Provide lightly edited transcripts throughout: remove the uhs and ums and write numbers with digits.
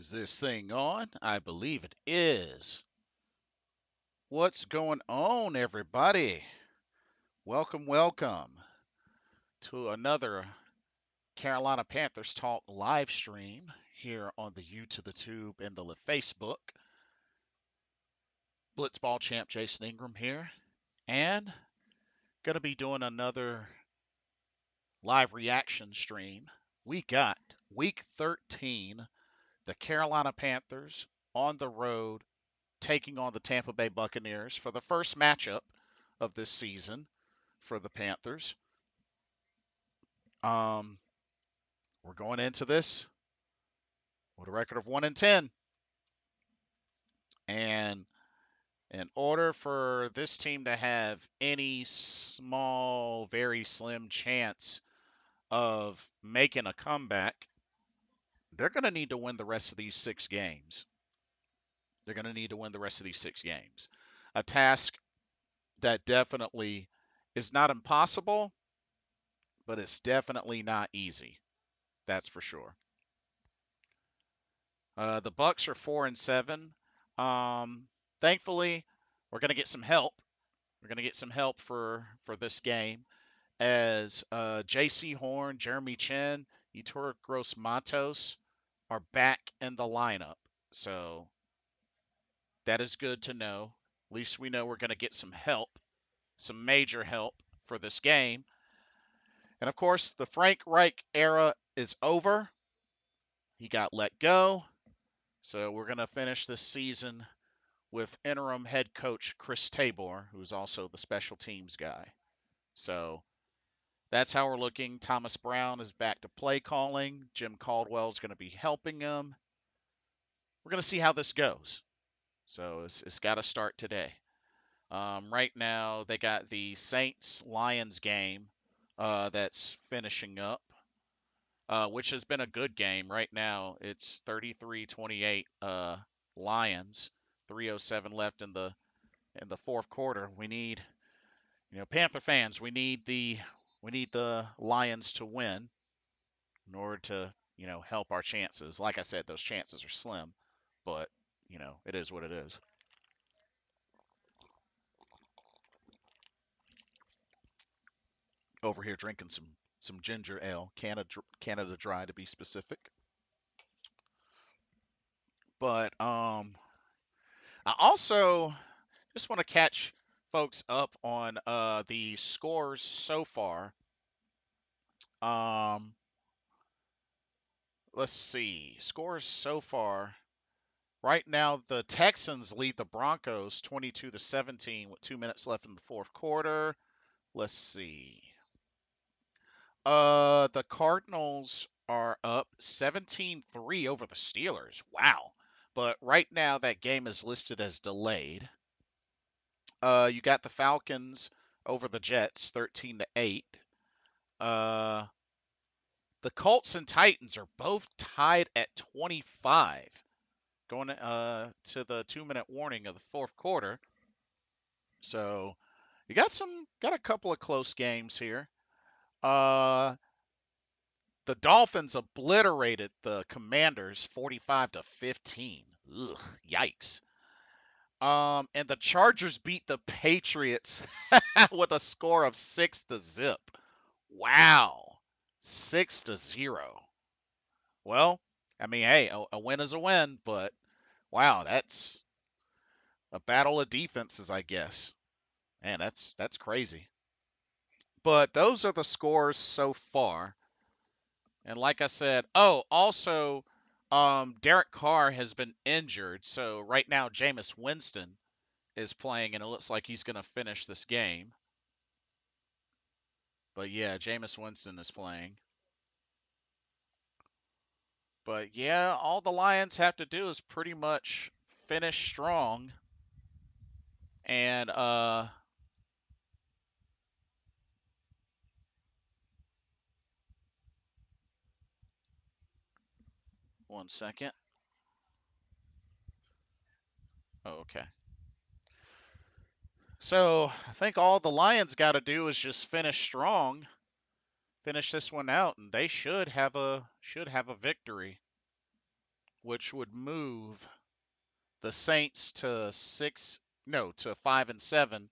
Is this thing on? I believe it is. What's going on, everybody? Welcome, welcome to another Carolina Panthers Talk live stream here on the to the Tube and the Facebook. Blitzball champ Jason Ingram here, and going to be doing another live reaction stream. We got week 13, the Carolina Panthers on the road taking on the Tampa Bay Buccaneers for the first matchup of this season for the Panthers. Um, we're going into this with a record of 1-10, and in order for this team to have any small, very slim chance of making a comeback, they're going to need to win the rest of these 6 games. They're going to need to win the rest of these 6 games. A task that definitely is not impossible, but it's definitely not easy. That's for sure. The Bucs are 4-7. Thankfully, we're going to get some help. We're going to get some help for this game as J.C. Horn, Jeremy Chin, Yetur Gross Matos are back in the lineup. So that is good to know. At least we know we're going to get some help, some major help for this game. And of course, the Frank Reich era is over. He got let go. So we're going to finish this season with interim head coach Chris Tabor, who's also the special teams guy. So that's how we're looking. Thomas Brown is back to play calling. Jim Caldwell is going to be helping him. We're going to see how this goes. So it's got to start today. Right now, they got the Saints Lions game that's finishing up, which has been a good game. Right now, it's 33-28 Lions. 3:07 left in the fourth quarter. We need, Panther fans, we need the Lions to win in order to, help our chances. Like I said, those chances are slim, but it is what it is. Over here drinking some ginger ale, Canada Dry to be specific. But I also just want to catch folks up on the scores so far. Um, let's see, scores so far. Right now, the Texans lead the Broncos 22-17 with 2 minutes left in the fourth quarter. Let's see. The Cardinals are up 17-3 over the Steelers. Wow. But right now, that game is listed as delayed. You got the Falcons over the Jets 13-8. Uh, the Colts and Titans are both tied at 25 going to the 2 minute warning of the fourth quarter. So you got a couple of close games here. Uh, the Dolphins obliterated the Commanders 45-15. Ugh, yikes. And the Chargers beat the Patriots with a score of 6-0. Wow. 6-0. Well, I mean, hey, a win is a win, but wow, that's a battle of defenses, I guess. Man, that's crazy. But those are the scores so far. And like I said, oh, also, Derek Carr has been injured, so right now Jameis Winston is playing, and it looks like he's going to finish this game. But yeah, Jameis Winston is playing. But yeah, all the Lions have to do is pretty much finish strong, and 1 second. Oh, okay. So I think all the Lions got to do is just finish strong, finish this one out, and they should have a victory. which would move the Saints to to 5-7,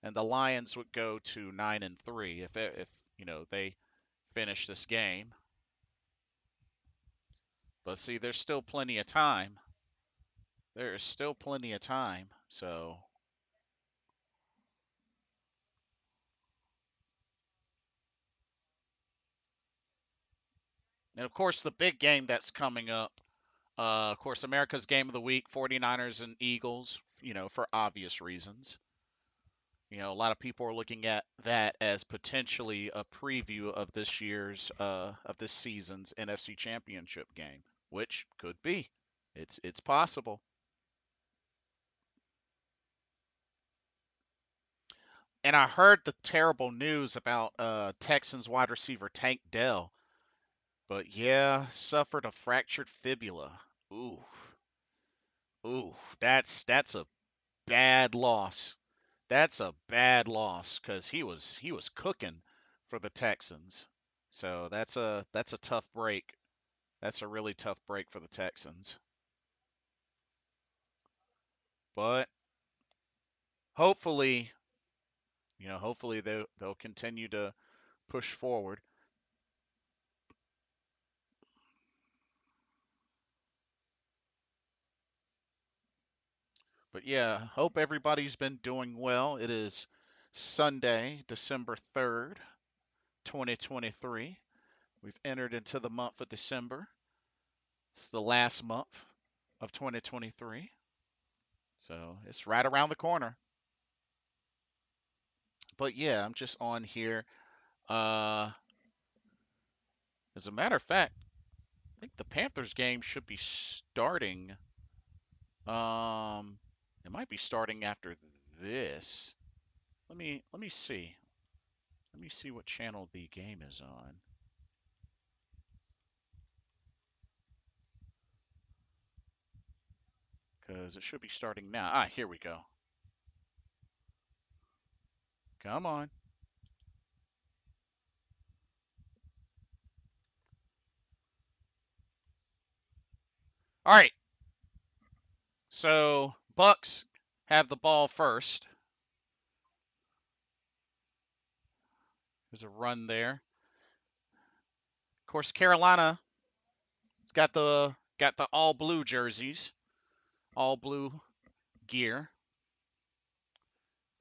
and the Lions would go to 9-3 if they finish this game. But see, there's still plenty of time. There is still plenty of time. So, and of course, the big game that's coming up, of course, America's Game of the Week, 49ers and Eagles, for obvious reasons. A lot of people are looking at that as potentially a preview of this season's NFC Championship game, which could be. It's possible. And I heard the terrible news about Texans wide receiver Tank Dell. But yeah, suffered a fractured fibula. Ooh, ooh, that's a bad loss. That's a bad loss because he was cooking for the Texans. So that's a tough break. That's a really tough break for the Texans. But hopefully, hopefully they'll continue to push forward. But yeah, hope everybody's been doing well. It is Sunday, December 3rd, 2023. We've entered into the month of December. It's the last month of 2023. So it's right around the corner. But yeah, I'm just on here. Uh, as a matter of fact, I think the Panthers game should be starting. Um, it might be starting after this. Let me see. Let me see what channel the game is on. Because it should be starting now. Ah, here we go. Come on. All right. So Bucs have the ball first. There's a run there. Of course, Carolina's got the all blue jerseys, all blue gear.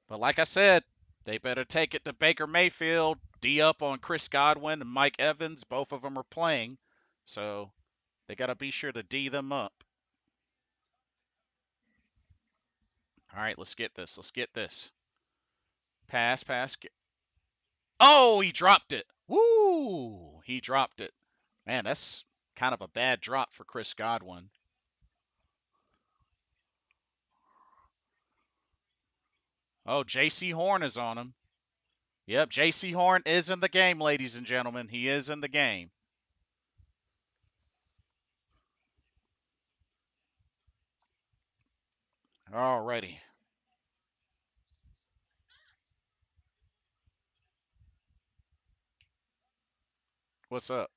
But like I said, they better take it to Baker Mayfield, D up on Chris Godwin and Mike Evans. Both of them are playing, so they got to be sure to D them up. All right, let's get this. Let's get this. Pass, pass. Oh, he dropped it. Woo! He dropped it. Man, that's kind of a bad drop for Chris Godwin. Oh, J.C. Horn is on him. Yep, J.C. Horn is in the game, ladies and gentlemen. He is in the game. Alrighty. What's up?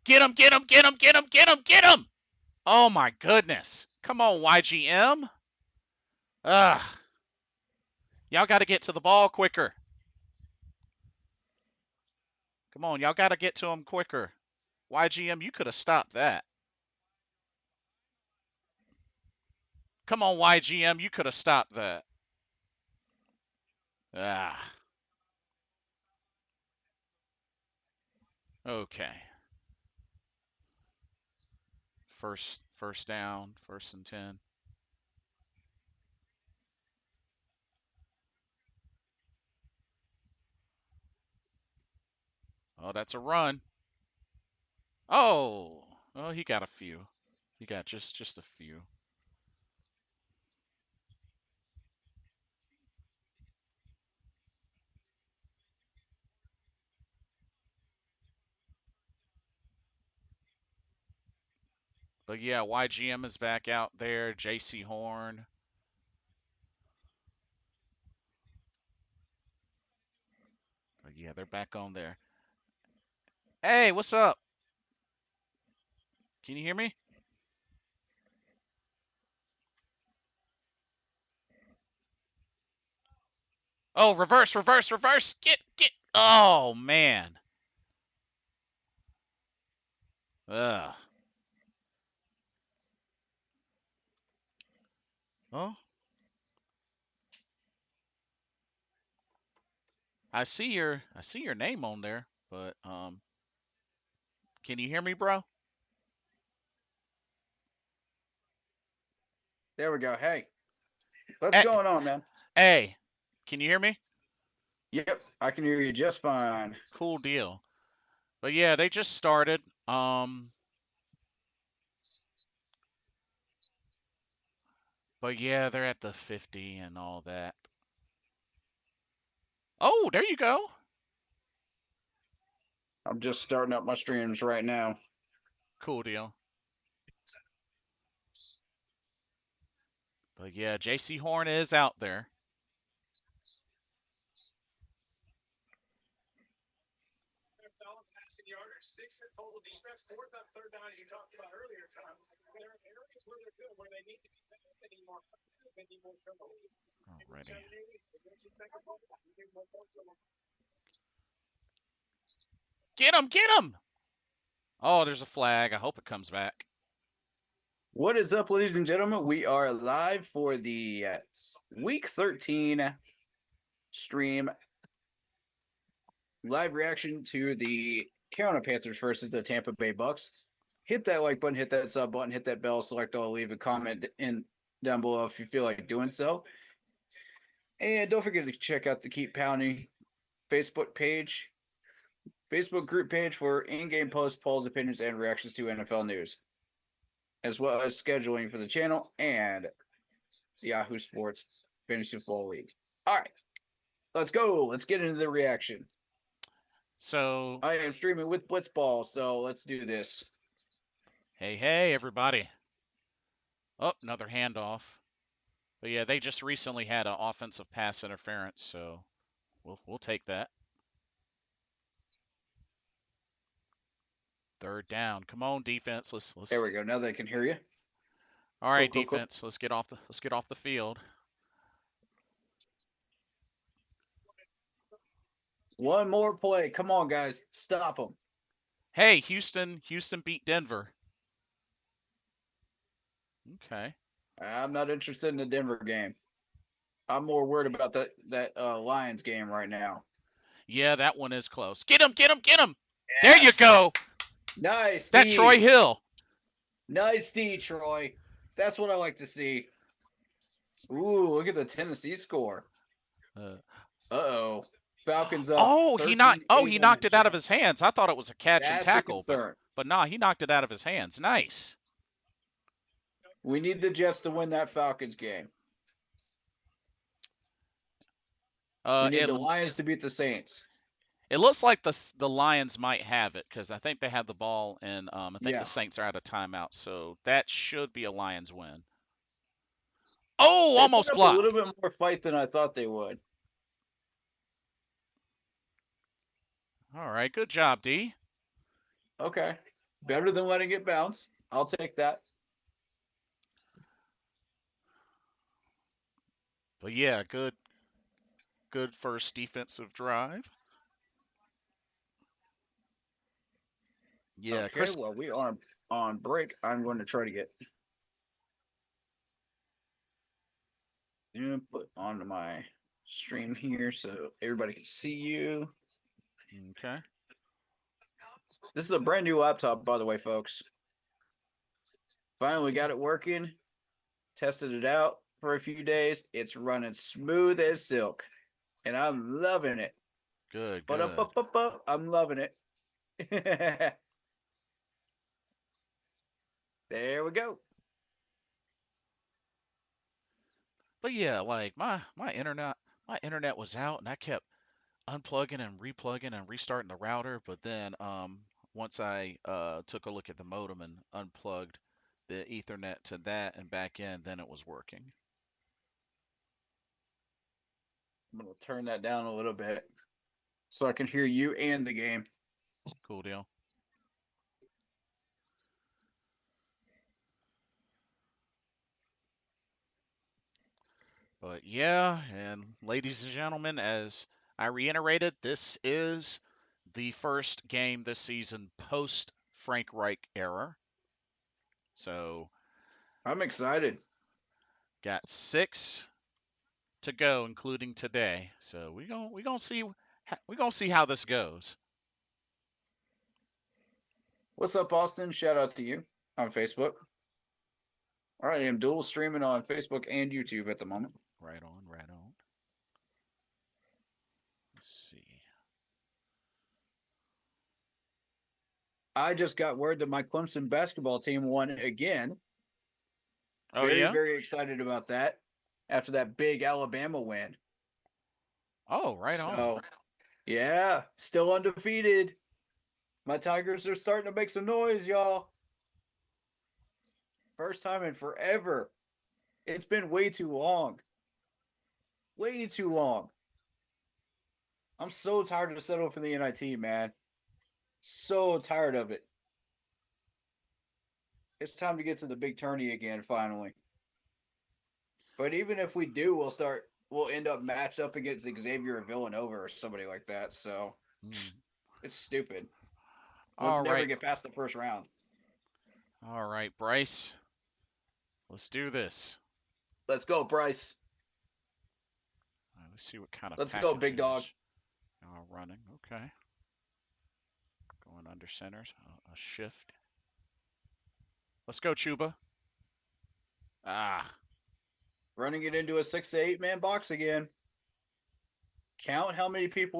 Get him, get him, get him, get him, get him, get him! Oh my goodness. Come on, YGM. Ugh. Y'all got to get to the ball quicker. Come on, y'all got to get to him quicker. YGM, you could have stopped that. Come on, YGM, you could have stopped that. Ah. Okay. First down, 1st and 10. Oh, that's a run. Oh. Oh, he got a few. He got just a few. But yeah, YGM is back out there. JC Horn. But yeah, they're back on there. Hey, what's up? Can you hear me? Oh, reverse, reverse, reverse. Get. Oh, man. Ugh. Oh, I see your name on there, but can you hear me, bro? There we go. Hey, what's Hey, going on, man? hey, can you hear me? Yep, I can hear you just fine. Cool deal. But yeah, they just started. But yeah, they're at the 50 and all that. Oh, there you go. I'm just starting up my streams right now. Cool deal. But yeah, JC Horn is out there. Already. Get him, get him. Oh, there's a flag. I hope it comes back. What is up, ladies and gentlemen? We are live for the Week 13 stream live reaction to the Carolina Panthers versus the Tampa Bay Bucs. Hit that like button, hit that sub button, hit that bell, select all, leave a comment in down below if you feel like doing so. And don't forget to check out the Keep Pounding Facebook page, Facebook group page for in-game posts, polls, opinions, and reactions to NFL news, as well as scheduling for the channel and the Yahoo Sports Fantasy Football League. All right, let's go. Let's get into the reaction. So, I am streaming with Blitzball, so let's do this. hey, everybody. Oh, another handoff. But yeah, they just recently had an offensive pass interference, so we'll take that. Third down. Come on, defense. There Let's. we go. Now they can hear you. All Cool, right, cool, cool. defense. Let's get off the field. One more play. Come on, guys. Stop them. Hey, Houston beat Denver. Okay. I'm not interested in the Denver game. I'm more worried about that Lions game right now. Yeah, that one is close. Get him, get him, get him. There you Yes. go. Nice, That Troy D. Hill. Nice D, Troy. That's what I like to see. Ooh, look at the Tennessee score. Uh, Uh-oh. Falcons up oh, he knocked. 13 Oh, 8 he on the knocked it out of his Jets. hands. I thought it was a catch and That's a tackle, but concern. nah, he knocked it out of his hands. Nice. We need the Jets to win that Falcons game. We need It the Lions to beat the Saints. it looks like the Lions might have it because I think they have the ball, and I think the Yeah. Saints are out of timeout, so that should be a Lions win. Oh, They put almost up a little blocked. bit more fight than I thought they would. All right, good job, D. Okay. Better than letting it bounce. I'll take that. But yeah, good first defensive drive. Yeah, Okay, Chris. well, we are on break. I'm going to try to get input onto my stream here so everybody can see you. Okay. This is a brand new laptop, by the way, folks. Finally got it working. Tested it out for a few days. It's running smooth as silk, and I'm loving it. Good, But good. I'm loving it. There we go. But yeah, like my internet was out, and I kept unplugging and replugging and restarting the router. But then once I took a look at the modem and unplugged the Ethernet to that and back in, then it was working. I'm going to turn that down a little bit so I can hear you and the game. Cool deal. But yeah, and ladies and gentlemen, as I reiterated, this is the first game this season post Frank Reich era. So I'm excited. got 6 to go, including today. So we gonna see how this goes. What's up, Austin? Shout out to you on Facebook. All right, I am dual streaming on Facebook and YouTube at the moment. Right on, right on. Let's see. I just got word that my Clemson basketball team won again. Oh Very, yeah. very excited about that after that big Alabama win. Oh, right on. So, yeah, still undefeated. My Tigers are starting to make some noise, y'all. First time in forever. It's been way too long. Way too long. I'm so tired to settle for the NIT, man. So tired of it. It's time to get to the big tourney again, finally. But even if we do, we'll end up matched up against Xavier Villanova or somebody like that. So it's stupid. We'll All never right. get past the first round. All right, Bryce. Let's do this. Let's go, Bryce. Let's see what kind of Let's go, big dog. packages are running. Okay. Going under centers. A shift. Let's go, Chuba. Ah. Running it into a 6 to 8 man box again. Count how many people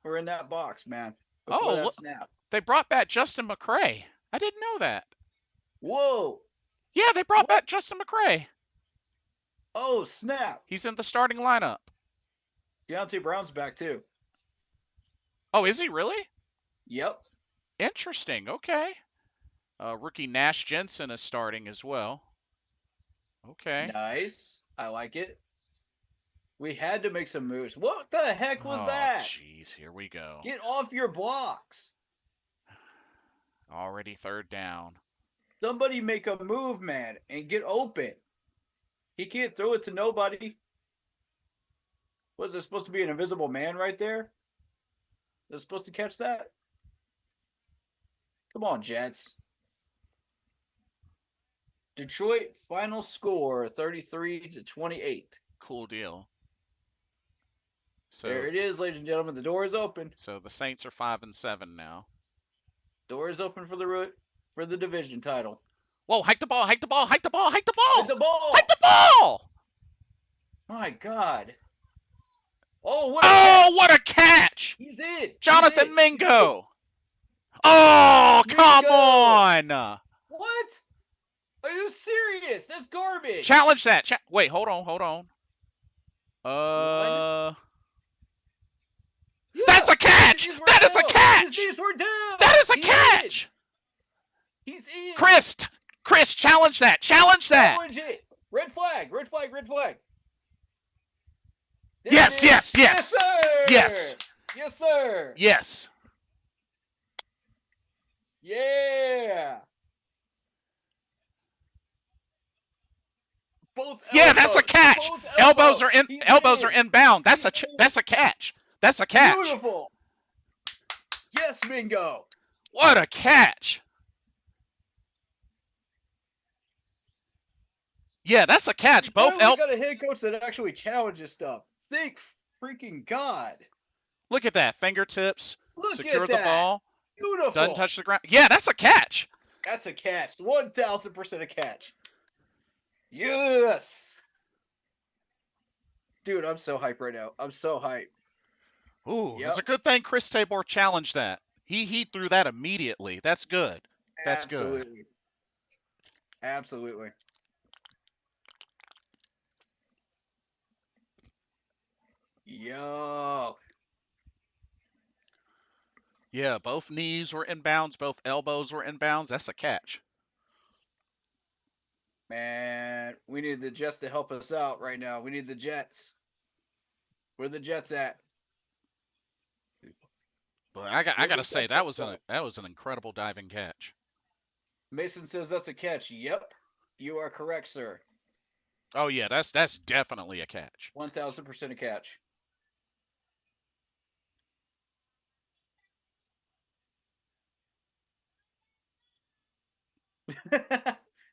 were in that box, man, before Oh, that look. snap. They brought back Justin McCray. I didn't know that. Whoa. Yeah, they brought What? back Justin McCray. Oh, snap. He's in the starting lineup. Deontay Brown's back, too. Oh, is he really? Yep. Interesting. Okay. Rookie Nash Jensen is starting as well. Okay. Nice. I like it. We had to make some moves. What the heck was Oh, that? jeez. Here we go. Get off your blocks. Already third down. Somebody make a move, man, and get open. He can't throw it to nobody. Was there supposed to be an invisible man right there? They're supposed to catch that? Come on, Jets. Detroit final score 33-28. Cool deal. So There it is, ladies and gentlemen. The door is open. So the Saints are 5-7 now. Door is open for the division title. Whoa, hike the ball, hike the ball, hike the ball, hike the ball! Hit the ball! Hike the ball! My God. Oh, what a catch! He's in! Jonathan Mingo! Oh, come Mingo! on! What? Are you serious? That's garbage. Challenge that. Wait, hold on. Yeah, that's a catch! That is a catch! That is a catch! He's in. Chris, challenge that. Challenge that. Challenge it. Red flag. Yes, yes, yes. Yes, sir. Yes. Yes, sir. Yes. Yeah. Both elbows. Yeah, that's a catch. Both Elbows are inbound. That's a catch. That's a catch. Beautiful. Yes, Mingo. What a catch. Yeah, that's a catch. Both we got a head coach that actually challenges stuff. Thank freaking God. Look at that. Fingertips. Secure the that. ball. Beautiful. Doesn't touch the ground. Yeah, that's a catch. That's a catch. 1,000% a catch. Yes. Dude, I'm so hyped right now. I'm so hyped. Ooh, It's a good thing Chris Tabor challenged that. He threw that immediately. That's good. That's good. Absolutely. Yo. Yeah, both knees were inbounds, both elbows were inbounds. That's a catch. Man, we need the Jets to help us out right now. We need the Jets. Where the Jets at? But I gotta say that was an incredible diving catch. Mason says that's a catch. Yep, you are correct, sir. Oh yeah, that's definitely a catch. 1000% a catch.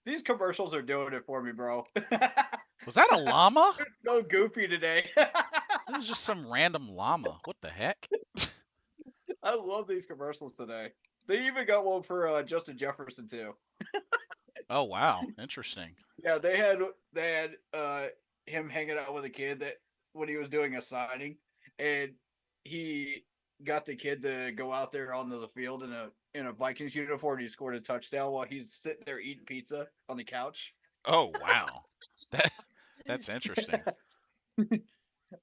These commercials are doing it for me, bro. Was that a llama? They're so goofy today. It was just some random llama. What the heck? I love these commercials today. They even got one for Justin Jefferson too. Oh wow, interesting. Yeah, they had him hanging out with a kid that when he was doing a signing, and he got the kid to go out there onto the field in a Vikings uniform. He scored a touchdown while he's sitting there eating pizza on the couch. Oh wow, that that's interesting.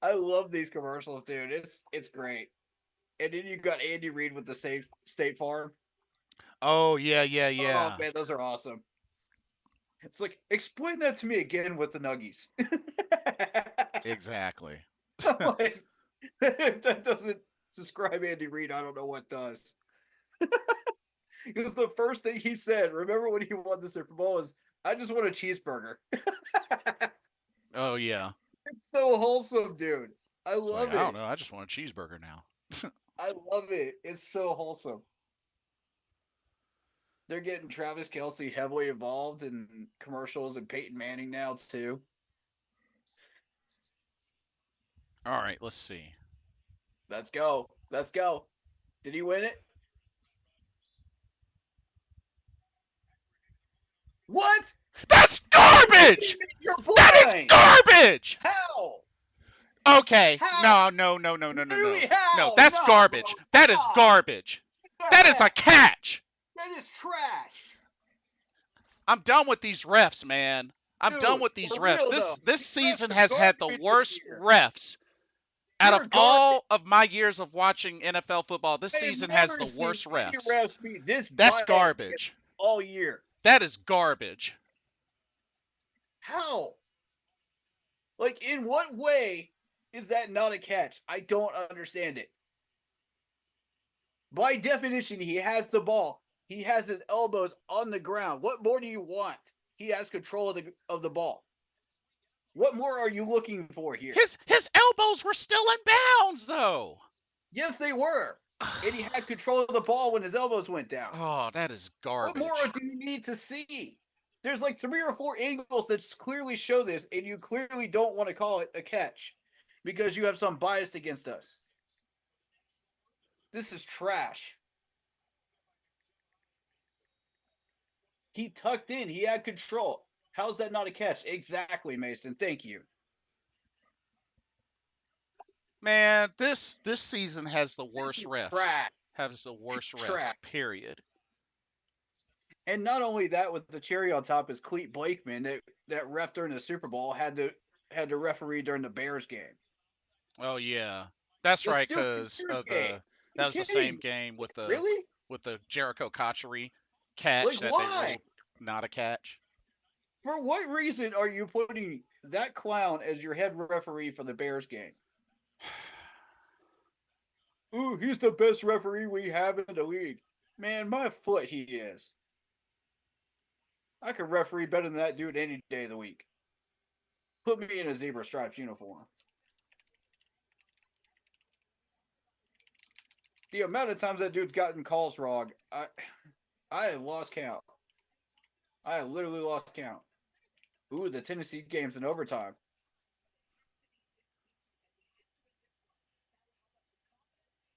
I love these commercials, dude. It's great. And then you got Andy Reid with the safe State Farm. Oh yeah, yeah, Oh yeah. man, those are awesome. It's like explain that to me again with the nuggies. Exactly. Like if that doesn't describe Andy Reid, I don't know what does. Because the first thing he said, remember when he won the Super Bowl, is I just want a cheeseburger. Oh yeah. It's so wholesome, dude. I It's like love I don't it. know. I just want a cheeseburger now. I love it. It's so wholesome. They're getting Travis Kelsey heavily involved in commercials and Peyton Manning now too. All right, let's see. Let's go. Let's go. Did he win it? What? That's What do you garbage. mean you're That is blind? garbage. How? Okay. How? No, no, no, no, no, no, no. Literally No, how? that's Nah, bro. garbage. That is Nah. garbage. What That the is a heck? catch. That is trash. I'm done with these refs, man. I'm done Dude, with these for refs. real though. This These season refs are has had the garbage this worst year. refs out of They're garbage. all of my years of watching NFL football. This I have season has never the seen worst any refs. refs be this That's biased garbage. all year. That is garbage. How? Like, in what way is that not a catch? I don't understand it. By definition, he has the ball. He has his elbows on the ground. What more do you want? He has control of the ball. What more are you looking for here? His elbows were still in bounds though. Yes, they were. And he had control of the ball when his elbows went down. Oh, that is What more garbage. do you need to see? There's like 3 or 4 angles that clearly show this, and you clearly don't want to call it a catch because you have some bias against us. This is trash. He tucked in, he had control. How's that not a catch? Exactly, Mason. Thank you. Man, this season has the This worst is refs. trash. Has the worst refs. Trash. Period. And not only that, with the cherry on top is Cleet Blakeman that ref during the Super Bowl had to referee during the Bears game. Oh yeah, that's The right. stupid Cause Bears of game. the Are that you was the kidding same me? game Really? with the Jericho Cotchery catch Like that they why? ruled not a catch. For what reason are you putting that clown as your head referee for the Bears game? Ooh, he's the best referee we have in the league. Man, my foot he is. I could referee better than that dude any day of the week. Put me in a zebra stripes uniform. The amount of times that dude's gotten calls wrong, I have lost count. I have literally lost count. Ooh, the Tennessee game's in overtime.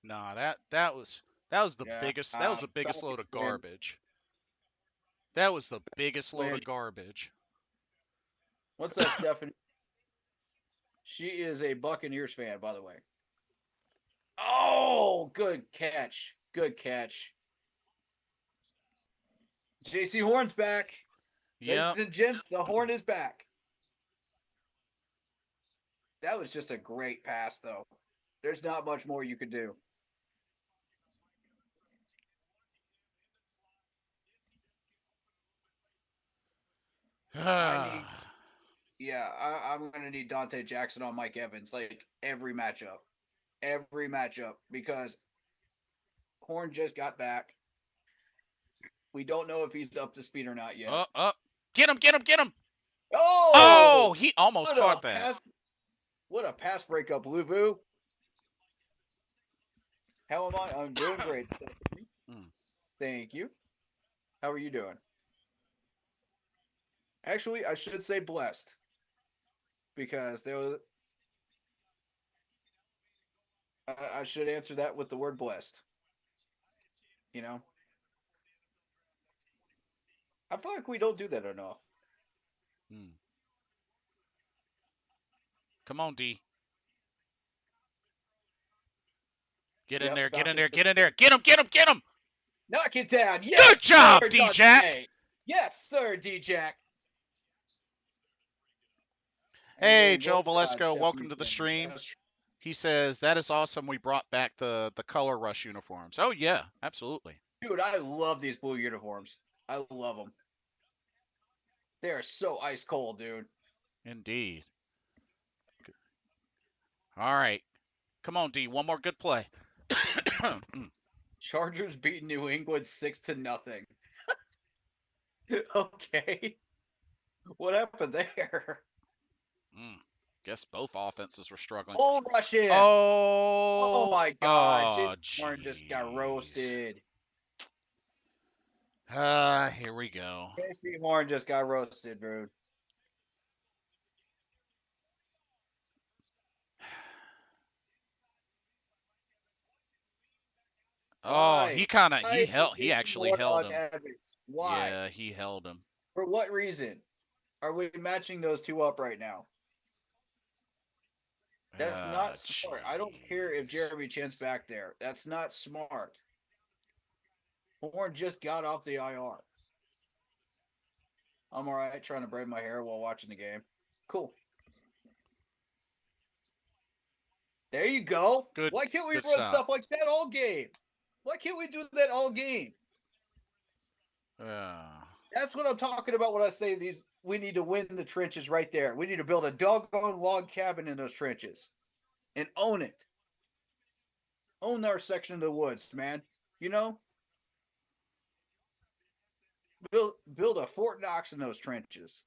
Nah, that was the Yeah, biggest that was the biggest load Falcons of win. garbage. That was the biggest load Win. of garbage. What's up, Stephanie? She is a Buccaneers fan, by the way. Oh, good catch. Good catch. JC Horn's back. Ladies Yep. and gents, the Horn is back. That was just a great pass, though. There's not much more you could do. I need, yeah, I'm going to need Dante Jackson on Mike Evans, like every matchup. Every matchup, because Horn just got back. We don't know if he's up to speed or not yet. Up. Get him, get him, get him. Oh, Oh, he almost what a caught that. pass! What a pass breakup, Lubu. How am I? I'm doing great. Mm, Thank you. How are you doing? Actually, I should say blessed because there was. I should answer that with the word blessed. You know, I feel like we don't do that enough. mm. Come on, D. Get in Yep, there, get in Falcons. there, get in there. Get him, get him, get him. Knock it down. Good Yes, sir, job, D-Jack. Dante. Yes, sir, D-Jack. And Hey, then Joe Welp, Valesco, Stephanie welcome to the Sanders. stream. He says, that is awesome. We brought back the color rush uniforms. Oh, yeah, absolutely. Dude, I love these blue uniforms. I love them. They are so ice cold, dude. Indeed. All right. Come on, D. One more good play. Chargers beat New England 6-0. Okay. What happened there? Mm, guess both offenses were struggling. Bull rush in. Oh Oh, my god. oh, Jason Warren just got jeez. roasted. Here we go. Casey Horn just got roasted, dude. Oh, Why? he Why is he Jason actually Horn held on him. Evans? Why? Yeah, he held him. For what reason? Are we matching those two up right now? That's Ah, not smart. I don't care if jeez. Jeremy Chen's back there. That's not smart. Horn just got off the IR. I'm all right trying to braid my hair while watching the game. Cool. There you go. Good, Why can't we good run stop. stuff like that all game? Why can't we do that all game? Uh, That's what I'm talking about when I say these. We need to win the trenches right there. We need to build a doggone log cabin in those trenches and own it. Own our section of the woods, man. You know, build a Fort Knox in those trenches.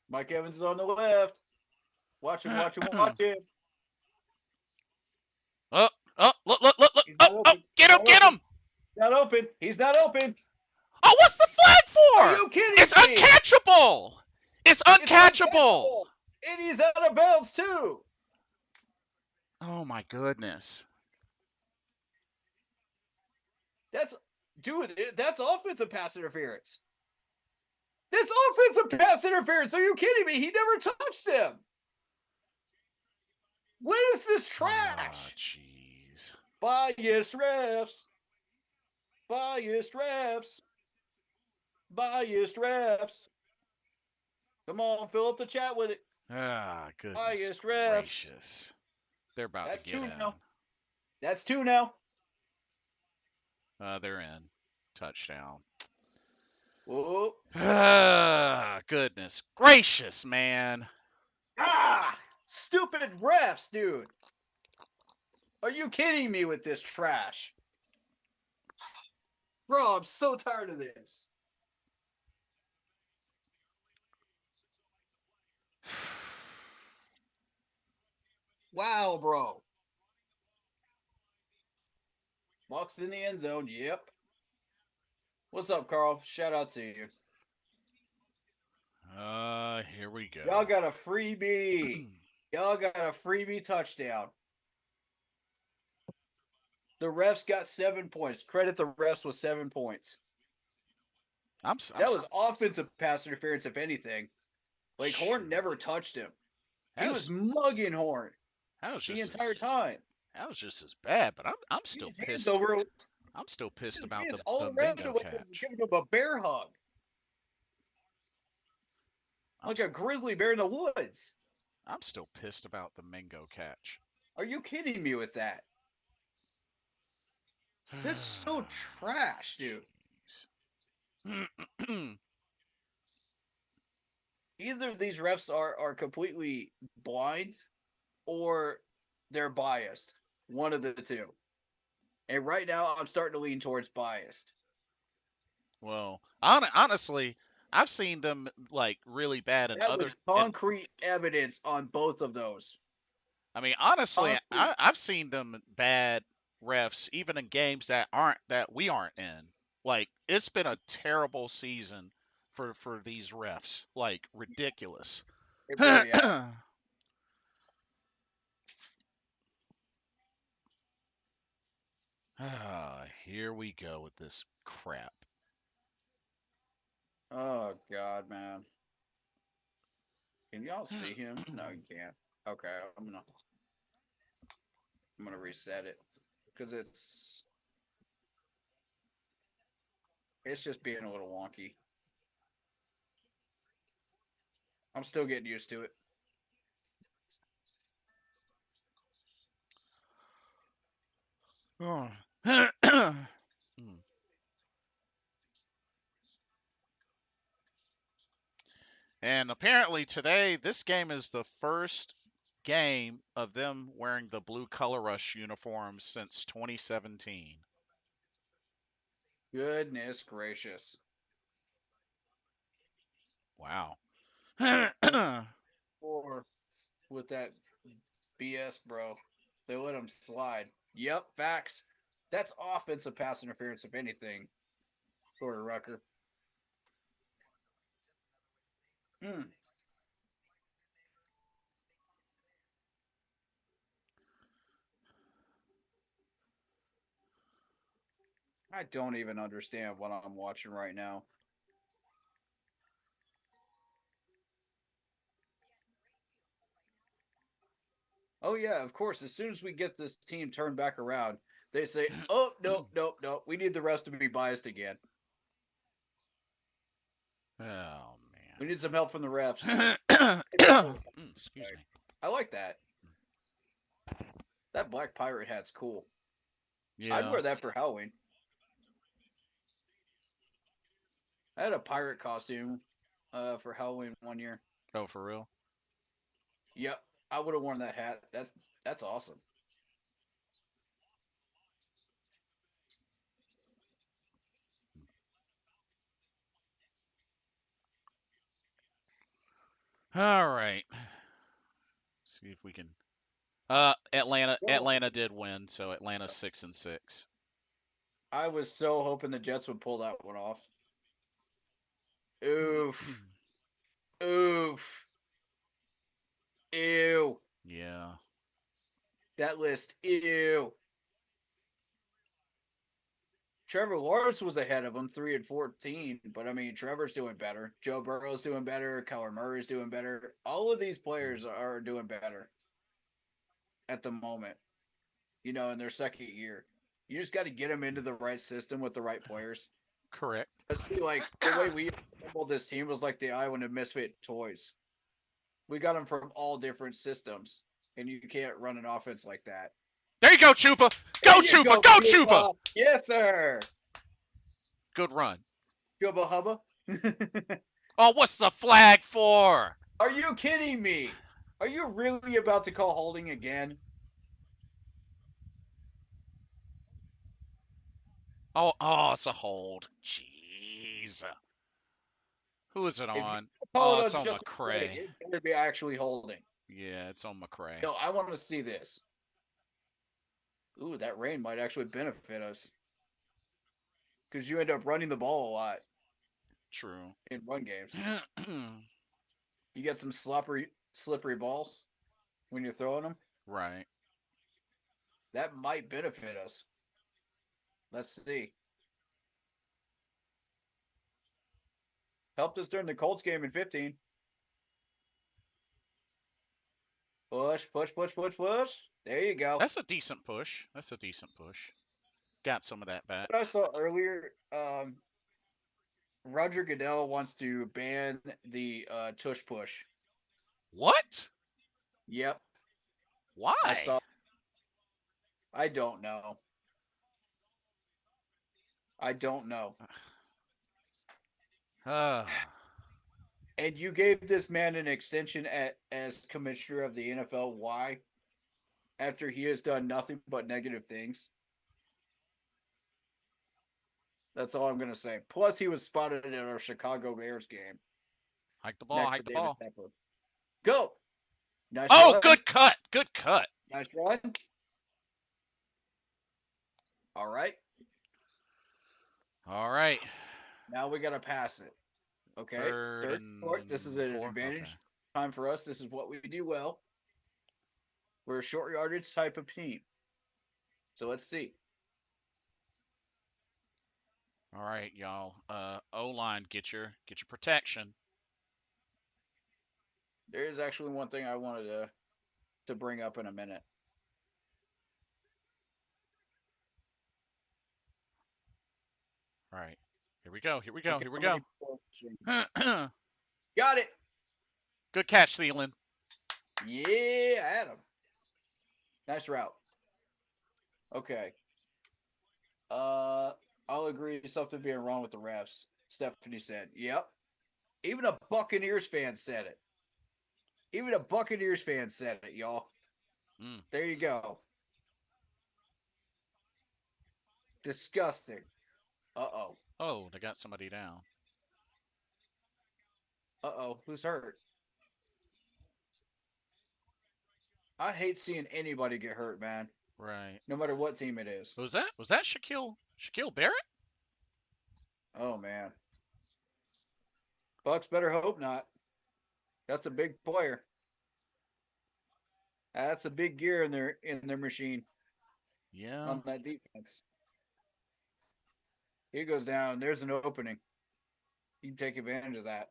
Mike Evans is on the left. Watch him, watch him, watch him. oh, oh, look, He's not oh, open. get He's him, not get open. him. Not open. He's not open. Oh, what's the flag Are for? you kidding It's me? uncatchable. It's It's uncatchable. uncatchable. And he's out of bounds too. Oh my goodness. That's dude. That's offensive pass interference. That's offensive pass interference. Are you kidding me? He never touched him. What is this Ah, trash? jeez. Biased refs. Biased refs. Biased refs. Come on, fill up the chat with it. Ah, goodness Biased refs. gracious. They're about to That's get two in. now. That's two now. They're in. Touchdown. Whoa. Ah, goodness gracious, man. Ah! Stupid refs, dude. Are you kidding me with this trash? Bro, I'm so tired of this. Wow, bro. Bucs in the end zone. Yep. What's up, Carl? Shout out to you. Here we go. Y'all got a freebie. Y'all got a freebie touchdown. The refs got 7 points. Credit the refs with 7 points. That was offensive pass interference, if anything. Like, Horn never touched him. He was mugging Horn the entire time. That was just as bad, but I'm still His hands pissed. over. I'm still pissed His about hands the all around bingo him like catch. giving him a bear hug. I'm Like a grizzly bear in the woods. I'm still pissed about the Mingo catch. Are you kidding me with that? That's so trash, dude. Either these refs are completely blind or they're biased. One of the two. And right now, I'm starting to lean towards biased. Well, honestly, I've seen them like really bad in That other was and concrete evidence on both of those. I mean honestly, Concrete. I've seen them bad refs even in games that we aren't in. Like it's been a terrible season for these refs. Like ridiculous. It really has. Here we go with this crap. Oh God, man. Can y'all see him? No, you can't. Okay, I'm gonna reset it because it's just being a little wonky. I'm still getting used to it. Oh. And apparently today, this game is the first game of them wearing the blue color rush uniforms since 2017. Goodness gracious. Wow. Or with that BS, bro. They let him slide. Yep, facts. That's offensive pass interference, if anything, for a Rucker. Mm, I don't even understand what I'm watching right now. Oh yeah, of course. As soon as we get this team turned back around, they say, "Oh nope, nope, nope. We need the rest to be biased again. Oh We need some help from the refs." man. Excuse me. I like that. That black pirate hat's cool. I'd Yeah. wear that for Halloween. I had a pirate costume for Halloween one year. Oh, for real? Yep, I would have worn that hat. That's awesome. All right. See if we can. Atlanta. So, Atlanta did win, so Atlanta's 6-6. I was so hoping the Jets would pull that one off. Oof. Oof. Ew. Yeah. That list. Ew. Trevor Lawrence was ahead of him, 3-14. But I mean, Trevor's doing better. Joe Burrow's doing better. Kyler Murray's doing better. All of these players are doing better at the moment. In their second year. You just got to get them into the right system with the right players. Correct. Let's see, like the way we assembled this team was like the Iowa Misfit toys. We got them from all different systems, and you can't run an offense like that. There you go, Chupa. There Go, you Chupa. go, Go, Chupa. Cuba. Yes, sir. Good run. Cuba hubba. Oh, what's the flag for? Are you kidding me? Are you really about to call holding again? Oh, it's a hold. Jeez. Who is it If you on? call Oh, it it's on on just holding, McCray. it better be actually holding. Yeah, it's on McCray. No, I want to see this. Ooh, that rain might actually benefit us because you end up running the ball a lot True. in run games. You get some slippery balls when you're throwing them. Right. That might benefit us. Let's see. Helped us during the Colts game in 15. Push, push, push, push, push. There you go. That's a decent push. That's a decent push. Got some of that back. What I saw earlier, Roger Goodell wants to ban the tush push. What? Yep, I Why? saw. I don't know. I don't know. Uh, And you gave this man an extension as commissioner of the NFL. Why? After he has done nothing but negative things. That's all I'm gonna say. Plus, he was spotted at our Chicago Bears game Hike the ball. next Hike to the David ball. Tepper. Go. Nice Oh, run. good cut. Good cut. Nice run. All right. All right. Now we gotta pass it. Okay. Third Third short. This is and an 4. Okay. advantage time for us. This is what we do well. We're a short yardage type of team. So let's see. All right, y'all. O-line, get your protection. There is actually one thing I wanted to bring up in a minute. All right. Here we go. Here we go. Look at Here we how go. many people. Got it. Good catch, Thielen. Yeah, Adam. Nice route. Okay. I'll agree with something being wrong with the refs. Stephanie said, "Yep." Even a Buccaneers fan said it. Even a Buccaneers fan said it, y'all. Mm. There you go. Disgusting. Uh-oh. Oh, they got somebody down. Uh-oh. Who's hurt? I hate seeing anybody get hurt, man. Right. No matter what team it is. Who was that? Was that Shaquille Barrett? Oh, man. Bucks better hope not. That's a big player. That's a big gear in their machine Yeah. on that defense. He goes down. There's an opening. You can take advantage of that.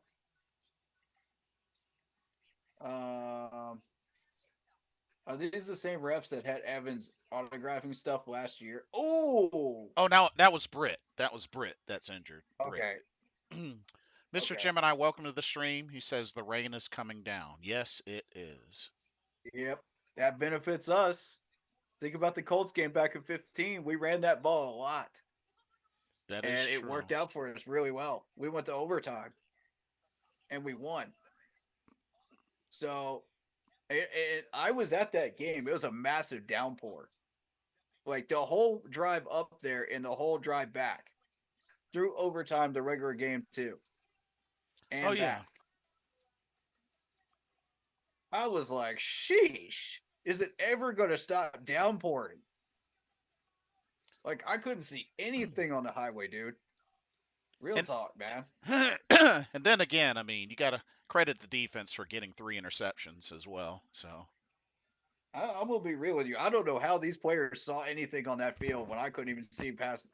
Are these the same refs that had Evans autographing stuff last year? Oh, Oh, now that was Britt. That was Britt that's injured. Britt. okay, Mr. okay. Gemini, welcome to the stream. He says the rain is coming down. Yes, it is. Yep, that benefits us. Think about the Colts game back in 15. We ran that ball a lot, That is and it true. worked out for us really well. We went to overtime, and we won. So, I was at that game. It was a massive downpour. Like the whole drive up there and the whole drive back through overtime, the regular game too, Oh and yeah. back. I was like, sheesh, is it ever going to stop downpouring? Like, I couldn't see anything on the highway, dude. Real And talk, man. and then again, I mean, you got to credit the defense for getting 3 interceptions as well. So I'm going to be real with you. I don't know how these players saw anything on that field when I couldn't even see past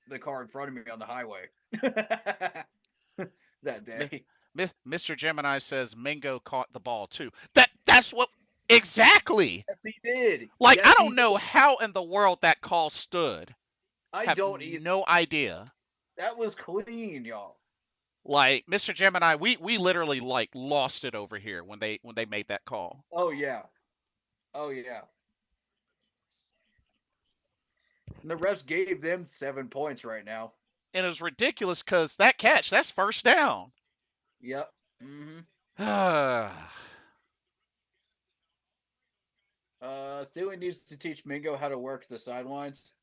the car in front of me on the highway that day. Mr. Gemini says Mingo caught the ball too. That's what exactly. Yes, he did. Like I Yes, he don't did. know how in the world that call stood. I Have don't either. no idea. That was clean, y'all. Like Mr. Gemini, we literally like lost it over here when they made that call. Oh, yeah. Oh, yeah. And the refs gave them 7 points right now. And it was ridiculous because that catch, that's first down. Yep. Mm-hmm. Stewie needs to teach Mingo how to work the sidelines.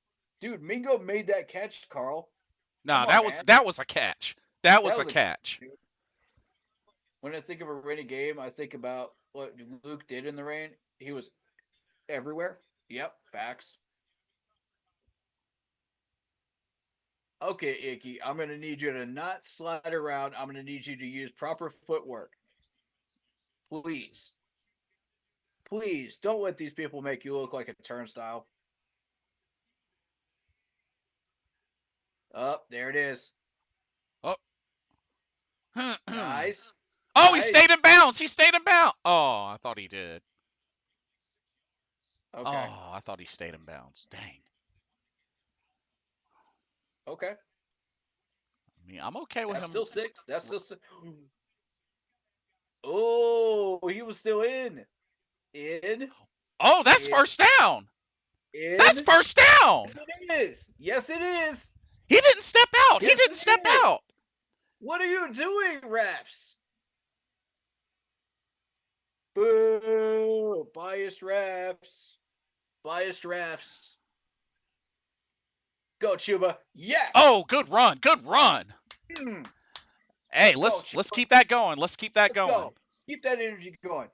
Dude, Mingo made that catch, Carl. Come Nah, on, that man. was a catch. That was That a was a catch. dude. When I think of a rainy game, I think about what Luke did in the rain. He was everywhere. Yep, facts. Okay, Icky, I'm gonna need you to not slide around. I'm gonna need you to use proper footwork. Please. Please don't let these people make you look like a turnstile. Up, there it is. Oh. Nice. Oh, he Nice. stayed in bounds. He stayed in bounds. Oh, I thought he did. Okay. Oh, I thought he stayed in bounds. Dang. Okay. I mean, I'm okay with That's him. still 6. That's still 6. Oh, he was still in. In. Oh, that's In. first down. That's In. first down. Yes, it is. Yes, it is. He didn't step out. He Yes, didn't step it is. out. What are you doing, refs? Boo. Biased refs. Biased refs. Go, Chuba. Yes. Oh, good run. Good run. Mm. Hey, Let's go, let's Chuba. keep that going. Let's keep that Let's going. go. Keep that energy going.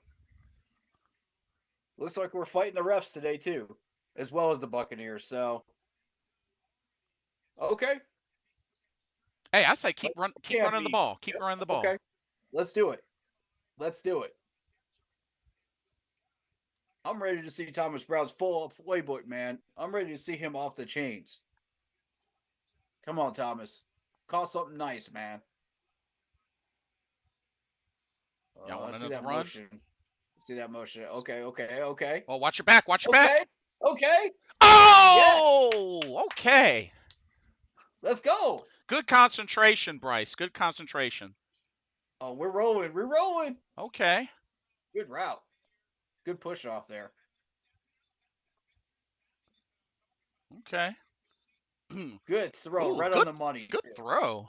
Looks like we're fighting the refs today too, as well as the Buccaneers. So, okay, Hey, I say keep can't running the be. ball. Keep Yep. running the ball. Okay, let's do it. Let's do it. I'm ready to see Thomas Brown's full playbook, man. I'm ready to see him off the chains. Come on, Thomas. Call something nice, man. Y'all want See another that run? motion. See that motion. Okay, okay, okay. Oh, watch your back. Watch your back. Okay, okay. Yes. Oh, okay. Let's go. Good concentration, Bryce. Good concentration. Oh, we're rolling. We're rolling. Okay. Good route. Good push off there. Okay. Good throw. Ooh, Right on good the money. good throw.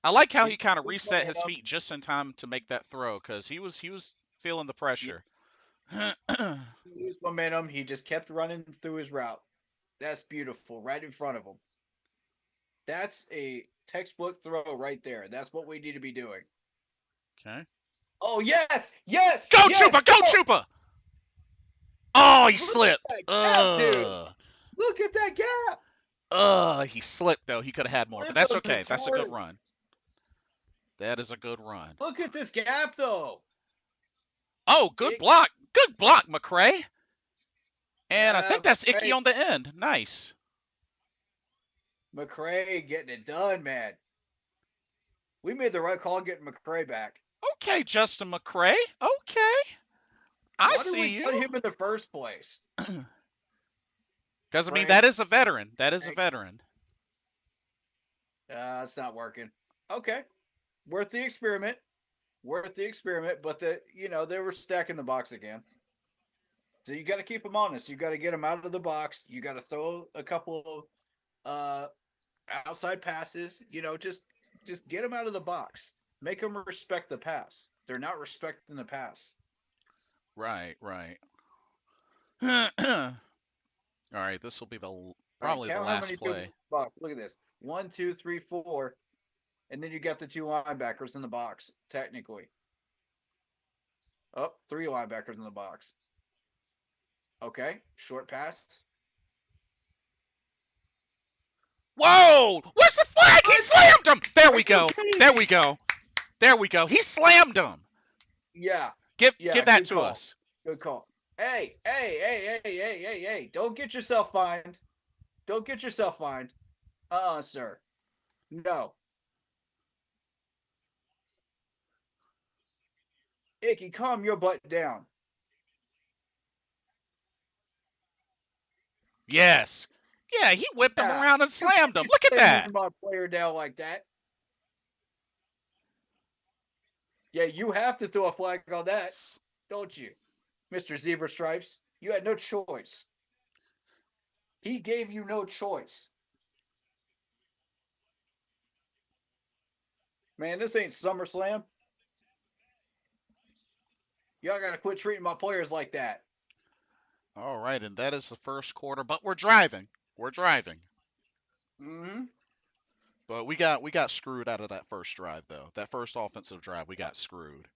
I like how He he kind of lose reset his momentum. feet just in time to make that throw because he was feeling the pressure. He lose momentum. He just kept running through his route. That's beautiful. Right in front of him. That's a textbook throw right there. That's what we need to be doing. Okay. Oh, yes. Yes. Go Yes. Chupa! Go. Go Chupa! Oh, he Look at slipped. that gap, dude. Look at that gap. He slipped though. He could have He had more, but slipped that's on the okay. That's a good turf. run. That is a good run. Look at this gap, though. Oh, good block. Good block, McCray. And I Yeah, think that's Icky on the end. Nice. McCray getting it done, man. We made the right call getting McCray back. Okay, Justin McCray. Okay. I Why did we see you. cut him in the first place? Because, I mean, that Frank. is a veteran. That is a veteran. It's not working. Okay. Worth the experiment. Worth the experiment, but they were stacking the box again. So you got to keep them honest. You got to get them out of the box. You got to throw a couple of outside passes. Just get them out of the box. Make them respect the pass. They're not respecting the pass. Right, right. All right, this will be All right, probably the count how last many people play. in the box. Look at this. 1, 2, 3, 4, and then you got the 2 linebackers in the box. Technically, oh, 3 linebackers in the box. Okay, short pass. Whoa! Where's the flag? He What? slammed him! There Are we you go. kidding There we me? go. There we go. He slammed him. Yeah, Give that good to call. us. Good call. Hey, hey, hey, hey, hey, hey, hey. Don't get yourself fined. Don't get yourself fined. Sir. No. Icky, calm your butt down. Yes. Yeah, he whipped him Yeah. around and You slammed can't him. be Look at slamming that. my player down like that. Yeah, you have to throw a flag on that, don't you? Mr. Zebra Stripes. You had no choice. He gave you no choice. Man, this ain't SummerSlam. Y'all gotta quit treating my players like that. All right, and that is the first quarter, but we're driving. We're driving. Mm-hmm. But we got screwed out of that first drive though. That first offensive drive, we got screwed.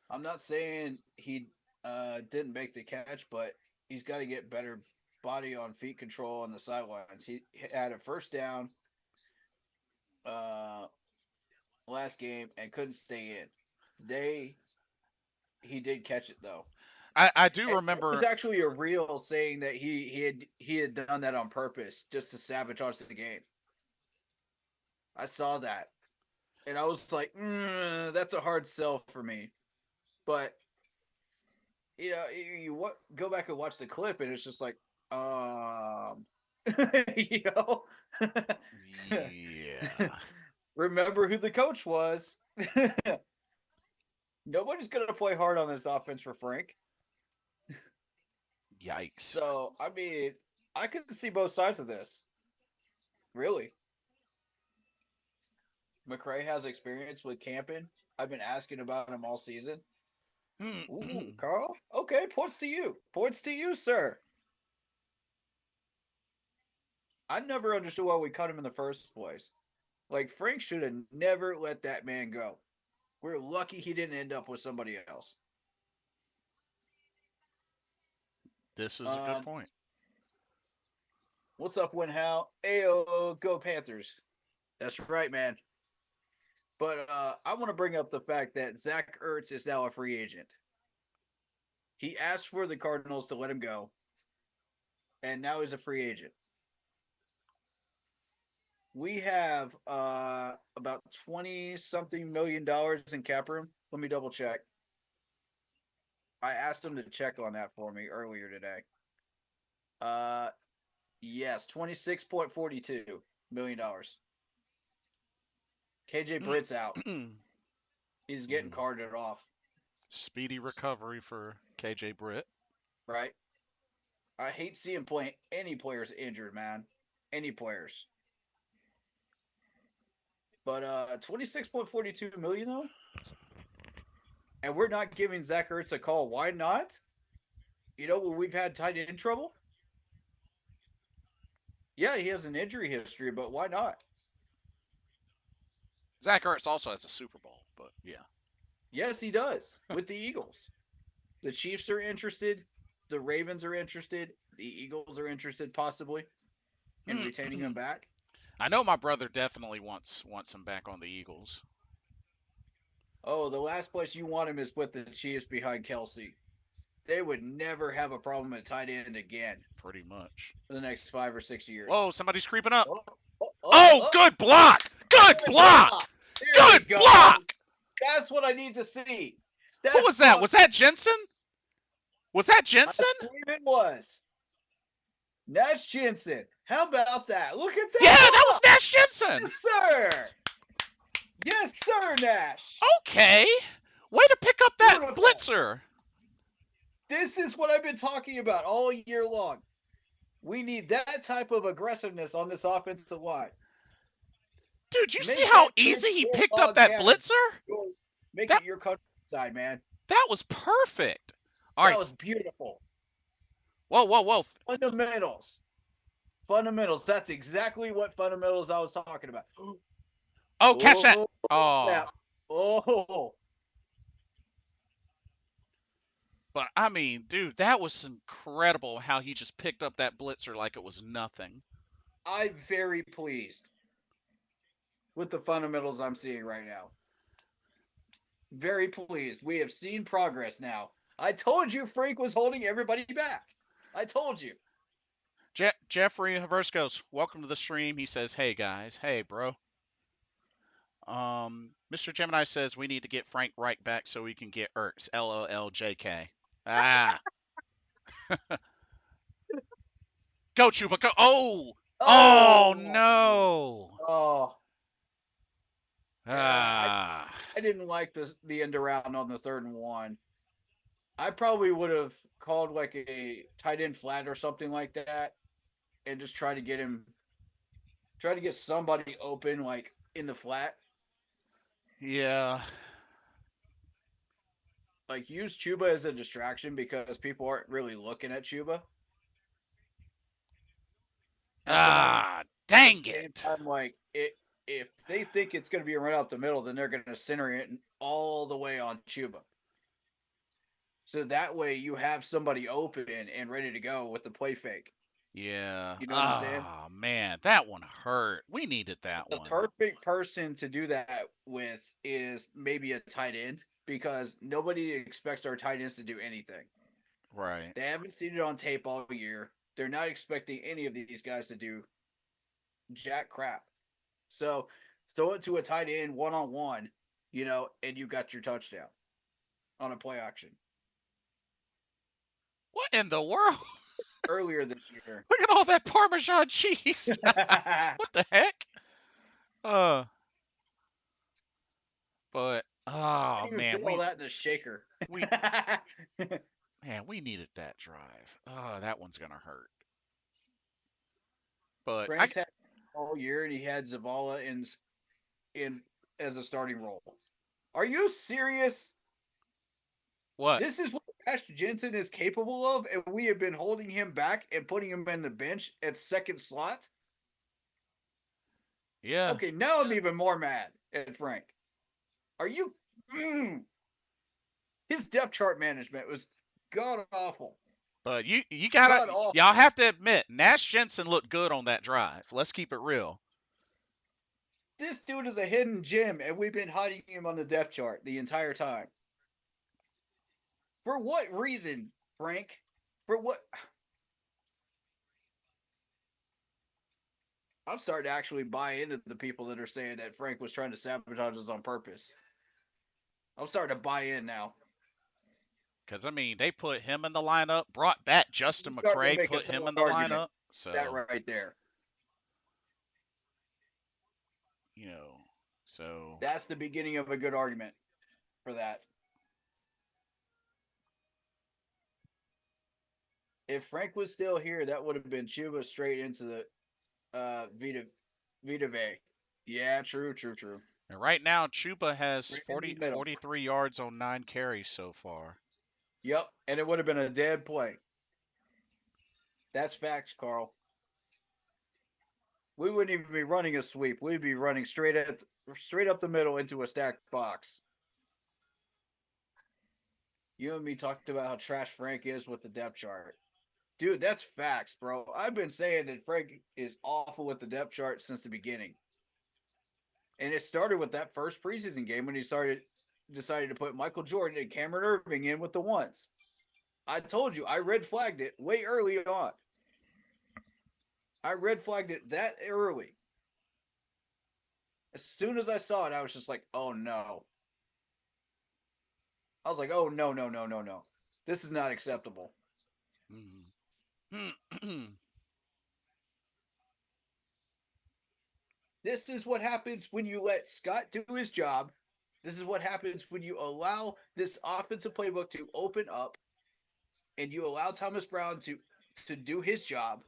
I'm not saying he didn't make the catch, but he's got to get better body on feet control on the sidelines. He had a first down uh, last game and couldn't stay in. Today, he did catch it though. I do And there was remember. actually a reel saying that he had done that on purpose just to sabotage the game. I saw that, and I was like, that's a hard sell for me. But you go back and watch the clip, and it's just like, um, you know, Yeah. remember who the coach was. Nobody's gonna play hard on this offense for Frank. Yikes. So I mean, I can see both sides of this. Really, McCray has experience with camping. I've been asking about him all season. Ooh, Carl. Okay, points to you. Points to you, sir. I never understood why we cut him in the first place. Like Frank should have never let that man go. We're lucky he didn't end up with somebody else. This is a good Um, point. what's up, Winhow? Ayo, go Panthers! That's right, man. But I want to bring up the fact that Zach Ertz is now a free agent. He asked for the Cardinals to let him go, and now he's a free agent. We have about 20 something $million in cap room. Let me double check. I asked him to check on that for me earlier today. Uh, yes, $26.42 million. KJ Britt's out. He's getting carted off. Speedy recovery for KJ Britt. Right. I hate seeing any players injured, man. Any players. But 26.42 million though, and we're not giving Zach Ertz a call. Why not? You know, when we've had tight end trouble. Yeah, he has an injury history, but why not? Zach Ertz also has a Super Bowl, but yeah. Yes, he does with the Eagles. The Chiefs are interested. The Ravens are interested. The Eagles are interested, possibly, in retaining him back. I know my brother definitely wants him back on the Eagles. Oh, the last place you want him is with the Chiefs behind Kelsey. They would never have a problem at tight end again Pretty much. for the next 5 or 6 years. Whoa, somebody's creeping up. Oh, Good block! Good block! There Good block! That's what I need to see. Who was that? Was that Jensen? Was that Jensen? I believe it was. Nash Jensen. How about that? Look at that. Yeah, that was Nash Jensen. Yes, sir. Yes, sir, Nash. Okay. Way to pick up that Beautiful. blitzer. This is what I've been talking about all year long. We need that type of aggressiveness on this offensive line. Dude, you see how easy he picked up that blitzer? Make it your countryside, man. That was perfect. All right. That was beautiful. Whoa. Fundamentals. That's exactly what fundamentals I was talking about. Oh, catch that. Oh. But, I mean, dude, that was incredible how he just picked up that blitzer like it was nothing. I'm very pleased with the fundamentals I'm seeing right now. Very pleased. We have seen progress now. I told you Frank was holding everybody back. I told you. Jeffrey Haverscos, welcome to the stream. He says, hey, guys. Hey, bro. Mr. Gemini says we need to get Frank Reich back so we can get Ertz. LOLJK. Ah. Go, Chuba. Go. Oh, no. Oh. Ah. I didn't like the end around on the 3rd and 1. I probably would have called like a tight end flat or something like that and just try to get somebody open like in the flat. Yeah. Like use Chuba as a distraction because people aren't really looking at Chuba. Dang it. I'm like, if they think it's going to be a run out the middle, then they're going to center it all the way on Chuba. So that way you have somebody open and ready to go with the play fake. Yeah. You know what I'm saying? Oh, man. That one hurt. We needed that one. The perfect person to do that with is maybe a tight end because nobody expects our tight ends to do anything. Right. They haven't seen it on tape all year. They're not expecting any of these guys to do jack crap. So throw it to a tight end one-on-one, and you got your touchdown on a play action. What in the world? Earlier this year. Look at all that Parmesan cheese. What the heck? But man, all that in a shaker. we needed that drive. That one's gonna hurt. But Frank's had all year, and he had Zavala in as a starting role. Are you serious? What? This is what Ash Jensen is capable of, and we have been holding him back and putting him in the bench at second slot. Yeah, Okay, now I'm even more mad at Frank. Are you? Mm, his depth chart management was god awful. but you gotta God awful. y'all have to admit Nash Jensen looked good on that drive. Let's keep it real. This dude is a hidden gem, and we've been hiding him on the depth chart the entire time. For what reason, Frank? For what? I'm starting to actually buy into the people that are saying that Frank was trying to sabotage us on purpose. I'm starting to buy in now. Because I mean, they put him in the lineup, brought back I'm Justin starting to McCray, make a put him solid in the argument. lineup. That So right there. you know, so That's the beginning of a good argument for that. If Frank was still here, that would have been Chuba straight into the Vita Vey. Yeah, true, true, true. and right now Chuba has Right in the 40, middle. 43 yards on 9 carries so far. Yep, and it would have been a dead play. That's facts, Carl. We wouldn't even be running a sweep. We'd be running straight up the middle into a stacked box. You and me talked about how trash Frank is with the depth chart. Dude, that's facts, bro. I've been saying that Frank is awful with the depth chart since the beginning. And it started with that first preseason game when he decided to put Michael Jordan and Cameron Irving in with the ones. I told you, I red flagged it way early on. I red flagged it that early. As soon as I saw it, I was just like, oh no. I was like, oh no, no, no, no, no. This is not acceptable. Mm-hmm. This is what happens when you let Scott do his job. This is what happens when you allow this offensive playbook to open up and you allow Thomas Brown to do his job,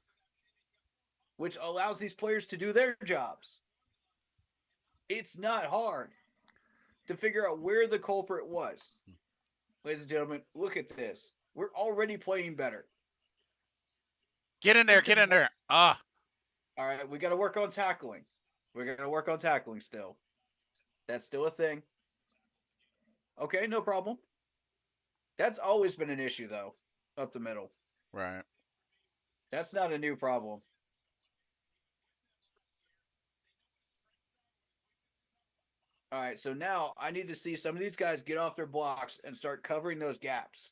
which allows these players to do their jobs. It's not hard to figure out where the culprit was. Ladies and gentlemen, look at this. We're already playing better. Get in there, You get can in there. Ah, all right, we got to work on tackling. We're going to work on tackling still. That's still a thing. Okay, no problem. That's always been an issue though, up the middle. right. That's not a new problem. All right, so now I need to see some of these guys get off their blocks and start covering those gaps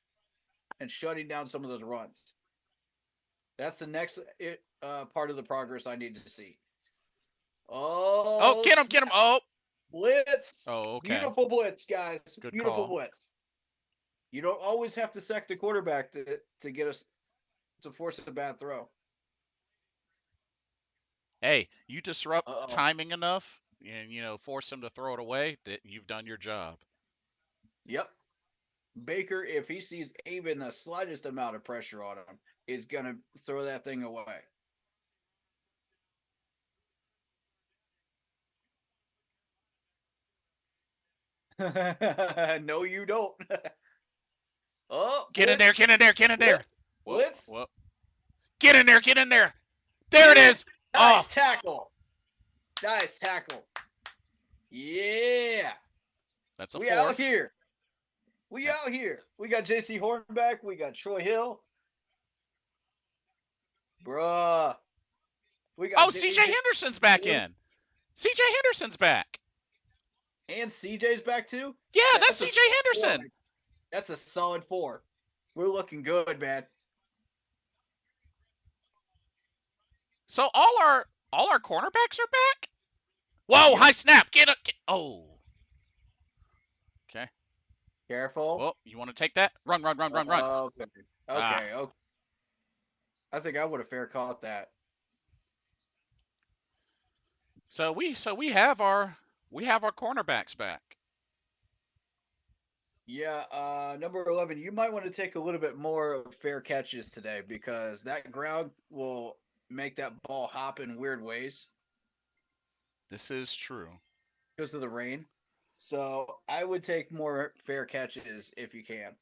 and shutting down some of those runs. That's the next part of the progress I need to see. Oh, Oh, get him, get him. snap. Oh, Blitz. oh, okay. Beautiful blitz, guys. Good Beautiful call. blitz. You don't always have to sack the quarterback to get us to force a bad throw. Hey, you disrupt Uh-oh. timing enough and force him to throw it away, that you've done your job. Yep. Baker, if he sees even the slightest amount of pressure on him, is going to throw that thing away. No, you don't. Oh, Get in there, blitz, get in there, get in there. blitz, Whoop, blitz. whoop. Get in there, get in there. There it Get it. is. Oh, Nice tackle. Nice tackle. Yeah. that's a We out fourth. here. We out here. We got JC Horn back. We got Troy Hill. Bruh. We got Oh, CJ DJ Henderson's back in. CJ Henderson's back. and CJ's back too. Yeah, that's That's a CJ four. Henderson. That's a solid 4. We're looking good, man. So all our cornerbacks are back? Whoa, Yep. high snap. Oh. Okay. Careful. Well, you want to take that? Run, run, run, run, run. Okay. Ah. Okay. Okay. I think I would have fair caught that. So we have our cornerbacks back. Yeah, number 11, you might want to take a little bit more fair catches today because that ground will make that ball hop in weird ways This is true. because of the rain. So I would take more fair catches if you can.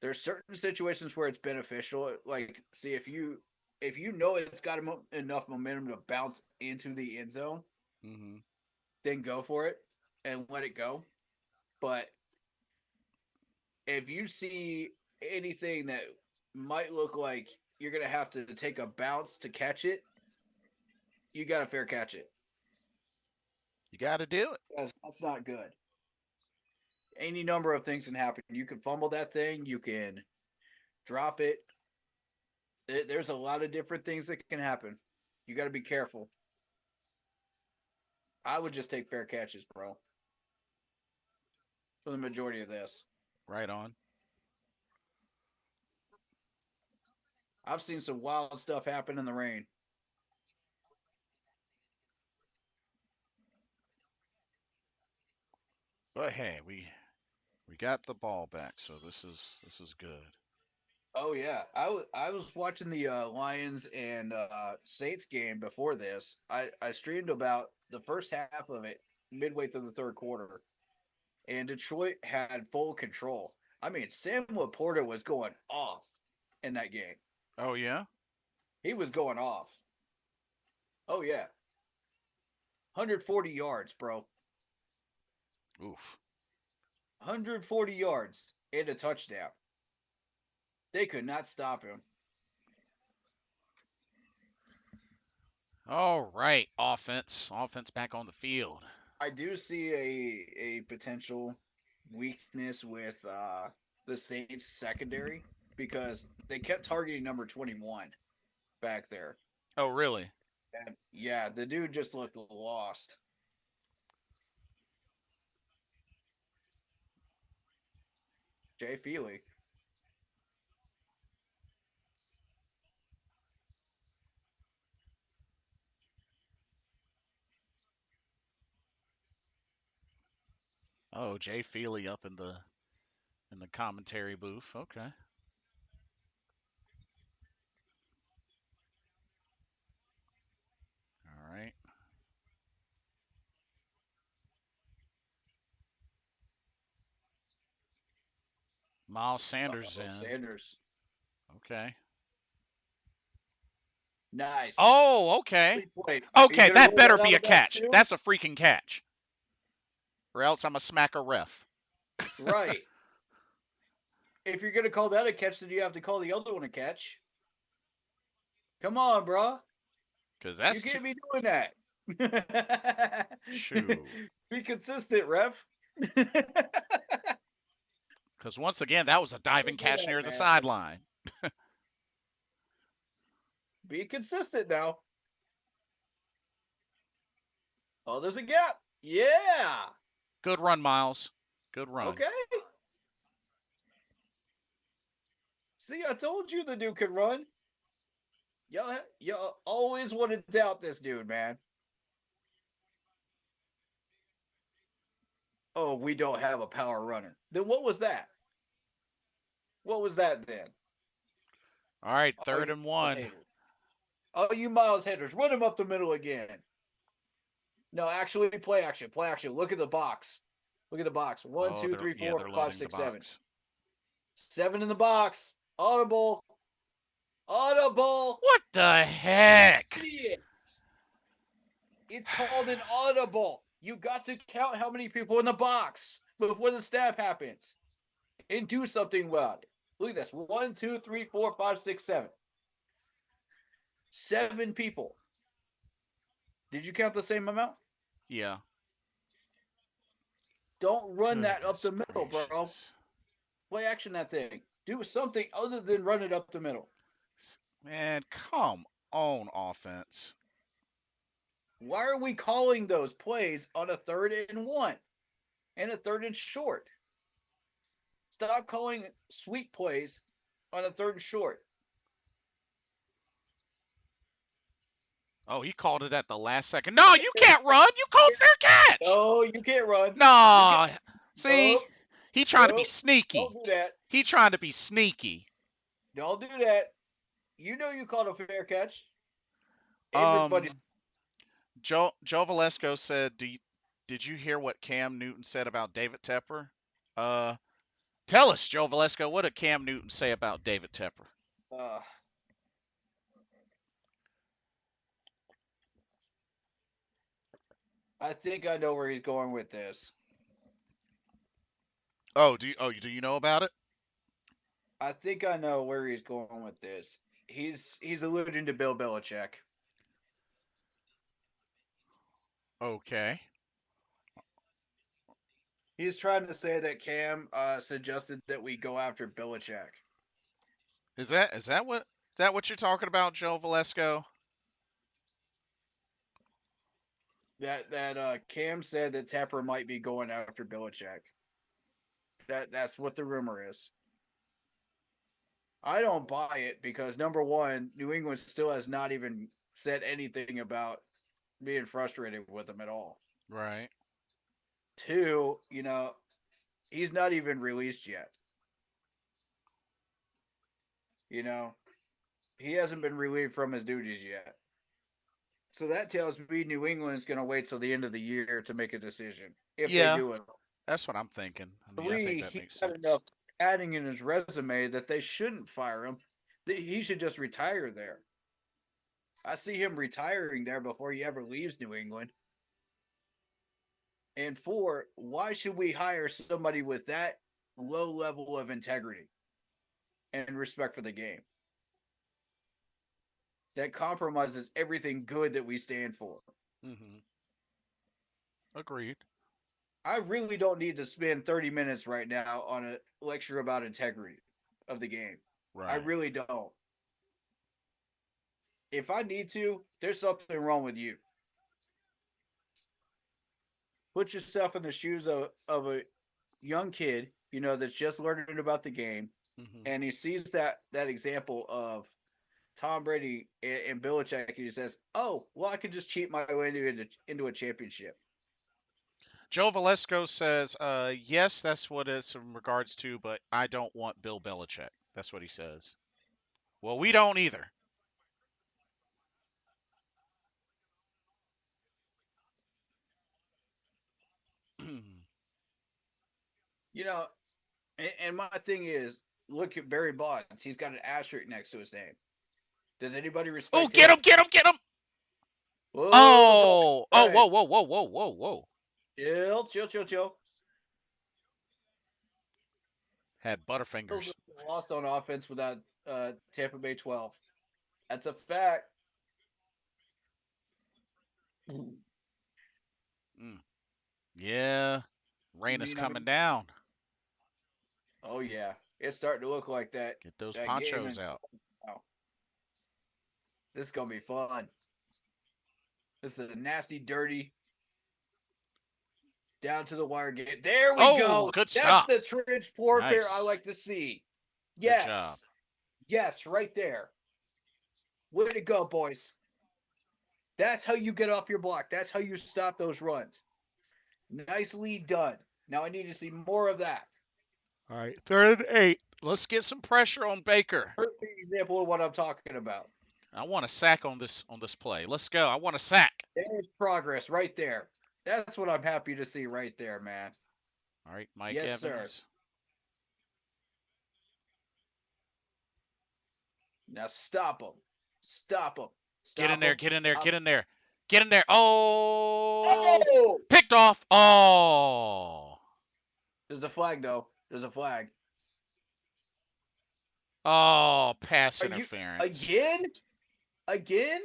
There's certain situations where it's beneficial. Like, see if you know it's got enough momentum to bounce into the end zone, Mm-hmm. then go for it and let it go. But if you see anything that might look like you're gonna have to take a bounce to catch it, you gotta fair catch it. You got to do it. That's not good. Any number of things can happen. You can fumble that thing. You can drop it. There's a lot of different things that can happen. You got to be careful. I would just take fair catches, bro, for the majority of this. Right on. I've seen some wild stuff happen in the rain. But hey, we got the ball back, so this is good. Oh yeah, I was watching the Lions and Saints game before this. I streamed about the first half of it midway through the third quarter, and Detroit had full control. I mean, Sam Laporta was going off in that game. Oh yeah. He was going off. Oh yeah, 140 yards, bro. Oof. 140 yards and a touchdown. They could not stop him. All right, offense back on the field. I do see a potential weakness with the Saints secondary because they kept targeting number 21 back there. Oh really? And yeah, the dude just looked lost. Jay Feely. Oh, Jay Feely up in the commentary booth. Okay. All right. Miles Sanders Uh-oh, in. Sanders. Okay. Nice. Oh, okay. Sweet play. Are you Okay, going to that roll better that be out a of bounds catch. too? That's a freaking catch. Or else I'm a smacker ref. Right. If you're going to call that a catch, then you have to call the other one a catch. Come on, bro. Cause You that's too can't be doing that. shoot. Be consistent, ref. Don't Cause once again, that was a diving do catch that, near the man. sideline. Be consistent now. Oh, there's a gap. Yeah. Good run, Miles. Good run. Okay. See, I told you the dude could run. Y'all always want to doubt this dude, man. Oh, we don't have a power runner. Then what was that? What was that then? All right, Oh, third you and Miles one. haters. Oh, you Miles haters. Run him up the middle again. No, actually, play action. Play action. Look at the box. Look at the box. One, Oh, two, they're three, yeah, four, they're five, loading the six, seven. box. 7 in the box. Audible. Audible. What the heck? Idiots. It's called an audible. You got to count how many people in the box before the snap happens and do something about it. Look at this. 1, 2, 3, 4, 5, 6, 7. 7 people. Did you count the same amount? Yeah. Don't run that up Goodness the middle, bro. gracious. Play action that thing. Do something other than run it up the middle. Man, come on, offense. Why are we calling those plays on a 3rd and 1 and a 3rd and short? Stop calling sweep plays on a 3rd and short. Oh, he called it at the last second. No, you can't run. You called fair catch. No, you can't run. You can't. No. See, Nope. he trying to be Nope. Don't sneaky. do that. He trying to be sneaky. Don't do that. You know you called a fair catch. Everybody's. Um, Joe Valesco said, did you hear what Cam Newton said about David Tepper? Uh, Tell us, Joe Valesco, what did Cam Newton say about David Tepper? Uh, I think I know where he's going with this. Do you know about it? I think I know where he's going with this. He's alluding to Bill Belichick. Okay. He's trying to say that Cam suggested that we go after Belichick. Is that what you're talking about, Joe Valesco? That Cam said that Tapper might be going after Belichick. That's what the rumor is. I don't buy it because number one, New England still has not even said anything about being frustrated with him at all. Right. Two, he's not even released yet. You know, he hasn't been relieved from his duties yet. So that tells me New England's going to wait till the end of the year to make a decision if they Yeah, do it. that's what I'm thinking. I mean, I think Three, that he makes got sense. enough adding in his resume that they shouldn't fire him. He should just retire there. I see him retiring there before he ever leaves New England. And four, why should we hire somebody with that low level of integrity and respect for the game? That compromises everything good that we stand for. Hmm. Agreed. I really don't need to spend 30 minutes right now on a lecture about integrity of the game. I Right. really don't. If I need to, there's something wrong with you. Put yourself in the shoes of a young kid, that's just learning about the game, Hmm. and he sees that example of Tom Brady and Belichick, and he says, "Oh, well, I could just cheat my way into a championship." Joe Valesco says, yes, that's what it's in regards to, but I don't want Bill Belichick. That's what he says. Well, we don't either. You know, and my thing is, look at Barry Bonds. He's got an asterisk next to his name. Does anybody Oh, respect get him? him, get him, get him! Oh, Oh, oh, right. whoa, whoa, whoa, whoa, whoa, whoa. Chill, chill, chill, chill. Had Bills Butterfingers. lost on offense without Tampa Bay 12. That's a fact. Mm. Yeah, I rain is mean, I coming mean, down. oh yeah, it's starting to look like that Get those that game. ponchos And out. oh, this is gonna be fun. This is a nasty, dirty, down to the wire game. There we Oh, go. good That's stop. the trench warfare I Nice. like to see. Good job. Yes, yes, right there. Way to go, boys. That's how you get off your block. That's how you stop those runs. Nicely done. Now I need to see more of that. All right, 3rd and 8. Let's get some pressure on Baker. Perfect example of what I'm talking about. I want a sack on this play. Let's go. I want a sack. There's progress right there. That's what I'm happy to see right there, man. All right, Mike Yes, sir. Evans. Now stop him. Stop him. Get in Stop there, him. get in there, Stop get him. in there. Get in there. Oh! Oh! Picked off. Oh. There's a flag, though. There's a flag. Oh, pass Are you interference. again? Again?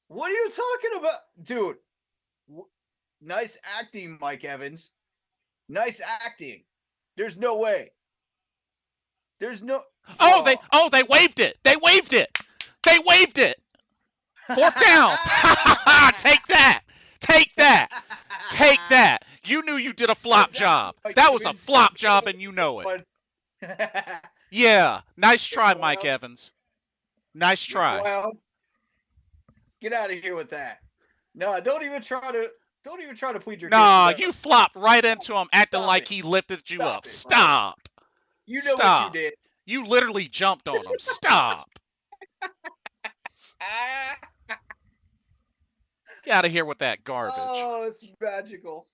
What are you talking about? Dude, nice acting, Mike Evans. Nice acting. There's no way. There's no. Oh. They waved it. They waved it. They waved it. 4th down. Take that. Take that. Take that. You knew you did a flop Exactly, job. Mike That was a Evans. flop job and you know it. Yeah. Nice You try, Mike clown. Evans. Nice You try. clown. Get out of here with that. No, don't even try to plead your case with Nah, that. you flopped right into him acting Stop like it. he lifted you up. Stop it, bro. Stop. You know what you Stop. did. You literally jumped on him. Stop. Ah, Get out of here with that garbage. oh, it's magical.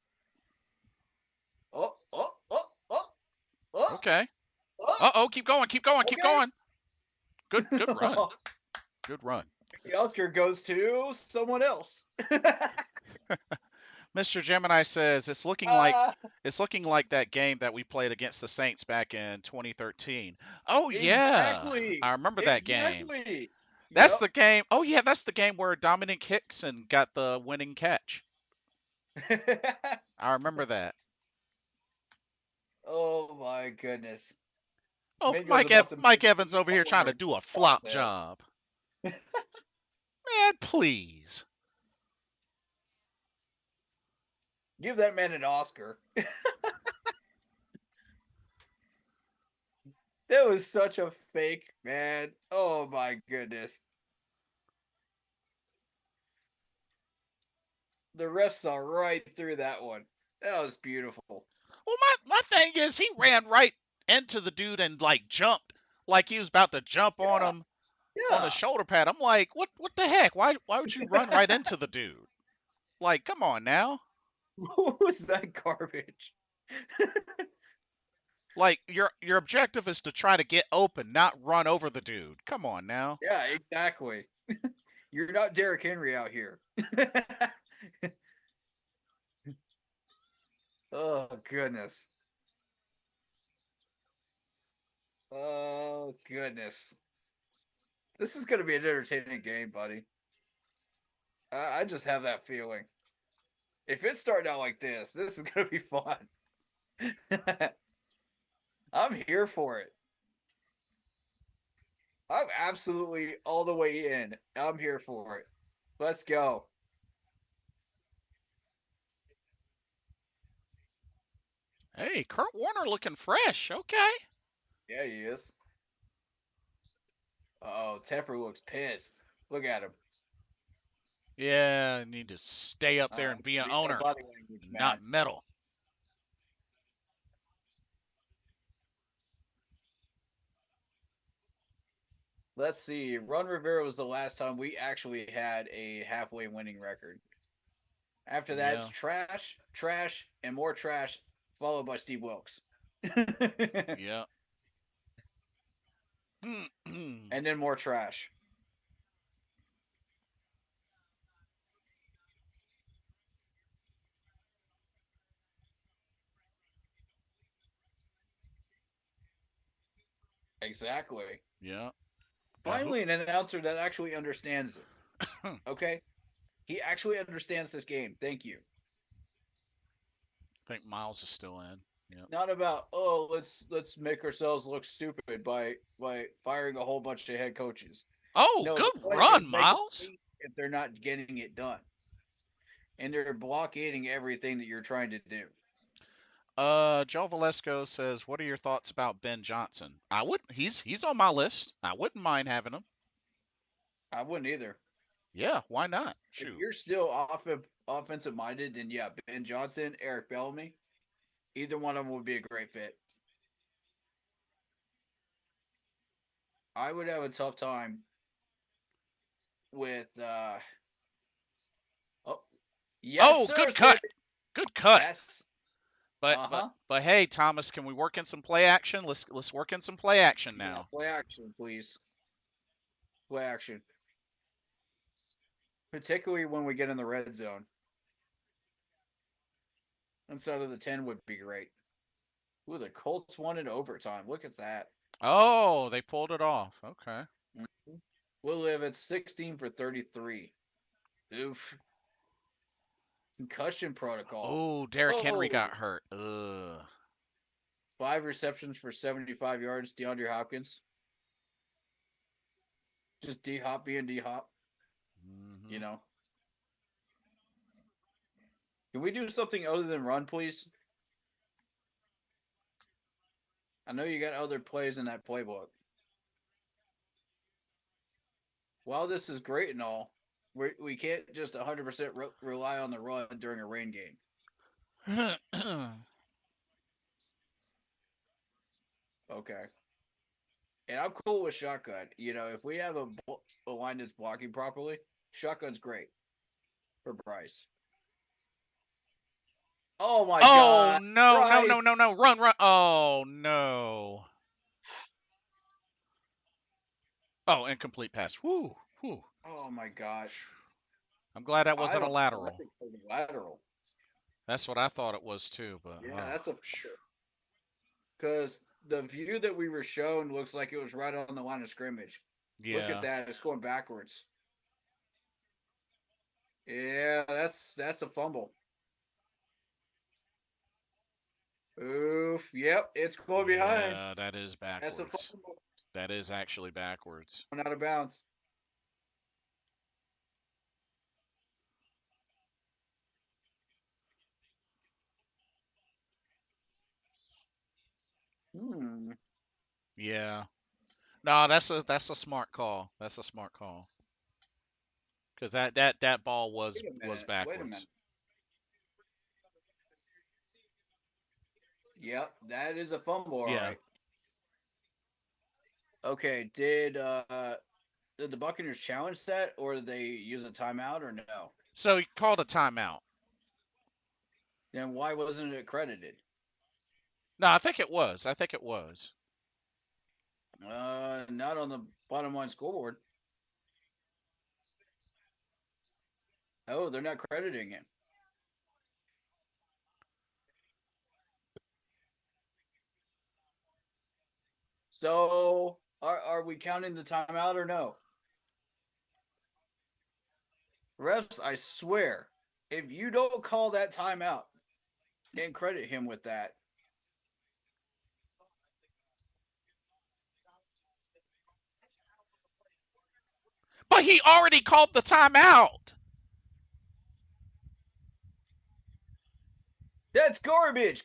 Oh, oh, oh, oh, oh, Okay. oh. Uh-oh, keep going, keep going, keep Okay. going. Good run. Good run. The Oscar goes to someone else. Mr. Gemini says uh, it's looking like that game that we played against the Saints back in 2013. Oh yeah, exactly. I remember that game. Exactly. That's Yep. the game. Oh yeah, that's the game where Dominic Hickson got the winning catch. I remember that. Oh my goodness. Oh, Mingo's about to Mike make Evans over here trying to hard do a flop process. job. Man, please. Give that man an Oscar. That was such a fake, man. Oh my goodness. The refs saw right through that one. That was beautiful. Well, my thing is he ran right into the dude and like jumped like he was about to jump on Yeah. him on the Yeah. shoulder pad. I'm like, what the heck? Why would you run right into the dude? Like, come on now. What was that garbage? Like your objective is to try to get open, not run over the dude. Come on now. Yeah, exactly. You're not Derrick Henry out here. Oh goodness. Oh goodness. This is going to be an entertaining game, buddy. I just have that feeling. If it started out like this is going to be fun. I'm here for it. I'm absolutely all the way in. I'm here for it. Let's go. Hey, Kurt Warner looking fresh. Okay. Yeah, he is. Oh, Tepper looks pissed. Look at him. Yeah, need to stay up there and be an Read that owner, body language, not man. metal. Let's see. Ron Rivera was the last time we actually had a halfway winning record. After that, it's Yeah. trash, trash, and more trash, followed by Steve Wilkes. Yeah. And then more trash. Exactly. Yeah. Who? Finally, an announcer that actually understands it. Okay? He actually understands this game. Thank you. I think Miles is still in. Yep. It's not about, oh, let's make ourselves look stupid by firing a whole bunch of head coaches. Oh, No, the good point is run, make it Miles. if they're not getting it done. And they're blockading everything that you're trying to do. Joe Valesco says, "What are your thoughts about Ben Johnson?" I would. He's on my list. I wouldn't mind having him. I wouldn't either. Yeah, why not? If Shoot. you're still offensive minded, then yeah, Ben Johnson, Eric Bellamy, either one of them would be a great fit. I would have a tough time with oh yes Oh, sir, good sir. cut. Good cut. Yes. But but Uh-huh. but hey, Thomas, can we work in some play action? Let's work in some play action Yeah, now. play action, please. Play action. Particularly when we get in the red zone. Inside of the 10 would be great. Ooh, the Colts won in overtime. Look at that. Oh, they pulled it off. Okay. Mm-hmm. We'll live at 16 for 33. Oof. Concussion protocol. Oh, Derrick Henry Oh, got hurt. Ugh. 5 receptions for 75 yards. DeAndre Hopkins. Just D Hop being D Hop. You Hmm. know. Can we do something other than run, please? I know you got other plays in that playbook. While this is great and all, we can't just 100% rely on the run during a rain game. Okay. And I'm cool with shotgun. You know, if we have a line that's blocking properly, shotgun's great for Bryce. Oh my Oh God, no, no, no, no, Bryce! no. Run, run. Oh no. Oh, incomplete pass. Woo. Whew. Oh my God. I'm glad that I wasn't a don't know. I lateral. think it was lateral. That's what I thought it was too, but Yeah, oh, that's a because the view that we were shown looks like it was right on the line of scrimmage. Look at yeah, that. It's going backwards. Yeah, that's a fumble. Oof. Yep, it's going behind. yeah, that is That's a backwards. fumble. That is actually backwards. Going out of bounds. Hmm. Yeah. No, that's a smart call. That's a smart call. Because that ball was Wait a was minute. Wait a backwards. minute. Yep, that is a fumble, all Yeah. right. Okay, did the Buccaneers challenge that, or did they use a timeout, or no? So he called a timeout. Then why wasn't it credited? No, I think it was. I think it was. Not on the bottom line scoreboard. Oh, they're not crediting him. So are we counting the timeout or no? Refs, I swear, if you don't call that timeout and credit him with that, But he already called the timeout. that's garbage.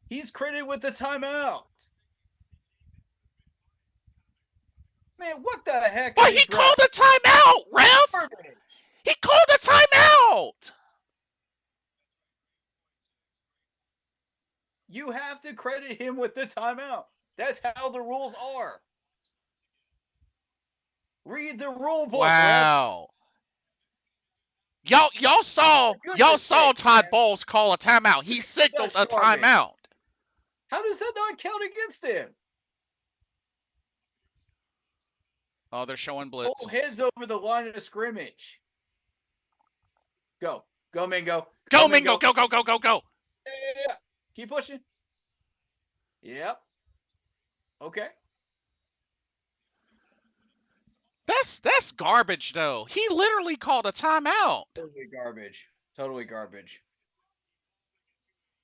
He's credited with the timeout. Man, what the heck are But he these called a refs? timeout, ref. Garbage. He called a timeout. You have to credit him with the timeout. That's how the rules are. Read the rule book, refs. Wow. Y'all saw For y'all goodness saw sakes, Todd man. Bowles call a timeout. He This is signaled such a garbage. timeout. How does that not count against him? Oh, they're showing blitz. Whole heads over the line of scrimmage. Go. Go, Mingo. Go, Go Mingo, Mingo. go go go go go. Yeah. Keep pushing. Yep. Okay. That's garbage though. He literally called a timeout. Totally garbage. Totally garbage.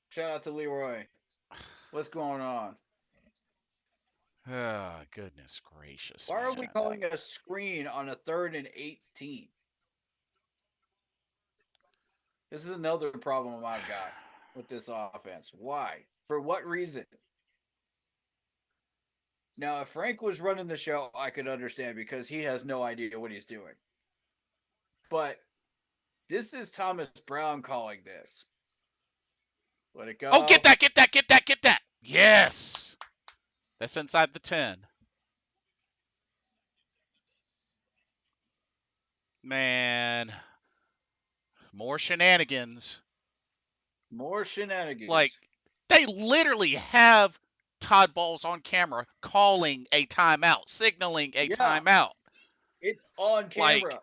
Shout out to Leroy. What's going on? Oh, goodness gracious, Why are we man. calling a screen on a 3rd and 18? This is another problem I've got with this offense. Why? For what reason? Now, if Frank was running the show, I could understand because he has no idea what he's doing. But this is Thomas Brown calling this. Let it Oh, get go. that, get that, get that, get that. Yes. That's inside the 10. Man, more shenanigans. More Like, shenanigans. they literally have Todd Bowles on camera calling a timeout, signaling a Yeah, timeout. it's on Like, camera.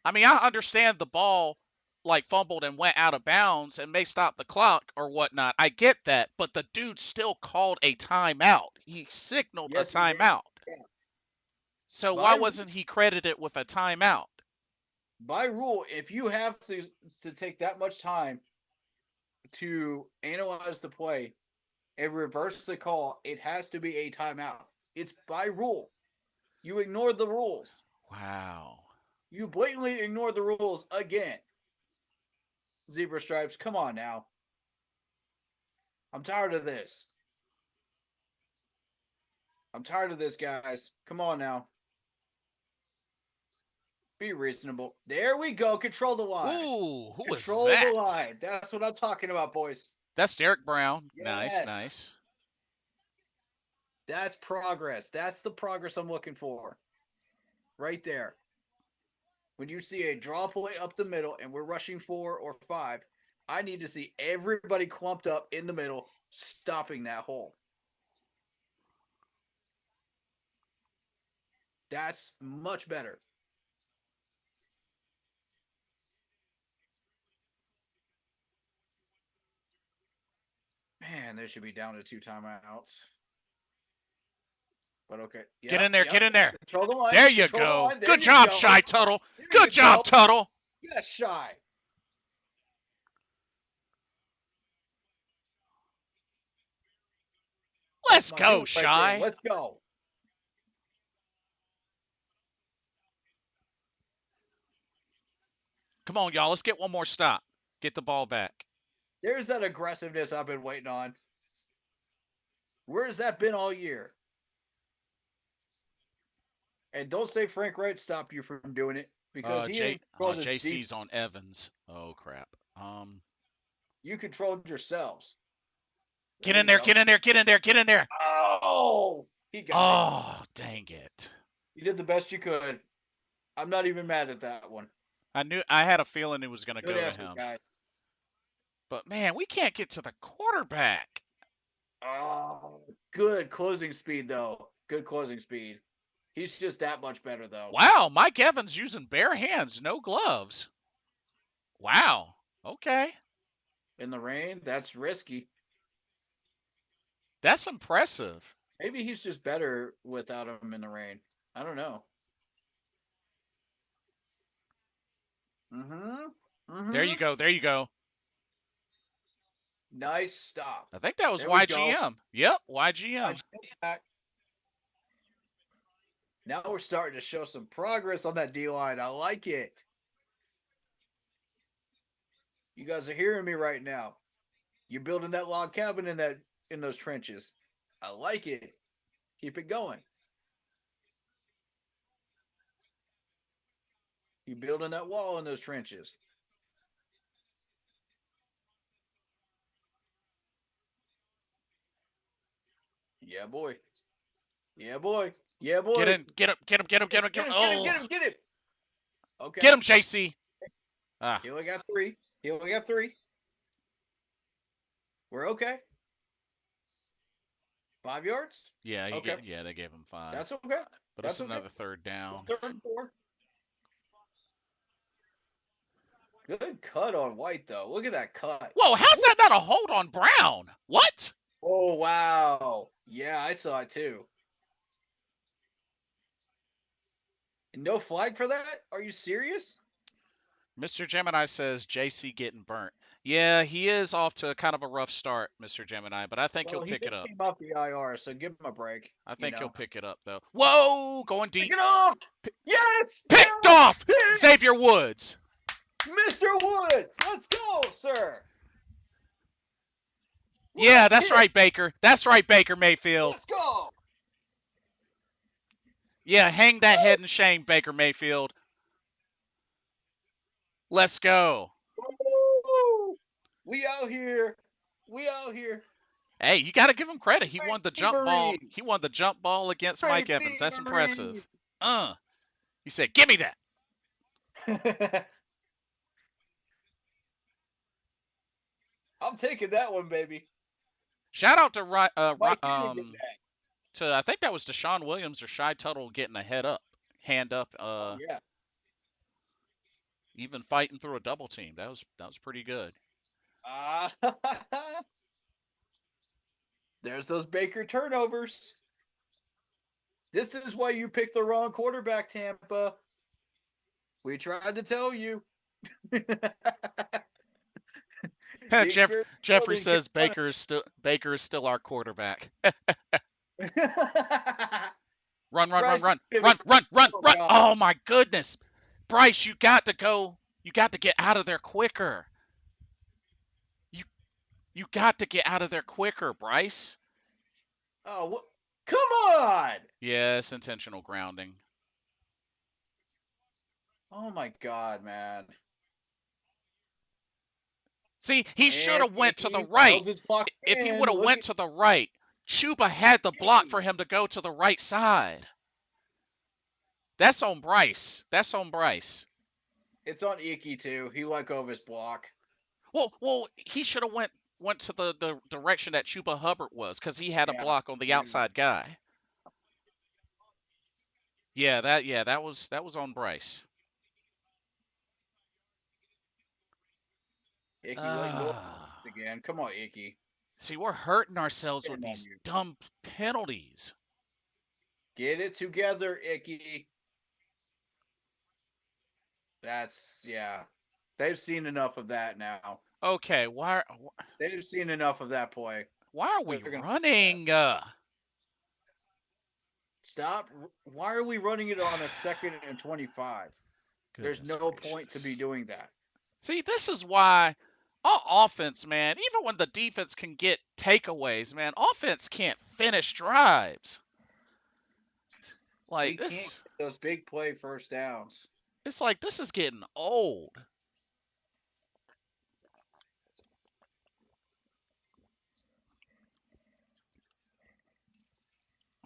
I mean, I understand the ball like fumbled and went out of bounds and may stop the clock or whatnot. I get that, but the dude still called a timeout. He signaled a Yes, he did. timeout. Yeah. So why By wasn't he credited with a timeout? by rule, if you have to take that much time to analyze the play and reverse the call, it has to be a timeout. It's by rule. You ignored the rules. Wow. You blatantly ignored the rules again. Zebra stripes, come on now. I'm tired of this. I'm tired of this, guys. Come on now. Be reasonable. There we go. Control the line. Ooh, who was Control the that? line. That's what I'm talking about, boys. That's Derek Brown. Nice, Yes. nice. That's progress. That's the progress I'm looking for. Right there. When you see a draw play up the middle and we're rushing 4 or 5, I need to see everybody clumped up in the middle, stopping that hole. That's much better. Man, they should be down to 2 timeouts. But okay. Get Yep, in there. yep. Get in there. Control the line. There you Control the go. line. There Good you job, go. Shy Tuttle. There Good you job, go. Tuttle. Yes, Shy. That's Let's my go, dude right there. Shy. Let's go. Come on, y'all. Let's get one more stop. Get the ball back. There's that aggressiveness I've been waiting on. Where's that been all year? And don't say Frank Reich stopped you from doing it because he didn't control this deep. JC's on Evans. Oh crap. You controlled yourselves. Get There in you there. go. Get in there. Get in there. Get in there. Oh, he got it. Oh, dang it. You did the best you could. I'm not even mad at that one. I had a feeling it was going to Good go to effort, him. guys. But man, we can't get to the quarterback. Oh, good closing speed, though. Good closing speed. He's just that much better, though. Wow, Mike Evans using bare hands, no gloves. Wow. Okay. In the rain, that's risky. That's impressive. Maybe he's just better without him in the rain. I don't know. Mm-hmm. There Mm-hmm. you go. There you go. Nice stop. I think that was There we go. YGM. Yep, YGM. Now we're starting to show some progress on that D line. I like it. You guys are hearing me right now. You're building that log cabin in those trenches. I like it. Keep it going. You're building that wall in those trenches. Yeah, boy. Yeah, boy. Yeah, Get boy. in. Get him. Get him. Get him. Get him. Get Get him. him, get him, Oh, get him, get him. Okay. get him, JC. Ah, He only got 3. He only got 3. We're okay. 5 yards? yeah. Okay. Yeah, they gave him 5. That's okay. But That's it's okay. another third down. 3rd and 4. Good cut on White, though. Look at that cut. Whoa, how's that not a hold on Brown? What? Oh, wow. Yeah, I saw it too. No flag for that? Are you serious? Mr. Gemini says JC getting burnt. Yeah, he is off to kind of a rough start, Mr. Gemini, but I think Well, he'll he pick it just up. came off the IR, so give him a break. I think he'll know. pick it up, though. Whoa, going Pick deep. it off! Yes! Picked yes! off! Xavier Woods. Mr. Woods! Let's go, sir! Yeah, that's right, Baker. That's right, Baker Mayfield. Let's go! Yeah, hang that head in shame, Baker Mayfield. Let's go. Woo! We out here. We out here. Hey, you got to give him credit. He won the jump ball. Bravery. He won the jump ball against Mike Evans. That's impressive. He said, "Give me that." I'm taking that one, baby. Shout out to Mike, you didn't get that. I think that was Deshaun Williams or Shy Tuttle getting a hand up. Oh, yeah. Even fighting through a double team. That was pretty good. There's those Baker turnovers. This is why you picked the wrong quarterback, Tampa. We tried to tell you. Jeffrey says Baker is still our quarterback. Run. Oh my goodness. Bryce, you got to go. You got to get out of there quicker. You got to get out of there quicker, Bryce. Oh, come on. Yeah, it's intentional grounding. Oh my God, man. See, he should have went to the right. If he would have went to the right, Chuba had the block for him to go to the right side. That's on Bryce. It's on Icky too. He let go of his block. Well, he should have went to the direction that Chuba Hubbard was because he had a block on the outside guy. that was on Bryce. Icky like normal Ah, again. Come on, Icky. see, we're hurting ourselves with Shame on these you. dumb penalties. Get it together, Icky. That's yeah. They've seen enough of that now. Okay, They've seen enough of that play. why are They're we gonna running? stop. Why are we running it on a 2nd and 25? There's Goodness no point to be gracious. doing that. See, this is why our offense, man, even when the defense can get takeaways, man, offense can't finish drives. Like We can't this, get those big play first downs. it's like this is getting old.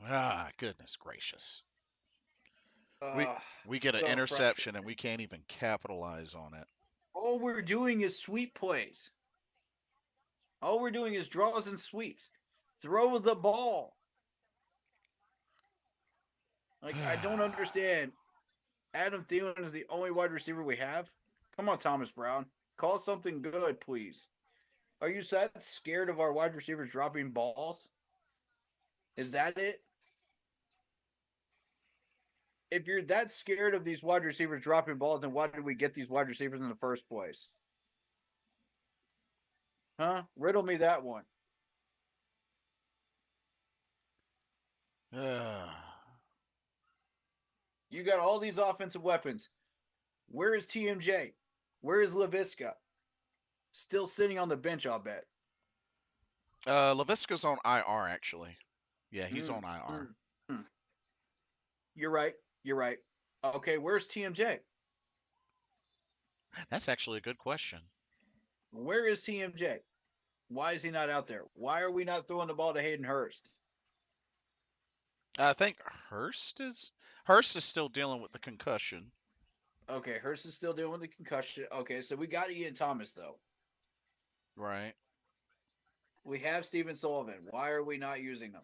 Ah, goodness gracious. We Uh, we get an so frustrating. interception and we can't even capitalize on it. All we're doing is sweep plays. All we're doing is draws and sweeps. Throw the ball. Like, I don't understand. Adam Thielen is the only wide receiver we have. Come on, Thomas Brown. Call something good, please. Are you that scared of our wide receivers dropping balls? Is that it? If you're that scared of these wide receivers dropping balls, then why did we get these wide receivers in the first place? Huh? Riddle me that one. You got all these offensive weapons. Where is TMJ? Where is LaVisca? Still sitting on the bench, I'll bet. Lavisca's on IR actually. Yeah, he's Mm, on IR. mm, mm. You're right. You're right. Okay, where's TMJ? That's actually a good question. Where is TMJ? Why is he not out there? Why are we not throwing the ball to Hayden Hurst? I think Hurst is still dealing with the concussion. Okay, Hurst is still dealing with the concussion. Okay, so we got Ian Thomas, though. Right. We have Steven Sullivan. Why are we not using them?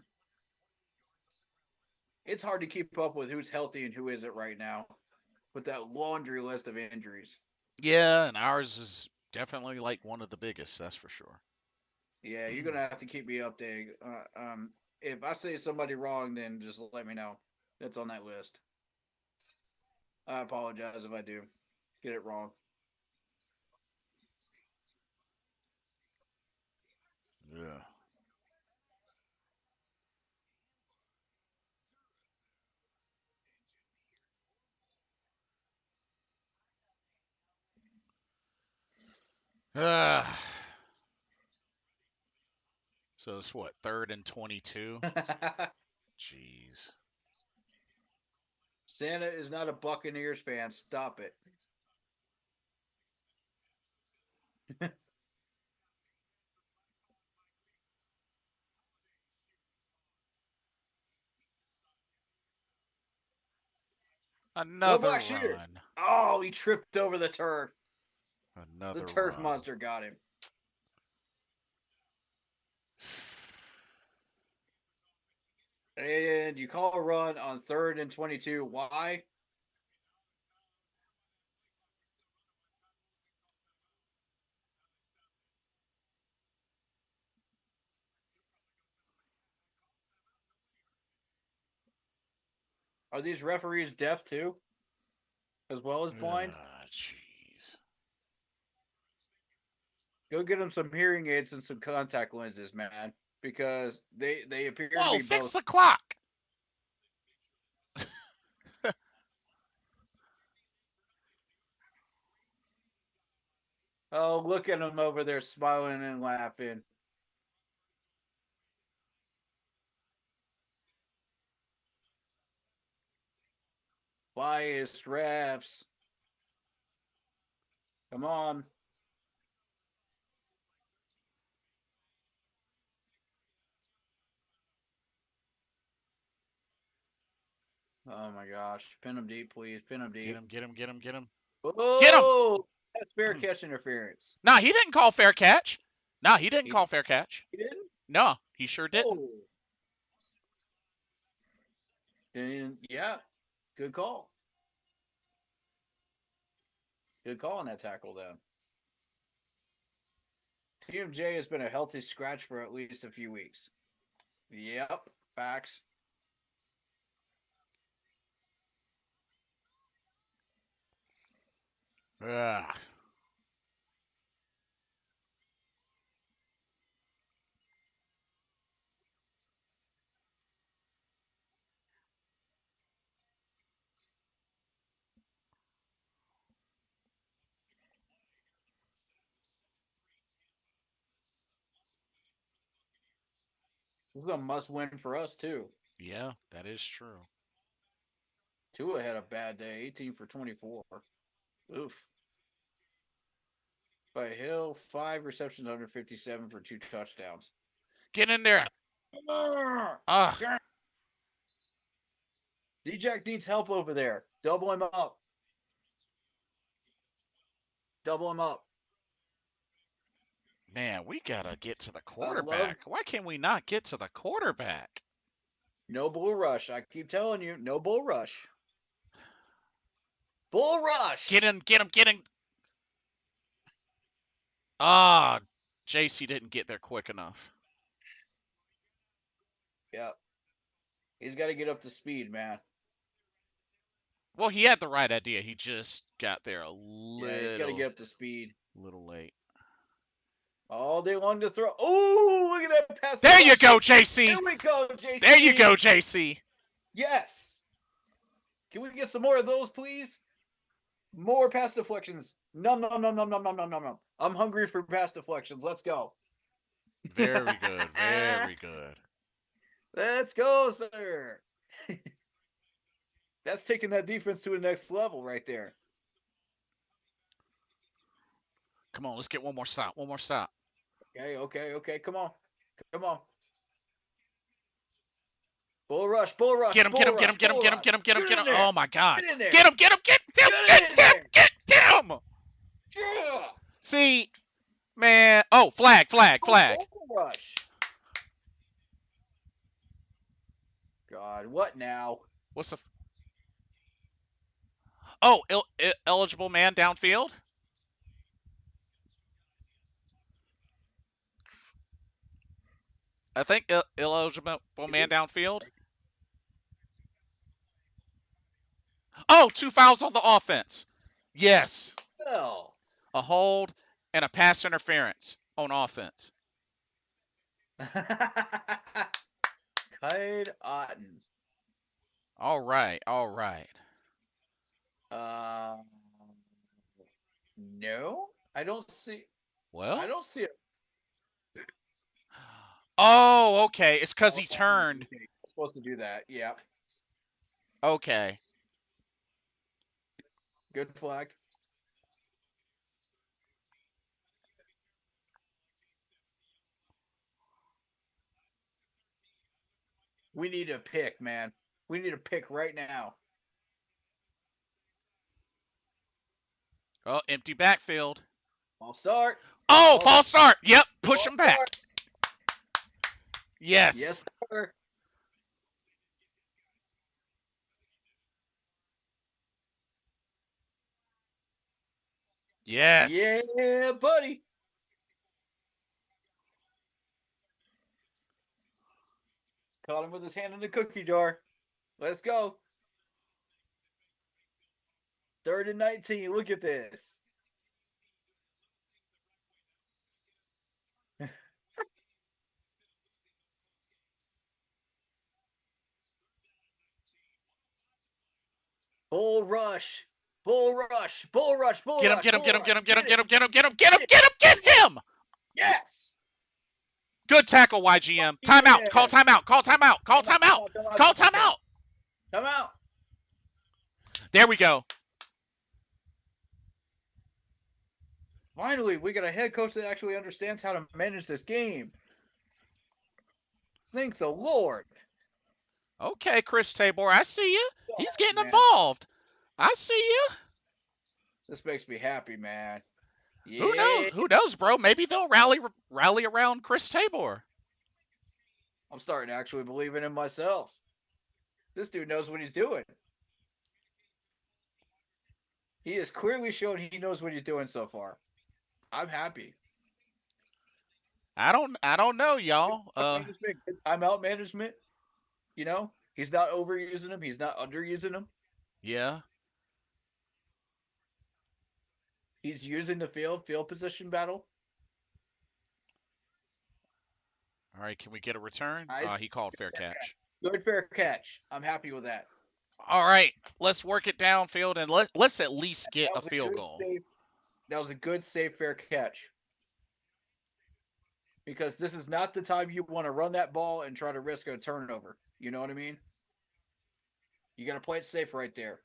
It's hard to keep up with who's healthy and who isn't right now with that laundry list of injuries. Yeah, and ours is definitely like one of the biggest, that's for sure. Yeah, you're gonna have to keep me updated. If I say somebody wrong, then just let me know. That's on that list. I apologize if I do get it wrong. Yeah. Ah. So it's what, 3rd and 22? Jeez. Santa is not a Buccaneers fan. Stop it. No Another black shooter. run. Oh, he tripped over the turf. The Another turf run. monster got him. And you call a run on 3rd and 22. Why? Are these referees deaf too, as well as blind? Ah, jeez. Go get them some hearing aids and some contact lenses, man, because they appear to Whoa, be fix both. the clock. Oh, look at them over there smiling and laughing. Biased refs. Come on. Oh my gosh. Pin them deep, please. Pin them Get deep. him, get him, get him. Get him. Get him. Oh, that's fair catch interference. Nah, he didn't call fair catch. Nah, he didn't He, call fair catch. he didn't? No, he sure didn't. Oh. And yeah. Good call. Good call on that tackle, then. TMJ has been a healthy scratch for at least a few weeks. Yep, facts. Ugh. This is a must win for us, too. Yeah, that is true. Tua had a bad day, 18 for 24. Oof. By Hill, 5 receptions, 157 for 2 touchdowns. Get in there. Ah, D-Jack needs help over there. Double him up. Double him up. man, we gotta get to the I love quarterback. Why can't we not get to the quarterback? no bull rush. I keep telling you, no bull rush. Bull Get rush. him, get him, get him. Ah, JC didn't get there quick enough. Yep. He's got to get up to speed, man. Well, he had the right idea. He just got there a Yeah, he's got to get little, up to speed. little late. All day long to throw. Oh, look at that pass There you deflection. go, JC. Here we go, JC. There you go, JC. Yes. Can we get some more of those, please? More pass deflections. Num, num, num, num, num, num, num, num, num. I'm hungry for pass deflections. Let's go. Very good, very good. Let's go, sir. That's taking that defense to the next level right there. Come on, let's get one more stop. One more stop. Okay, okay, okay. Come on. Come on. Bull rush, bull rush, Get him, get bull him, get him, rush, get him, bull get him, rush. get him, get him, Get get in him. there. Oh my God. Get in there. Get him, get him, get him, Get get in him, there. get him. Yeah. See, man. Oh, flag, flag, flag. Bull rush. God, what now? What's the? Oh, eligible man downfield. I think eligible Is man it? downfield. Oh, 2 fouls on the offense. Yes, No. a hold and a pass interference on offense. Kyle Otten. All right, all right. Um, no, I don't see. I Well, don't see it. oh, okay. It's because Oh, he turned. okay. I'm supposed to do that. Yeah. Okay. Good flag. We need a pick, man. We need a pick right now. Oh, empty backfield. I'll start. Oh, I'll false start. Yep, push him back. start. Yes. Yes, sir. Yes. Yeah, buddy. Caught him with his hand in the cookie jar. Let's go. 3rd and 19. Look at this. Bull rush. Bull rush. Bull rush. Bull Get him, rush. get him, Bull get him, rush. get him, get him, Get it. get him, get him, get him, get him, Get it. get him, get him. Yes. Good tackle, YGM. Timeout. Call Yeah. timeout. Call timeout. Call Come out, timeout. come out, Call come out, come out. timeout. Come out. There we go. Finally, we got a head coach that actually understands how to manage this game. Thank the Lord. Okay, Chris Tabor, I see you. So He's happy, getting man. involved. I see you. This makes me happy, man. Who Yeah. knows? Who knows, bro? Maybe they'll rally around Chris Tabor. I'm starting to actually believing in myself. This dude knows what he's doing. He has clearly shown he knows what he's doing so far. I'm happy. I don't know, Good y'all. clock management, good timeout management. You know, he's not overusing him. He's not underusing him. Yeah. He's using the field position battle. All right, can we get a return? Nice. He called fair catch. Good fair catch. I'm happy with that. All right, let's work it downfield and let's at least get That a was a field good goal. safe. That was a good safe fair catch. Because this is not the time you want to run that ball and try to risk a turnover. You know what I mean? You got to play it safe right there.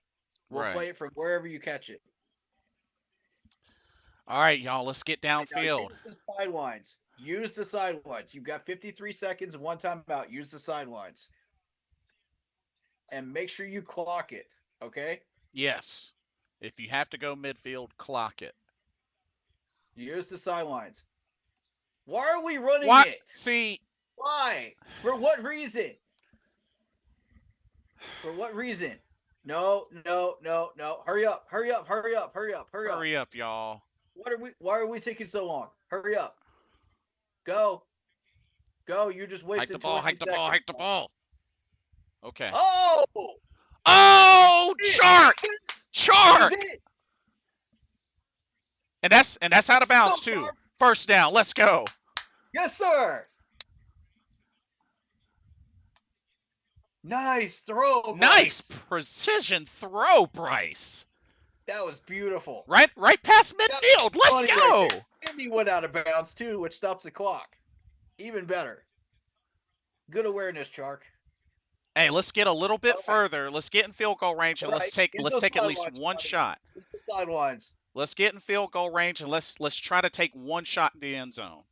We'll Right. play it from wherever you catch it. All right, y'all, let's get Now downfield. use the sidelines. Use the sidelines. You've got 53 seconds, one timeout. Use the sidelines. And make sure you clock it. Okay? Yes. If you have to go midfield, clock it. Use the sidelines. Why are we running What? it? See. Why? For what reason? For what reason? No. Hurry up. Hurry up, y'all. Why are we taking so long? Hurry up. Go. You just Hike the wasted ball, 20 hike the ball, seconds. hike the ball. Okay. Oh! Oh, Chark! That Chark! is it. And that's out of Go, bounds too. Clark. First down. Let's go. Yes, sir. Nice throw, Nice Bryce. precision throw, Bryce. That was beautiful. Right past That midfield. was Let's funny right go. there. And he went out of bounds too, which stops the clock. Even better. Good awareness, Chark. Hey, let's get a little bit All right. further. Let's get in field goal range and All right. Use let's those take at least sidelines, one buddy. shot. Use the sidelines. Let's get in field goal range and let's try to take one shot in the end zone.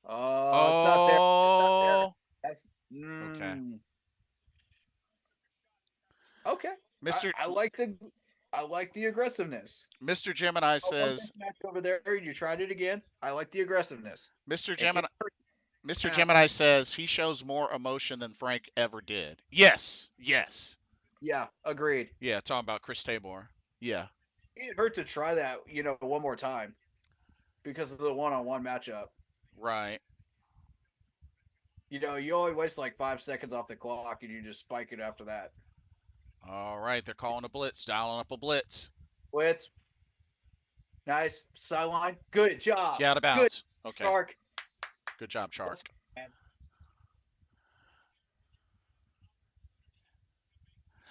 Oh, it's not there. It's not there. Oh. That's Okay. Okay. Mr. I like the aggressiveness. Mr. Gemini One says match over there, you tried it again. I like the aggressiveness. Mr. It Gemini can't hurt. Mr. Pass. Gemini says he shows more emotion than Frank ever did. Yes. Yes. Yeah, agreed. Yeah, talking about Chris Tabor. Yeah. It hurt to try that, one more time because of the one-on-one matchup. Right. You only waste like 5 seconds off the clock and you just spike it after that. All right, they're calling a blitz, dialing up a blitz. Blitz. Nice. Sideline. Good job. Get out of bounds. Okay. Shark. Good job, Chark.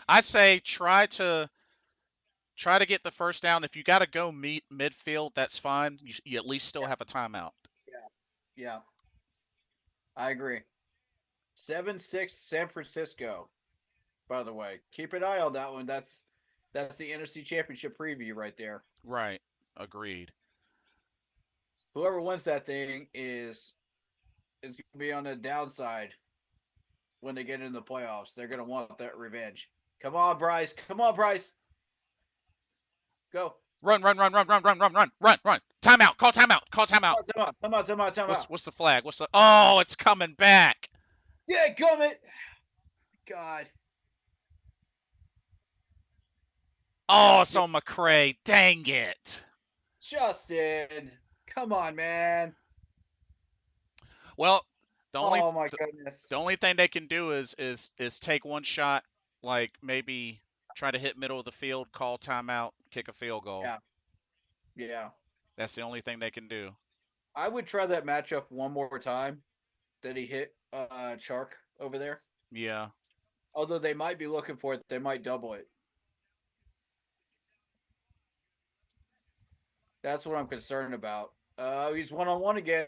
I say try to get the first down. If you got to go midfield, that's fine. You at least still have a timeout. Yeah. I agree. 7-6 San Francisco. By the way, keep an eye on that one. That's the NFC Championship preview right there. Right. Agreed. Whoever wins that thing is going to be on the downside when they get into the playoffs. They're going to want that revenge. Come on, Bryce. Go. Run. Timeout. Call timeout. Come on. What's the flag? Oh, it's coming back. Yeah, gummit. God. Oh, it's on McCray. Dang it. Justin. Come on, man. Well, my goodness. The only thing they can do is take one shot, like maybe try to hit middle of the field, call timeout, kick a field goal. Yeah. That's the only thing they can do. I would try that matchup one more time that he hit Chark over there. Yeah. Although they might be looking for it, they might double it. That's what I'm concerned about. He's one-on-one again.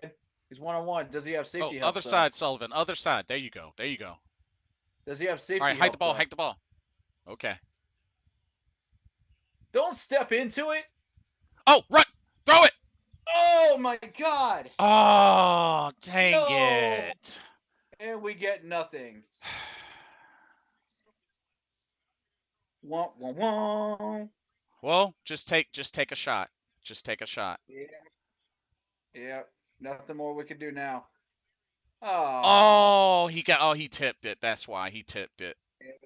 He's one-on-one. Does he have safety help? Other side, Sullivan. Other side. There you go. Does he have safety All right, hike help? the ball. Okay. Don't step into it. Oh, run. Throw it. Oh, my God. Oh, dang it. And we get nothing. Wah. Well, just take a shot. Yeah. Nothing more we can do now. Oh, he tipped it. That's why he tipped it.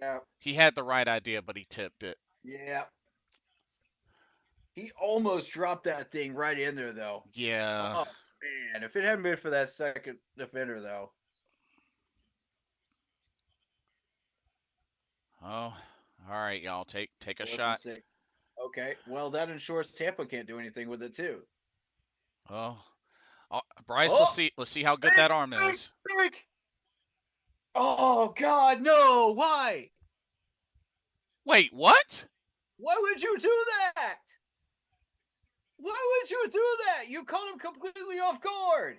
Yeah. He had the right idea, but he tipped it. Yeah. He almost dropped that thing right in there, though. Yeah. Oh, man. If it hadn't been for that second defender, though. Oh, all right, y'all. Take a 4th and shot. 6. Okay. Well, that ensures Tampa can't do anything with it, too. Oh, Bryce, Oh, let's see how good big, that arm big, is. big. Oh, God, no. Why? Wait, what? Why would you do that? Why would you do that? You caught him completely off guard.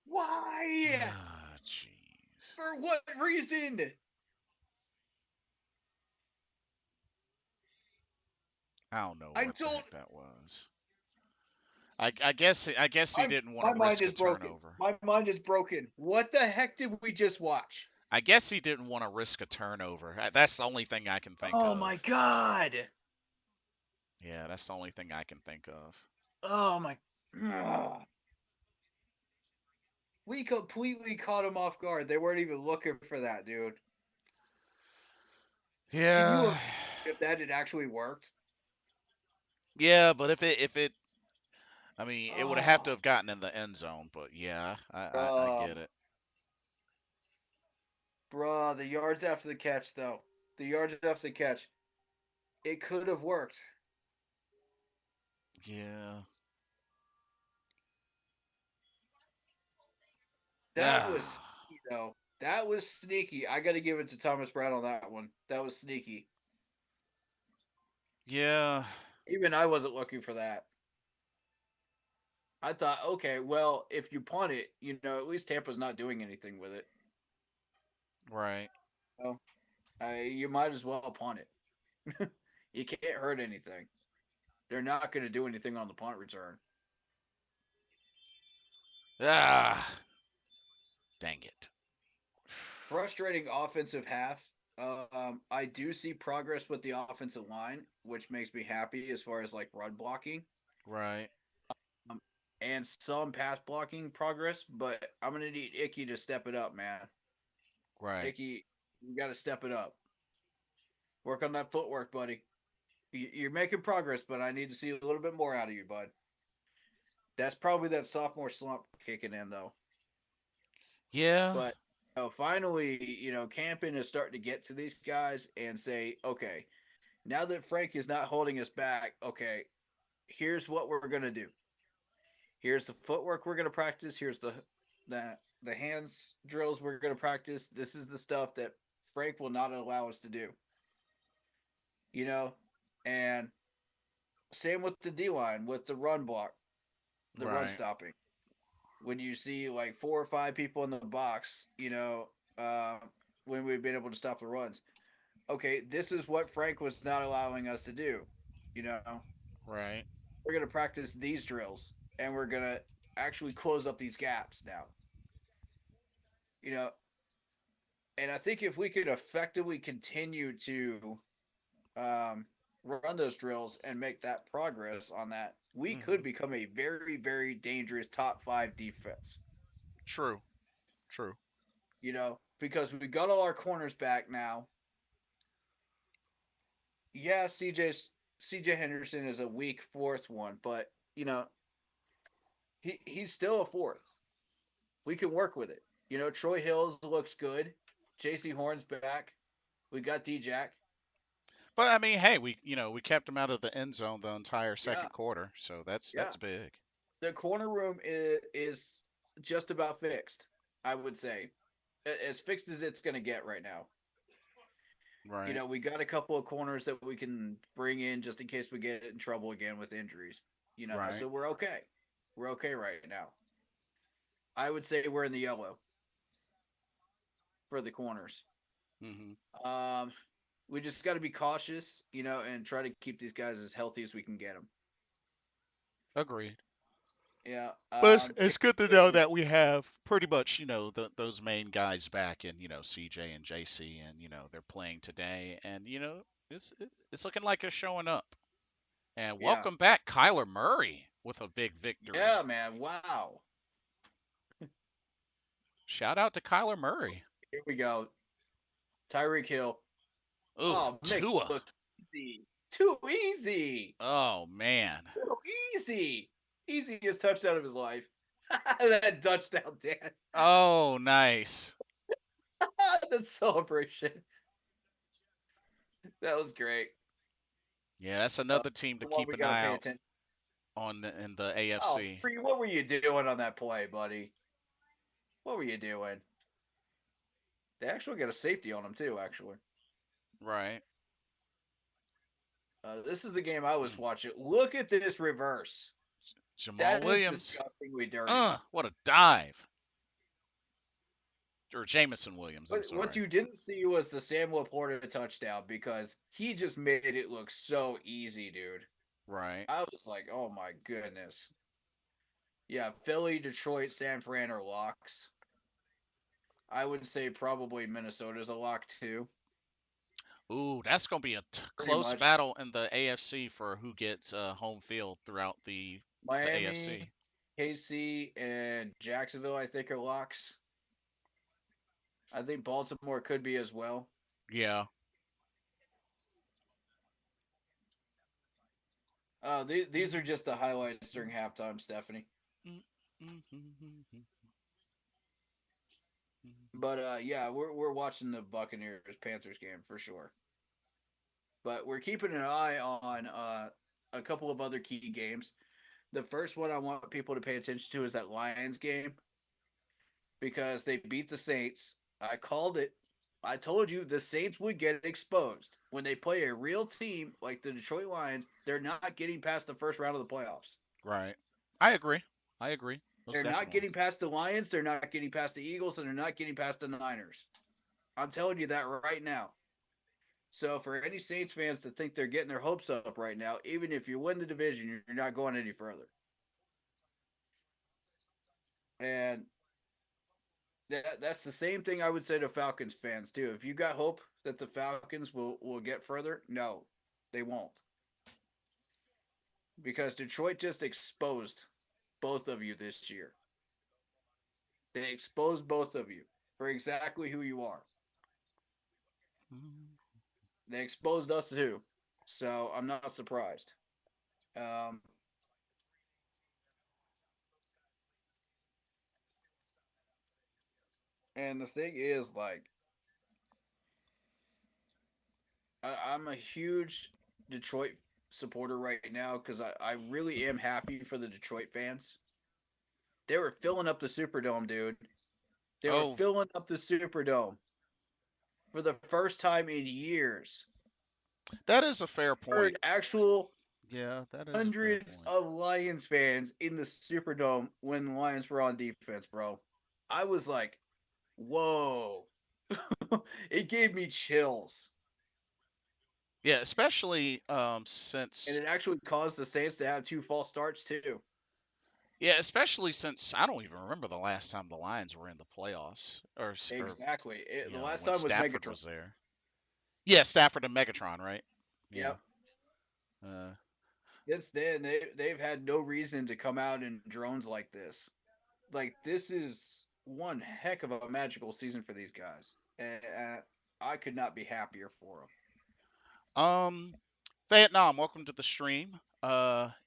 Why? Ah, jeez. For what reason? I don't know I what the don't. heck that was. I guess he I'm. didn't want My to mind risk a is broken. turnover. My mind is broken. What the heck did we just watch? I guess he didn't want to risk a turnover. That's the only thing I can think Oh my of. god. Yeah, that's the only thing I can think of. Oh my. We completely caught him off guard. They weren't even looking for that, dude. Can you Yeah. imagine if that had actually worked? Yeah, but if it I mean, it would have to Oh, have gotten in the end zone, but yeah, I bruh, get it. bruh. The yards after the catch, though. The yards after the catch. It could have worked. Yeah. That was Ah. sneaky, though. That was sneaky. I got to give it to Thomas Brown on that one. That was sneaky. Yeah. Even I wasn't looking for that. I thought, okay, well, if you punt it, at least Tampa's not doing anything with it. Right. So, you might as well punt it. You can't hurt anything. They're not going to do anything on the punt return. Ah. Dang it. Frustrating offensive half. I do see progress with the offensive line, which makes me happy as far as like run blocking. Right. Um, and some pass blocking progress, but I'm gonna need Icky to step it up, man. Right. Icky, you got to step it up. Work on that footwork, buddy. You're making progress, but I need to see a little bit more out of you, bud. That's probably that sophomore slump kicking in, though. Yeah. But finally, Campen is starting to get to these guys and say, okay, now that Frank is not holding us back, okay, here's what we're gonna do. Here's the footwork we're gonna practice. Here's the hands drills we're gonna practice. This is the stuff that Frank will not allow us to do. You know, and same with the D line with the run block, the run Right. stopping. When you see like 4 or 5 people in the box, uh, when we've been able to stop the runs. Okay, this is what Frank was not allowing us to do. You know, Right. we're gonna practice these drills and we're gonna actually close up these gaps now. You know, and I think if we could effectively continue to run those drills and make that progress on that, we could Mhm. become a very, very dangerous top 5 defense. True. True. Because we got all our corners back now. Yeah, CJ Henderson is a weak fourth one, but he's still a fourth. We can work with it. Troy Hills looks good. JC Horn's back. We got D Jack. But I mean, hey, we kept him out of the end zone the entire Yeah, second quarter, so yeah. that's big. The corner room is just about fixed. I would say as fixed as it's going to get right now. Right. We got a couple of corners that we can bring in just in case we get in trouble again with injuries. Right. So we're okay. We're okay right now. I would say we're in the yellow for the corners. Mhm. Um, we just got to be cautious, and try to keep these guys as healthy as we can get them. Agreed. Yeah. But it's good to know Taylor, that we have pretty much, those main guys back in, CJ and JC, and they're playing today, and it's looking like it's showing up. And yeah. welcome back, Kyler Murray, with a big victory. Yeah, man. Wow. Shout out to Kyler Murray. Here we go. Tyreek Hill. Ooh, Oh, make it Tua. look easy. Too easy. Oh man. Too easy. Easiest touchdown of his life. That touchdown, Dan. Oh, nice. That celebration. That was great. Yeah, that's Uh, another team to the one keep we an got to eye pay out attention. on in the Oh, AFC. Free, what were you doing on that play, buddy? What were you doing? They actually got a safety on him too. Actually, Right. this is the game I was Mm. watching. Look at this reverse. Jamal That is Williams. disgustingly dirty. What a dive. Or Jamison Williams, I'm What sorry. you didn't see was the Sam Laporta touchdown because he just made it look so easy, dude. Right. I was like, oh my goodness. Yeah, Philly, Detroit, San Fran are locks. I would say probably Minnesota's a lock too, Ooh, that's going to be a pretty close much. battle in the AFC for who gets home field throughout the Miami, AFC. KC, and Jacksonville, I think, are locks. I think Baltimore could be as well. Yeah. These are just the highlights during halftime, Stephanie. But yeah, we're watching the Buccaneers Panthers game for sure. But we're keeping an eye on a couple of other key games. The first one I want people to pay attention to is that Lions game because they beat the Saints. I called it. I told you the Saints would get exposed. When they play a real team like the Detroit Lions, they're not getting past the first round of the playoffs. Right. I agree. I agree. Most They're not definitely. getting past the Lions, they're not getting past the Eagles, and they're not getting past the Niners. I'm telling you that right now. So for any Saints fans to think they're getting their hopes up right now, even if you win the division, you're not going any further. And that's the same thing I would say to Falcons fans too. If you got hope that the Falcons will get further, no, they won't. Because Detroit just exposed both of you this year. They exposed both of you for exactly who you are. They exposed us too. So I'm not surprised. Um, and the thing is, like, I'm a huge Detroit supporter right now because I really am happy for the Detroit fans. They were filling up the Superdome, dude. They were Oh, filling up the Superdome for the first time in years. that is a fair point. Heard actual Yeah, that is a fair hundreds point. of Lions fans in the Superdome when the Lions were on defense, bro. I was like, whoa. It gave me chills. Yeah, especially And since it actually caused the Saints to have two false starts, too. especially since I don't even remember the last time the Lions were in the playoffs or Exactly. The last when time was Stafford Megatron. was there. Yeah, Stafford and Megatron, right? Yeah. Yep. Uh, Since then, they've had no reason to come out in drones like this. Like, this is one heck of a magical season for these guys. And I could not be happier for them. um, Vietnam, welcome to the stream. He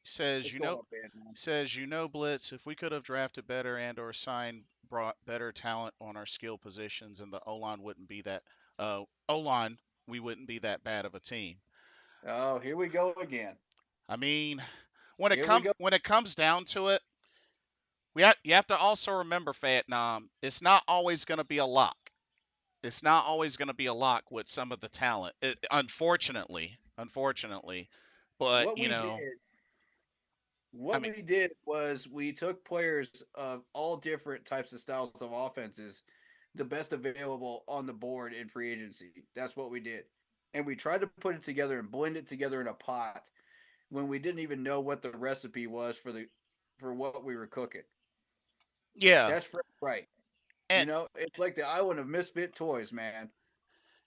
says What's you going know on, man? Blitz, if we could have drafted better and or signed brought better talent on our skill positions, and the O line wouldn't be that O line we wouldn't be that bad of a team. Oh, here we go again. I mean, Here we go. when it comes down to it, you have to also remember, Vietnam, it's not always going to be a lock. It's not always going to be a lock with some of the talent, unfortunately. But What we did I what mean, we did was we took players of all different types of styles of offenses, the best available on the board in free agency. That's what we did. And we tried to put it together and blend it together in a pot when we didn't even know what the recipe was for what we were cooking. yeah, That's right. and It's like the island of misfit toys, man.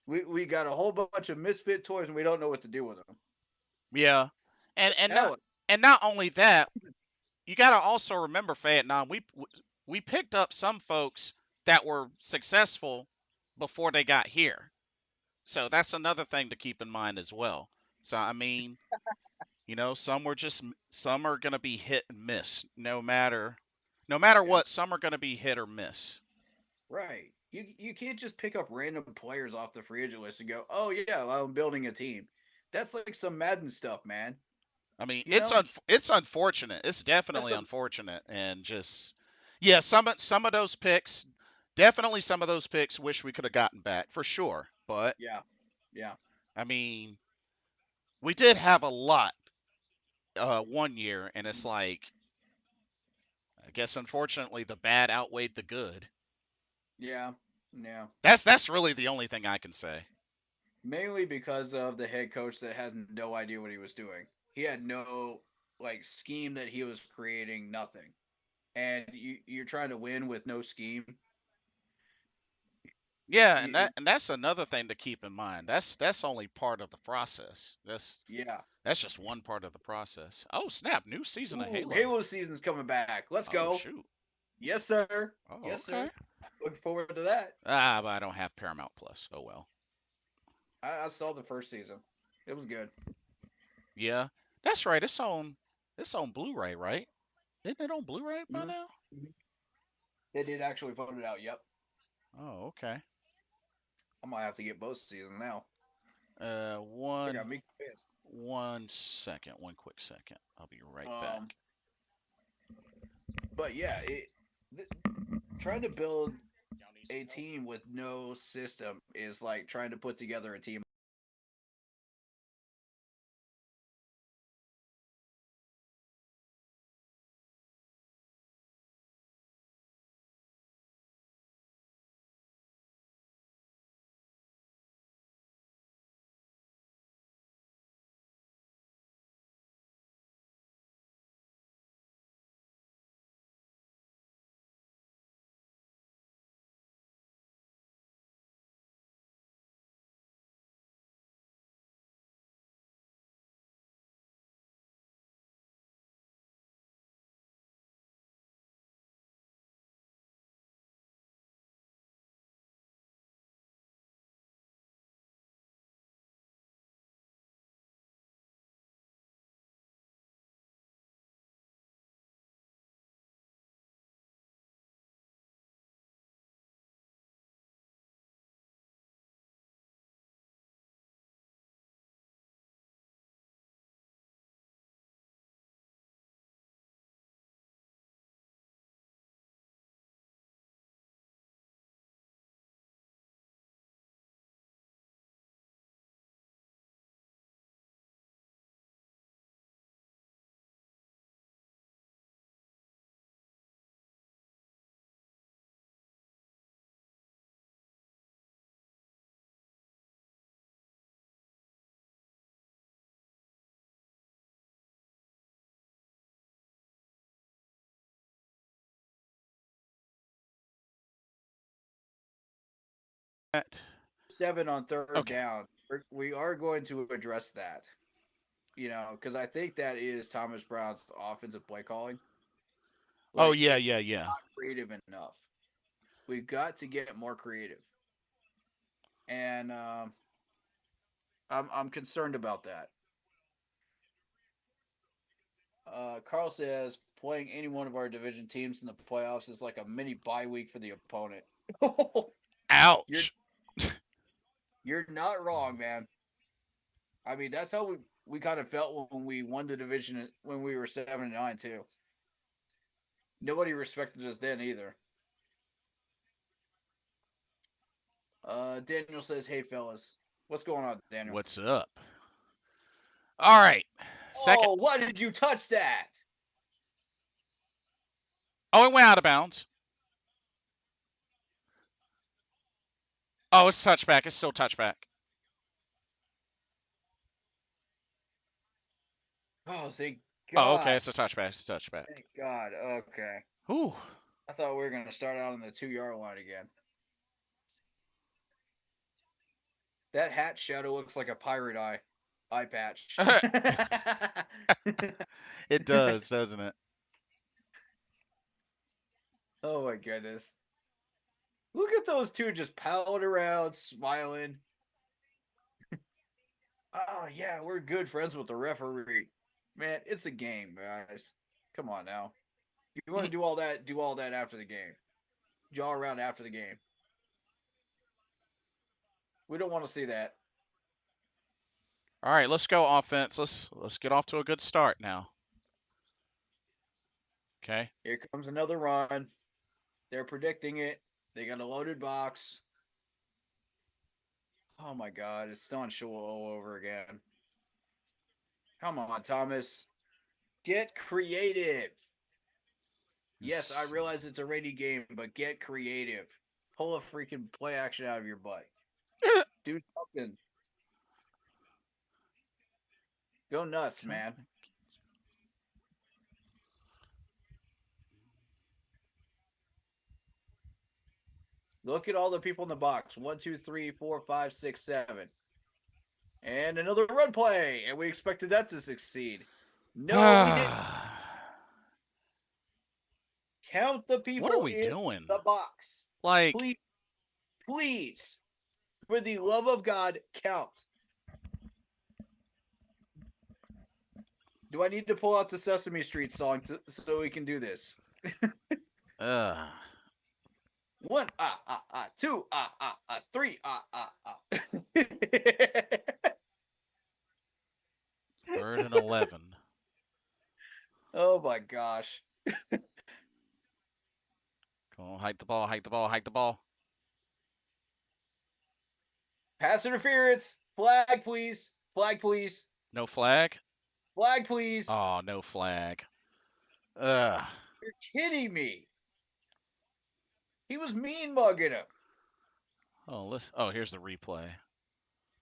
We got a whole bunch of misfit toys and we don't know what to do with them. yeah, and The and not talent. and not only that, you got to also remember, Vietnam. We picked up some folks that were successful before they got here. So that's another thing to keep in mind as well. So I mean, some are going to be hit and miss no matter Yeah. what, some are going to be hit or miss. Right. You can't just pick up random players off the free agent list and go, oh yeah, well, I'm building a team. That's like some Madden stuff, man. I mean, You know, it's unfortunate. It's that's definitely the unfortunate, and just yeah, some of those picks, definitely some of those picks, wish we could have gotten back for sure. But yeah, yeah, I mean, we did have a lot one year, and it's like I guess unfortunately the bad outweighed the good. yeah, yeah. That's really the only thing I can say. Mainly because of the head coach that has no idea what he was doing. He had no like scheme that he was creating, nothing. And you're trying to win with no scheme. Yeah, and You, that's another thing to keep in mind. That's only part of the process. yeah. That's just one part of the process. Oh snap! New season of Ooh, Halo. Halo season's coming back. Let's Oh go. shoot. Yes, sir. Oh Yes, okay. sir. Looking forward to that. But I don't have Paramount Plus. Oh well. I saw the first season. It was good. Yeah, that's right. It's on Blu-ray, right? Isn't it on Blu-ray by Mm-hmm. now? They did actually put it out. Yep. Oh okay. I might have to get both seasons now. Uh, They one got me pissed. one second, one quick second. I'll be right back. Um, but yeah, th- trying to build Y'all need some a help? team with no system is like trying to put together a team. Seven on third Okay. down. We are going to address that. Because I think that is Thomas Brown's offensive play calling. Oh Like yeah, it's yeah, yeah. not creative enough. We've got to get more creative, and I'm concerned about that. Carl says playing any one of our division teams in the playoffs is like a mini bye week for the opponent. you're Ouch. you're not wrong, man. I mean, that's how we kind of felt when we won the division when we were 7-9 too. Nobody respected us then either. Daniel says, "Hey fellas, what's going on, Daniel?" What's up? All right. Second. Oh, why did you touch that? Oh, it went out of bounds. Oh, it's touchback. It's still touchback. Oh, thank Oh, okay. God. It's a touchback. It's a touchback. Thank God. Okay. Whew. I thought we were going to start out on the 2 yard line again. That hat shadow looks like a pirate eye patch. It does, doesn't it? Oh my goodness. Look at those two just palling around, smiling. Oh yeah, we're good friends with the referee. Man, it's a game, guys. Come on now. You want to do all that? Do all that after the game. Jaw around after the game. We don't want to see that. All right, let's go offense. Let's get off to a good start now. Okay. Here comes another run. They're predicting it. They got a loaded box. Oh my god, it's Don Shula all over again. Come on, Thomas. Get creative. Yes, I This, realize it's a rainy game, but get creative. Pull a freaking play action out of your butt. Do something. Go nuts, man. Look at all the people in the box. 1, 2, 3, 4, 5, 6, 7. And another run play. And we expected that to succeed. No, we didn't. Count the what are people we in doing? the box. Like, Please, please, for the love of God, count. Do I need to pull out the Sesame Street song so we can do this? uh, 1, two, three, third and 11. Oh my gosh. Come on, hike the ball, hike the ball, hike the ball. Pass interference. Flag, please. Flag, please. No flag? Flag, please. Oh, no flag. Ugh. You're kidding me. He was mean mugging him. Oh, here's the replay.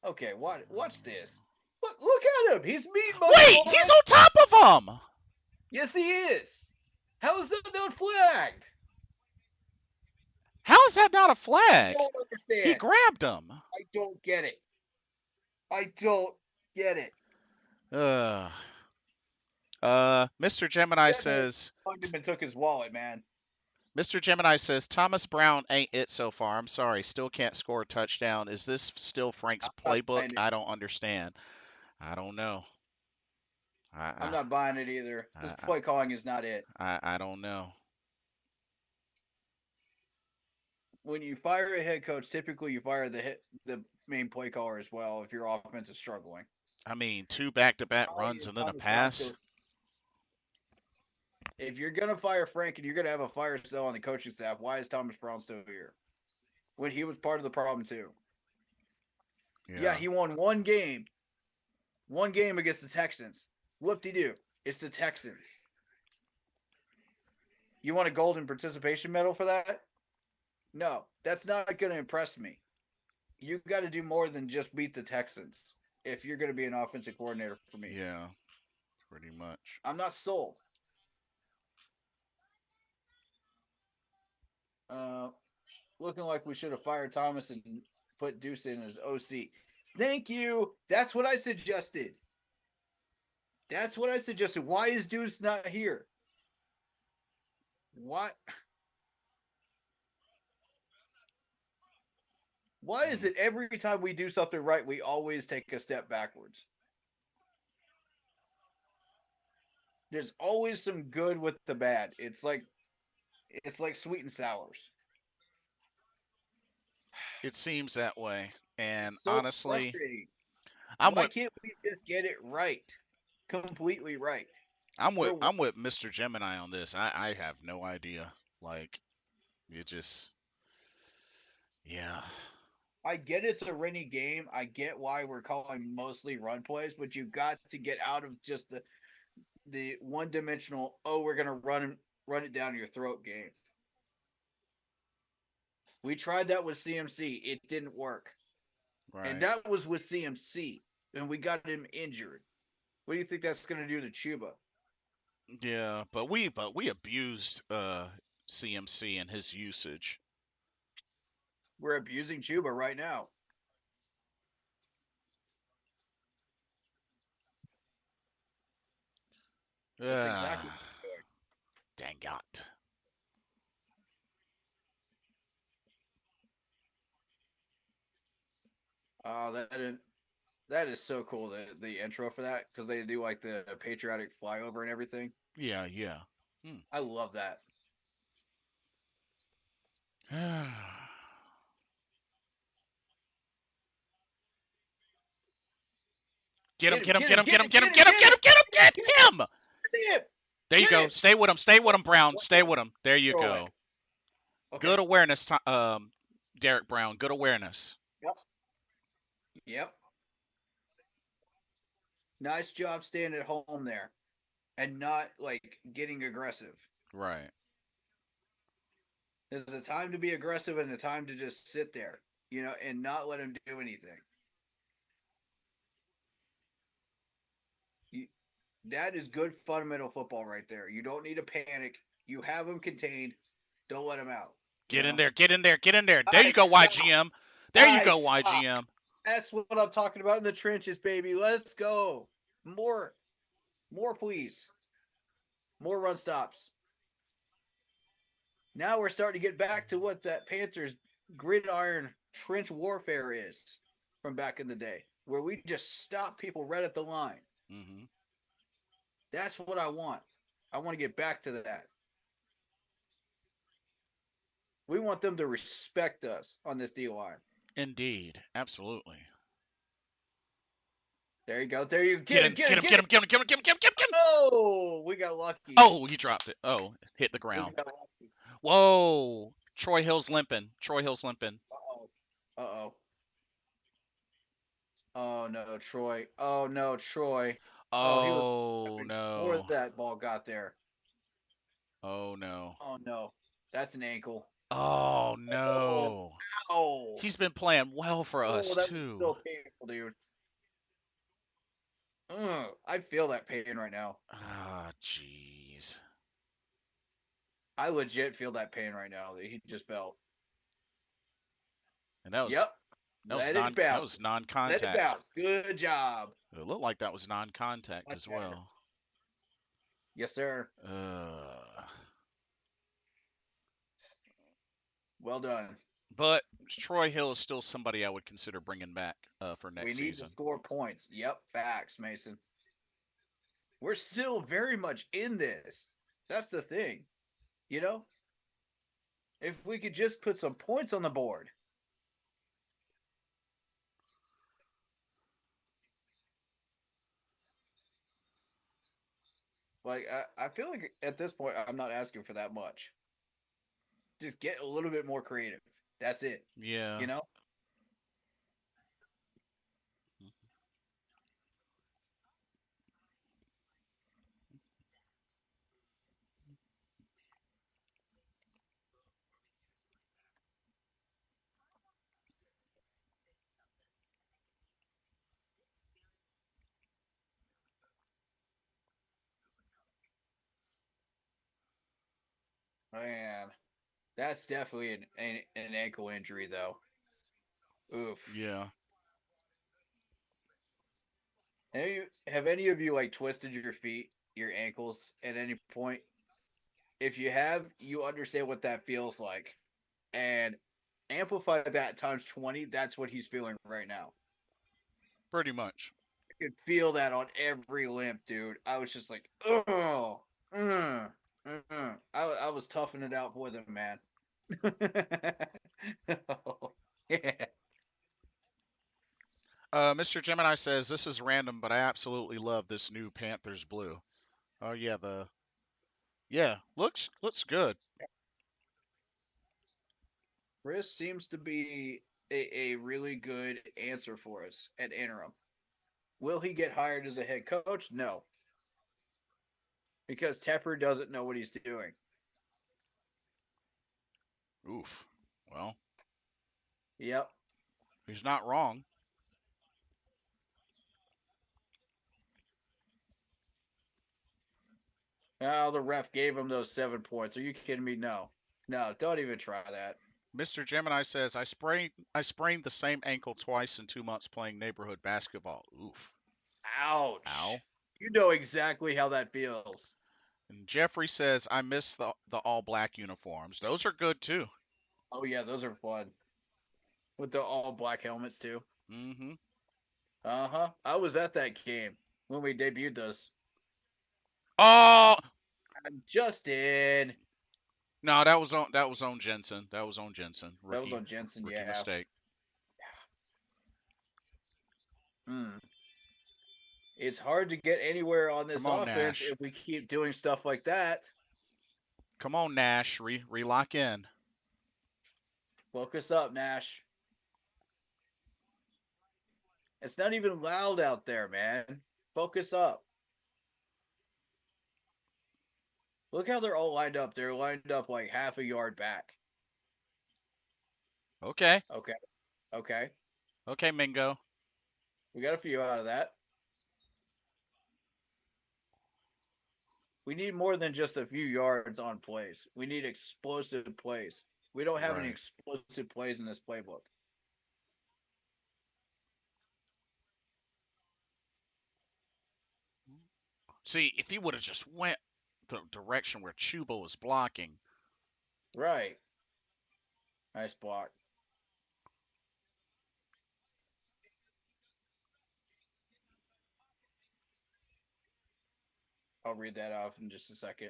Okay, watch this. Look at him. He's mean mugging him Wait, he's already. on top of him. Yes, he is. How is that not flagged? How is that not a I flag? don't He understand. grabbed him. I don't get it. I don't get it. Ugh. Mr. Gemini That man says, mugged him and took his wallet, man. Mr. Gemini says, Thomas Brown ain't it so far. I'm sorry, still can't score a touchdown. Is this still Frank's I'm not playbook? buying it. I don't understand. I don't know. I'm I not buying it either. This I play calling is not it. I don't know. When you fire a head coach, typically you fire the main play caller as well if your offense is struggling. I mean, two back-to-back Why runs is and then a Thomas Brown pass. still? If you're gonna fire Frank and you're gonna have a fire sale on the coaching staff, why is Thomas Brown still here? When he was part of the problem too. Yeah, Yeah. he won one game against the Texans. Whoop-de-doo. It's the Texans. You want a golden participation medal for that? No, that's not going to impress me. You got to do more than just beat the Texans if you're going to be an offensive coordinator for me. Yeah. Pretty much. I'm not sold. Looking like we should have fired Thomas and put Deuce in as OC. Thank you. That's what I suggested. That's what I suggested. Why is Deuce not here? What? Why is it every time we do something right, we always take a step backwards? There's always some good with the bad. It's like sweet and sours. It seems that way. And It's so honestly, frustrating. I'm Why with can't we just get it right? Completely right. I'm with For what? I'm with Mr. Gemini on this. I have no idea. Like it just yeah. I get it's a rainy game. I get why we're calling mostly run plays, but you got to get out of just the one dimensional, oh, we're gonna run it down your throat game. We tried that with CMC. It didn't work. And Right. that was with CMC. And we got him injured. What do you think that's gonna do to Chuba? Yeah, but we abused CMC and his usage. We're abusing Chuba right now. That's exactly what we're doing. Dang it. That didn't. That is so cool. The intro for that because they do like the patriotic flyover and everything. Yeah, yeah. Hmm. I love that. Get him, Get him! get him, Get get him! him, get Get him, him! get him, Get him! get him, Get get him! him, get him, get Get him! him! There you Get go. him! Stay with him. Stay with him, Brown. Stay Okay. with him. There you Throw away. go. Okay. Good awareness, Derek Brown. Good awareness. Yep. Yep. Nice job staying at home there and not like getting aggressive. Right. There's a time to be aggressive and a time to just sit there, and not let him do anything. You, that is good fundamental football right there. You don't need to panic. You have them contained. Don't let them out. Get in there. Get in there. Get in there. There you I go, stop. YGM. There you I go, stop. YGM. That's what I'm talking about in the trenches, baby. Let's go. More, please. More run stops. Now we're starting to get back to what that Panthers gridiron trench warfare is from back in the day, where we just stop people right at the line. Mm-hmm. That's what I want. I want to get back to that. We want them to respect us on this D line. Indeed. Absolutely. There you go. There you go. Get Get him. in. Get Get him. him. Get Get him. him. Get him. Get him. Get him. Get him. Get him. Get him. Oh, we got lucky. Oh, you dropped it. Oh, hit the We ground. got lucky. Whoa. Troy Hill's limping. Troy Hill's limping. Uh oh. Uh oh. Oh no, Troy. Oh no, Troy. Oh, he was Oh, before no. that ball got there. Oh, no. Oh no, that's an ankle. Oh, Oh, no. ow. He's been playing well for Oh, us, that was too. so painful, dude. I feel that pain right now. Ah, jeez. I legit feel that pain right now that he just felt. And that was Yep. that was Let it bounce. Let it non-contact. bounce. Good job. It looked like that was non-contact Much as better. well. Yes, sir. Uh, Well done. but Troy Hill is still somebody I would consider bringing back for We next need to season. score points. Yep. Facts, Mason. We're still very much in this. That's the thing. You know? If we could just put some points on the board. Like, I feel like at this point, I'm not asking for that much. Just get a little bit more creative. That's it. Yeah. You know? Man, that's definitely an ankle injury, though. Oof. Yeah. Have any of you like twisted your feet, your ankles at any point? If you have, you understand what that feels like. And amplify that times 20, that's what he's feeling right now. Pretty much. I could feel that on every limp, dude. I was just like, oh, I was toughing it out for them, man. Oh, yeah. Mr. Gemini says this is random, but I absolutely love this new Panthers blue. Oh yeah, looks good. Chris seems to be a really good answer for us at interim. Will he get hired as a head coach? No, because Tepper doesn't know what he's doing. Oof. Well, Yep. he's not wrong. Oh, the ref gave him those 7 points. Are you kidding me? No. No, don't even try that. Mr. Gemini says I sprained the same ankle twice in 2 months playing neighborhood basketball. Oof. Ouch. Ow. You know exactly how that feels. And Jeffrey says I miss the all black uniforms. Those are good too. Oh, yeah, those are fun. With the all black helmets, too. Mm-hmm. Uh-huh. I was at that game when we debuted this. Oh Justin. no, that was on Jensen. That was on Jensen. That was Rookie on Jensen, rookie yeah. mistake. Hmm. It's hard to get anywhere on this Come on, offense Nash. if we keep doing stuff like that. Come on, Nash. Relock in. Focus up, Nash. It's not even loud out there, man. Focus up. Look how they're all lined up. They're lined up like half a yard back. Okay. Okay. Okay. Okay, Mingo. We got a few out of that. We need more than just a few yards on plays. We need explosive plays. We don't have any Right. explosive plays in this playbook. See, if he would have just went the direction where Chuba was blocking. Right. Nice block. I'll read that off in just a second.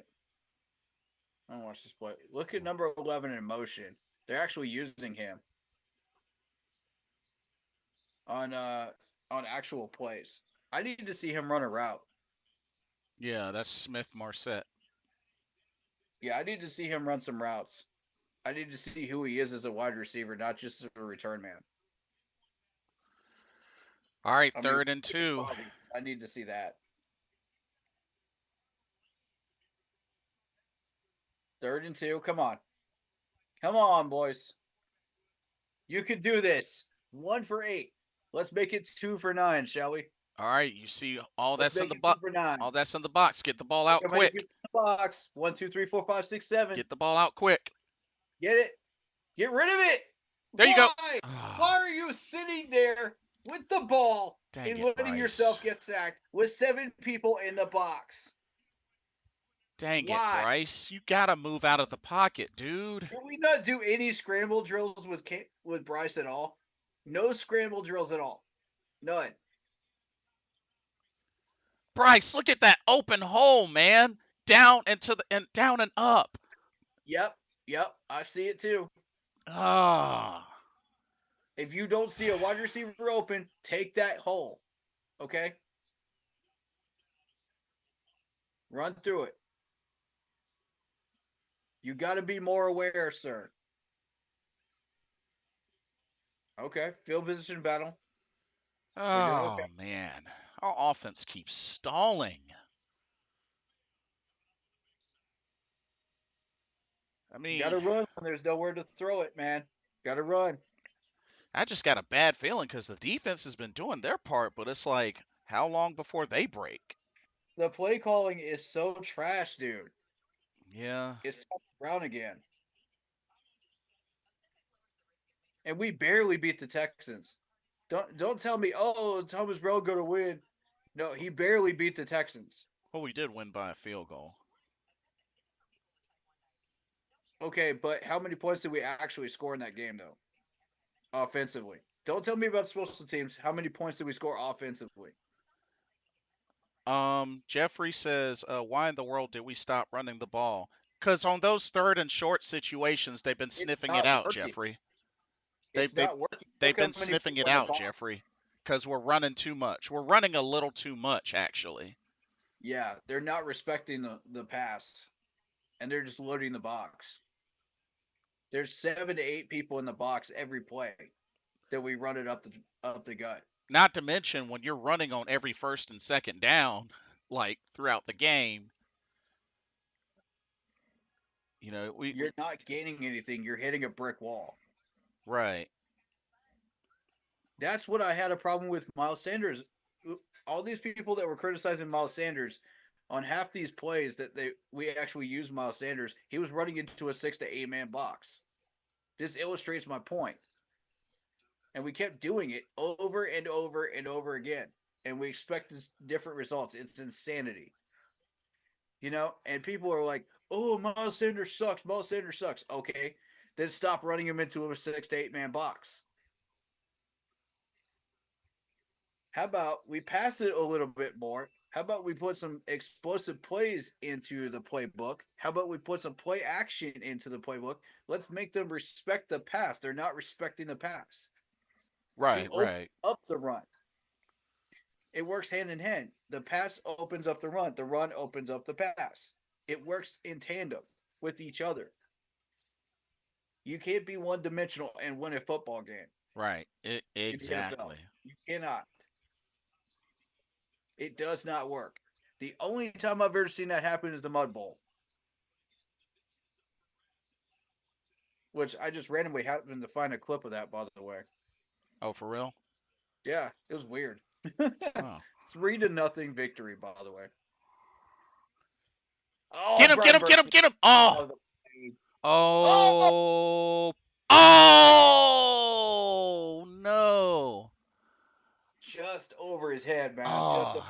I don't watch this play. Look at number 11 in motion. They're actually using him on on actual plays. I need to see him run a route. Yeah, that's Smith Marset. Yeah, I need to see him run some routes. I need to see who he is as a wide receiver, not just as a return man. All right, I mean, third and two. I need to see that. Third and two. Come on. Come on, boys. You can do this. 1 for 8. Let's make it 2 for 9, shall we? All right, you see all Let's that's in make the it two box. for nine. All that's in the box. Get the ball Look out how many quick. people in the box. 1, 2, 3, 4, 5, 6, 7. Get the ball out quick. Get it. Get rid of it. There you go. Why? Why Ah, are you sitting there with the ball dang and it, letting yourself Bryce. get sacked with 7 people in the box? Dang it, Why? Bryce. You gotta move out of the pocket, dude. Did we not do any scramble drills with Bryce at all? No scramble drills at all. None. Bryce, look at that open hole, man. Down and down and up. Yep. Yep. I see it too. Ah. If you don't see a wide receiver open, take that hole. Okay? Run through it. You got to be more aware, sir. Okay. Field position battle. They're doing okay. Oh man. Our offense keeps stalling. I Got mean, to run when there's nowhere to throw it, man. Got to run. I just got a bad feeling because the defense has been doing their part, but it's like, how long before they break? The play calling is so trash, dude. Yeah. It's Thomas Brown again. And we barely beat the Texans. Don't tell me, oh, Thomas Brown going to win. No, he barely beat the Texans. Well, we did win by a field goal. Okay, but how many points did we actually score in that game, though? Offensively. Don't tell me about special teams. How many points did we score offensively? Jeffrey says, why in the world did we stop running the ball? Because on those third and short situations, they've been It's sniffing it not out, working. Jeffrey. They've It's they've not working. they've Look how been many sniffing it people in the out, box. Jeffrey. Because we're running too much. We're running a little too much, actually. Yeah, they're not respecting the pass, and they're just loading the box. There's 7 to 8 people in the box every play that we run it up the gut. Not to mention when you're running on every first and second down, like throughout the game, we You're not gaining anything. You're hitting a brick wall. right. That's what I had a problem with Miles Sanders. All these people that were criticizing Miles Sanders on half these plays that we actually used Miles Sanders, he was running into a 6 to 8 man box. This illustrates my point. And we kept doing it over and over and over again. And we expect different results. It's insanity. And people are like, oh, Miles Sanders sucks. Miles Sanders sucks. Okay. Then stop running him into a 6 to 8 man box. How about we pass it a little bit more? How about we put some explosive plays into the playbook? How about we put some play action into the playbook? Let's make them respect the pass. They're not respecting the pass. To Right, open right, up the run, it works hand in hand. The pass opens up the run opens up the pass. It works in tandem with each other. You can't be one dimensional and win a football game right. in the NFL. Exactly. You cannot. It does not work. The only time I've ever seen that happen is the Mud Bowl, which I just randomly happened to find a clip of that, by the way. Oh, for real? Yeah, it was weird. Oh. 3-0 victory, by the way. Oh, Get him, get Brian him, get him, Burns. get him. Oh. Oh, oh, Oh. Oh, no. just over his head, man. Just Oh.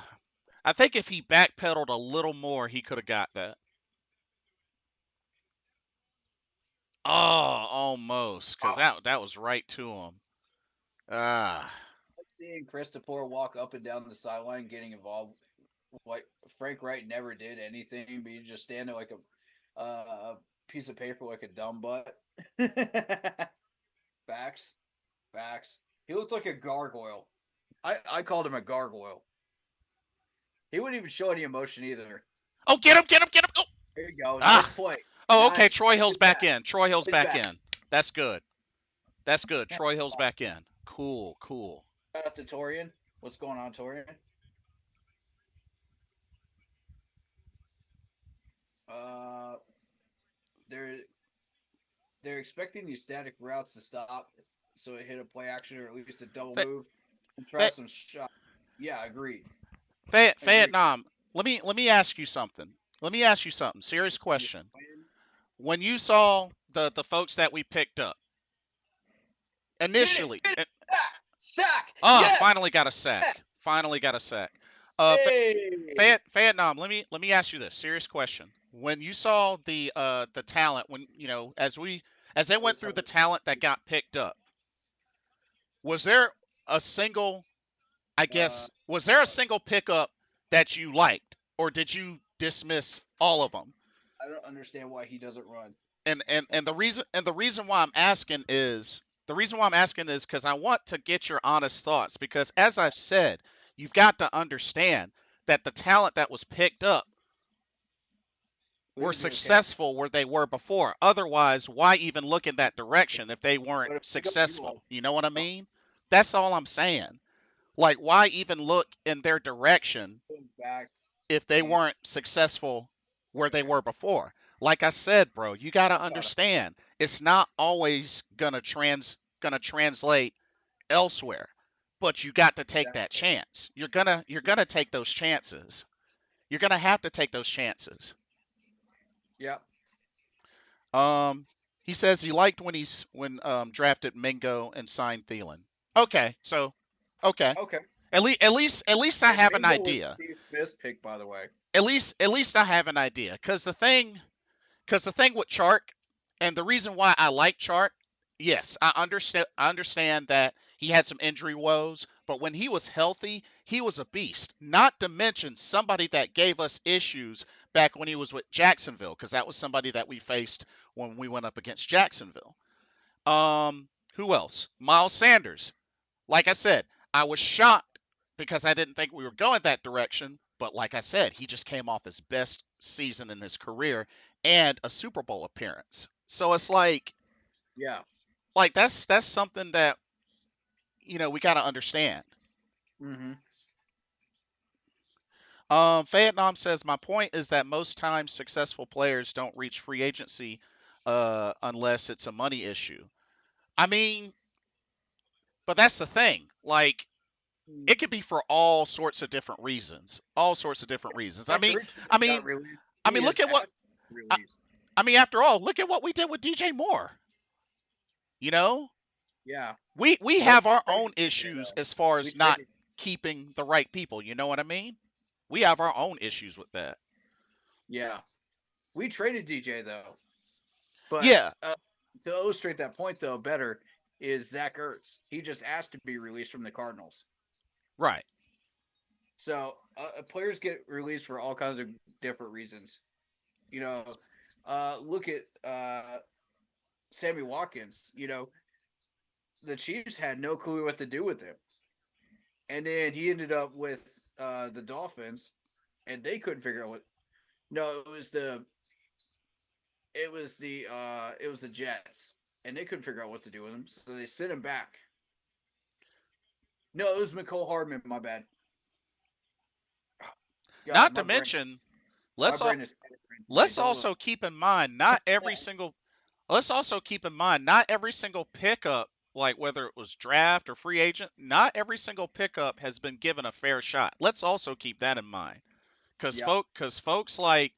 I think if he backpedaled a little more, he could have got that. Oh, almost, because oh. that was right to him. Ah. Seeing Christopher walk up and down the sideline, getting involved. Like Frank Reich never did anything, but you just stand there like a piece of paper, like a dumb butt. Facts, facts. He looked like a gargoyle. I called him a gargoyle. He wouldn't even show any emotion either. Oh, get him, get him, get him. Oh. There you go. Nice Ah. play. Oh, okay. Nice. Troy Hill's He's back back. in. Troy Hill's He's back back. in. That's good. That's good. Troy Hill's back in. Cool, cool. Shout out to Torian. What's going on, Torian? Uh, they're they're expecting these static routes to stop, so it hit a play action or at least a double Fa- move and try fa- some shot. Yeah, agreed. Agreed. Vietnam. Let me ask you something. Let me ask you something. Serious question. When you saw the folks that we picked up Hit it! initially, Hit it! Ah, sack! ah, Yes! finally got a sack. Finally got a sack. Uh, Hey! Vietnam. Let me ask you this serious question. When you saw the talent, when as they went through the talent that got picked up, was there a single I Uh, guess was there a single pickup that you liked, or did you dismiss all of them? I don't understand why he doesn't run. And the reason why I'm asking is because I want to get your honest thoughts. Because as I've said, you've got to understand that the talent that was picked up We were would be okay. successful where they were before. Otherwise, why even look in that direction if they weren't But if we go successful? You know what I mean? That's all I'm saying. Like, why even look in their direction back if they and weren't successful where they were before? Like I said, bro, you got to got him. understand it's not always gonna translate elsewhere, but you got to take that Exactly. chance. You're gonna take those chances. You're gonna have to take those chances. Yeah. Um, he says he liked when drafted Mingo and signed Thielen. Okay, so okay, Okay. at least I And have an Mingo was idea. Steve Smith's pick, by the way. At least I have an idea. Because the thing with Chark, and the reason why I like Chark, yes, I understand that he had some injury woes, but when he was healthy, he was a beast. Not to mention somebody that gave us issues back when he was with Jacksonville, because that was somebody that we faced when we went up against Jacksonville. Who else? Miles Sanders. Like I said, I was shocked because I didn't think we were going that direction. But like I said, he just came off his best season in his career and a Super Bowl appearance. So it's Yeah. like that's something that we got to understand. Mm-hmm. Vietnam says my point is that most times successful players don't reach free agency unless it's a money issue. I mean, but that's the thing. Like, it could be for all sorts of different reasons. All sorts of different reasons. I Zach mean, Ertz I just got mean, released. I He mean, look has at what asked to be I, released. I mean. After all, look at what we did with DJ Moore. You know, Yeah. we But have our we own traded DJ issues though. as far We as not traded. keeping the right people. You know what I mean? We have our own issues with that. Yeah. We traded DJ though. But Yeah, to illustrate that point though better is Zach Ertz. He just asked to be released from the Cardinals. right. So players get released for all kinds of different reasons. You know, look at Sammy Watkins. The Chiefs had no clue what to do with him, and then he ended up with the Dolphins, and they couldn't figure out what. No, it was the Jets, and they couldn't figure out what to do with him, so they sent him back. No, it was McCole Hardman. My bad. God, Not to my brain, mention, my let's brain is tonight. let's Don't know. also keep in mind not every single let's also keep in mind not every single pickup, like whether it was draft or free agent, not every single pickup has been given a fair shot. Let's also keep that in mind. Yeah, Because folks like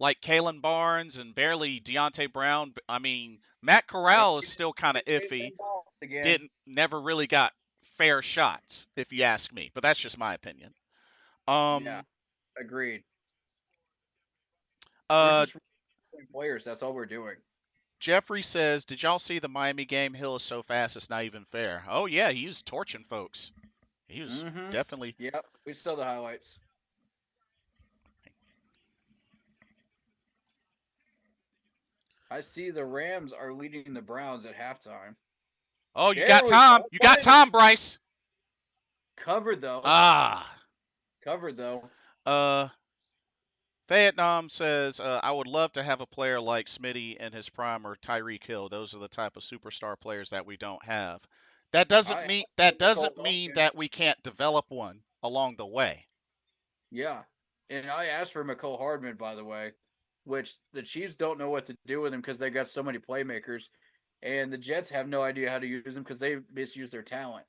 Kalen Barnes and barely Deontay Brown, I mean, Matt and Corral is still kind of Nathan iffy. Ball again. Didn't never really got fair shots, if you ask me. But that's just my opinion. Yeah, Um agreed. We're uh just players. That's all we're doing. Jeffrey says, "Did y'all see the Miami game? Hill is so fast, it's not even fair." Oh yeah, he was torching folks. He was Mm-hmm. definitely. Yep. We saw the highlights. I see the Rams are leading the Browns at halftime. Oh, you got There we Tom. go. You got Finally. Tom, Bryce. Covered though. Ah. Covered though. Uh. Vietnam says, "I would love to have a player like Smitty in his prime or Tyreek Hill. Those are the type of superstar players that we don't have. That doesn't I mean have that Nicole doesn't mean Hardman. that we can't develop one along the way." Yeah. And I asked for McCole Hardman, by the way, which the Chiefs don't know what to do with him because they got so many playmakers. And the Jets have no idea how to use him because they misuse their talent.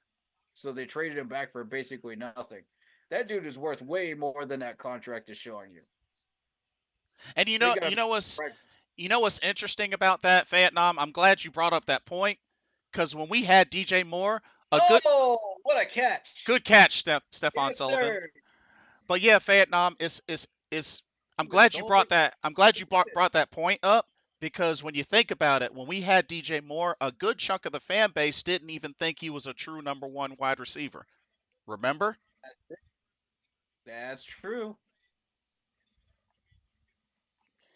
So they traded him back for basically nothing. That dude is worth way more than that contract is showing you. And They got you know what's interesting about that, Vietnam? I'm glad you brought up that point because when we had DJ Moore, a Oh, what a catch! good catch, Stephon Yes, Sullivan. sir. But yeah, Vietnam is I'm Steven glad you Sullivan. brought that. I'm glad you brought that point up because when you think about it, when we had DJ Moore, a good chunk of the fan base didn't even think he was a true number one wide receiver. Remember? That's true.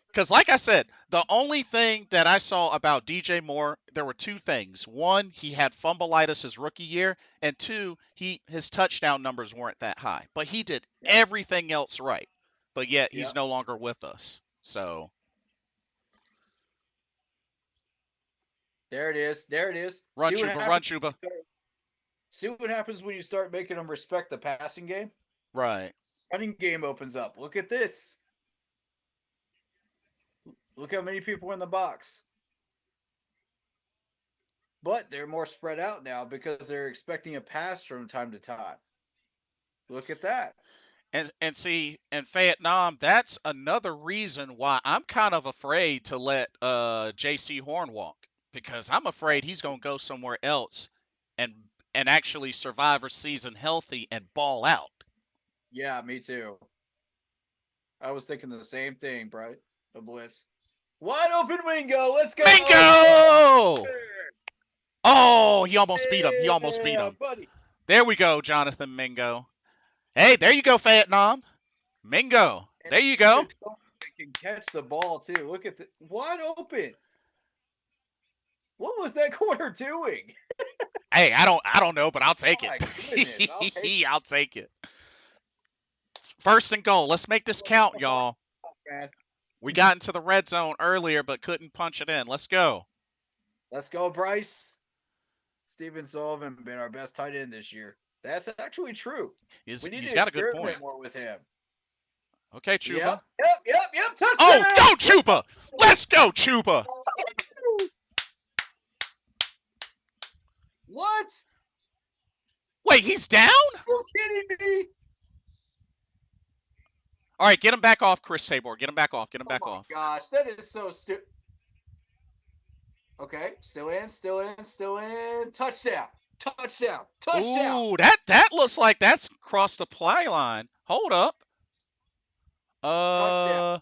Because like I said, the only thing that I saw about DJ Moore, there were two things. One, he had fumbleitis his rookie year, and two, his touchdown numbers weren't that high. But he did Yep. everything else right. But yet he's Yep. no longer with us. So There it is. There it is. run Chuba, run Chuba. See what happens when you start making them respect the passing game. Right. Running game opens up. Look at this. Look how many people are in the box. But they're more spread out now because they're expecting a pass from time to time. Look at that. And see, in Vietnam, that's another reason why I'm kind of afraid to let JC Horn walk because I'm afraid he's gonna go somewhere else and actually survive a season healthy and ball out. Yeah, me too. I was thinking the same thing, bro. A blitz. Wide open Wingo. Let's go. Mingo! Oh, he almost beat him. He almost beat Yeah, him. buddy. There we go, Jonathan Mingo. Hey, there you go, Vietnam. Mingo. And There you go. can catch the ball too. Look at the wide open. What was that corner doing? Hey, I don't know, but I'll take My goodness, I'll take it. I'll take it. First and goal. Let's make this count, y'all. man. We got into the red zone earlier, but couldn't punch it in. Let's go. Let's go, Bryce. Steven Sullivan been our best tight end this year. That's actually true. We need He's to got a good point. experiment more with him. Okay, Chuba. Yep. Touchdown! Oh, go Chuba! Let's go, Chuba! What? Wait, he's down? You're kidding me? All right, get him back off, Chris Tabor. Get him back off. Get him Oh back my off. gosh, that is so stupid. Okay, still in. Touchdown. Ooh, that looks like that's across the play line. Hold up. Touchdown.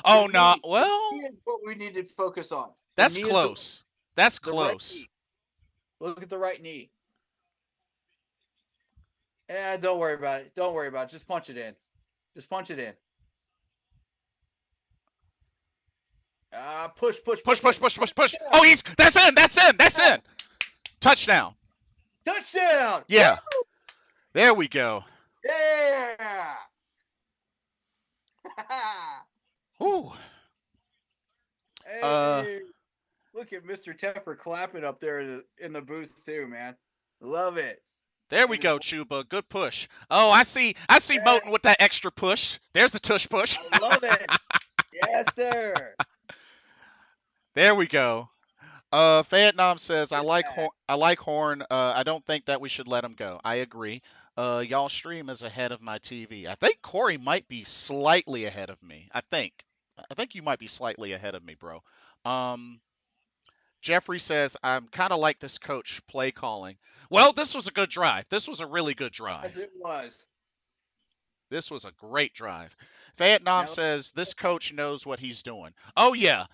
Oh, The no. knee. Well, The knee is what we need to focus on. The that's knee is close. That's the right close. knee. Look at the right knee. Don't worry about it. Don't worry about it. Just punch it in. Just punch it in. Push, push, Push, push push, in. push, push, push. Oh, that's in. That's in. That's in. Touchdown. Touchdown! Woo! Yeah. There we go. Yeah! Ooh. Uh, Hey, look at Mr. Tepper clapping up there in the booth too, man. Love it. there we And his go, Chuba. Good push. Oh, I see yeah, Moten with that extra push. There's a tush push. I love it. Yes, sir. There we go. Vietnam says Yeah. I like Horn. I don't think that we should let him go. I agree. Y'all stream is ahead of my TV. I think Corey might be slightly ahead of me. I think you might be slightly ahead of me, bro. Um, Jeffrey says I'm kind of like this coach play calling. Well, this was a good drive. This was a really good As drive. it was. This was a great drive. Vietnam Now, says this coach knows what he's doing. Oh yeah,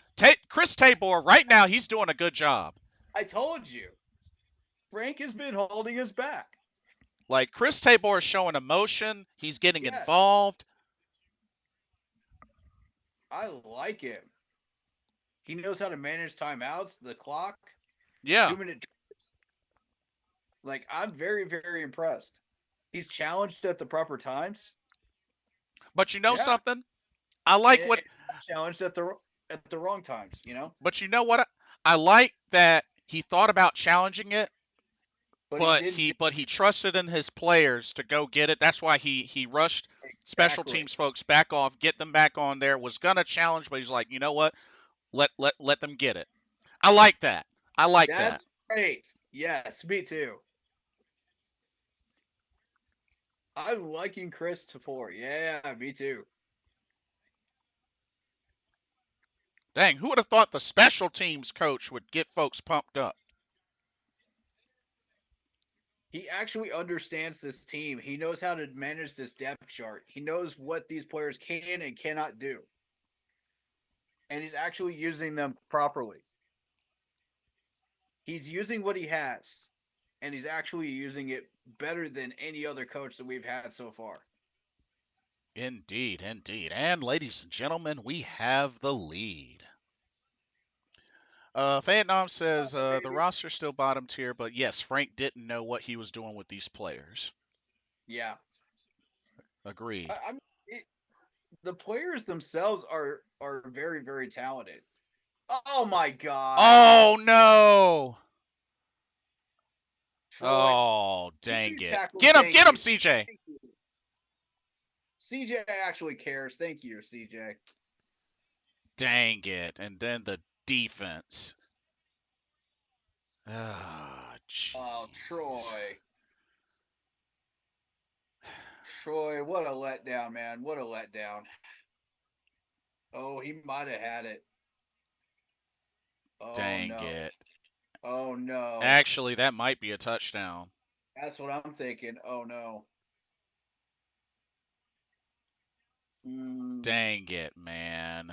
Chris Tabor right now he's doing a good job. I told you, Frank has been holding us back. Like Chris Tabor is showing emotion. He's getting Yes, involved. I like him. He knows how to manage timeouts, the clock, Yeah. 2 minute. Like, I'm very, very impressed. He's challenged at the proper times. But you know Yeah, something? I like and what challenged at the wrong times. You know, but you know what? I like that he thought about challenging it, but he but didn't he do but he trusted in his players to go get it. That's why he rushed it special exactly. teams folks back off, get them back on there. Was gonna challenge, but he's like, you know what? Let them get it. I like that. I like that. That's great. Yes, me too. I'm liking Chris Tapor. Yeah, me too. Dang, who would have thought the special teams coach would get folks pumped up? He actually understands this team. He knows how to manage this depth chart. He knows what these players can and cannot do. And he's actually using them properly. He's using what he has, and he's actually using it better than any other coach that we've had so far. Indeed, indeed. And ladies and gentlemen, we have the lead. Vietnam says the Baby. roster's still bottom tier, but yes, Frank didn't know what he was doing with these players. Yeah. Agreed. I mean, the players themselves are very, very talented. Oh my God. Oh no! Troy, Oh dang please it! tackle. Thank Get him, you. CJ. Thank you. CJ actually cares. Thank you, CJ. Dang it! And then the defense. Ah, Oh, jeez. Troy. Troy, what a letdown, man. What a letdown. Oh, he might have had it. Oh, Dang no. it! Oh, no. Actually, that might be a touchdown. That's what I'm thinking. Oh, no. Mm, Dang it, man.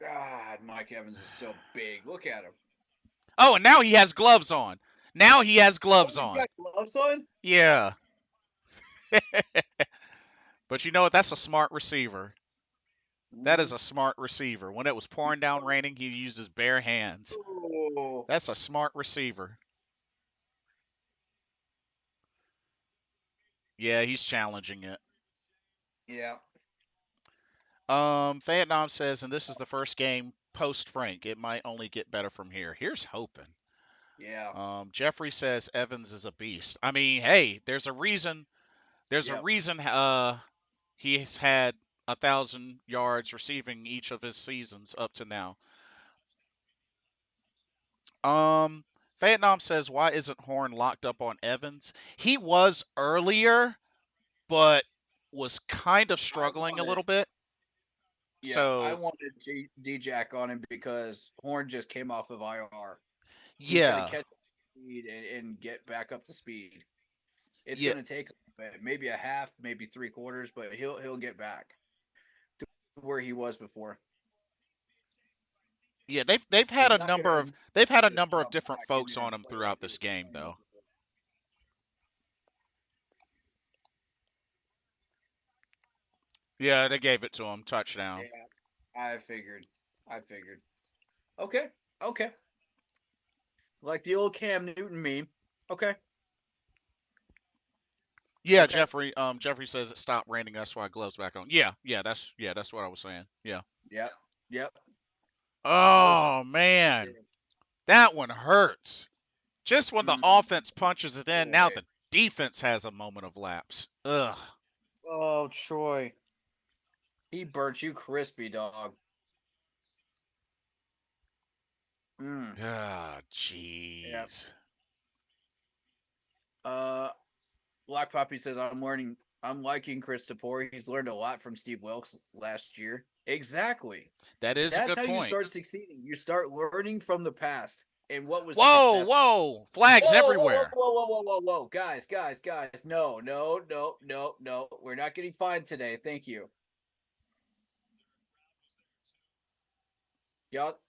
God, Mike Evans is so big. Look at him. Oh, and now he has gloves on. Now he has Oh, gloves he's on. got gloves on? Yeah. But you know what? That's a smart receiver. That Mm-hmm. is a smart receiver. When it was pouring down raining, he used his bare hands. Oh, That's a smart receiver. Yeah, he's challenging it. yeah. Vietnam says, and this is the first game post Frank. It might only get better from here. Here's hoping. Yeah. Jeffrey says Evans is a beast. I mean, hey, there's a reason. There's a Yep. reason. He's had 1,000 yards receiving each of his seasons up to now. Um, Vietnam says, why isn't Horn locked up on Evans? He was earlier, but was kind of I struggling a wanted, little bit. yeah, I So, wanted D-Jack on him because Horn just came off of IR. He's got to yeah. catch speed and get back up to speed. It's Yeah. going to take maybe a half, maybe 3/4, but he'll get back to where he was before. Yeah, they've had He's a not going number to of they've had a just number of come different back in folks there on and him play like throughout he this was just game, playing though. before. Yeah, they gave it to him, touchdown. Yeah, I figured. I figured. Okay. Okay. Like the old Cam Newton meme. Okay. Yeah, Okay. Jeffrey says it stopped raining. That's why gloves back on. Yeah, that's what I was saying. Yeah. Yep. Yep. Those. Oh man, that one hurts. Just when the Mm, offense punches it in, now boy. the defense has a moment of lapse. Ugh. Oh, Troy. He burnt you crispy, dog. Mm. Ah, Yeah. jeez. Uh, Black Poppy says I'm liking Chris Tapori. He's learned a lot from Steve Wilkes last year. Exactly. That is a That's good how you point. start succeeding. You start learning from the past and what was Whoa, successful. whoa, flags Whoa, whoa, whoa, everywhere. whoa, whoa, whoa, whoa, whoa. Guys. No, no, no, no, no. We're not getting fined today. Thank you. Y'all,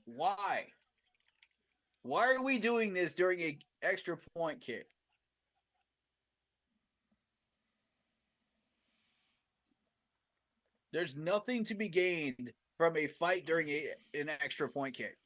why? Why are we doing this during a extra point kick? There's nothing to be gained from a fight during an extra point kick.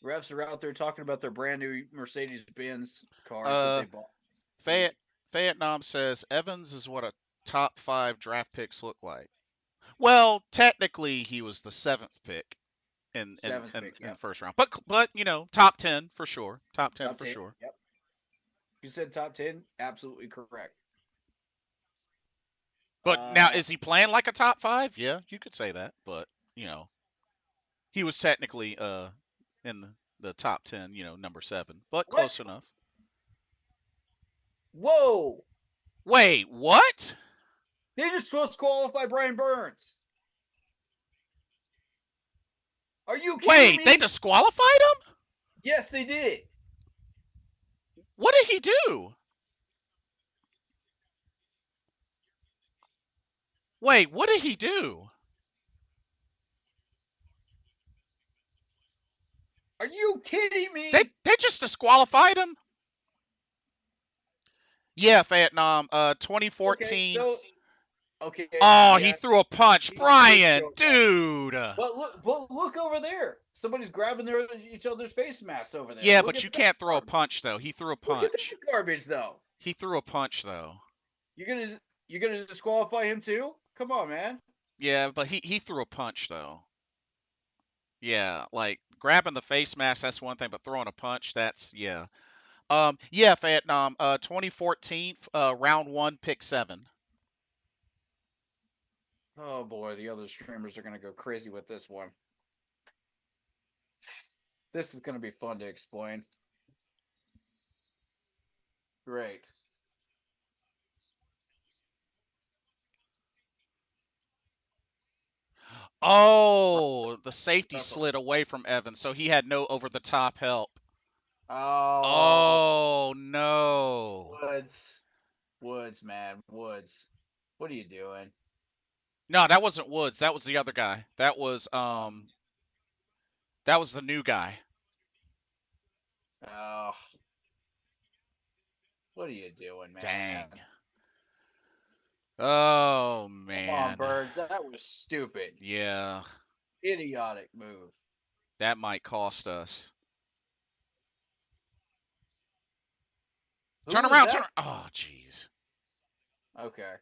Refs are out there talking about their brand new Mercedes Benz cars that Uh, they bought this Fayette week. Vietnam says Evans is what a top 5 draft picks look like. Well, technically he was the 7th pick in in Seventh in, pick, in the yep. first round, but top 10 for sure. Top 10 Top for 10, sure. yep. You said top 10, absolutely correct. But now Uh, is he playing like a top 5? Yeah, you could say that, but you know he was technically in the top 10, number 7, but close what? enough. Whoa! Wait, what? They just disqualified Brian Burns. Are you kidding Wait, they me? disqualified him? Yes, they did. What did he do? Wait, what did he do? Are you kidding They me? they just disqualified him? Yeah, Vietnam, Okay, 2014. so okay, Oh, he yeah, threw a punch, he did Brian, throw a punch. dude. But look over there. Somebody's grabbing each other's face masks over there. Yeah, Look but at you that can't throw a garbage. punch though. He threw a Look at punch. that garbage, though. He threw a punch though. You're gonna you're gonna disqualify him too? Come on, man. Yeah, but he threw a punch though. Yeah, like grabbing the face mask, that's one thing, but throwing a punch, that's yeah. Yeah, Vietnam, 2014, round 1, pick 7. Oh boy, the other streamers are gonna go crazy with this one. This is gonna be fun to explain. Great. Oh, the safety Russell. slid away from Evans, so he had no over the top help. Oh, Oh no. Woods. Woods, man. Woods. What are you doing? No, that wasn't Woods. That was the other guy. Um, That was the new guy. oh, what are you doing, man? Dang. Oh Come on, man. Birds. That was stupid. Yeah, Idiotic move. that might cost us. Who Turn was around, turn. that? Oh, jeez. Okay.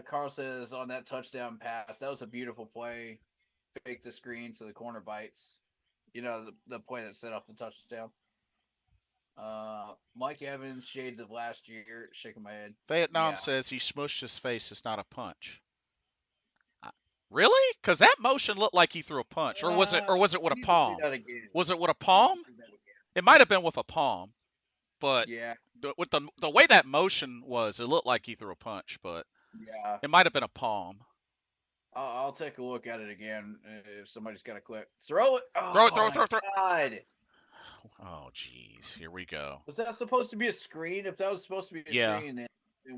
Carl says on that touchdown pass, that was a beautiful play. Fake the screen so the corner bites. You know, the play that set up the touchdown. Mike Evans, shades of last year, shaking my head. Vietnam Yeah. says he smushed his face. It's not a punch. Really? Because that motion looked like he threw a punch, or was it? Or was it with I a need to see palm? that again. Was it with a I need to palm? see that again. It might have been with a palm, but Yeah. with the way that motion was, it looked like he threw a punch, but Yeah. it might have been a palm. I'll take a look at it again if somebody's got a clip. Throw it. Throw it, Oh throw it, my throw it, throw it. God. Oh, jeez. Here we go. Was that supposed to be a screen? If that was supposed to be a Yeah. screen, then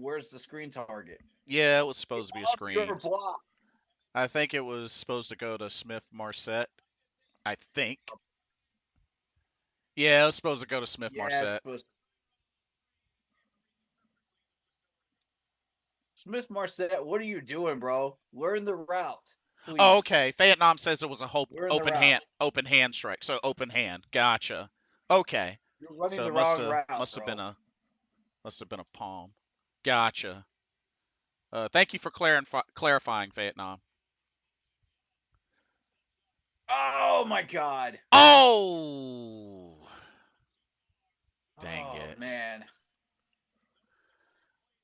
where's the screen target? Yeah, it was Get supposed to be a off your screen. block. I think it was supposed to go to Smith Marset. I think. Yeah, it was supposed to go to Smith Yeah, it's Marset. supposed. Smith Marset, what are you doing, bro? Learn the route, Oh, please. okay. Vietnam says it was a Learn the route. open hand strike. So open hand. Gotcha. Okay. You're running So the it must wrong have route, bro. a palm. Gotcha. Thank you for clarifying, Vietnam. Oh my god. Oh, dang Oh it. man.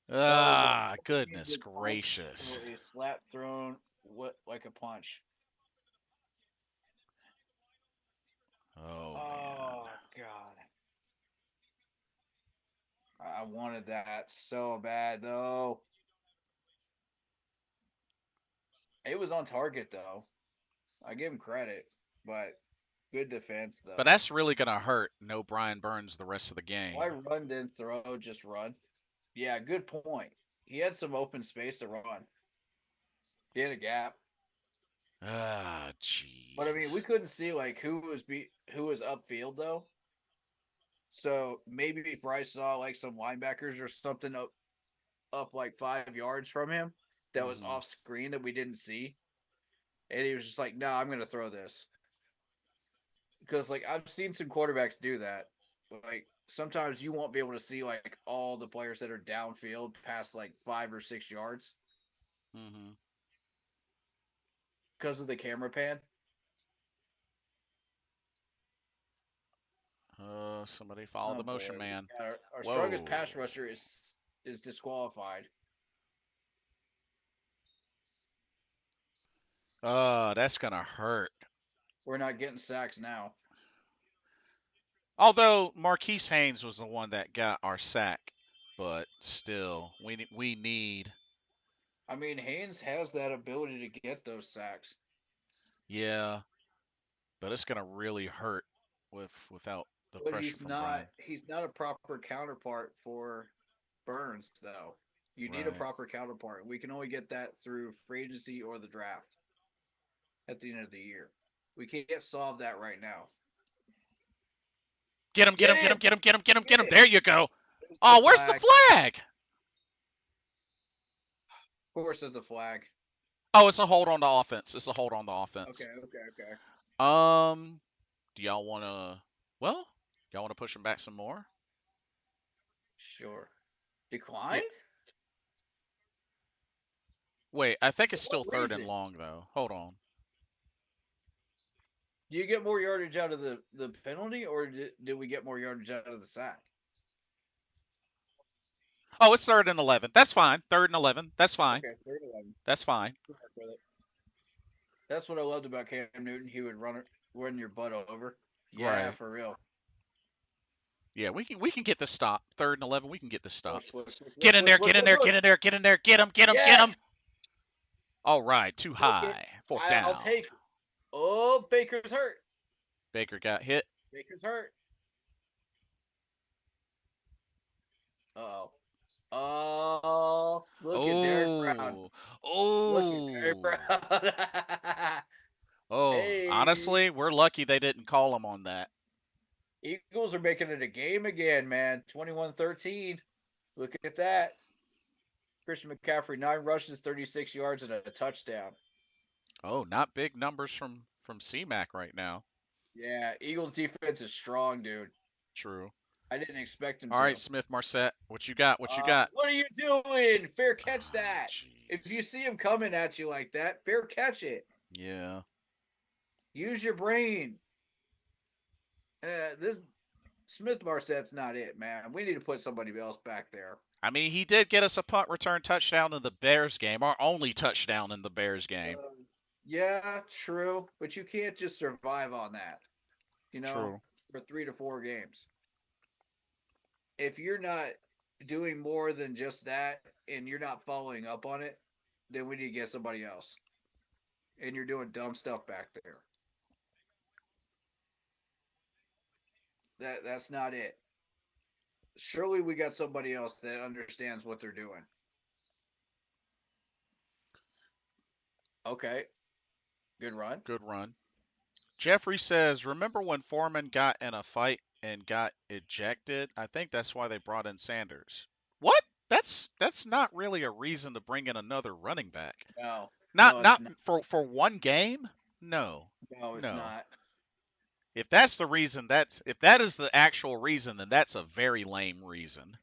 That was a Ah, goodness handed punch gracious. for a slap thrown what like a punch. Oh man. Oh god. I wanted that so bad though. It was on target though. I give him credit, but good defense But though. that's really gonna hurt. No Brian Burns the rest of the Why game. run then throw? Just run. Yeah, good point. He had some open space to run. He had a gap, Ah, but I mean, jeez. we couldn't see like who was upfield though. So maybe if Bryce saw like some linebackers or something up like 5 yards from him that was Mhm. off screen that we didn't see, and he was just like, "No, nah, I'm gonna throw this." Because like I've seen some quarterbacks do that. Like sometimes you won't be able to see like all the players that are downfield past like 5 or 6 yards Mhm. because of the camera pan. Somebody follow Oh the boy, motion man. our strongest pass Whoa. rusher is disqualified. That's gonna hurt. We're not getting sacks now. Although Marquise Haynes was the one that got our sack, but still, we need. I mean, Haynes has that ability to get those sacks, Yeah, but it's gonna really hurt without the but pressure from Brian. he's not a proper counterpart for Burns though. You need a Right. proper counterpart. We can only get that through free agency or the draft at the end of the year. We can't solve that right now. Get him! Get Get him! Get him! him! Get him! Get him! Get him! Get Get him! him! There you go. There's the Oh, where's the flag. flag? Of course, there's the flag. Oh, it's a hold on the offense. It's a hold on the Okay, offense. okay, okay. Um, do y'all want to? Well, y'all want to push him back some more? Sure. Yeah. Declined? Wait, I think it's For what still third and reason? long though. Hold on. Do you get more yardage out of the penalty, or did we get more yardage out of the sack? Oh, it's third and 11. That's fine. Third and 11. That's fine. Okay, third 11. That's fine. That's what I loved about Cam Newton. He would run your butt over. Yeah, Right. for real. Yeah, we can get the stop. Third and 11. We can get the stop. Push, push, push, Get push, in push, there. push, Get in push, there. push. Get in there. Get in there. Get him. Get him. Get him. Yes, All right. Too take it. high. Fourth I'll down. take it. Oh, Baker's hurt. Baker got hit. Baker's hurt. Uh-oh. Oh, look at Derek Brown. Oh. Look at Derek Oh. Brown. Oh. Hey, Honestly, we're lucky they didn't call him on that. Eagles are making it a game again, man. 21-13. Look at that. Christian McCaffrey, 9 rushes, 36 yards, and a touchdown. Oh, not big numbers from C-Mac right now. Yeah, Eagles defense is strong, dude. True. I didn't expect him All right, to. Smith Marset. What you got? What you got? What are you doing? Fair catch Ah, that. If you jeez. see him coming at you like that, fair catch it. Yeah. Use your brain. This Smith Marset's not it, man. We need to put somebody else back there. I mean, he did get us a punt return touchdown in the Bears game, our only touchdown in the Bears game. Yeah, true. But you can't just survive on that, True. for 3 to 4 games. If you're not doing more than just that and you're not following up on it, then we need to get somebody else. And you're doing dumb stuff back there. That's not it. Surely we got somebody else that understands what they're doing. Okay, good run. Good run. Jeffrey says, remember when Foreman got in a fight and got ejected? I think that's why they brought in Sanders. What? That's not really a reason to bring in another running back. No, Not no, it's not not. for one game? No. No, it's No. not. If that's the reason, that's if that is the actual reason, then that's a very lame reason.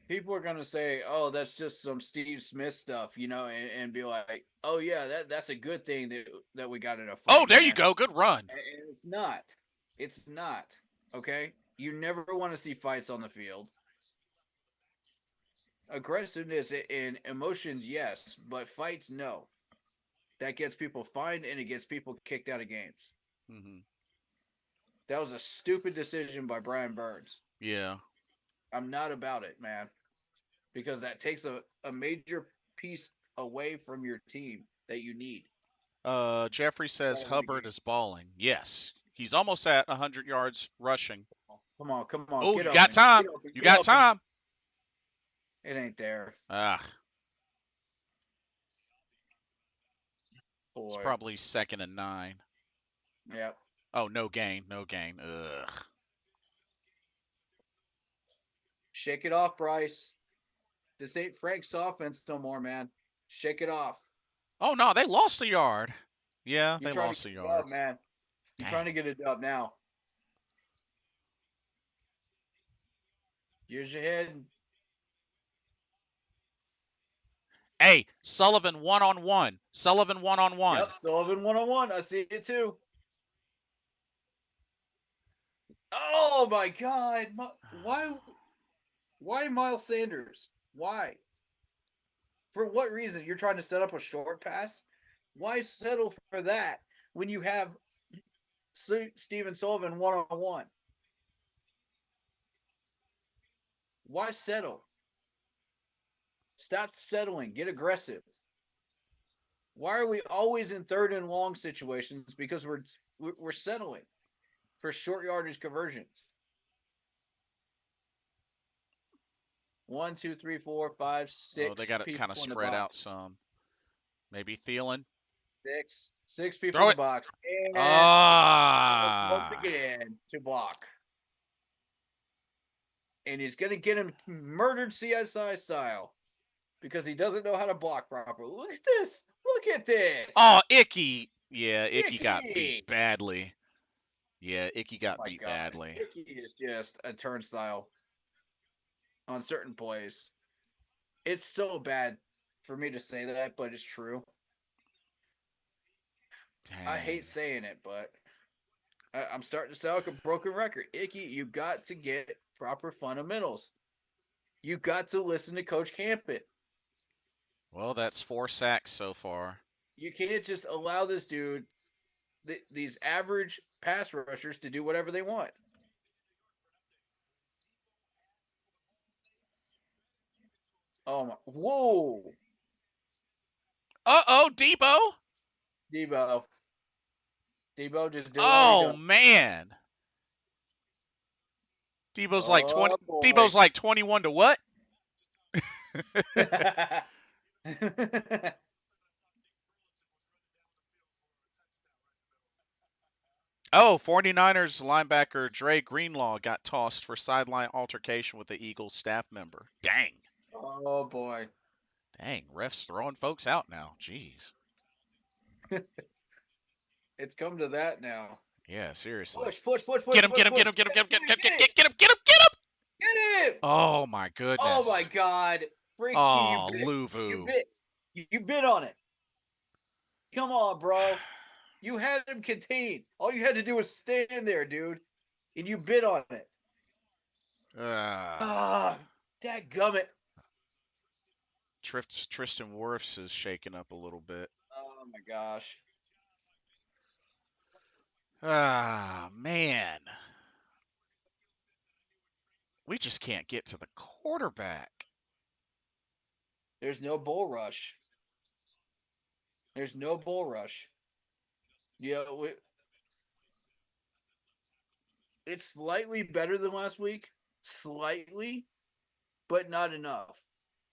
People are gonna say, "Oh, that's just some Steve Smith stuff," and be like, "Oh yeah, that's a good thing that we got in a Oh, fight, there you man." go. Good run. And it's not. It's not. Okay, you never want to see fights on the field. Aggressiveness and emotions, yes, but fights, no. That gets people fined and it gets people kicked out of games. Hmm. That was a stupid decision by Brian Burns. Yeah. I'm not about it, man, because that takes a major piece away from your team that you need. Jeffrey says Gotta win a Hubbard game. is balling. Yes, he's almost at 100 yards rushing. Come on, come on, Oh, get you got open, get time. open, You get got open. time. It ain't there, Ah, it's boy. probably 2nd and 9. Yep. Oh, no gain, no gain. Ugh. Shake it off, Bryce. This ain't Frank's offense no more, man. Shake it off. Oh no, they lost a yard. Yeah, You're they trying to lost a get it yard. up, man. You're trying Dang. to get it up now. Use your head. Hey, Sullivan 1-on-1. Sullivan 1-on-1. Yep, Sullivan 101. I see it too. Oh my God! Why Miles Sanders? Why? For what reason? You're trying to set up a short pass? Why settle for that when you have Steven Sullivan 101? Why settle? Stop settling. Get aggressive. Why are we always in third and long situations? Because we're settling for short yardage conversions. 1, 2, 3, 4, 5, Oh, they 6 got it kind of people in the spread out box. some. Maybe Thielen. Six people in Throw the it. box, and once Ah. again to block. And he's gonna get him murdered CSI style because he doesn't know how to block properly. Look at this! Look at this! Oh, Icky. Yeah, Icky got beat Icky! badly. Yeah, Icky Oh got my beat God, badly. Icky is just a turnstile on certain plays. It's so bad for me to say that, but it's true. I hate Dang. saying it, but I'm starting to sound like a broken record. Icky, you got to get proper fundamentals. You got to listen to Coach Campbell. Well, that's 4 sacks so far. You can't just allow this dude, these average pass rushers, to do whatever they want. Oh my! Whoa, Uh-oh, Debo. Debo, Debo, just do whatever he Oh does. man. Debo's like 20. Oh boy. Debo's like 21 to what? Oh, 49ers linebacker Dre Greenlaw got tossed for sideline altercation with the Eagles staff member. Dang. Oh boy. Dang, refs throwing folks out now. Jeez. It's come to that now. Yeah, seriously. Push, push, push, Get push, him, get push, him, get push. him, get him, get him, get him, Get it, get him, get him, get him. get it. Oh my Oh my goodness. God. Freaky, Oh, you Luvu. bit. You bit on it. Come on, bro. You had him contained. All you had to do was stand there, dude. And you bit on it. Uh, Ah, dadgummit. Tristan Wirfs is shaking up a little bit. Oh my gosh. Ah, man. We just can't get to the quarterback. There's no bull rush. There's no bull rush. Yeah, It's slightly better than last week. Slightly, but not enough.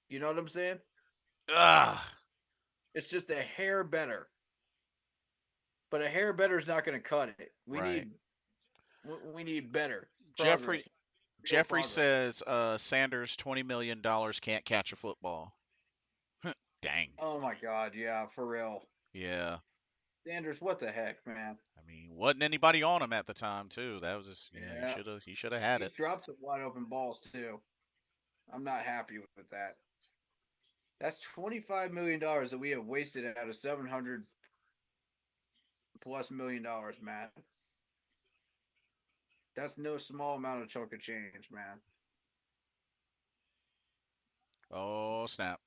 You know what I'm saying? Ugh. It's just a hair better. But a hair better is not going to cut it. Right. We need better Jeffrey progress. Real Jeffrey progress. says Sanders $20 million can't catch a football. Dang. Oh my god, yeah, for real. Yeah. Sanders, what the heck, man? I mean, wasn't anybody on him at the time too. That was just yeah. Yeah, He should have had he it. dropped some wide open balls too. I'm not happy with that. That's $25 million that we have wasted out of 700+ million, Matt. That's no small amount of chunk of change, man. Oh snap.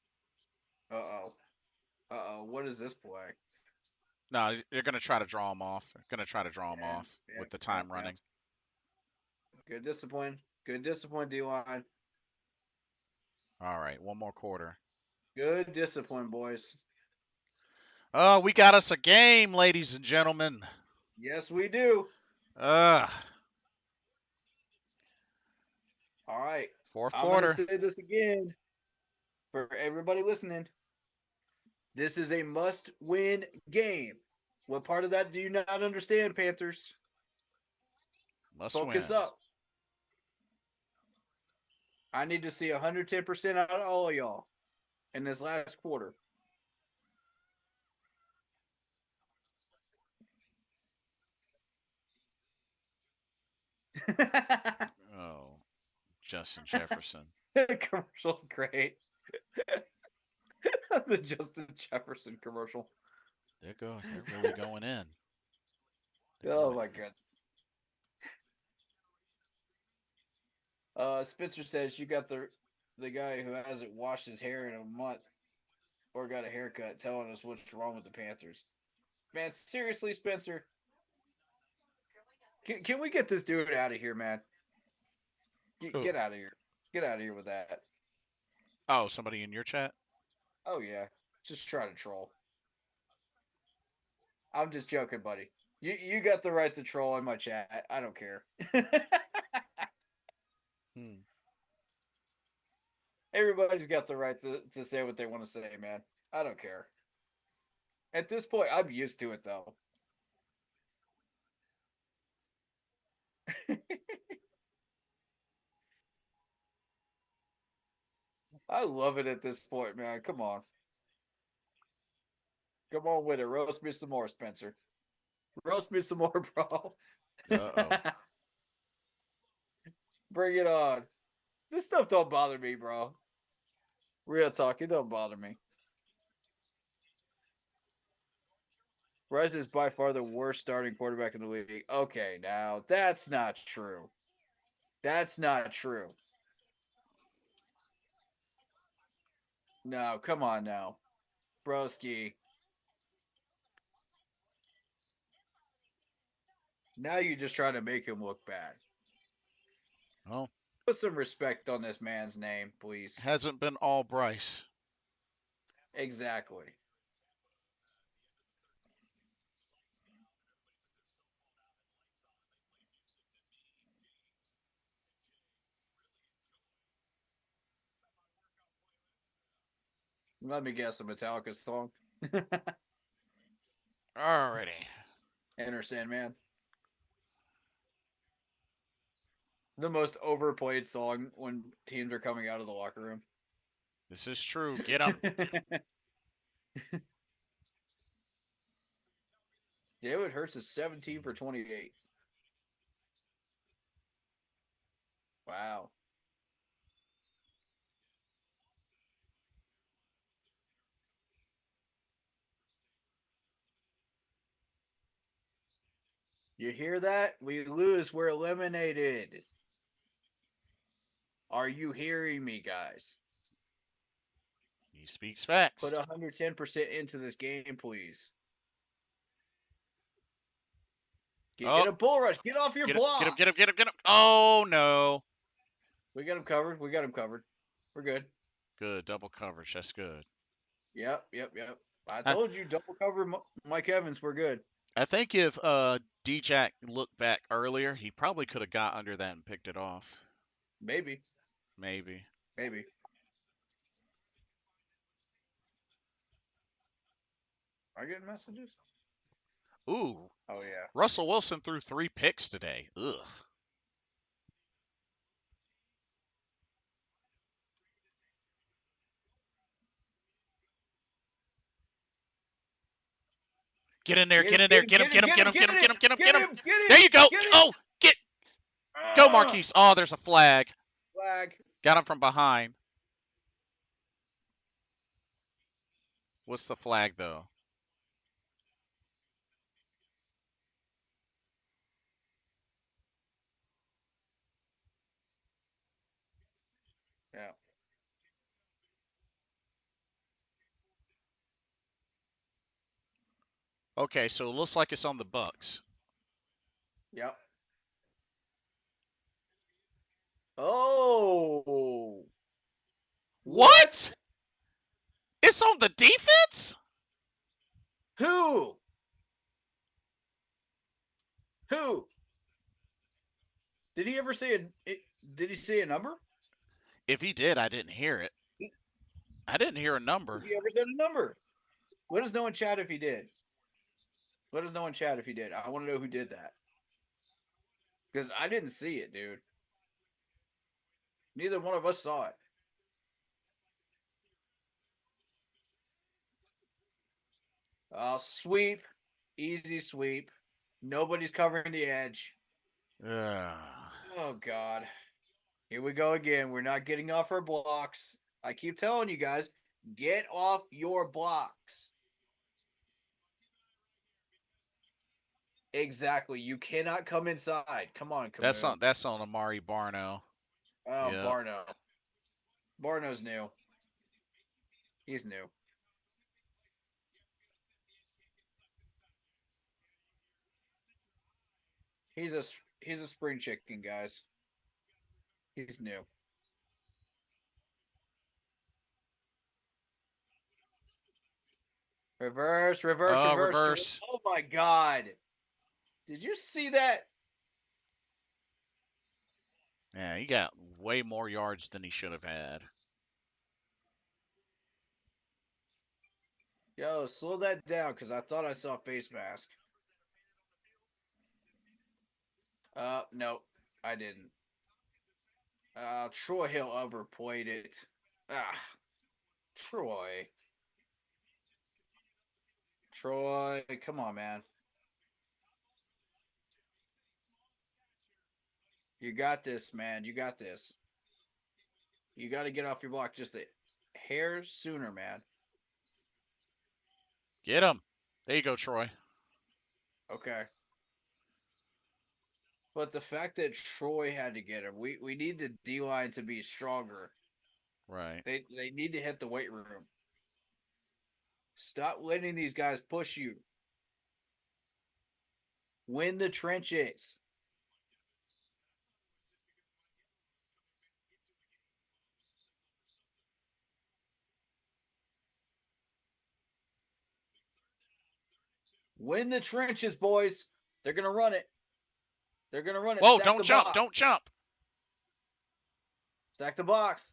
Uh oh. Uh oh. What is this play? No, you're gonna try to draw him off. Gonna try to draw him Yeah, off yeah, with the yeah, time yeah. running. Good discipline. Good discipline, D line. All right, one more quarter. Good discipline, boys. Oh, we got us a game, ladies and gentlemen. Yes, we do. Uh, All right. fourth I'm going to quarter. say this again for everybody listening. This is a must win game. What part of that do you not understand, Panthers? Must Focus win. up. I need to see 110% out of all of y'all in this last quarter. Oh, Justin Jefferson. Commercial's great. The Justin Jefferson commercial. They're really going in. They're Oh going. my goodness. Spencer says you got the guy who hasn't washed his hair in a month or got a haircut telling us what's wrong with the Panthers. Man, seriously, Spencer, can we get this dude out of here, man? Who? Get out of here. Get out of here with that. Oh, somebody in your chat? Oh yeah, just try to troll. I'm just joking, buddy. You got the right to troll in my chat. I don't care. Hmm. Everybody's got the right to say what they want to say, man. I don't care. At this point, I'm used to it though. I love it at this point, man. Come on. Come on with it. Roast me some more, Spencer. Roast me some more, bro. Uh-oh. Bring it on. This stuff don't bother me, bro. Real talk, it don't bother me. Rice is by far the worst starting quarterback in the league. Okay, now that's not true. That's not true. No, come on now. Broski. Now you just try to make him look bad. Well, Put some respect on this man's name, please. hasn't been all Bryce. Exactly. Let me guess a Metallica song. Alrighty. Enter Sandman. The most overplayed song when teams are coming out of the locker room. This is true. Get him. David Hurts is 17 for 28. Wow. You hear that? We lose. We're eliminated. Are you hearing me, guys? He speaks Put facts. 110% into this game, please. Oh, Get a bull rush. Get off your get him, get him, get him, blocks. get him, get him. Oh, no. We got him covered. We got him covered. We're good. Good. Double coverage. That's good. Yep. I I, told you double cover Mike Evans. We're good. I think if D-Jack looked back earlier, he probably could have got under that and picked it off. Maybe. Maybe. Maybe. Am I getting messages? Ooh, Oh yeah. Russell Wilson threw 3 picks today. Ugh. Get in there, Get him, get in get there, him, get him, get him, get him, get get him, him, get get him, get him, him, get him, get get him. him, get There him, you go. get him. Oh, go Ah, Marquise. Oh, there's a flag. flag. Got him from behind. What's the flag though? Yeah. Okay, so it looks like it's on the Bucs. Yep. Oh. What? What? It's on the defense? Who? Who? Did he ever say did he say a number? If he did, I didn't hear it. I didn't hear a Did number. he ever said a number? Let us know in chat if he did. Let us know in chat if he did. I want to know who did that. Because I didn't see it, dude. Neither one of us saw it. Sweep. Easy sweep. Nobody's covering the edge. Ugh. Oh, God. Here we go again. We're not getting off our blocks. I keep telling you guys, get off your blocks. Exactly. You cannot come inside. Come on, Camus. That's on Amari Barno. Oh, Yep. Barno. Barno's new. He's new. He's a he's a spring chicken, guys. He's new. Reverse, reverse, reverse. Reverse. Oh my God! Did you see that? Yeah, he got way more yards than he should have had. Yo, slow that down, because I thought I saw face mask. No, I didn't. Troy Hill overplayed it. Ah, Troy. Troy, come on, man. You got this, man. You got this. You got to get off your block just a hair sooner, man. Get him. There you go, Troy. Okay. But the fact that Troy had to get him, we need the D line to be stronger. Right. They need to hit the weight room. Stop letting these guys push you. Win the trenches. Win the trenches, boys. They're gonna run it. They're gonna run it. Whoa, Stack don't the jump. box. Don't jump. Stack the box.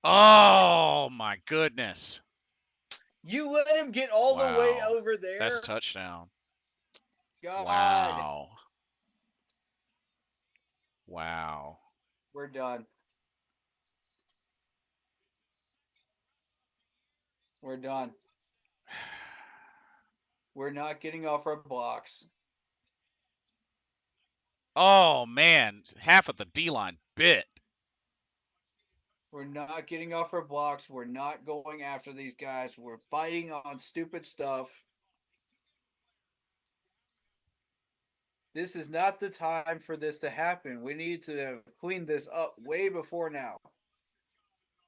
Oh, my goodness. You let him get all the way Wow. over That's there. touchdown. God. Wow. Wow. We're done. We're done. We're not getting off our blocks. Oh, man. Half of the D line bit. We're not getting off our blocks. We're not going after these guys. We're fighting on stupid stuff. This is not the time for this to happen. We need to have cleaned this up way before now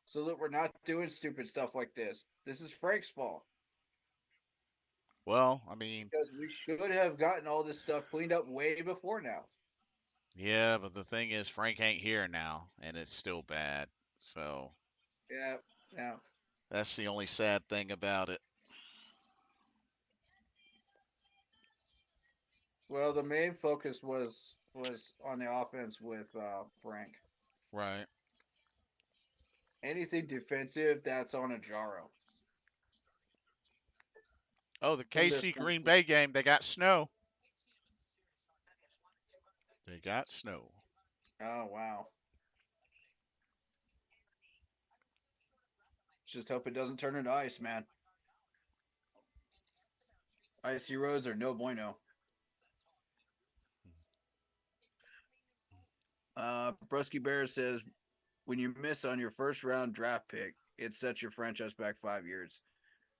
so that we're not doing stupid stuff like this. This is Frank's fault Well, I mean, because we should have gotten all this stuff cleaned up way before now. yeah, but the thing is, Frank ain't here now, and it's still bad. So Yeah, yeah. that's the only sad thing about it. Well, the main focus was on the offense with Frank. Right. Anything defensive, that's on a Jaro Oh, the from this KC point Green forward. Bay game, they got snow. They got snow. Oh wow! Just hope it doesn't turn into ice, man. Icy roads are no bueno. Brusky Bear says when you miss on your first round draft pick, it sets your franchise back 5 years.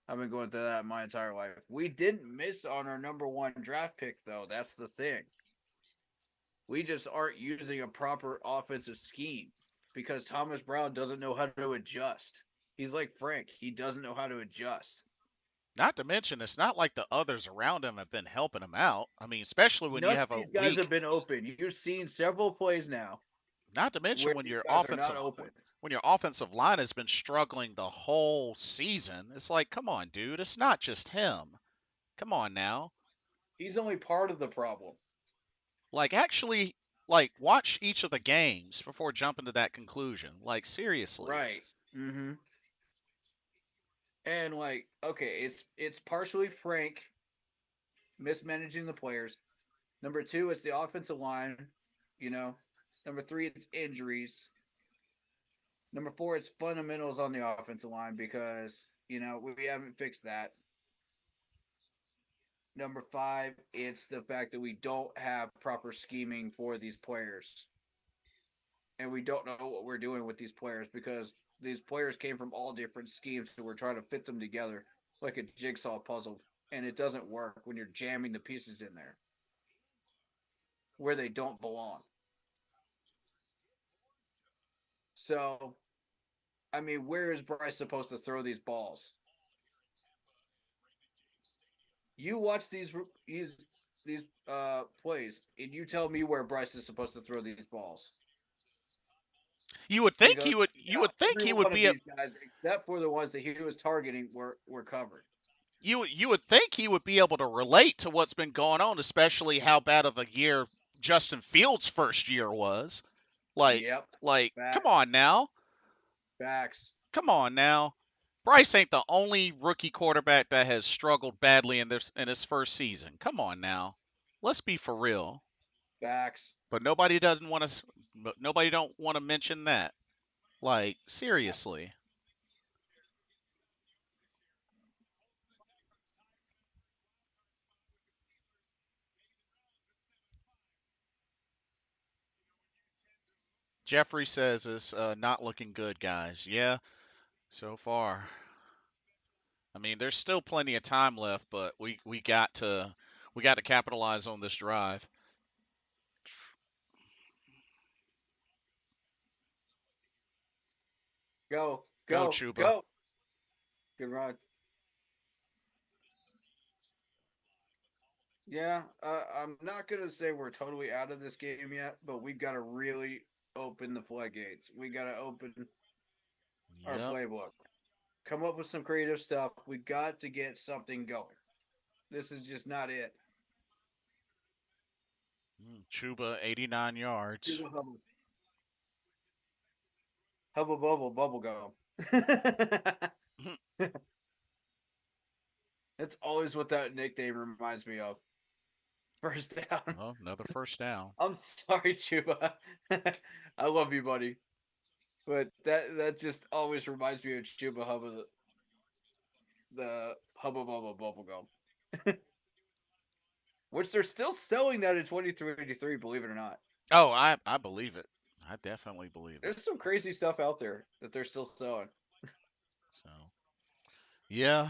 I've been going through that my entire life. We didn't miss on our number one draft pick, though. That's the thing. We just aren't using a proper offensive scheme because Thomas Brown doesn't know how to adjust. He's like Frank. He doesn't know how to adjust. Not to mention, it's not like the others around him have been helping him out. I mean, especially when you None of have a these guys have weak. been open. You've seen several plays now Not to mention where when these your guys are not open. when your offensive line has been struggling the whole season. It's like, come on, dude. It's not just him. Come on now. He's only part of the problem. Like actually, like watch each of the games before jumping to that conclusion. Like seriously. Right. Mm-hmm. And like, okay, it's partially Frank mismanaging the players. Number two, it's the offensive line. You know. Number three, it's injuries. Number four, it's fundamentals on the offensive line because we haven't fixed that. Number five, it's the fact that we don't have proper scheming for these players, and we don't know what we're doing with these players because these players came from all different schemes, so we're trying to fit them together like a jigsaw puzzle, and it doesn't work when you're jamming the pieces in there where they don't belong. So, I mean, where is Bryce supposed to throw these balls? You watch these plays, and you tell me where Bryce is supposed to throw these balls You would think because he would. you You know would think every he would one of be. these guys, except for the ones that he was targeting, were covered. You would think he would be able to relate to what's been going on, especially how bad of a year Justin Fields' first year was. Like, Yep, come facts, on now. facts. Come on now. Bryce ain't the only rookie quarterback that has struggled badly in his first season. Come on now. Let's be for real. Facts. But nobody doesn't want to nobody don't want to mention that. Like, seriously. Jeffrey says it's not looking good, guys. Yeah, so far. I mean, there's still plenty of time left, but we got to capitalize on this drive. Go, Go go, Chuba. go. Good run. Yeah, I'm not gonna say we're totally out of this game yet, but we've got to really open the floodgates. We got to open our Yep. playbook. Come up with some creative stuff. We got to get something going. This is just not it. Chuba 89 yards. Hubble, hubble, bubble, bubble gum. That's always what that nickname reminds me of. First down. Well, another first down. I'm sorry, Chuba. I love you, buddy. But that just always reminds me of Chuba Hubba, the Hubba Bubba Bubblegum. Which they're still selling that in 2383, believe it or not. Oh, I believe it. I definitely believe it. There's some crazy stuff out there that they're still selling. So, yeah.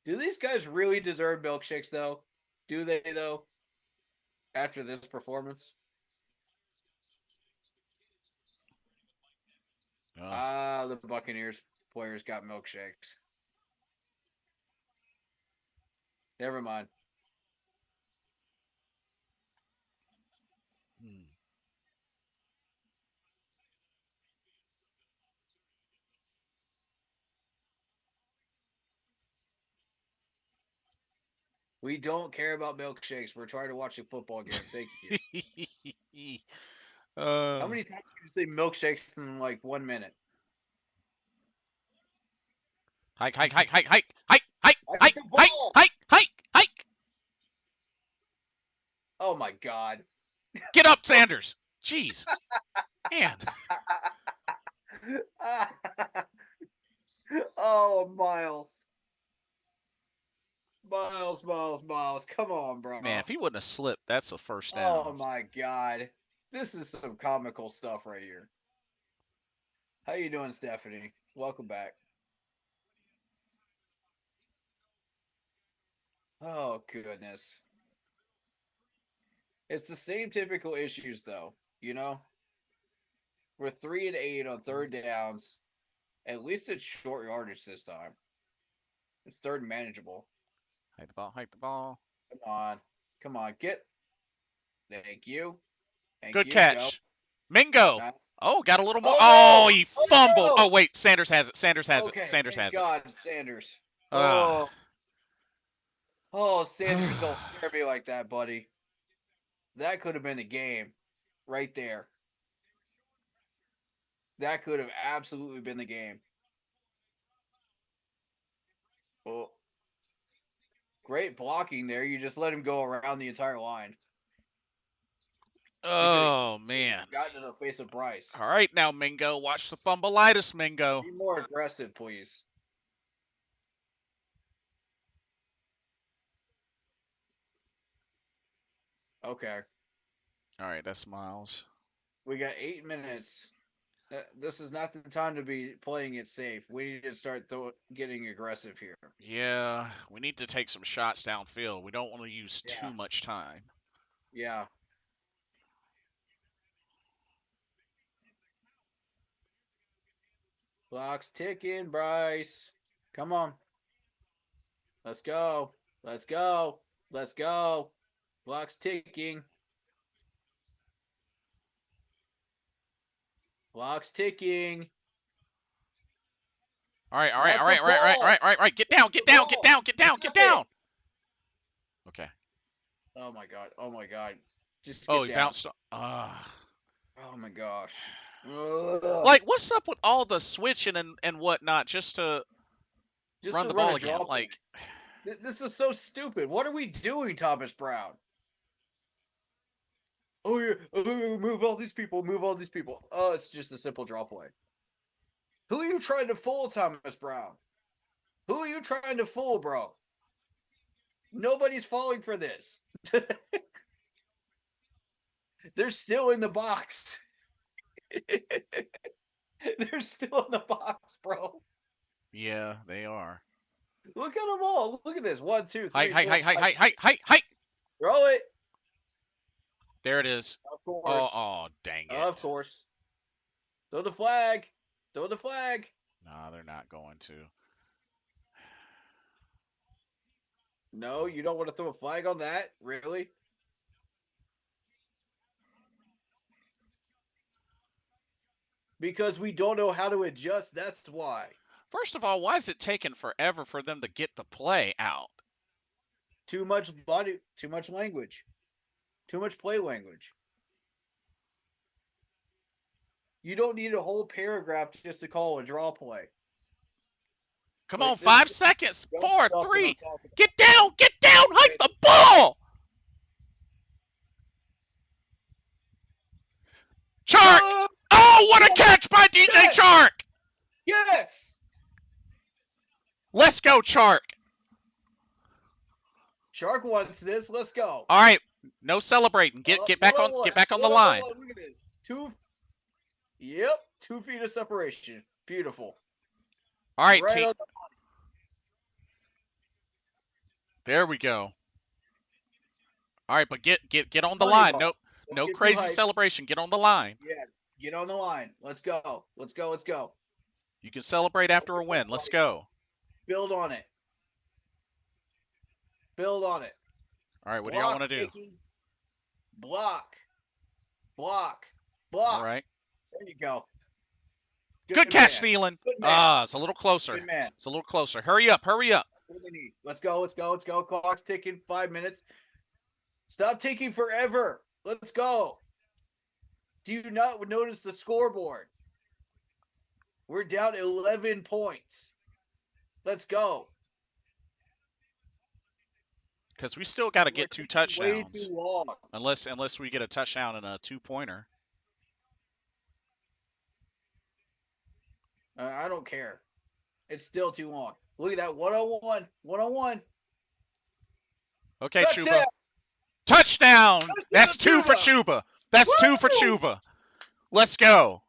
Do these guys really deserve milkshakes, though? Do they, though, after this performance? Uh, The Buccaneers players got milkshakes. Never mind. hmm. We don't care about milkshakes. We're trying to watch a football game. Thank you. How many times can you say milkshakes in like 1 minute? Hike, hike, hike, hike, hike, hike, hike, I get hike, the hike, ball. hike, hike, hike. Oh my god. Get up, Sanders. Jeez. Man. Oh, Miles. Miles. Come on, bro. Man, if he wouldn't have slipped, that's a first Oh down. my god. This is some comical stuff right here. How you doing, Stephanie? Welcome back. Oh goodness. It's the same typical issues though, you know? We're 3-8 on third downs. At least it's short yardage this time. It's third and manageable. Hike the ball, hike the ball. Come on. Come on, get. Thank you. Thank Good you. Go. catch. Mingo. Nice. Oh, got a little more. Oh Oh, no! he Oh fumbled. no! Oh, wait. Sanders has it. Sanders has it. Okay, Sanders thank has it. God, Sanders. Ah. Oh, Sanders, don't scare me like that, buddy. That could have been the game right there. That could have absolutely been the game. Oh, great blocking there. You just let him go around the entire line. He could have Oh, man. gotten in the face of Bryce. All right, now, Mingo. Watch the fumbleitis, Mingo. Be more aggressive, please. Okay. All right, that's Miles. We got 8 minutes. This is not the time to be playing it safe. We need to start getting aggressive here. Yeah, we need to take some shots downfield. We don't want to use Yeah. too much time. Yeah. Clock's ticking, Bryce. Come on. Let's go. Let's go. Let's go. Clock's ticking. Clock's ticking. All right, all right, Snap all the right, all right, all right, ball. all right, all right, all right. Get down, get down, get down, get down, get down. Okay. Oh my god. Oh my god. Just Oh, get he down. bounced. Oh my gosh. Like, what's up with all the switching and whatnot just to Just run to the run ball a again? draw play. Like, This is so stupid. What are we doing, Thomas Brown? Oh yeah, move all these people, move all these people. Oh, it's just a simple draw play. Who are you trying to fool, Thomas Brown? Who are you trying to fool, bro? Nobody's falling for this. They're still in the box. They're still in the box, bro. yeah, they are. Look at them all. Look at this. 1, 2, 3, Hike, 4, hike, hike, 5. hike, hike, hike, hike. Throw it. There it is. Of course. Oh, dang it. Of course. Throw the flag. Throw the flag. Nah, they're not going to. No, you don't want to throw a flag on that? Really? Because we don't know how to adjust. That's why. First of all, why is it taking forever for them to get the play out? Too much body, too much language, too much play language. You don't need a whole paragraph just to call a draw play. Come Like, on, 5 seconds. dumb 4, stuff that 3. I'm talking Get down, hike the ball. Chark. about. Oh, what a catch by DJ Yes! Chark. Yes. Let's go, Chark. Shark wants this. Let's go. All right, no celebrating. Get back on One-on-one. get back on the One-on-one. line. Look at this. 2. Yep, 2 feet of separation. Beautiful. All right, Right team. on the There we go. All right, but get on the money line. ball. No Don't get too crazy hyped. celebration. Get on the line. Yeah, get on the line. Let's go. Let's go. Let's go. You can celebrate after a win. Let's go. Build on it. Build on it. All right, what do y'all want to do? Mickey. Block. Block. Block. All right. There you go. Good catch, man. Thielen. Good man. It's a little closer. Good man. It's a little closer. Hurry up. Hurry up. What do we need? Let's go. Let's go. Let's go. Clock's ticking. 5 minutes. Stop ticking forever. Let's go. Do you not notice the scoreboard? We're down 11 points. Let's go. Because we still got to We're get 2 way too touchdowns. long. Unless we get a touchdown and a 2-pointer. I don't care. It's still too long. Look at that. 101. 101. Okay, Touchdown! Chuba. Touchdown! Touchdown, That's 2 for Chuba! Chuba. That's 2 for Woo! Chuba. Let's go.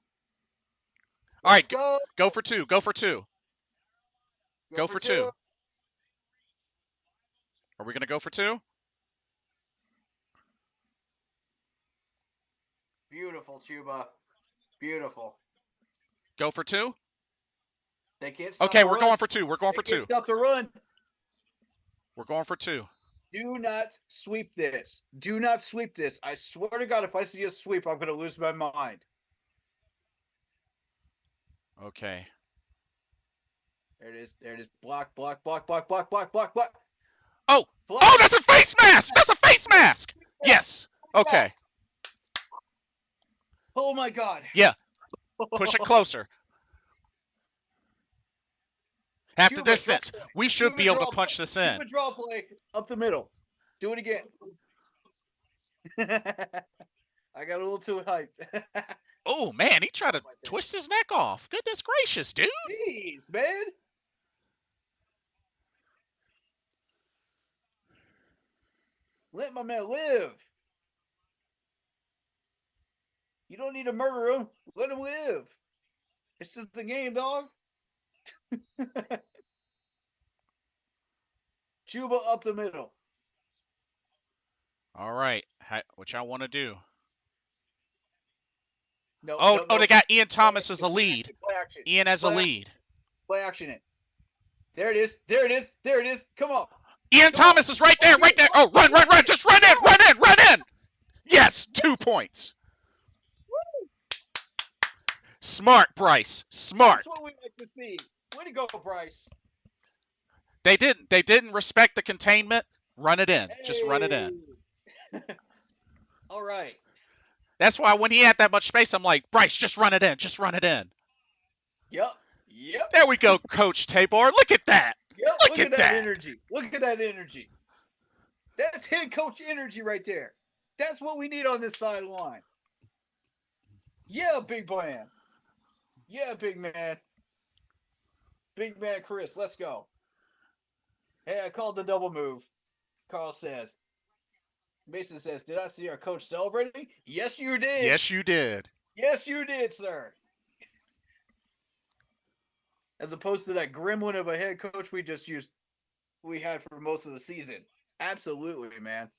All Let's right, go for 2. Go for 2. Go for 2. Are we going to go for 2? Beautiful, Chuba. Beautiful. Go for 2? They can't stop Okay, the we're run. going for 2. We're going for They can't 2. stop the run. We're going for 2. Do not sweep this. Do not sweep this. I swear to God, if I see a sweep, I'm going to lose my mind. Okay. There it is. There it is. Block, block, block, block, block, block, block, block. Oh! Block. Oh, that's a face mask! That's a face mask! Yes. Okay. Oh, my God. Yeah. Push it closer. Half the Chuba, distance. We should Chuba be able draw to punch this in. Chuba draw play up the middle. Do it again. I got a little too hyped. Oh, man, he tried to twist his neck off. Goodness gracious, dude. Jeez, man. Let my man live. You don't need to murder him. Let him live. It's just the game, dog. Chuba up the middle. All right. What y'all want to do? No, Oh, no, oh, no. they got Ian Thomas as a lead. Play action. Ian as a lead. Play action it. There it is. There it is. There it is. Come on. Ian Thomas is right there, right there. Oh, run, run, run. Just run in, run in, run in. Yes, 2 points. Smart, Bryce. Smart. That's what we like to see. Way to go, Bryce. They didn't respect the containment. Run it in. Just run it in. All right. That's why when he had that much space, I'm like, Bryce, just run it in. Just run it in. Yep. Yep. There we go, Coach Tabor. Look at that. Yep. Look at that energy. Look at that energy. That's head coach energy right there. That's what we need on this sideline. Yeah, big man. Yeah, big man. Big man Chris, let's go. Hey, I called the double move. Carl says. Mason says, did I see our coach celebrating? Yes, you did. Yes, you did. Yes, you did, sir. As opposed to that gremlin of a head coach we had for most of the season. Absolutely, man.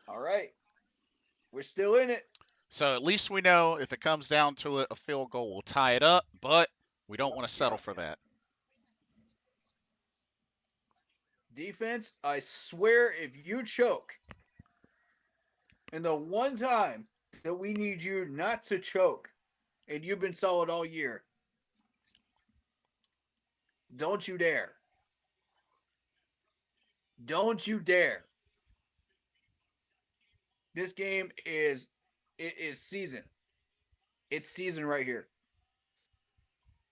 All right. We're still in it. So at least we know if it comes down to it, a field goal will tie it up, but we don't want to settle for that. Defense, I swear if you choke, and the one time that we need you not to choke, and you've been solid all year, don't you dare. Don't you dare. This game is season. It's season right here.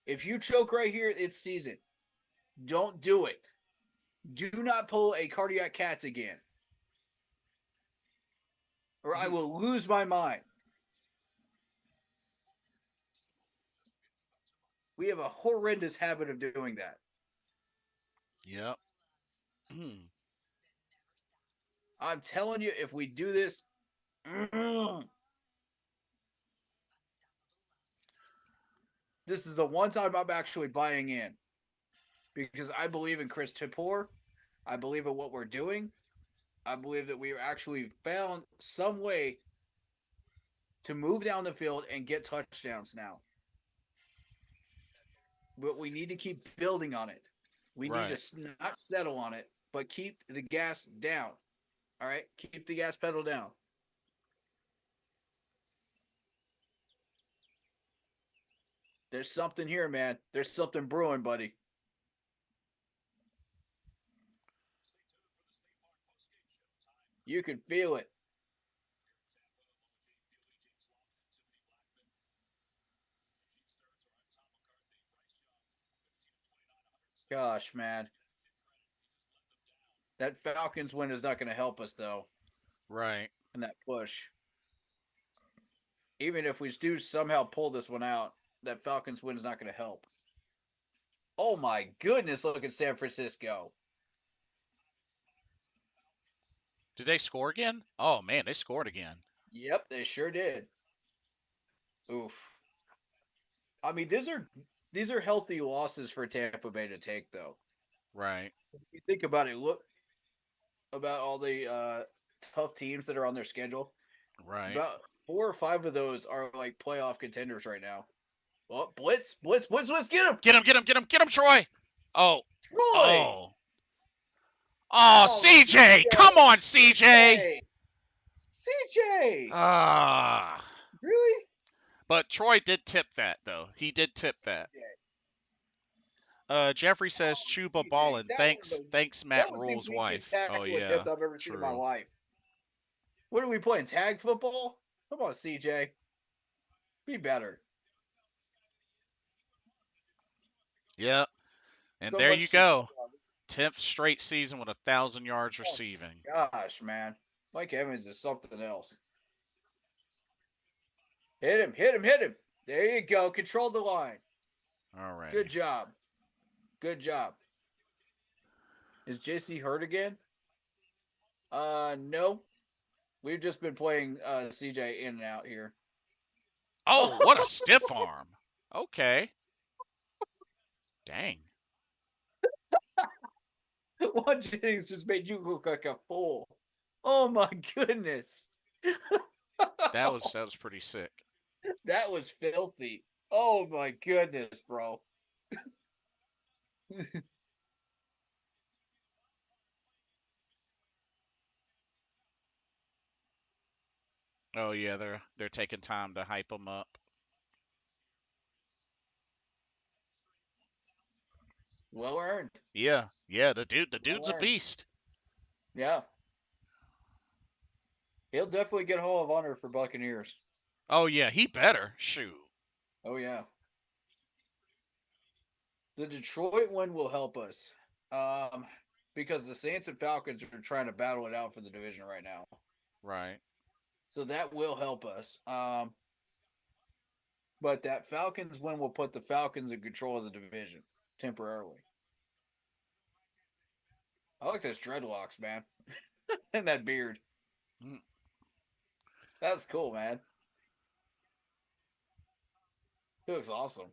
If you choke right here, it's season. Don't do it. Do not pull a cardiac cats again. Or I will lose my mind. We have a horrendous habit of doing that. Yep. I'm telling you, if we do this, this is the one time I'm actually buying in. Because I believe in Chris Tipor. I believe in what we're doing. I believe that we actually found some way to move down the field and get touchdowns now. But we need to keep building on it. We need to not settle on it, but keep the gas down. All right? Keep the gas pedal down. There's something here, man. There's something brewing, buddy. You can feel it. Gosh, man. That Falcons win is not going to help us, though, Right. in that push. Even if we do somehow pull this one out, that Falcons win is not going to help. Oh, my goodness. Look at San Francisco. Did they score again? Oh, man, they scored again. Yep, they sure did. Oof. I mean, these are healthy losses for Tampa Bay to take, though. Right. If you think about it, look about all the tough teams that are on their schedule. Right. About 4 or 5 of those are like playoff contenders right now. Well, blitz, blitz, blitz, let's get him, Get him, get him, get him, get him, Troy. Oh. Troy. Oh. Oh, Oh, CJ. Come on, CJ. CJ, CJ. Ah. Really? But Troy did tip that, though. He did tip that. Jeffrey says Chuba CJ, ballin'. Thanks, Matt that was the Rule's weakest wife. Oh tackle yeah, attempt I've ever seen in my true. life. What are we playing? Tag football? Come on, CJ. Be better. Yep. And So there you much to say go. on this. 10th straight season with 1,000 yards Oh, receiving. gosh, man. Mike Evans is something else. Hit him, hit him, hit him. There you go. Control the line. All right. Good job. Good job. Is JC hurt again? No. We've just been playing CJ in and out here. Oh, what a stiff arm. Okay. Dang. Juan Jennings just made you look like a fool. Oh my goodness. That was pretty sick. That was filthy. Oh my goodness, bro. Oh yeah, they're taking time to hype him up. Well earned. Yeah. Yeah, the dude's Well a earned. beast. Yeah. He'll definitely get Hall of Honor for Buccaneers. Oh yeah, he better. Shoot. Oh yeah. The Detroit one will help us. Um, because the Saints and Falcons are trying to battle it out for the division right now. Right. So that will help us. But that Falcons win will put the Falcons in control of the division temporarily. I like those dreadlocks, man. And that beard. Mm. That's cool, man. He looks awesome.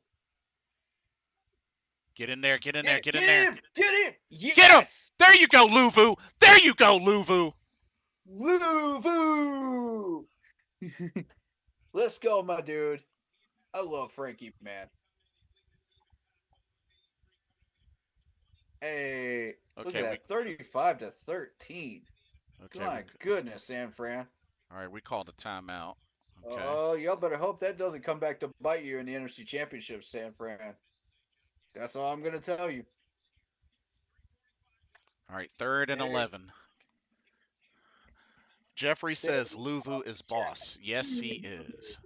Get in there, get in there, Get, get in get there. him! Get him! Get him! Yes! There you go, Luvu. There you go, Luvu. Luvu! Let's go, my dude. I love Frankie, man. Hey, look Okay, at we that. 35-13. okay, we My goodness, San Fran. all right, we called a timeout. Okay. Oh, y'all better hope that doesn't come back to bite you in the NFC Championship, San Fran. That's all I'm going to tell you. All right, 3rd and 11. Jeffrey says Luvu is boss. Yes, he is.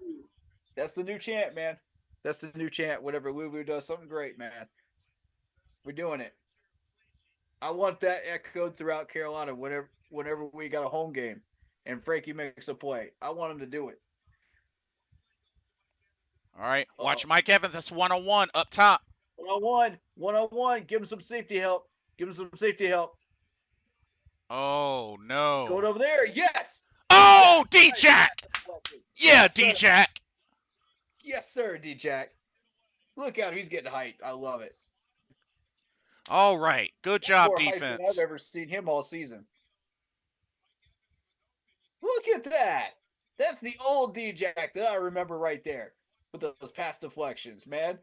That's the new chant, man. That's the new chant. Whenever Lulu does something great, man, we're doing it. I want that echoed throughout Carolina whenever we got a home game and Frankie makes a play. I want him to do it. All right, Uh-oh. watch Mike Evans. That's 1-on-1 up top. 1-on-1. 1-on-1. Give him some safety help. Give him some safety help. Oh no. Going over there. Yes. Oh, D-Jack. D-Jack. Yeah, Yes, sir. D-Jack. Yes, sir, D-Jack. Look out. He's getting hyped. I love it. All right. Good job, More hype than I've defense. ever seen him all season. Look at that. That's the old D-Jack that I remember right there with those pass deflections, man.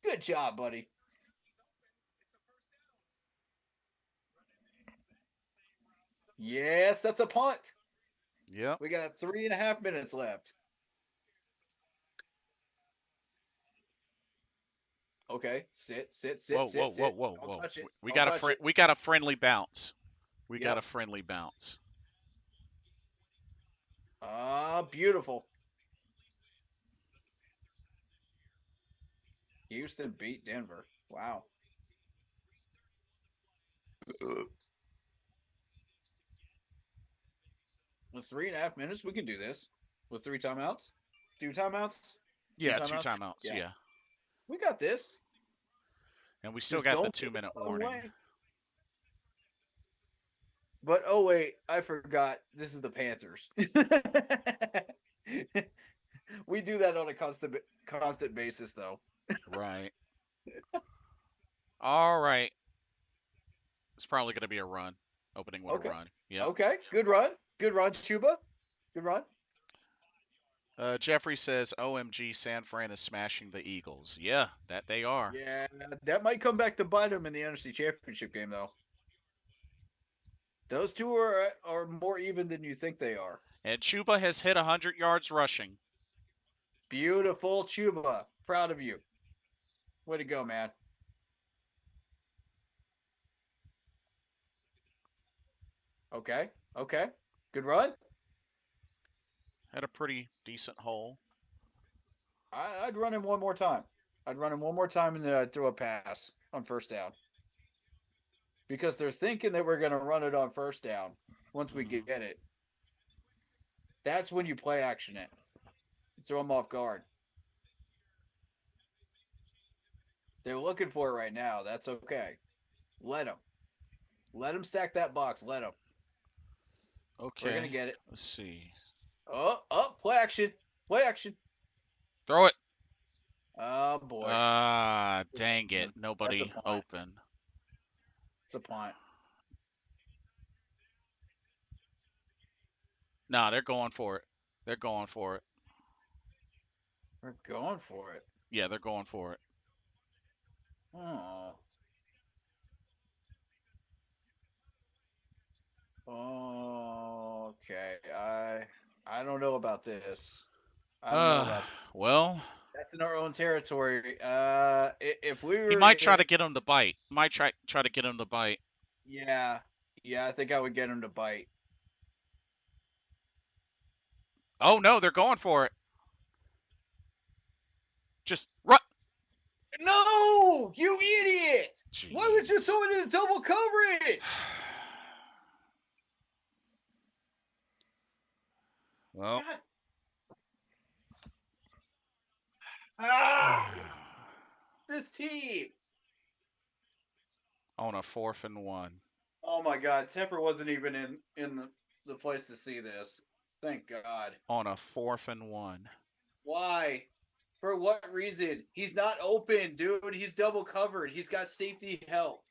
Good job, buddy. Yes, that's a punt. Yep. We got 3.5 minutes left. Okay. Sit, sit, Whoa, sit, whoa, sit, whoa, sit. whoa, Don't whoa. touch it. We Don't got a touch it. we got a friendly bounce. We got a Yep. friendly bounce. Ah, beautiful. Houston beat Denver. Wow. With 3.5 minutes, we can do this. With three timeouts. Two timeouts. Two Yeah, two timeouts. timeouts. Yeah. Yeah, We got this. and we still Just got the don't give 2 minute it warning. away. But oh wait, I forgot. This is the Panthers. We do that on a constant basis, though. Right. All right. It's probably going to be a run. Opening with a Okay. run. Yep. Okay. Good run. Good run, Chuba. Good run. Jeffrey says, "OMG, San Fran is smashing the Eagles." Yeah, that they are. Yeah, that might come back to bite them in the NFC Championship game, though. Those two are more even than you think they are. And Chuba has hit 100 yards rushing. Beautiful, Chuba. Proud of you. Way to go, man. Okay. Okay. Good run. Had a pretty decent hole. I'd run him one more time. I'd run him one more time and then I'd throw a pass on first down because they're thinking that we're going to run it on first down once we Hmm. get it. That's when you play action it. Throw them off guard. They're looking for it right now. That's okay. Let them. Let them stack that box. Let them. We're going to Okay. get it. Let's see. Play action. Play action. Throw it. Oh, boy. Ah, dang it. That's a Nobody punt. open. It's a punt. Nah, they're going for it. They're going for it. We're going for it. Yeah, they're going for it. Oh. Okay. I don't know about this. I don't know Uh, about well, that's in our own territory. If we he were might try in, to get him to bite. Might try to get him to bite. yeah, yeah, I think I would get him to bite. Oh no, they're going for it. Just run. No, you idiot! Why would you Jeez. throw it in double coverage? Well, God, ah, this team. on a 4th and 1. Oh my God, Temper wasn't even in the place to see this. Thank God. On a 4th and 1. Why? For what reason? He's not open, dude. He's double covered. He's got safety help.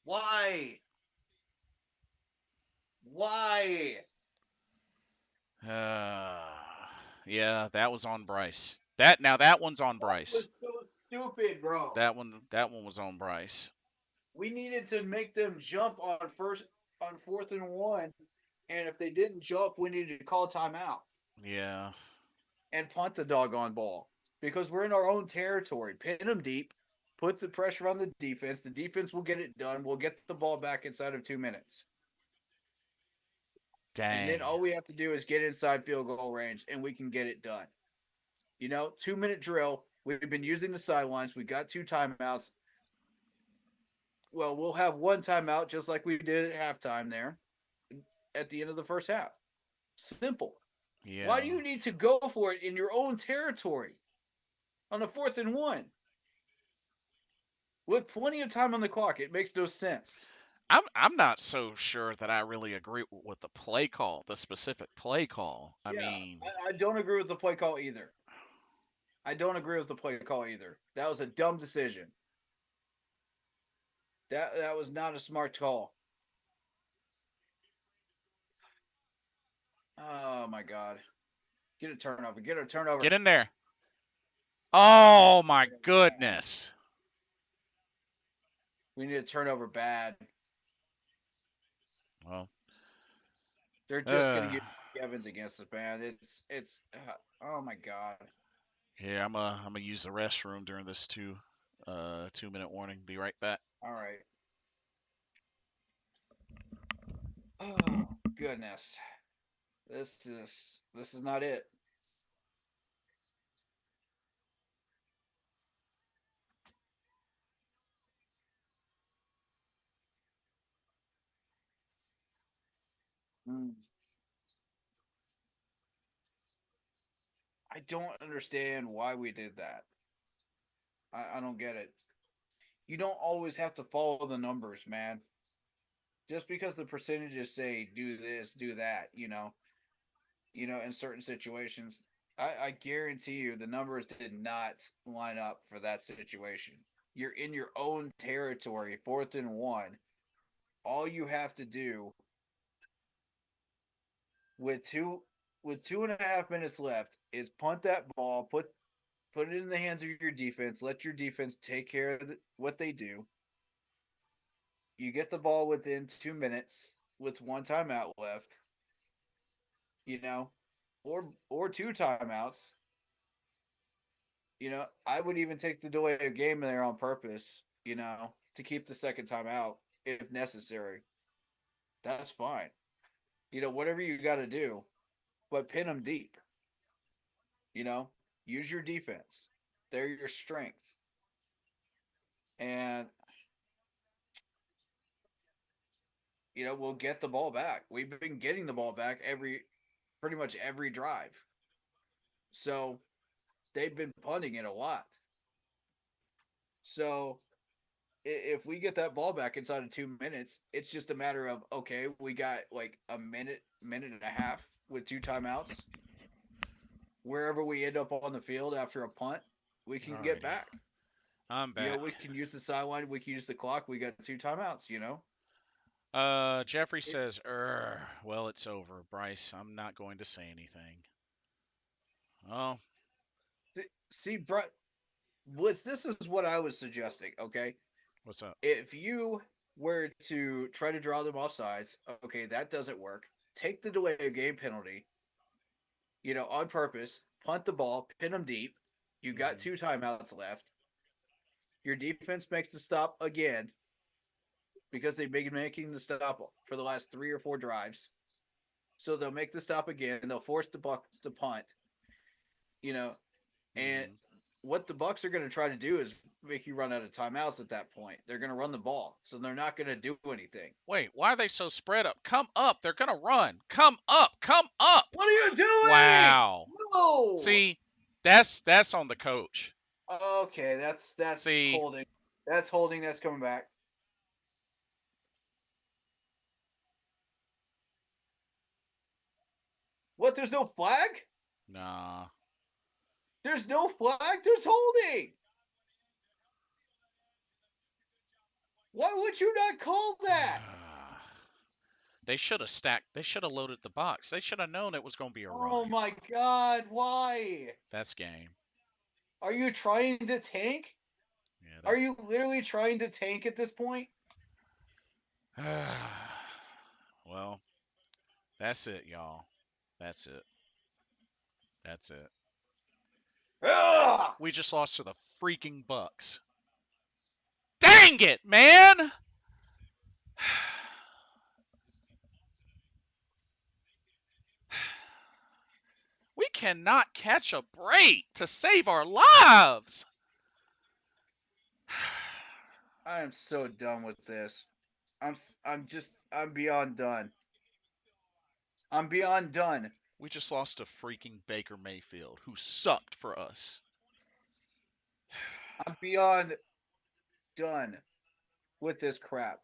Why? Why? Yeah, that was on Bryce. That one's on That Bryce. was so stupid, bro. That one was on Bryce. We needed to make them jump on 4th and 1, and if they didn't jump, we needed to call timeout Yeah. and punt the doggone ball because we're in our own territory. Pin them deep, put the pressure on the defense. The defense will get it done. We'll get the ball back inside of 2 minutes. And then Dang. all we have to do is get inside field goal range and we can get it done. 2 minute drill. We've been using the sidelines. We got two timeouts. Well, we'll have one timeout just like we did at halftime there at the end of the first half. Simple. Why Yeah. do you need to go for it in your own territory on a 4th and 1? With plenty of time on the clock, it makes no sense. I'm not so sure that I really agree with the play call, the specific play call. I Yeah, mean, I don't agree with the play call either. I don't agree with the play call either. That was a dumb decision. That was not a smart call. Oh my God. Get a turnover. Get a turnover. get in there. Oh my goodness. We need a turnover bad. Well, They're just gonna uh, get Evans against us, man. It's oh my God. Yeah, I'm gonna use the restroom during this 2 minute warning. Be right back. All right. Oh goodness, this is not it. Mm. I don't understand why we did that. I don't get it. You don't always have to follow the numbers, man. Just because the percentages say do this, do that, in certain situations, I guarantee you the numbers did not line up for that situation. You're in your own territory, 4th and 1. All you have to do with two and a half minutes left is punt that ball, put it in the hands of your defense, let your defense take care of what they do. You get the ball within 2 minutes with one timeout left, you know, or two timeouts. I would even take the delay of game there on purpose, to keep the second time out if necessary. That's fine. Whatever you got to do, but pin them deep. You know, use your defense. They're your strength. And, we'll get the ball back. We've been getting the ball back pretty much every drive. So they've been punting it a lot. So if we get that ball back inside of 2 minutes, it's just a matter of, okay, we got like a minute and a half with two timeouts. Wherever we end up on the field after a punt, we can get Alrighty, back. I'm back. We can use the sideline, we can use the clock. We got two timeouts. Jeffrey It, says, well, it's over, Bryce. I'm not going to say anything. Oh, see, Brett, this is what I was suggesting. Okay, what's up? if you were to try to draw them off sides, okay, that doesn't work. Take the delay of game penalty, on purpose, punt the ball, pin them deep. You got Hmm. two timeouts left. Your defense makes the stop again because they've been making the stop for the last 3 or 4 drives. So they'll make the stop again and they'll force the Bucs to punt, you know, and Hmm. what the Bucs are going to try to do is make you run out of timeouts at that point. They're going to run the ball, so they're not going to do anything. Wait, why are they so spread up? Come up. They're gonna run. Come up. Come up. What are you doing? Wow. No. See, that's on the coach. Okay, that's See, holding. That's holding. That's coming back. What? There's no flag? nah. There's no flag. There's holding. Why would you not call that? They should have stacked. They should have loaded the box. They should have known it was going to be a Oh run. my God! Why? That's game. Are you trying to tank? Yeah, Are you literally trying to tank at this point? that. Well, that's it, y'all. That's it. That's it. Ugh! We just lost to the freaking Bucks. Dang it, man! We cannot catch a break to save our lives. I am so done with this. I'm beyond done. I'm beyond done. We just lost to freaking Baker Mayfield, who sucked for us. I'm beyond done with this crap.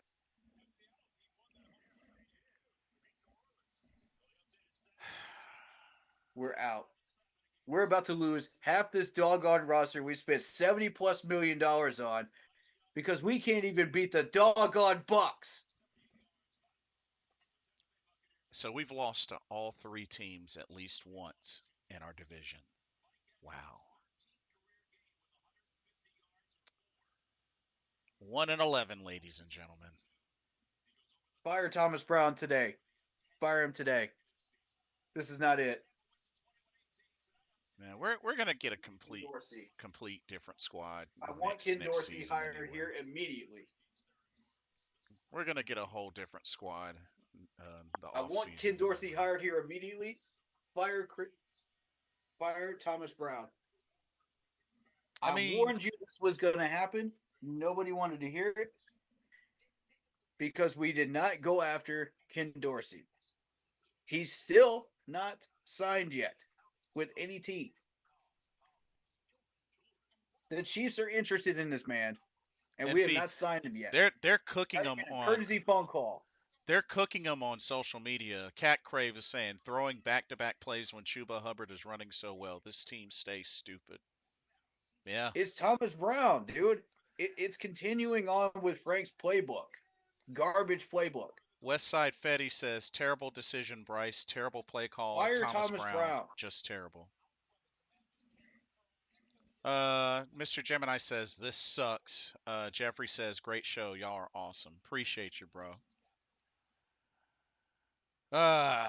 We're out. We're about to lose half this doggone roster we spent 70 plus $1 million on because we can't even beat the doggone Bucs. So we've lost to all three teams at least once in our division. Wow. 1-11, ladies and gentlemen. Fire Thomas Brown today. Fire him today. This is not it. Man, we're gonna get a Ken Dorsey. complete different squad I want next Ken Dorsey season hired anyway. here immediately. We're gonna get a whole different squad the I off want season Ken Dorsey anyway. hired here immediately. Fire, fire Thomas Brown. I I mean, warned you this was going to happen. Nobody wanted to hear it because we did not go after Ken Dorsey. He's still not signed yet with any team. The Chiefs are interested in this man, and and we have see, not signed him yet. they're cooking Not them even a on courtesy phone call. social media. Cat Crave is saying throwing back-to-back plays when Chuba Hubbard is running so well. This team stays stupid. Yeah. It's Thomas Brown, dude. It's continuing on with Frank's playbook. Garbage playbook. Westside Fetty says terrible decision, Bryce. Terrible play call. Fire Thomas Thomas Brown, Brown. just terrible. Mr. Gemini says this sucks. Jeffrey says great show. Y'all are awesome. Appreciate you, bro. Uh,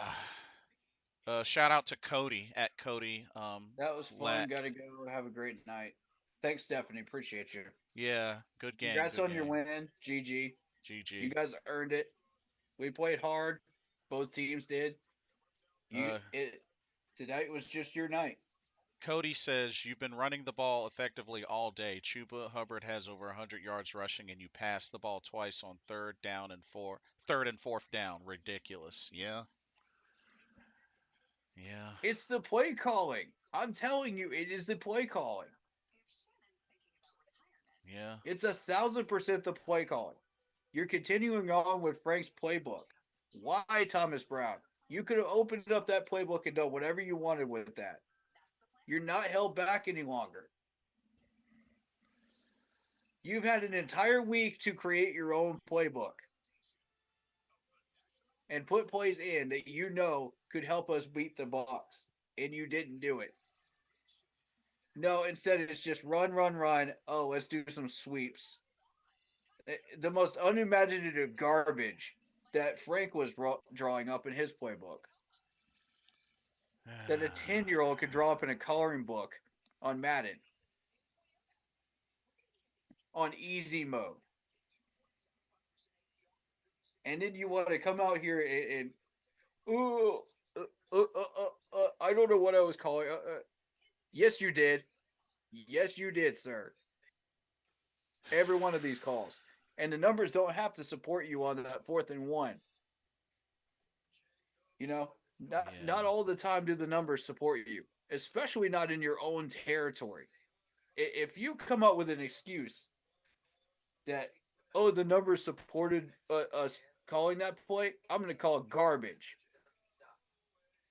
shout out to Cody at Cody That was fun. Lack. Got to go. Have a great night. Thanks, Stephanie. Appreciate you. Yeah, good game, Congrats good on your game. win, GG. You GG. guys earned it. We played hard. Both teams did. You Uh, it tonight was just your night. Cody says you've been running the ball effectively all day. Chuba Hubbard has over 100 yards rushing, and you passed the ball twice on third and fourth down. Ridiculous. Yeah, yeah, It's the play calling. I'm telling you, it is the play calling. yeah. It's 1,000% the play calling. You're continuing on with Frank's playbook. Why, Thomas Brown? You could have opened up that playbook and done whatever you wanted with that. You're not held back any longer. You've had an entire week to create your own playbook and put plays in that you know could help us beat the Bucs, and you didn't do it. No, instead it's just run, run, run. Oh, let's do some sweeps. The most unimaginative garbage that Frank was drawing up in his playbook that a 10-year-old could draw up in a coloring book on Madden on easy mode. And then you want to come out here and ooh, I don't know what I was calling. Yes, you did. Yes, you did, sir. Every one of these calls. And the numbers don't have to support you on that 4th and 1. You know, not yeah. all the time do the numbers support you, especially not in your own territory. If you come up with an excuse that, oh, the numbers supported us calling that play, I'm going to call it garbage.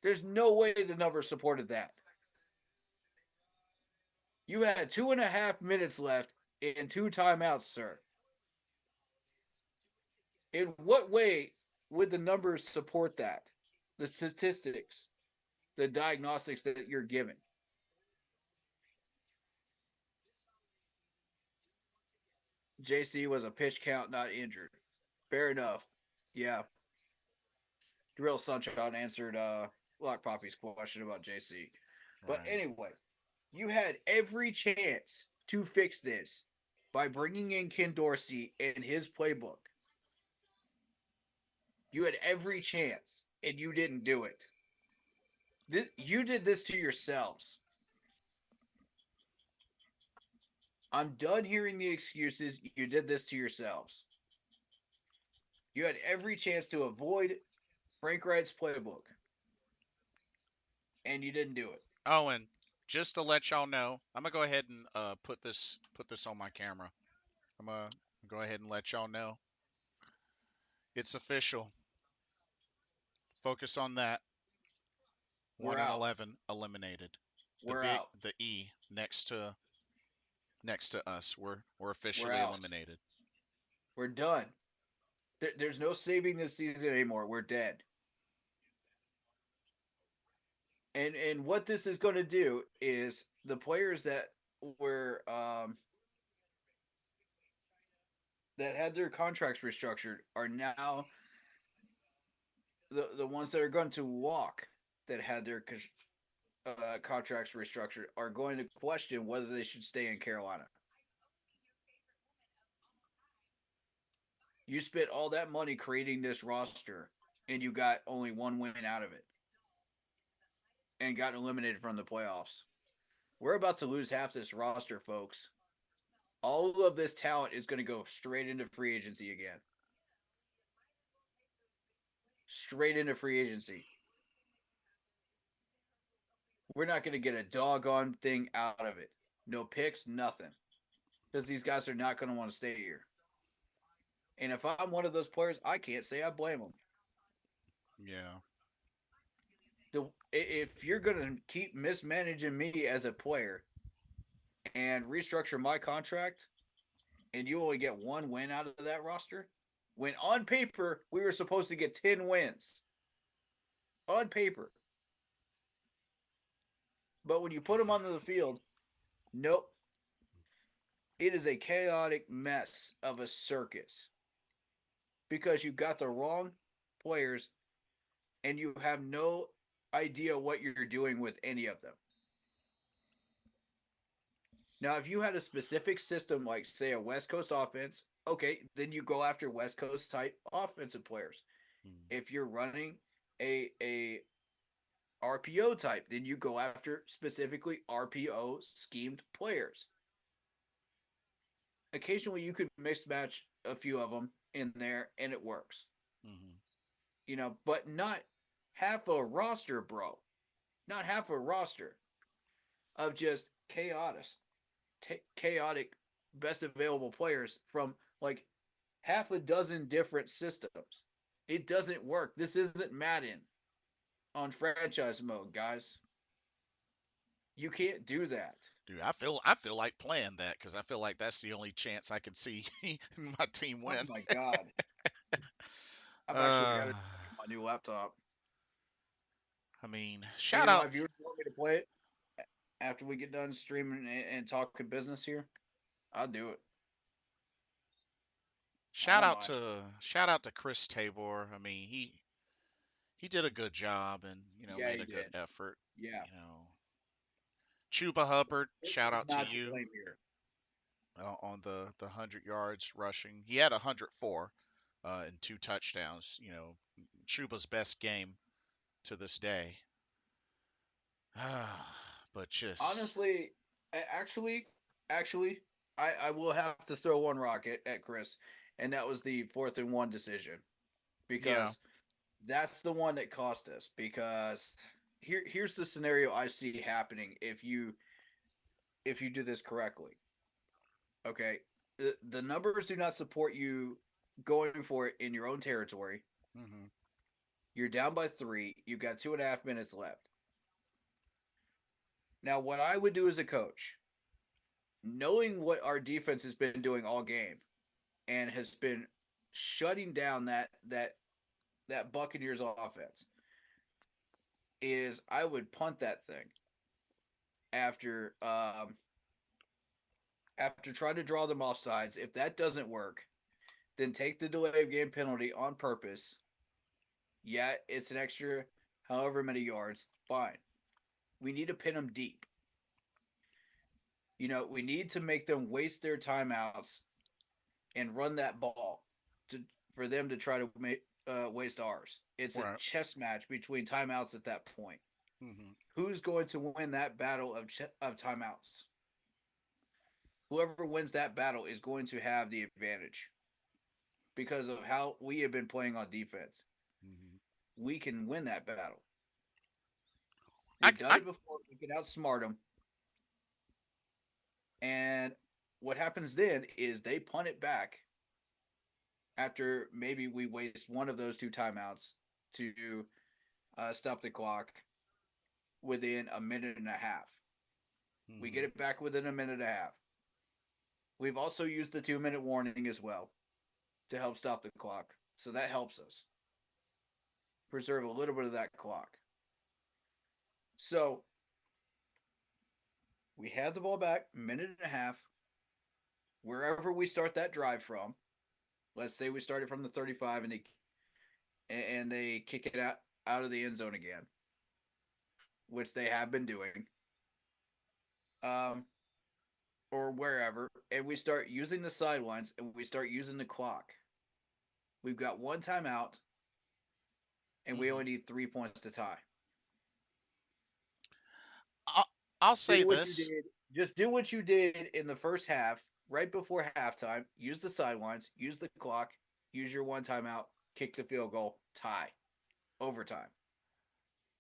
There's no way the numbers supported that. You had 2.5 minutes left and 2 timeouts, sir. In what way would the numbers support that? The statistics, the diagnostics that you're given. JC was a pitch count, not injured. Fair enough. Yeah. Drill Sunshine answered Lock Poppy's question about JC. But Right. anyway, you had every chance to fix this by bringing in Ken Dorsey and his playbook. You had every chance, and you didn't do it. You did this to yourselves. I'm done hearing the excuses. You did this to yourselves. You had every chance to avoid Frank Reich's playbook, and you didn't do it. Oh, and just to let y'all know, I'm gonna go ahead and put this on my camera. I'm gonna go ahead and let y'all know it's official. Focus on that. We're One and out. 11 eliminated. The We're big out. the E next to us. We're We're officially out. eliminated. We're done. There's no saving this season anymore. We're dead. And what this is going to do is the players that were that had their contracts restructured are now the ones that are going to walk that had their contracts restructured are going to question whether they should stay in Carolina. You spent all that money creating this roster, and you got only one win out of it, and got eliminated from the playoffs. We're about to lose half this roster, folks. All of this talent is going to go straight into free agency again. Straight into free agency. We're not going to get a doggone thing out of it. No picks, nothing. Because these guys are not going to want to stay here. And if I'm one of those players, I can't say I blame them. Yeah. If you're going to keep mismanaging me as a player and restructure my contract, and you only get one win out of that roster, when on paper we were supposed to get 10 wins. On paper. But when you put them onto the field, nope. It is a chaotic mess of a circus because you got the wrong players and you have no idea what you're doing with any of them. Now, if you had a specific system like, say, a West Coast offense, okay, then you go after West Coast type offensive players. Mm. If you're running a RPO type, then you go after specifically RPO schemed players. Occasionally, you could mix match a few of them in there, and it works. Mm-hmm. But not half a roster, bro. Not half a roster of just chaotic best available players from like half a dozen different systems. It doesn't work. This isn't Madden on franchise mode, guys. You can't do that. Dude, I feel like playing that because I feel like that's the only chance I can see my team Oh win. my god. I've actually got Uh, it on my new laptop. I mean, And shout out, if you want me to play it after we get done streaming and talking business here, I'll do it. I shout don't out mind. to shout out to Chris Tabor. I mean, he did a good job and Yeah, made he a good did. effort. Yeah. You know, Chuba Hubbard, This shout is out to not to you blame here. on the 100 yards rushing. He had 104 and 2 touchdowns. Chuba's best game to this day. But just Honestly, actually, I will have to throw one rock at Chris, and that was the 4th and 1 decision yeah. because that's the one that cost us. Because here's the scenario I see happening if you do this correctly. Okay, the numbers do not support you going for it in your own territory. Hmm. You're down by 3. You've got 2.5 minutes left. Now, what I would do as a coach, knowing what our defense has been doing all game and has been shutting down that Buccaneers offense, is I would punt that thing after after trying to draw them off sides. If that doesn't work, then take the delay of game penalty on purpose. Yeah, it's an extra however many yards. Fine. We need to pin them deep. We need to make them waste their timeouts and run that ball to for them to try to waste ours. It's a Right. chess match between timeouts at that point. Hmm. Who's going to win that battle of timeouts? Whoever wins that battle is going to have the advantage because of how we have been playing on defense. Hmm. We can win that battle. I, We've done I it before. We can outsmart them. And what happens then is they punt it back after maybe we waste one of those two timeouts to stop the clock within a minute and a half. We get hmm it back within a minute and a half. We've also used the 2-minute warning as well to help stop the clock. So that helps us preserve a little bit of that clock. So we have the ball back, minute and a half, wherever we start that drive from. Let's say we started from the 35 and they kick it out of the end zone again. which they have been doing, um, or wherever, and we start using the sidelines and we start using the clock, we've got one timeout and we Hmm. only need 3 points to tie. I'll, I'll say Do what you this did. Just do what you did in the first half, right before halftime. Use the sidelines, use the clock, use your one timeout, kick the field goal, tie, overtime.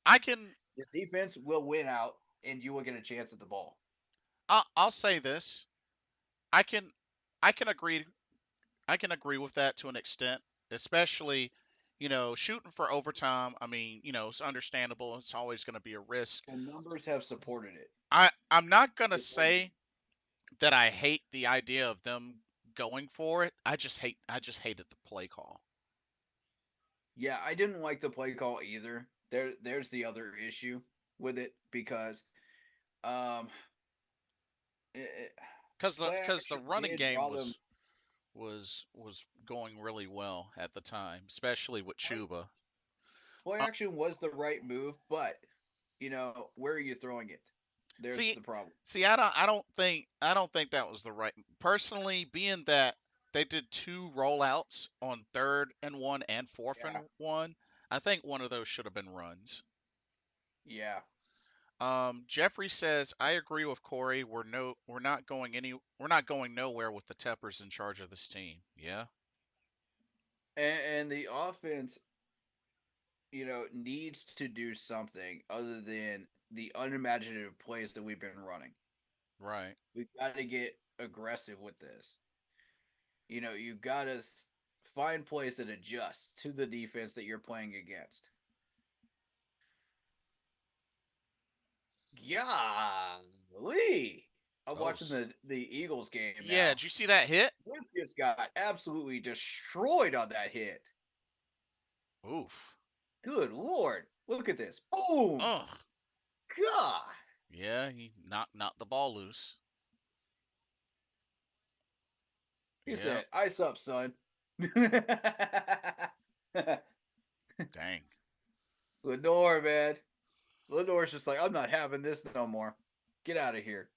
I can The defense will win out, and you will get a chance at the ball. I'll say this. I can I can agree I can agree with that to an extent, especially, shooting for overtime. I mean, it's understandable. It's always going to be a risk. The numbers have supported it. I'm not going to say that I hate the idea of them going for it. I just hated the play call. Yeah, I didn't like the play call either. There's the other issue with it because um, it, Cuz play the action running did game draw them. was going really well at the time, especially with Chuba. Play Uh, action was the right move, but where are you throwing it? There's see the problem. see I don't think that was the right, personally, being that they did two rollouts on 3rd and 1 and fourth Yeah, and one. I think one of those should have been runs. yeah, Jeffrey says, I agree with Corey. We're not going nowhere with the Teppers in charge of this team. Yeah, and the offense, needs to do something other than the unimaginative plays that we've been running. right, We've got to get aggressive with this. You got to find plays that adjust to the defense that you're playing against. Golly. I'm oh watching the Eagles game yeah, now. did you see that hit? Welp just got absolutely destroyed on that hit. Oof. Good Lord. Look at this. Boom. Ugh. God. Yeah, he knocked the ball loose. He Yeah. said, ice up, son. Dang. Lenore, man. Lenore's just like, I'm not having this no more. Get out of here.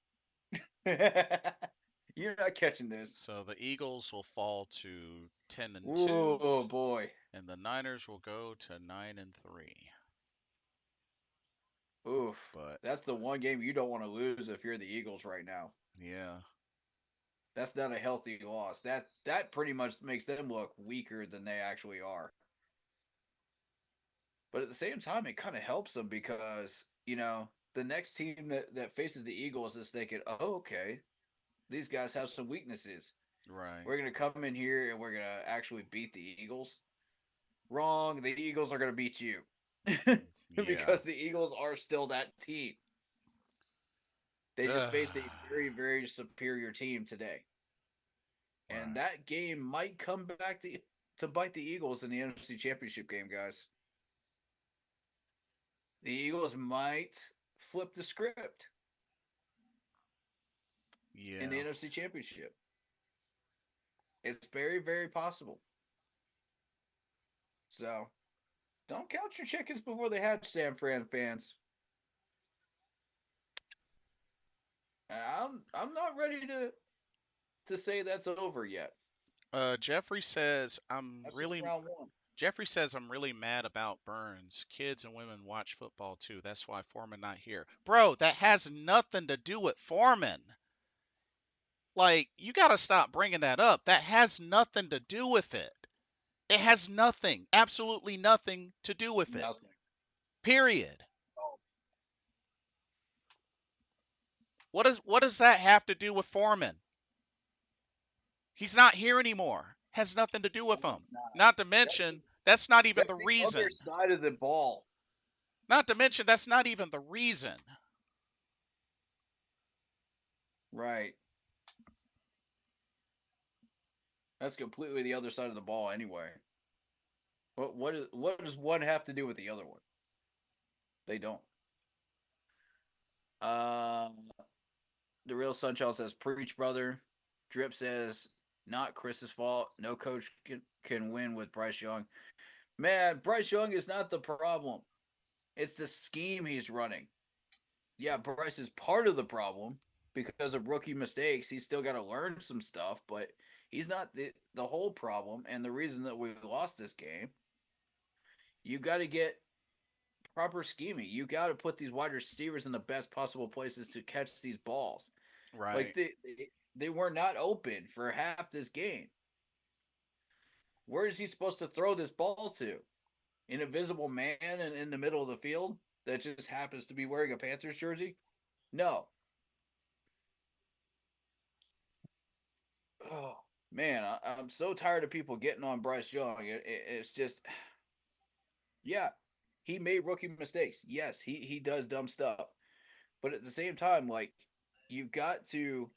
You're not catching this. So the Eagles will fall to 10-2, Oh boy. and the Niners will go to 9-3. Oof. But That's the one game you don't want to lose if you're the Eagles right now. yeah, That's not a healthy loss. That pretty much makes them look weaker than they actually are. But at the same time, it kind of helps them because, the next team that faces the Eagles is thinking, oh, okay, these guys have some weaknesses. right. We're going to come in here and we're going to actually beat the Eagles. Wrong. The Eagles are going to beat you. Yeah. Because the Eagles are still that team. They just Ugh. faced a very, very superior team today. And Right. that game might come back to bite the Eagles in the NFC Championship game, guys. The Eagles might flip the script in the Yeah. NFC Championship. It's very, very possible. So don't count your chickens before they hatch, San Fran fans. I'm not ready to say that's over yet. Jeffrey says I'm That's just really round one. Jeffrey says I'm really mad about Burns. Kids and women watch football too. That's why Foreman not here. Bro, that has nothing to do with Foreman. Like, you got to stop bringing that up. That has nothing to do with it. It has nothing, absolutely nothing to do with it. Nothing. Period. Oh, What does that have to do with Foreman? He's not here anymore. Has nothing to do with no, him. it's not. Not to That's the mention, that's not even that's the the other reason. side of the ball. Not to mention, that's not even the reason. Right. That's completely the other side of the ball anyway. What does one have to do with the other one? They don't. Uh, the real Sunchild says, "Preach, brother." Drip says, "Not Chris's fault. No coach can win with Bryce Young." Man, Bryce Young is not the problem. It's the scheme he's running. Yeah, Bryce is part of the problem because of rookie mistakes. He's still got to learn some stuff, but he's not the whole problem and the reason that we lost this game. You got to get proper scheming. You got to put these wide receivers in the best possible places to catch these balls. Like Right. they were not open for half this game. Where is he supposed to throw this ball to? An invisible man in the middle of the field that just happens to be wearing a Panthers jersey? No. Oh man, I'm so tired of people getting on Bryce Young. It's just, yeah, he made rookie mistakes. Yes, he does dumb stuff, but at the same time, like you've got to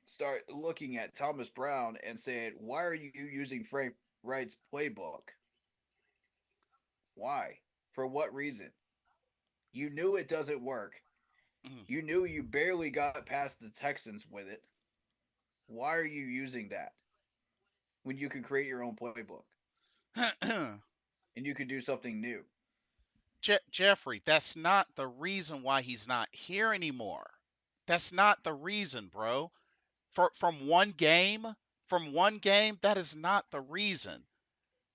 start looking at Thomas Brown and saying, why are you using Frank Reich's playbook? Why? For what reason? You knew it doesn't work. You knew you barely got past the Texans with it. Why are you using that when you can create your own playbook and you can do something new? Jeffrey, that's not the reason why he's not here anymore. That's not the reason, bro. From one game, that is not the reason.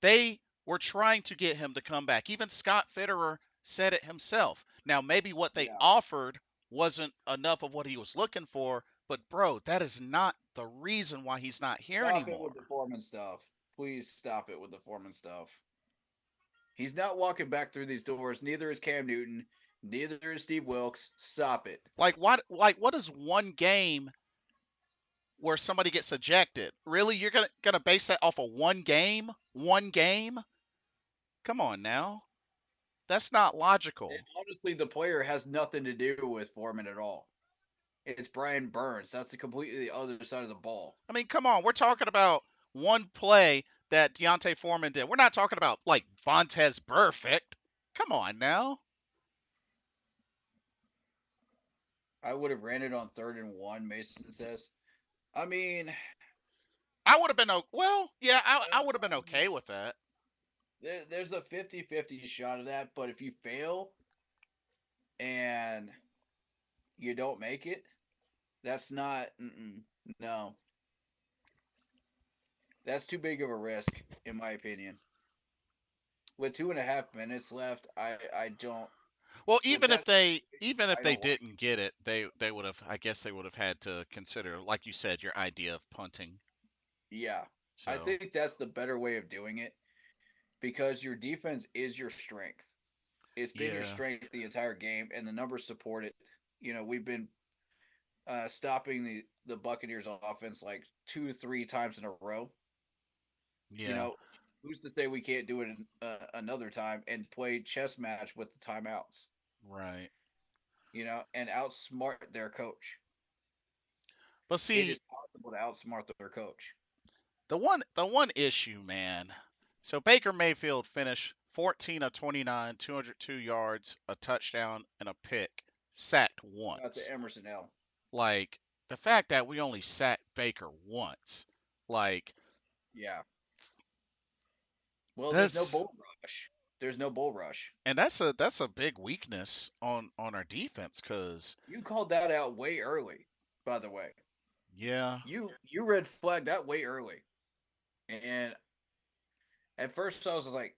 They were trying to get him to come back. Even Scott Fitterer said it himself. Now, maybe what they Yeah. offered wasn't enough of what he was looking for, but bro, that is not the reason why he's not here Stop it anymore. with the Foreman stuff. Please stop it with the Foreman stuff. He's not walking back through these doors. Neither is Cam Newton. Neither is Steve Wilkes. Stop it. What is one game where somebody gets ejected? Really? You're gonna base that off of one game? One game? Come on now. That's not And logical. honestly, the player has nothing to do with Foreman at all. It's Brian Burns. That's the completely the other side of the ball. I mean, come on. We're talking about one play that Deontay Foreman did. We're not talking about like Vontez Perfect. Come on now. I would have ran it on 3rd and 1, Mason says. I mean, I would have been well, yeah, I would have been okay with that. there's a 50-50 shot of that, but if you fail and you don't make it, that's not, no. That's too big of a risk, in my opinion. With 2.5 minutes left, I don't. Well, With that situation, even if I they don't like didn't get it, they would have, I guess they would have had to consider, like you said, your idea of punting. it. Yeah, I So, think that's the better way of doing it because your defense is your strength. It's been your yeah. strength the entire game, and the numbers support it. We've been stopping the Buccaneers offense like 2, 3 times in a row. You Yeah. know, who's to say we can't do it another time and play chess match with the timeouts? Right. And outsmart their coach. But It see, is possible to outsmart their coach. the one issue, man. So Baker Mayfield finished 14 of 29, 202 yards, a touchdown, and a pick, sacked Shout out to once. Emerson L. Like the fact that we only sacked Baker once, like Yeah. Well, there's no that's bull rush. There's no bull rush. and that's a big weakness on our defense. Cause You called that out way early, by the way. yeah, You red flagged that way early. And at first I was like,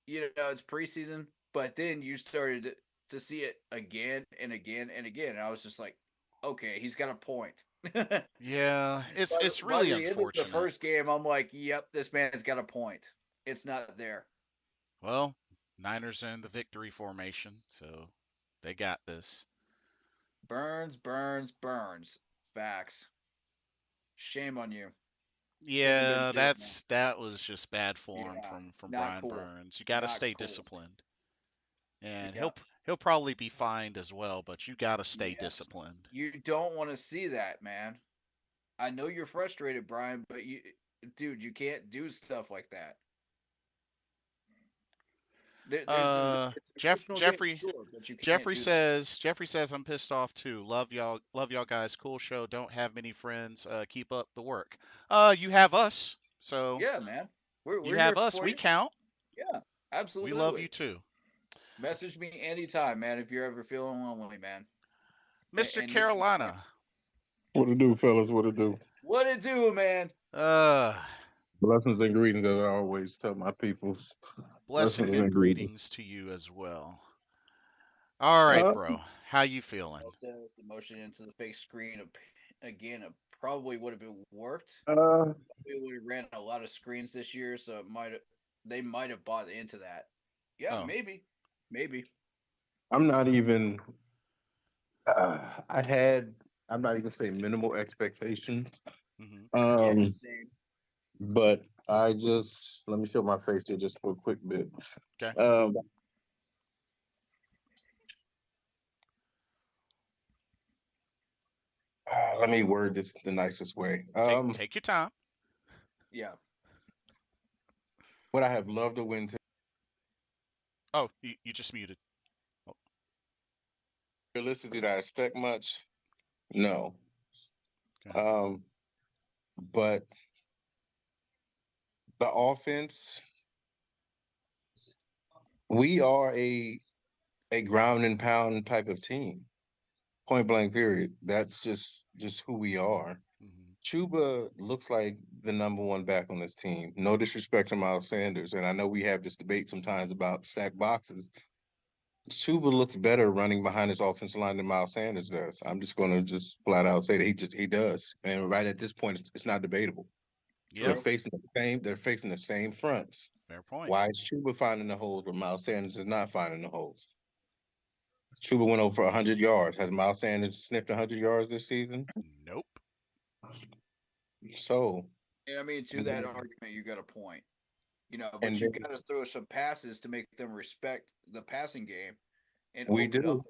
it's preseason, but then you started to see it again and again and again, and I was just like, okay, he's got a point. by, yeah, it's by really the end of the unfortunate. first game, I'm like, yep, this man's got a point. It's not there. Well, Niners in the victory formation, so they got this. Burns, Burns, Burns. Facts. Shame on you. Shouldn't have been Yeah, doing that. that was just bad form Yeah, from not Brian cool. Burns. You got to Not stay cool. disciplined, and Yep. he'll probably be fined as well. But you got to stay Yes. disciplined. You don't want to see that, man. I know you're frustrated, Brian, but dude, you can't do stuff like that. It's an emotional game, sure, but you can't do that. Jeffrey says I'm pissed off too. Love y'all guys. Cool show. Don't have many friends. Keep up the work. You have us, so Yeah, man. We're you here have us. for We you. count. Yeah, We love absolutely. you too. Message me anytime, man, if you're ever feeling lonely, man, Mr. and need some company. Carolina. What it do, fellas? What it do? What it do, man? Uh, Blessings and greetings, as I always tell my peoples. Blessings Blessings and and greetings. greetings to you as well. All right, Uh, bro. How you feeling? Says the motion into the fake screen again. It probably would have been worked. uh, We would have ran a lot of screens this year, so they might have bought into that. Yeah, Oh. maybe. I'm not even. I had. I'm not even saying minimal expectations. Hmm. Yeah, Um, same. but I just let me show my face here just for a quick bit. Okay. Um, let me word this the nicest way. Take your time. Yeah. Would I have loved to win? Oh, you just muted. Oh, Realistically, did I expect much? No. okay. Um, but the offense, we are a ground and pound type of team. Point blank period. That's just who we are. Hmm. Chuba looks like the number one back on this team. No disrespect to Miles Sanders, and I know we have this debate sometimes about stack boxes. Chuba looks better running behind his offensive line than Miles Sanders does. I'm just going to just flat out say that he does, and right at this point, it's not debatable. They're Yeah. True. facing the same. They're facing the same fronts. Fair point. Why is Chuba finding the holes, but Miles Sanders is not finding the holes? Chuba went over 100 yards. Has Miles Sanders sniffed 100 yards this season? Nope. So, And I mean, to and that then, argument, you got a point. But and you then got to throw some passes to make them respect the passing game and we open up do, the run.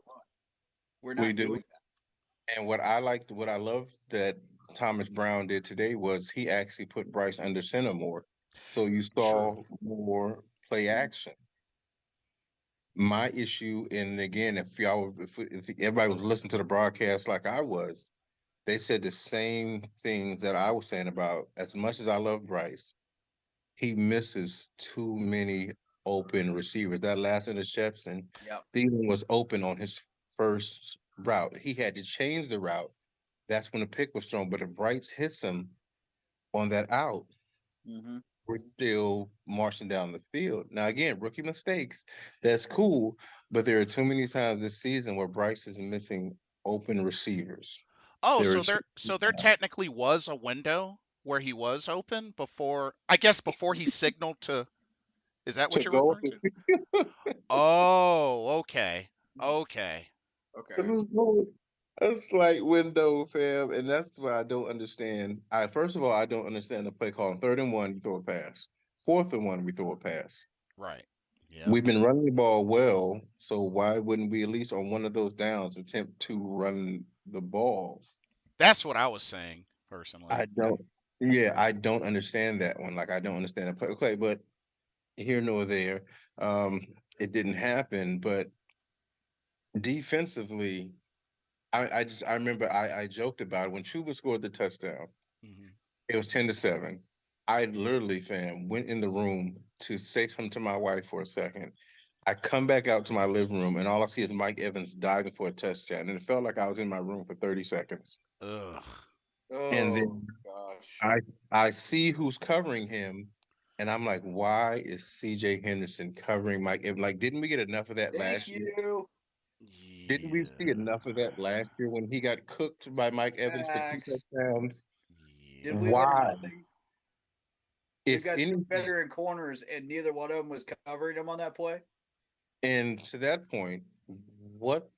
We're we not do. doing that. And what I loved that Thomas Brown did today was he actually put Bryce under center more. So you True. saw more play action. My issue, and again, if everybody was listening to the broadcast like I was, they said the same things that I was saying about as much as I love Bryce, he misses too many open receivers. That last interception, Yep. Thielen was open on his first route. He had to change the route. That's when the pick was thrown. But if Bryce hits him on that out, Mm-hmm. we're still marching down the field. Now, again, rookie mistakes. That's cool. But there are too many times this season where Bryce is missing open receivers. Oh, There are so too there many times technically was a window where he was open before. I guess before he signaled to. Is that what to you're go referring to. to? Oh, okay. Okay. Okay. A slight window, fam, and that's what I don't understand. I first of all, I don't understand the play call. 3rd and 1, you throw a pass. 4th and 1, we throw a pass. Right. Yep. We've been running the ball well, so why wouldn't we at least on one of those downs attempt to run the ball? That's what I was saying I personally. don't. Yeah, I don't understand that one. Like I don't understand the play. Okay, but here nor there, um, it didn't happen. But defensively, I remember I joked about it when Chuba scored the touchdown. Hmm. It was 10-7. I literally, fam, went in the room to say something to my wife for a second. I come back out to my living room and all I see is Mike Evans diving for a touchdown. And it felt like I was in my room for 30 seconds. Ugh. And Oh then gosh. I see who's covering him. And I'm like, why is CJ Henderson covering Mike Evans? Like, didn't we get enough of that Thank last year? you. Didn't we see Yeah. enough of that last year when he got cooked by Mike Evans for two Max. touchdowns? Did we learn Why? Yeah. nothing? We If got two anything, veteran corners, and neither one of them was covering him on that play. and to that point, what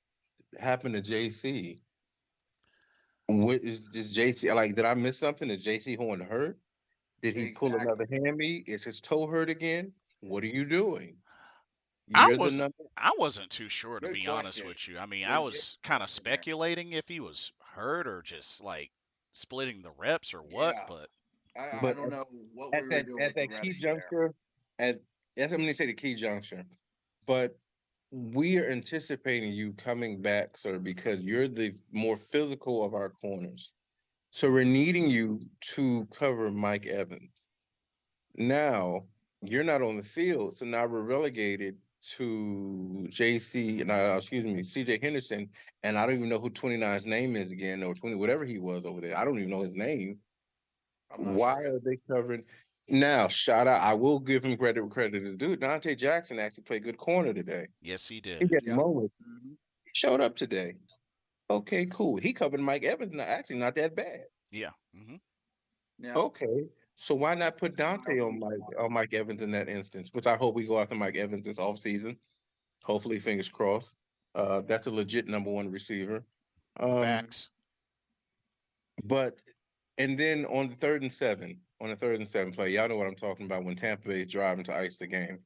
happened to JC? What is JC like? Did I miss something? Is JC Horn hurt? Did he pull Exactly. another hammy? Is his toe hurt again? What are you doing? I You're the was number. I wasn't too sure to Good be honest question. with you. I mean, I Legit was kind of question there. speculating if he was hurt or just like splitting the reps or what, Yeah. but I But don't know what we at were that doing at with the that key reps there. juncture, at that's I'm gonna say the key juncture. But we are anticipating you coming back, sir, because you're the more physical of our corners. So we're needing you to cover Mike Evans. Now you're not on the field, so now we're relegated to JC, and excuse me, CJ Henderson, and I don't even know who 29's name is again, or 20, whatever he was over there. I don't even know his name. I'm not Why sure yet. are they covering? Now, shout out, I will give him credit where credit is due. Dante Jackson actually played good corner today. Yes, he He did. had Yep. moments. hmm He showed up today. Okay, cool. He covered Mike Evans. Actually, not that bad. Yeah. Hmm. Yep. Okay. So why not put Someone else Dante can on come on. Mike Evans in that instance? Which I hope we go after Mike Evans this offseason. Hopefully, fingers crossed. That's a legit number one receiver. Um, Facts. but and then on the 3rd and 7 play, y'all know what I'm talking about when Tampa Bay is driving to ice the game.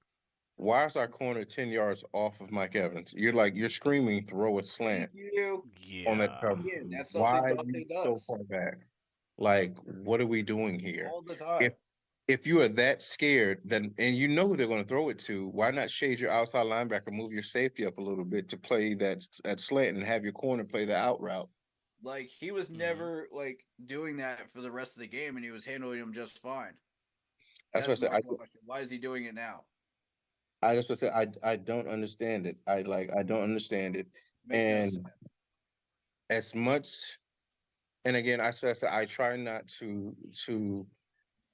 Why is our corner 10 yards off of Mike Evans? You're screaming throw a Thank slant you. on that Yeah. cover. Again, that's Why something are you Dante so does far back? Like, what are we doing here? all the time. If if you are that scared, then and you know who they're going to throw it to, why not shade your outside linebacker, move your safety up a little bit to play that slant and have your corner play the out route? Like he was Hmm. never like doing that for the rest of the game, and he was handling them just fine. That's what I That's said. my question. Why is he doing it now? I that's what I said. I don't understand it. I don't understand it. Makes no sense. And as much and again, I said I try not to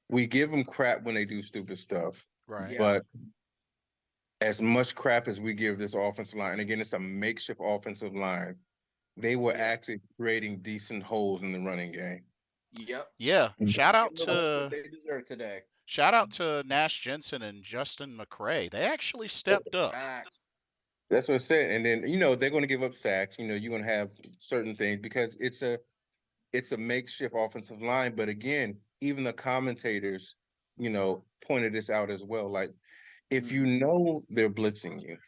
we give them crap when they do stupid stuff, Right. Yeah. but as much crap as we give this offensive line, and again, it's a makeshift offensive line, they were Yeah. actually creating decent holes in the running game. Yep. Yeah. Gotta give them the love that they deserve today. Shout out to Nash Jensen and Justin McCray. They actually stepped up. Facts. That's what I said. And then, they're going to give up sacks. You're going to have certain things because it's a makeshift offensive line. But again, even the commentators, pointed this out as well. Like, if you hmm know they're blitzing you,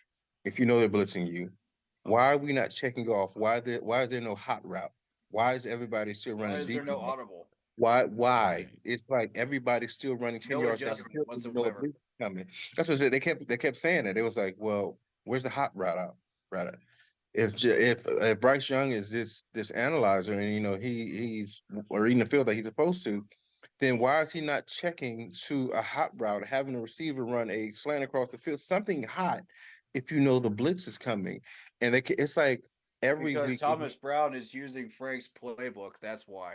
if you know they're blitzing you, why are we not checking off? Why is there no hot route? Why is everybody still Why running is there deep no routes? audible? Why? Right. It's like everybody's still running 10 No yards down the adjustment field, and you know a whatsoever. blitz is coming. That's what I said. They kept saying that. It was like, well, where's the hot route out? Right. If Bryce Young is this analyzer and he's or reading the field that he's supposed to, then why is he not checking to a hot route, having a receiver run a slant across the field, something hot, if you know the blitz is coming, and it's like every Because week Thomas Brown is using Frank's playbook. That's why.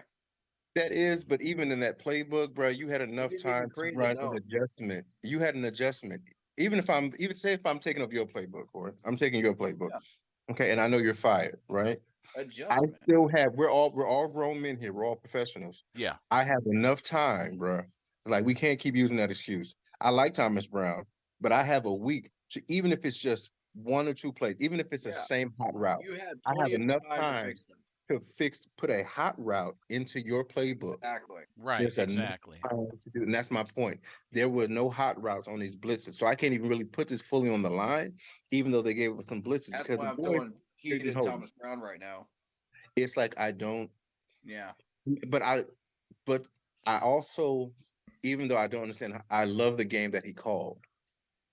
that is, but even in that playbook, bro, you had He enough didn't even time to create his run an own adjustment. You had an adjustment. Even if I'm taking up your playbook, or I'm taking your playbook, yeah. okay, and I know you're fired, right? I adjustment. still have. We're all grown men here. We're all professionals. Yeah. I have enough time, bro. Like we can't keep using that excuse. I like Thomas Brown, but I have a week to even if it's just one or two plays, even if it's the Yeah. same hot route. You had I have plenty of enough time to time fix them. to put a hot route into your playbook. Exactly. Right. There's enough Exactly. time to do, and that's my point. There were no hot routes on these blitzes, so I can't even really put this fully on the line, even though they gave us some blitzes That's because the why I'm boys throwing heat didn't at hold. Thomas Brown right now. It's like I don't, Yeah. but but I also, even though I don't understand, I love the game that he called.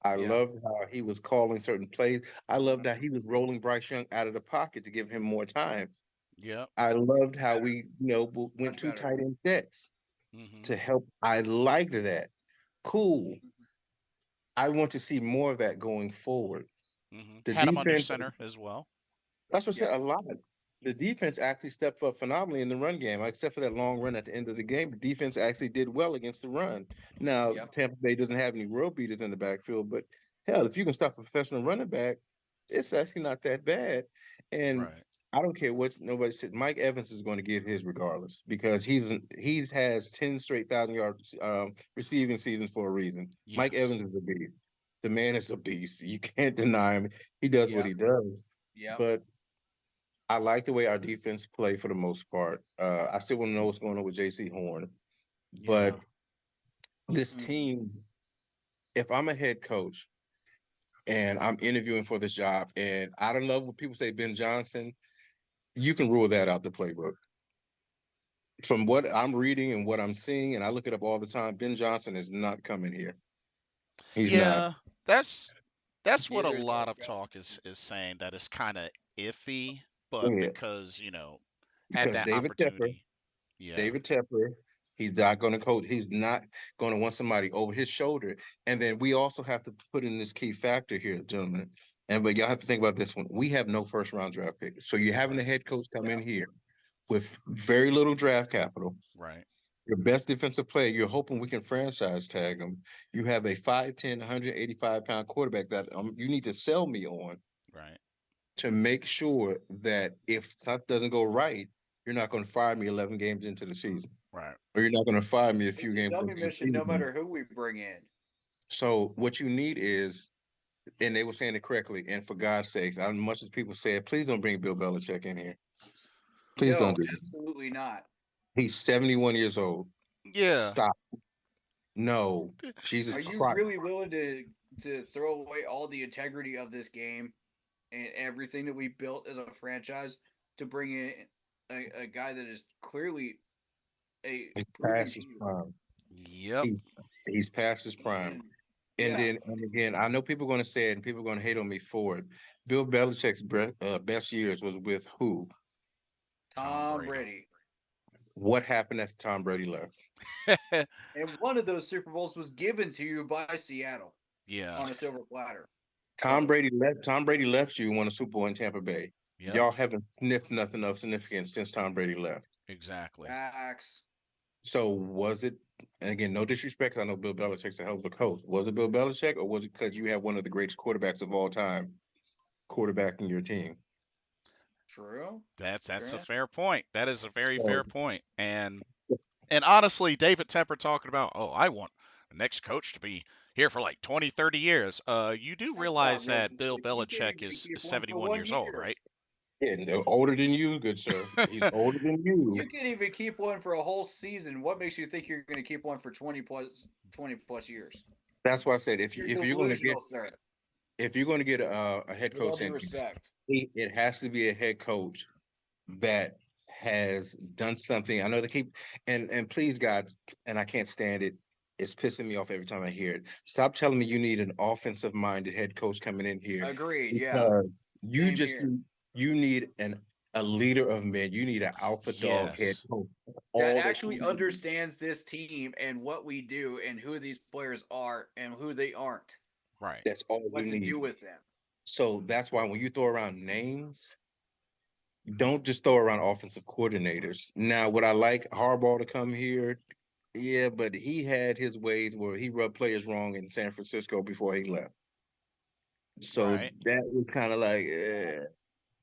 I Yeah. loved how he was calling certain plays. I loved that hmm he was rolling Bryce Young out of the pocket to give him more time. Yep. I loved how Better. we, went Much two better. tight end sets Hmm. to help. I liked that. Cool. I want to see more of that going forward. The Had him under defense, center as well. that's what I said Yep. a lot. The defense actually stepped up phenomenally in the run game, except for that long run at the end of the game. The defense actually did well against the run. Now, Yep. Tampa Bay doesn't have any world beaters in the backfield, but hell, if you can stop a professional running back, it's actually not that bad. And Right. I don't care what nobody said. Mike Evans is going to get his regardless because he's has 10 straight 1,000 yard receiving seasons for a reason. Mike Evans Yes. is a beast. The man is a beast. You can't deny him. He does what Yep. he does. Yep. But I like the way our defense play for the most part. I still want to know what's going on with JC Horn. Yeah. But this hmm team, if I'm a head coach and I'm interviewing for this job, and I don't love when people say Ben Johnson, you can rule that out the playbook. From what I'm reading and what I'm seeing, and I look it up all the time, Ben Johnson is not coming here. He's not. Yeah. That's what a Neither is lot Coach of Bell. talk is saying that it's kind of iffy, but Yeah, because had because that opportunity. Yeah. David Tepper, He's not going to coach. He's not going to want somebody over his shoulder. And then we also have to put in this key factor here, gentlemen. And but y'all have to think about this one. We have no first round draft pick. So you're having a Right. head coach come in Yeah. here with very little draft capital. Right. Your best defensive player, you're hoping we can franchise tag him. You have a 5'10", 185-pound quarterback that you need to sell me on Right. to make sure that if stuff doesn't go right, you're not going to fire me 11 games into the season, Right. or you're not going to fire me a It's few a games dummy into the mission no season. matter who we bring in. So what you need is, and they were saying it correctly, and for God's sakes, as much as people say it, please don't bring Bill Belichick in here. Please don't No, do it. absolutely not. He's 71 years old. Yeah. Stop. No. Jesus Are you Christ. really willing to throw away all the integrity of this game and everything that we built as a franchise to bring in a guy that is clearly a He's proven past his cheater? prime. Yep. He's he's past his prime. And And yeah, then and again, I know people are going to say it, and people are going to hate on me for it. Bill Belichick's best years was with who? Tom Tom Brady. Brady. What happened after Tom Brady left? And one of those Super Bowls was given to you by Seattle Yeah. on a silver platter. Tom So Brady left. Tom Brady left you and won a Super Bowl in Tampa Bay. Yep. Y'all haven't sniffed nothing of significance since Tom Brady left. Exactly. Max, So was it? And again, no disrespect, 'cause I know Bill Belichick's a hell of a coach. Was it Bill Belichick, or was it because you have one of the greatest quarterbacks of all time quarterbacking your team? true. That's a Grant. fair point. That is a very So fair point. And honestly, David Tepper talking about, oh, I want the next coach to be here for like 20, 30 years. You do That's not realize realistic. that Bill You can't Belichick even is keep one for 71 1 years old, year. right? yeah, no, older than you, good sir. He's older than you. You can't even keep one for a whole season. What makes you think you're going to keep one for 20 plus years? That's why I said if you You're if you're going to get delusional, sir. if you're going to get a head With all coach due in, respect. it has to be a head coach that has done something. I know they keep and please God, and I can't stand it. It's pissing me off every time I hear it. Stop telling me you need an offensive minded head coach coming in here Agreed. Yeah. because you Same just here. you need a leader of men. You need an alpha dog head Yes. coach. That All that actually understands this team and what we do and who these players are and who they aren't. Right. that's all you What to need. do with them. So that's why when you throw around names, don't just throw around offensive coordinators. Now, would I like Harbaugh to come here? Yeah, but he had his ways where he rubbed players wrong in San Francisco before he left. So Right. that was kind of like,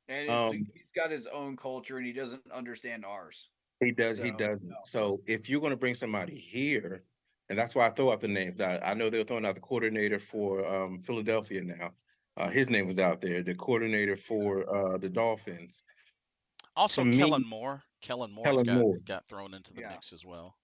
And um, he's got his own culture and he doesn't understand ours. he So, doesn't. So if you're going to bring somebody here, and that's why I throw out the names. I know they're throwing out the coordinator for Philadelphia now. His name was out there. The coordinator for the Dolphins. To Also, me, Kellen Moore. Kellen Moore Kellen got Moore. got thrown into the yeah. mix as well.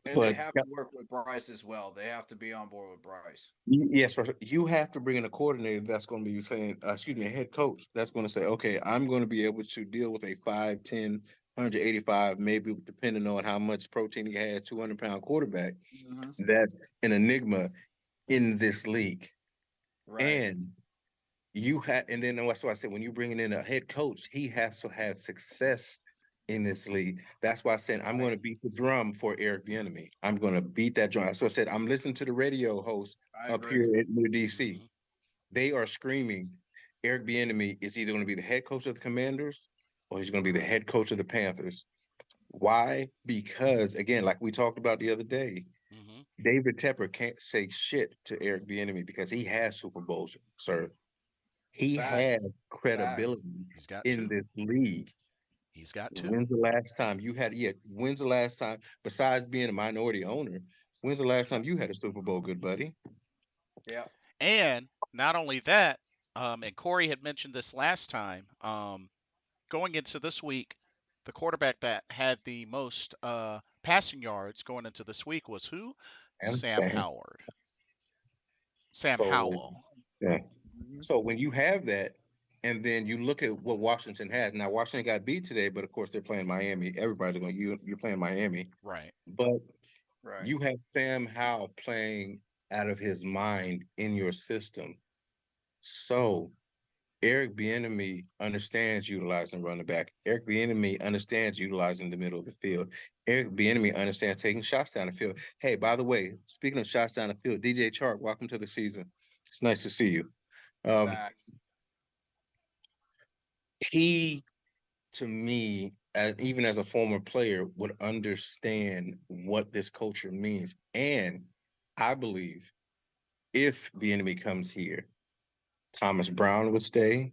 And they But have to work with Bryce as well. They have to be on board with Bryce. yes, you have to bring in a coordinator that's going to be saying, excuse me, a head coach that's going to say, okay, I'm going to be able to deal with a 5'10", 185, maybe depending on how much protein he has, 200-pound quarterback. Mm-hmm. That's an enigma in this league. Right. And you have, and then that's why I said when you bringing in a head coach, he has to have success in this league. That's why I said I'm Right. going to beat the drum for Eric Bieniemy. I'm going to beat that drum. So I said I'm listening to the radio host I up agree. here at near DC. Hmm. They are screaming Eric Bieniemy is either going to be the head coach of the Commanders or he's going to be the head coach of the Panthers. Why? Because again, like we talked about the other day, Hmm. David Tepper can't say shit to Eric Bieniemy because he has Super Bowls, sir. He Facts. has Facts. credibility He's got in two. this league. He's got two. When's the last time you had? Yeah, when's the last time? Besides being a minority owner, when's the last time you had a Super Bowl, good buddy? Yeah. And not only that, and Corey had mentioned this last time. Going into this week, the quarterback that had the most passing yards going into this week was who? And Sam Sam. Howard. Sam So Howell. yeah. Mm-hmm. So when you have that, and then you look at what Washington has. Now Washington got beat today, but of course they're playing Miami. Everybody's going. You're playing Miami, Right. but Right. you have Sam Howell playing out of his mind in your system. So Eric Bieniemy understands utilizing running back. Eric Bieniemy understands utilizing the middle of the field. Eric Bieniemy understands taking shots down the field. Hey, by the way, speaking of shots down the field, DJ Chark, welcome to the season. It's nice to see you. Um, Facts. he, to me, even as a former player, would understand what this culture means. And I believe if Bieniemy comes here, Thomas Brown would stay,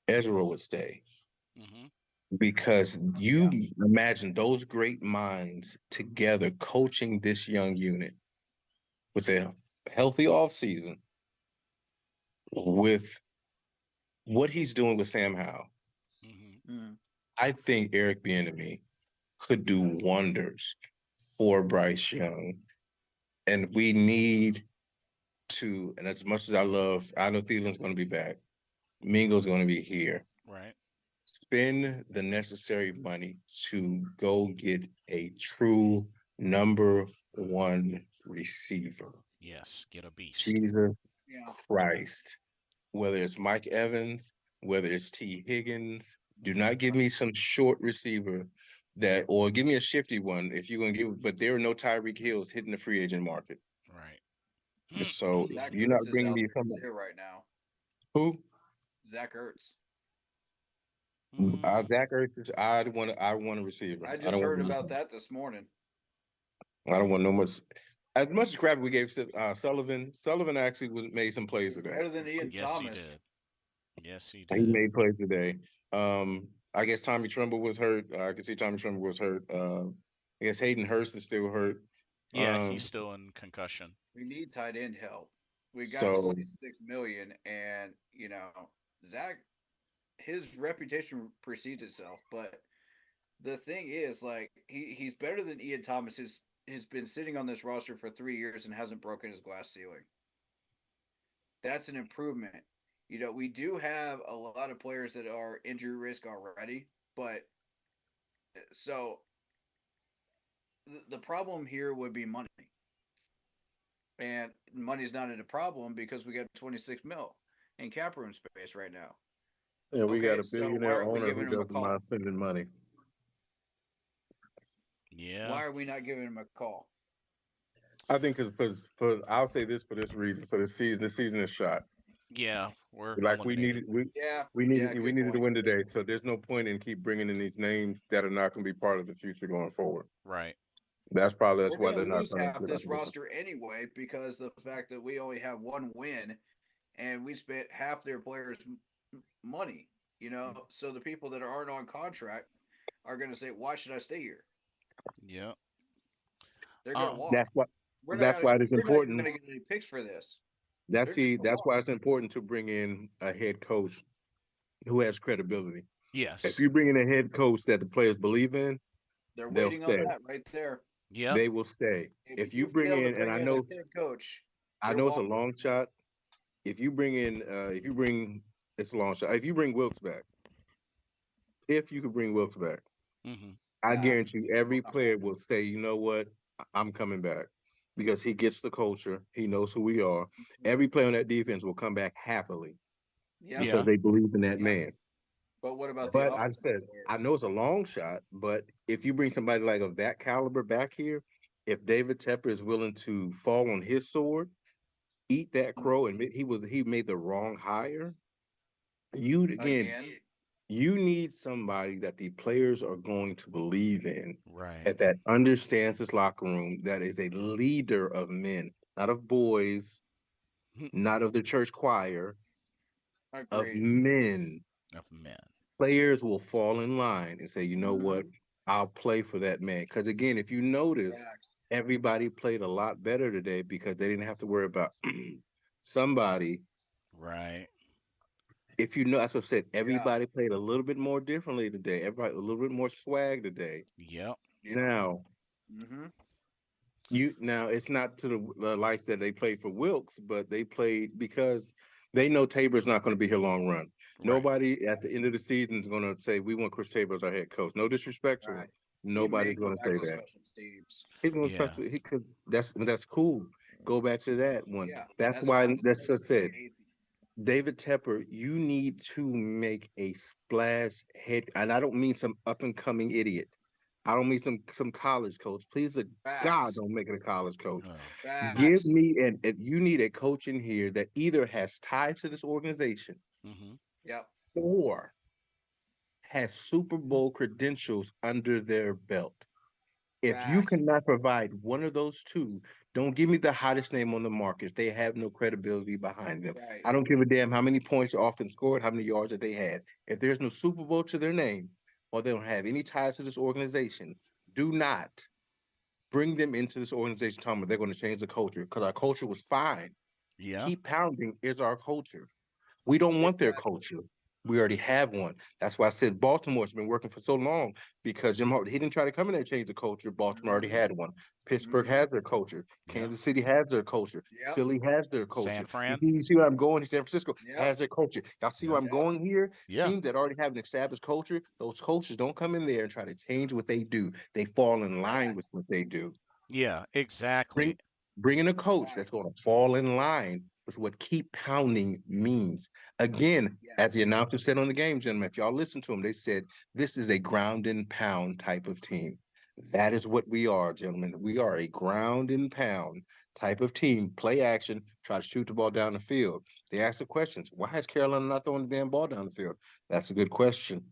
Ezra would stay. Hmm. Because you Yeah. imagine those great minds together coaching this young unit with a healthy offseason, with what he's doing with Sam Howell. Hmm. Mm. I think Eric Bieniemy could do wonders for Bryce Young, and we need to. And as much as I know Thielen's going to be back. Mingo's going to be here. Right. Spend the necessary money to go get a true number one receiver. Yes. Get a beast. Jesus Yeah. Christ. Whether it's Mike Evans, whether it's T. Higgins, do not give me some short receiver or give me a shifty one if you're going to give, but there are no Tyreek Hills hitting the free agent market. Right. So if Zach you're Ertz not is bringing out me there somebody too right now. who, Zach Ertz. Mm, Zach Ertz, I want a receiver. I just heard about that this morning. I don't want no much. As much crap we gave Sullivan, Sullivan actually made some plays He's today. better than Ian yes, he Thomas. did. Yes, he He did. made plays today. I guess Tommy Tremble was hurt. I can see Tommy Tremble was hurt. I guess Hayden Hurst is still hurt. Yeah, he's Um, still in concussion. We need tight end help. We got so 26 million, and Zach, his reputation precedes itself. But the thing is, like, he's better than Ian Thomas. Has been sitting on this roster for 3 years and hasn't broken his glass ceiling. That's an improvement. We do have a lot of players that are injury risk already, but so the problem here would be money, and money's not a problem because we got 26 mil in cap room space right now. yeah, we got Okay, a so why billionaire aren't we owner who giving him a doesn't mind call? spending money. Yeah. Why are we not giving him a call? I think for I'll say this for this reason for the season is shot. Yeah, we're Like we eliminated. needed we Yeah, we yeah, needed we good needed to point. win today. So there's no point in keep bringing in these names that are not going to be part of the future going forward. Right. That's We're why gonna they're not lose going to. half this roster anyway because the fact that we only have one win and we spent half their players' money. So the people that aren't on contract are going to say, "Why should I stay here?" Yeah. They're going to Um. walk. That's why. We're not That's going to. why it is We're not even important. going to get any picks for this. That's They're just see. going to That's walk. why it's important to bring in a head coach who has credibility. If Yes. you bring in a head coach that the players believe in, They're they'll waiting on stay. that right there. Yep. They will stay. If If you you bring fail to in, and bring in a head coach, I they're know it's a walking. long shot. If you bring in, it's a long shot. If you bring Wilkes back, if you could bring Wilkes back, Hmm. I Nah, guarantee you will every not player happen. will say, you know what, I'm coming back because he gets the culture. He knows who we are. Every player on that defense will come back happily Yep. because Yeah. they believe in that Yep. man. But what about the But I offensive said, I players? know it's a long shot, but if you bring somebody like of that caliber back here, if David Tepper is willing to fall on his sword, eat that crow, and he made the wrong hire, you again, Again, you need somebody that the players are going to believe in, Right. and that understands this locker room, that is a leader of men, not of boys, not of the church choir, of agreed. men. Of men. Players will fall in line and say, you know what, Mm-hmm. I'll play for that man. Because again, if you notice, Facts. everybody played a lot better today because they didn't have to worry about somebody. Right. If you know, that's what I said. Yeah. Everybody played a little bit more differently today. Everybody a little bit more swag today. Yep. Yep. Now, Mm-hmm. it's not to the likes that they played for Wilkes, but they played because they know Tabor's not going to be here long run. Right. Nobody at the end of the season is going to say we want Chris Tabor as our head coach. No disrespect to him. Right. He may Nobody's go going to back say to that. special teams. He's going to Yeah. special. He because that's cool. Go back to that one. Yeah, That's that's why fine. that's That's just said. amazing. David Tepper, you need to make a splash head, and I don't mean some up and coming idiot. I don't mean some college coach. Please, God, Facts. don't make it a college coach. Oh, Give Facts. me and you need a coach in here that either has ties to this organization hmm Yep. or has Super Bowl credentials under their belt. If you Facts. cannot provide one of those two, don't give me the hottest name on the market. They have no credibility behind them. Right. I don't give a damn how many points the offense scored, how many yards that they had. If there's no Super Bowl to their name, or they don't have any ties to this organization, do not bring them into this organization talking about they're going to change the culture because our culture was fine. yeah, Keep pounding is our culture. We don't want their Exactly. culture. We already have one. That's why I said Baltimore's been working for so long because Jim Harbaugh, he didn't try to come in there and change the culture. Baltimore already Mm-hmm. had one. Pittsburgh Mm-hmm. has their culture. yeah. Kansas City has their culture. Yep. Philly has their San culture. You, Fran. you see where I'm going? San Francisco Yep. has their culture. Y'all see where Yeah, I'm Yep. going here? yeah, Teams that already have an established culture, those coaches don't come in there and try to change what they do. They fall in line with Facts. what they do. yeah. Bring Exactly. bring in a coach that's Facts. going to fall in line with what keep pounding means. Again, as the Yes. announcer said on the game, gentlemen, if y'all listen to him, they said this is a ground and pound type of team. That is what we are, gentlemen. We are a ground and pound type of team. Play action, try to shoot the ball down the field. They ask the questions. Why is Carolina not throwing the damn ball down the field? That's a good question.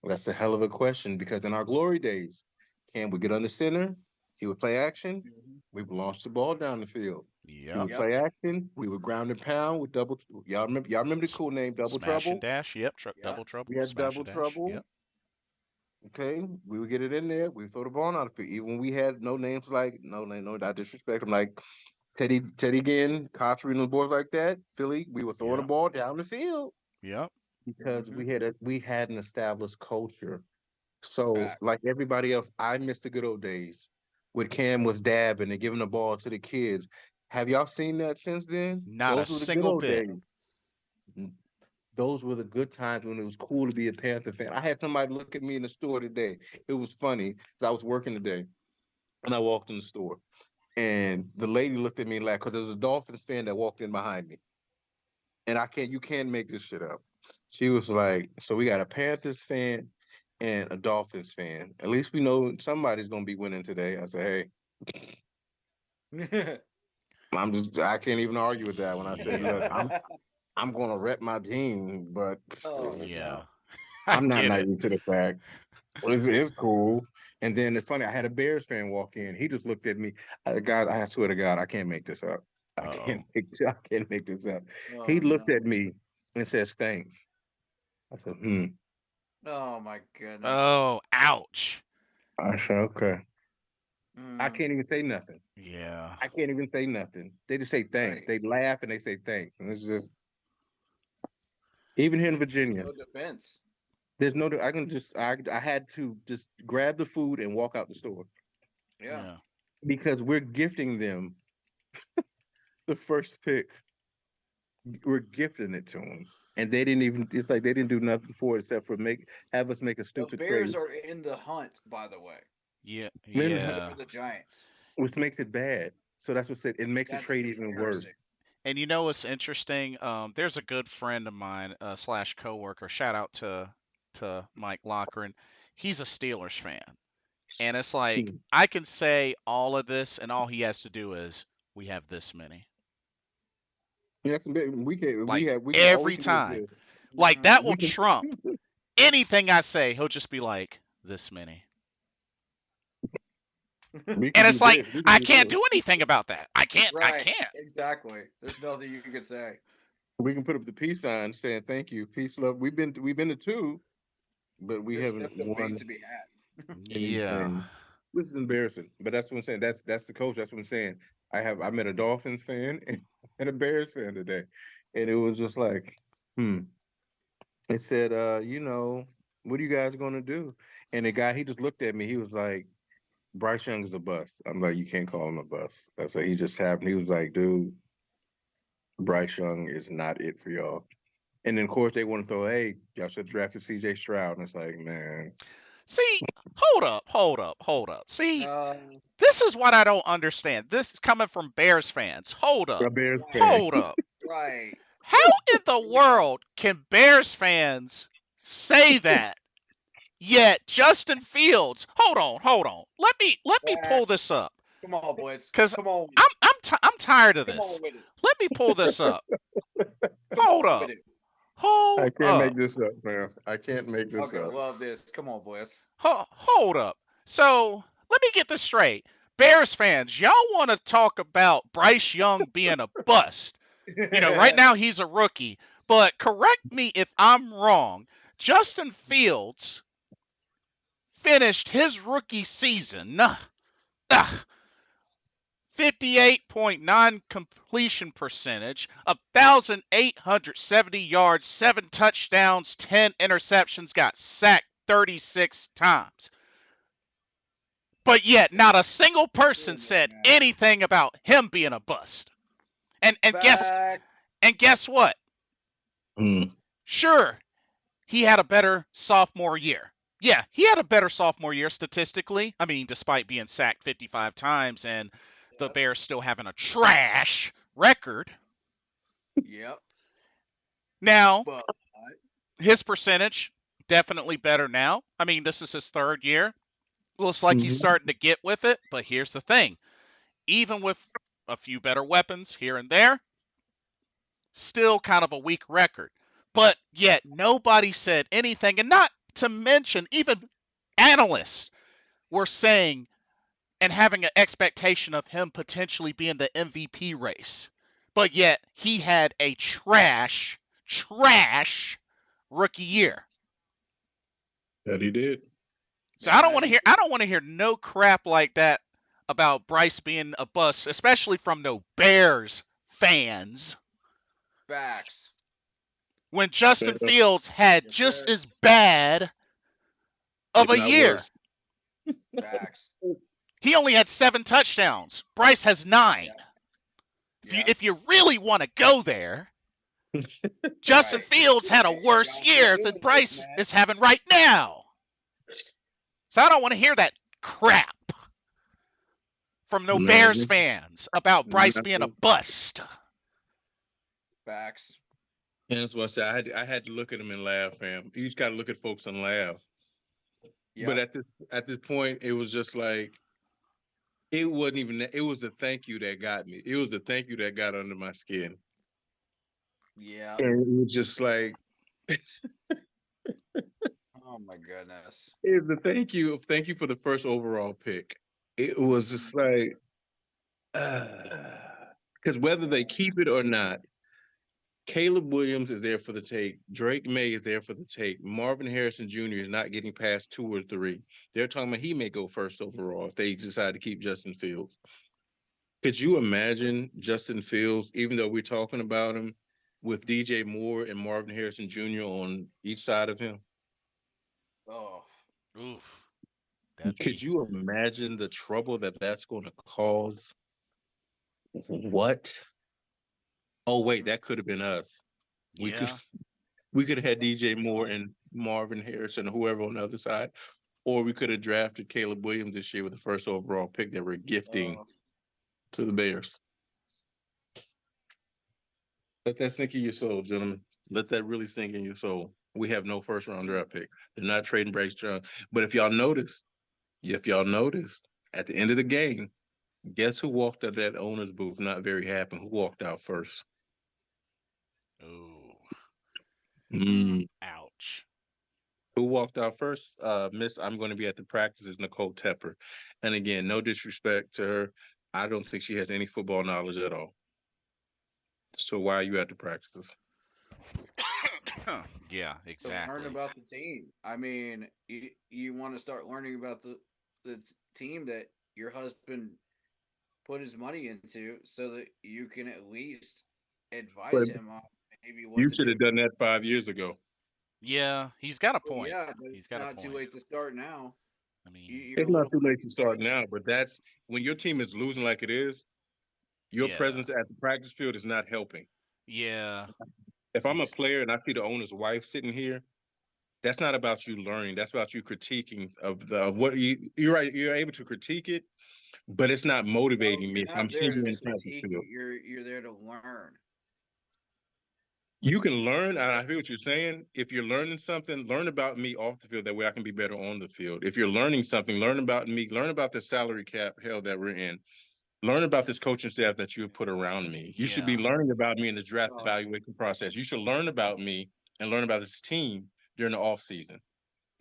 That's a hell of a question because in our glory days, can we get under center? He would play action. Mm-hmm. We would launch the ball down the field. He Yep. would Yep. play action. We would ground and pound with double. Y'all remember the S- cool name Double Smash and Trouble? dash. Yep. Yep. Double trouble. We had Smash Double and dash. Trouble. Yep. Okay, we would get it in there. We throw the ball out of it. Even when we had no names like no, not disrespect. I'm like Teddy again, Cotchery and the boys like that. Philly, we were throwing the Yep. ball down the field Yep. because Mm-hmm. we had an established culture. So, Facts. like everybody else, I miss the good old days when Cam was dabbing and giving the ball to the kids. Have y'all seen that since then? Not a Those were the good single old bit. days. Mm, those were the good times when it was cool to be a Panther fan. I had somebody look at me in the store today. It was funny because I was working today and I walked in the store and the lady looked at me and laughed because there was a Dolphins fan that walked in behind me. And you can't make this shit up. She was like, so we got a Panthers fan and a Dolphins fan. At least we know somebody's gonna be winning today. I said, hey, I can't even argue with that when I said, look, I'm gonna rep my team, but Oh Yeah. no. I I'm not get it. naive to the fact. It's cool. And then it's funny, I had a Bears fan walk in. He just looked at me. God, I swear to God, I can't make this up. Uh-oh. I can't make this up. He Oh looks at no. me and says, thanks. I said, hmm. Oh my goodness. Oh, ouch. I said, okay. I Mm, can't even say nothing. Yeah. I can't even say nothing. They just say thanks. right. They laugh and they say thanks. And it's just, even here in There's Virginia, no defense. there's no, I had to just grab the food and walk out the store Yeah. Yeah. because we're gifting them the first pick. We're gifting it to them. And they didn't even, it's like they didn't do nothing for it except for have us make a The stupid Bears trade, are in the hunt, by the way. Yeah. So Yeah. are the Giants. which makes it bad. So that's what said, it makes the That's trade even embarrassing. worse. And you know what's interesting? There's a good friend of mine, slash coworker. Shout out to Mike Lochran. He's a Steelers fan, and it's like See, I can say all of this, and all he has to do is we have this many. that's a bit, Like we can, all we every can do is time, this. like Mm-hmm. that will We can, trump anything I say. He'll just be like this many, we can and do it's like this. We can I do can't this. do anything about that. I can't. I Right. can't. Exactly. There's nothing you could say. We can put up the peace sign saying thank you, peace, love. We've been to two, but we There's haven't still debate won to be had. Yeah. anything. This is embarrassing. But that's what I'm saying. That's the coach. That's what I'm saying. I met a Dolphins fan and a Bears fan today. And it was just like, hmm. It said, what are you guys gonna do? And the guy he just looked at me, he was like, Bryce Young is a bust. I'm like, you can't call him a bust. I said he just happened. He was like, dude, Bryce Young is not it for y'all. And then, of course, they want to throw, hey, y'all should have drafted CJ Stroud. And it's like, man, See, hold up, hold up, hold up. See, Uh, this is what I don't understand. This is coming from Bears fans. Hold a up. Bears fan. right. Hold up. Right. How in the world can Bears fans say that? Yet Justin Fields, hold on. Let me pull Facts. this up Come on, Blitz. because Come on. I'm tired of Come on this. with it. Let me pull this up. Come Hold on with up. it. I Hold can't make up. this up, man. I can't make this Okay, up. love this. Come on, Blitz. Hold up. So let me get this straight. Bears fans, y'all want to talk about Bryce Young being a bust. Right now he's a rookie. But correct me if I'm wrong. Justin Fields finished his rookie season 58.9 completion percentage, 1,870 yards, 7 touchdowns, 10 interceptions, got sacked 36 times. But yet, not a single person Goodness, said man. anything about him being a bust. And Facts. guess what? Mm. Sure, he had a better sophomore year. Yeah, he had a better sophomore year statistically. I mean, despite being sacked 55 times and the Yep. Bears still having a trash record. Yep. Now, But his percentage definitely better now. I mean, this is his third year. Looks like he's Mhm. starting to get with it, but here's the thing. Even with a few better weapons here and there, still kind of a weak record. But yet nobody said anything, and not to mention even analysts were saying and having an expectation of him potentially being the MVP race. But yet he had a trash rookie year. That he did. So I don't that want to he hear no crap like that about Bryce being a bust, especially from no Bears fans. facts. When Justin Yeah. Fields had Yes, just sir. as bad of If a not year. worse. Facts. He only had 7 touchdowns. Bryce has 9. Yeah. If you Yeah. if you really want to go there, Justin Right. Fields had a worse Y'all keep year than doing this, Bryce man. is having right now. So I don't want to hear that crap from no Bears Man, fans about Bryce being a nothing. bust. Facts. And that's what I said. I had to look at him and laugh, fam. You just got to look at folks and laugh. But Yep. at this point, it was just like it wasn't even. It was the thank you that got me. It was the thank you that got under my skin. Yep. And it was just like Oh my goodness. it was the thank you for the first overall pick. It was just like because whether they keep it or not, Caleb Williams is there for the take. Drake May is there for the take. Marvin Harrison Jr. is not getting past 2 or 3. They're talking about he may go first overall if they decide to keep Justin Fields. Could you imagine Justin Fields, even though we're talking about him, with DJ Moore and Marvin Harrison Jr. on each side of him? Oh. Oof. That'd Could be you imagine the trouble that that's going to cause? What? Oh wait, that could have been us. We could yeah. we could have had DJ Moore and Marvin Harrison or whoever on the other side, or we could have drafted Caleb Williams this year with the first overall pick that we're gifting Oh. to the Bears. Let that sink in your soul, gentlemen. Let that really sink in your soul. We have no first round draft pick. They're not trading Bryce Young. But if y'all notice, at the end of the game, guess who walked out of that owner's booth not very happy? Who walked out first? Ooh. Mm. Ouch. Who walked out first? Miss, I'm going to be at the practices, Nicole Tepper. And again, no disrespect to her. I don't think she has any football knowledge at all. So why are you at the practices? yeah, To learn exactly. about the team. I mean, you want to start learning about the team that your husband put his money into, so that you can at least But advise him on maybe what you to should have do. done that 5 years ago. Yeah, he's got a Oh point. yeah, but He's it's got a not too point. late to start now. I mean, You're It's a not little too bit late to start now, but that's when your team is losing like it is, your yeah. presence at the practice field is not helping. Yeah. If I'm a He's player and I see the owner's wife sitting here, that's not about you learning. That's about you critiquing of what you're right. You're able to critique it, but it's not no, motivating me you're if I'm not seeing there you to in practice critique. field. You're there to learn. You can learn, and I hear what you're saying. If you're learning something, learn about me off the field. That way I can be better on the field. If you're learning something, learn about me, learn about the salary cap hell that we're in. Learn about this coaching staff that you have put around me. You should be Yeah. learning about me in the draft Oh, evaluation process. You should learn about me and learn about this team during the off season.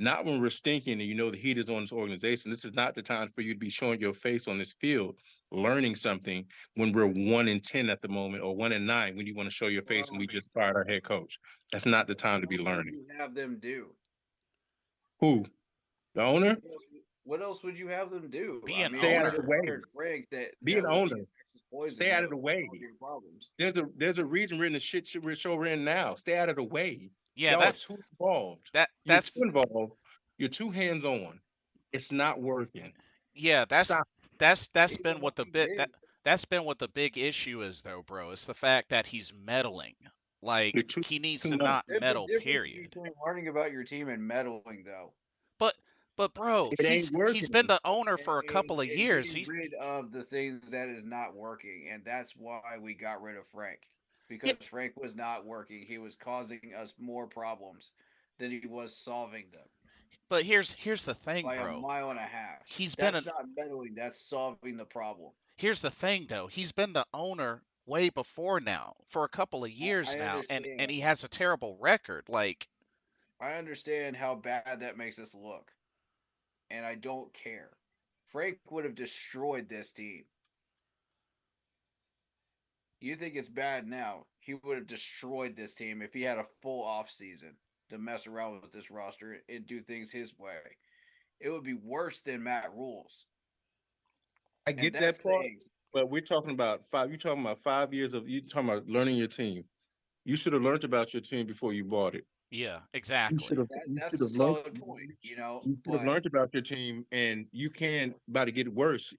Not when we're stinking and you know the heat is on this organization. This is not the time for you to be showing your face on this field, learning something when we're 1-10 at the moment or 1-9 when you want to show your face and well, we just fired our head coach. That's not the time to be what else would learning. you have them do? Who? The owner? What else would you have them do? Be I an mean, Stay you out of the just owner. way. fired Frank. Be an That was the owner. infectious poison Stay out that of the was way. causing your problems. There's a reason we're in the shit show we're in now. Stay out of the way. Yeah, Y'all are that too involved. that You're too that's involved. You're too hands on. It's not working. yeah, Stop. that's Even been if what the he bit did, that's been what the big issue is though, bro. It's the fact that he's meddling. You're Like too he needs too to much. not there's a meddle, difference period. between learning about your team and meddling, though, But bro, It ain't he's been working. the owner for a and, couple of and years. getting He rid of the things that is not working. And that's why we got rid of Frank, yeah, because Frank was not working. He was causing us more problems than he was solving them but here's the thing, by a bro. mile and a half. He's been That's an not meddling. That's solving the problem. Here's the thing though. He's been the owner way before now, for a couple of years I now, and understand. he has a terrible record. Like, I understand how bad that makes us look, and I don't care. Frank would have destroyed this team. You think it's bad now? He would have destroyed this team if he had a full off season to mess around with this roster and do things his way. It would be worse than Matt Rules, I and get that that's part, saying but we're talking about five. You're talking about 5 years of you talking about learning your team. You should have learned about your team before you bought it. yeah, You should exactly. have. that. You should That's a have learned. solid point, You should have But learned about your team, and you can about to get worse.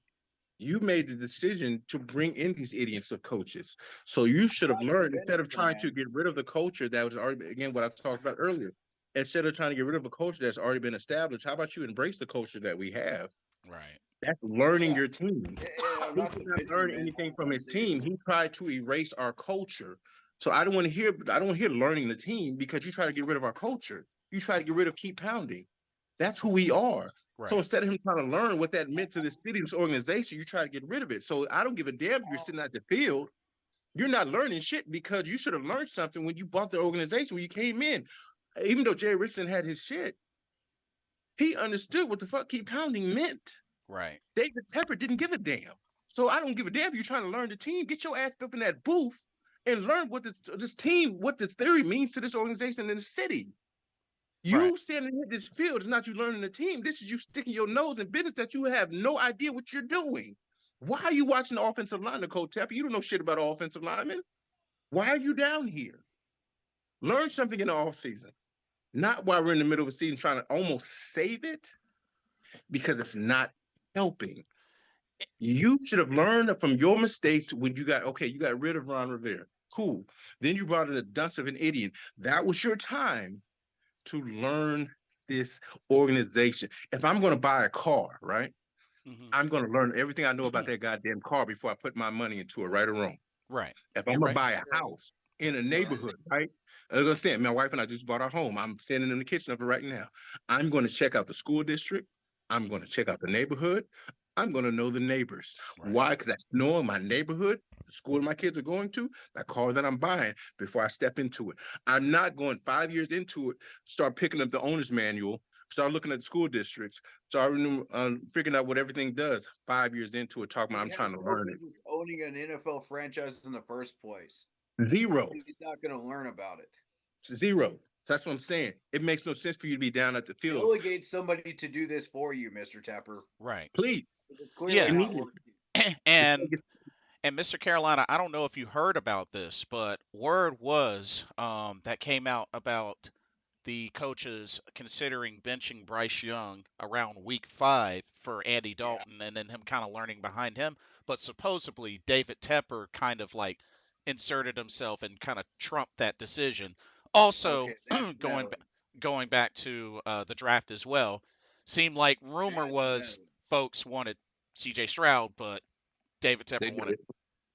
You made the decision to bring in these idiots of coaches. So you should have I'm not learned instead of convinced, trying to man. get rid of the culture that was already, again, what I talked about earlier. Instead of trying to get rid of a culture that's already been established, how about you embrace the culture that we have? Right. That's learning Yeah, your team. I'm He not did not defending you, learn man. anything from I'm his saying team. He tried to erase our culture. So I don't want to hear. I don't want to hear learning the team because you try to get rid of our culture. You try to get rid of keep pounding. That's who we are. So Right. instead of him trying to learn what that meant to this city, this organization, you try to get rid of it. So I don't give a damn if you're sitting at the field. You're not learning shit because you should have learned something when you bought the organization when you came in. Even though Jerry Richardson had his shit, he understood what the fuck keep pounding meant. Right. David Tepper didn't give a damn. So I don't give a damn if you're trying to learn the team. Get your ass up in that booth and learn what this team, what this theory means to this organization in the city. Right. You standing in this field is not you learning the team. This is you sticking your nose in business that you have no idea what you're doing. Why are you watching the offensive line, Nicole Tepper? You don't know shit about offensive linemen. Why are you down here? Learn something in the offseason. Not while we're in the middle of a season trying to almost save it because it's not helping. You should have learned from your mistakes when you got rid of Ron Rivera. Cool. Then you brought in a dunce of an idiot. That was your time to learn this organization. If I'm going to buy a car, right, Hmm. I'm going to learn everything I know about that goddamn car before I put my money into it, right or wrong. Right. If I'm You're going to right. buy a house in a neighborhood, right, I'm going to say, my wife and I just bought our home. I'm standing in the kitchen of it right now. I'm going to check out the school district. I'm going to check out the neighborhood. I'm going to know the neighbors. Right. Why? Because that's knowing my neighborhood, the school my kids are going to, that car that I'm buying before I step into it. I'm not going 5 years into it, start picking up the owner's manual, start looking at the school districts, start figuring out what everything does 5 years into it, talking about I'm he trying has to no learn it. business owning an NFL franchise in the first place. Zero. He's not going to learn about it. Zero. So that's what I'm saying. It makes no sense for you to be down at the field. Delegate somebody to do this for you, Mr. Tepper. Right. Please, It's clearly Yeah. not immediately. working. and Mr. Carolina, I don't know if you heard about this, but word was that came out about the coaches considering benching Bryce Young around week 5 for Andy Yeah. Dalton and then him kind of learning behind him. But supposedly David Tepper kind of like inserted himself and kind of trumped that decision. Also, Okay, that's going meddling. going back to the draft as well, seemed like rumor That's was meddling. folks wanted C.J. Stroud, but David They Tepper wanted did.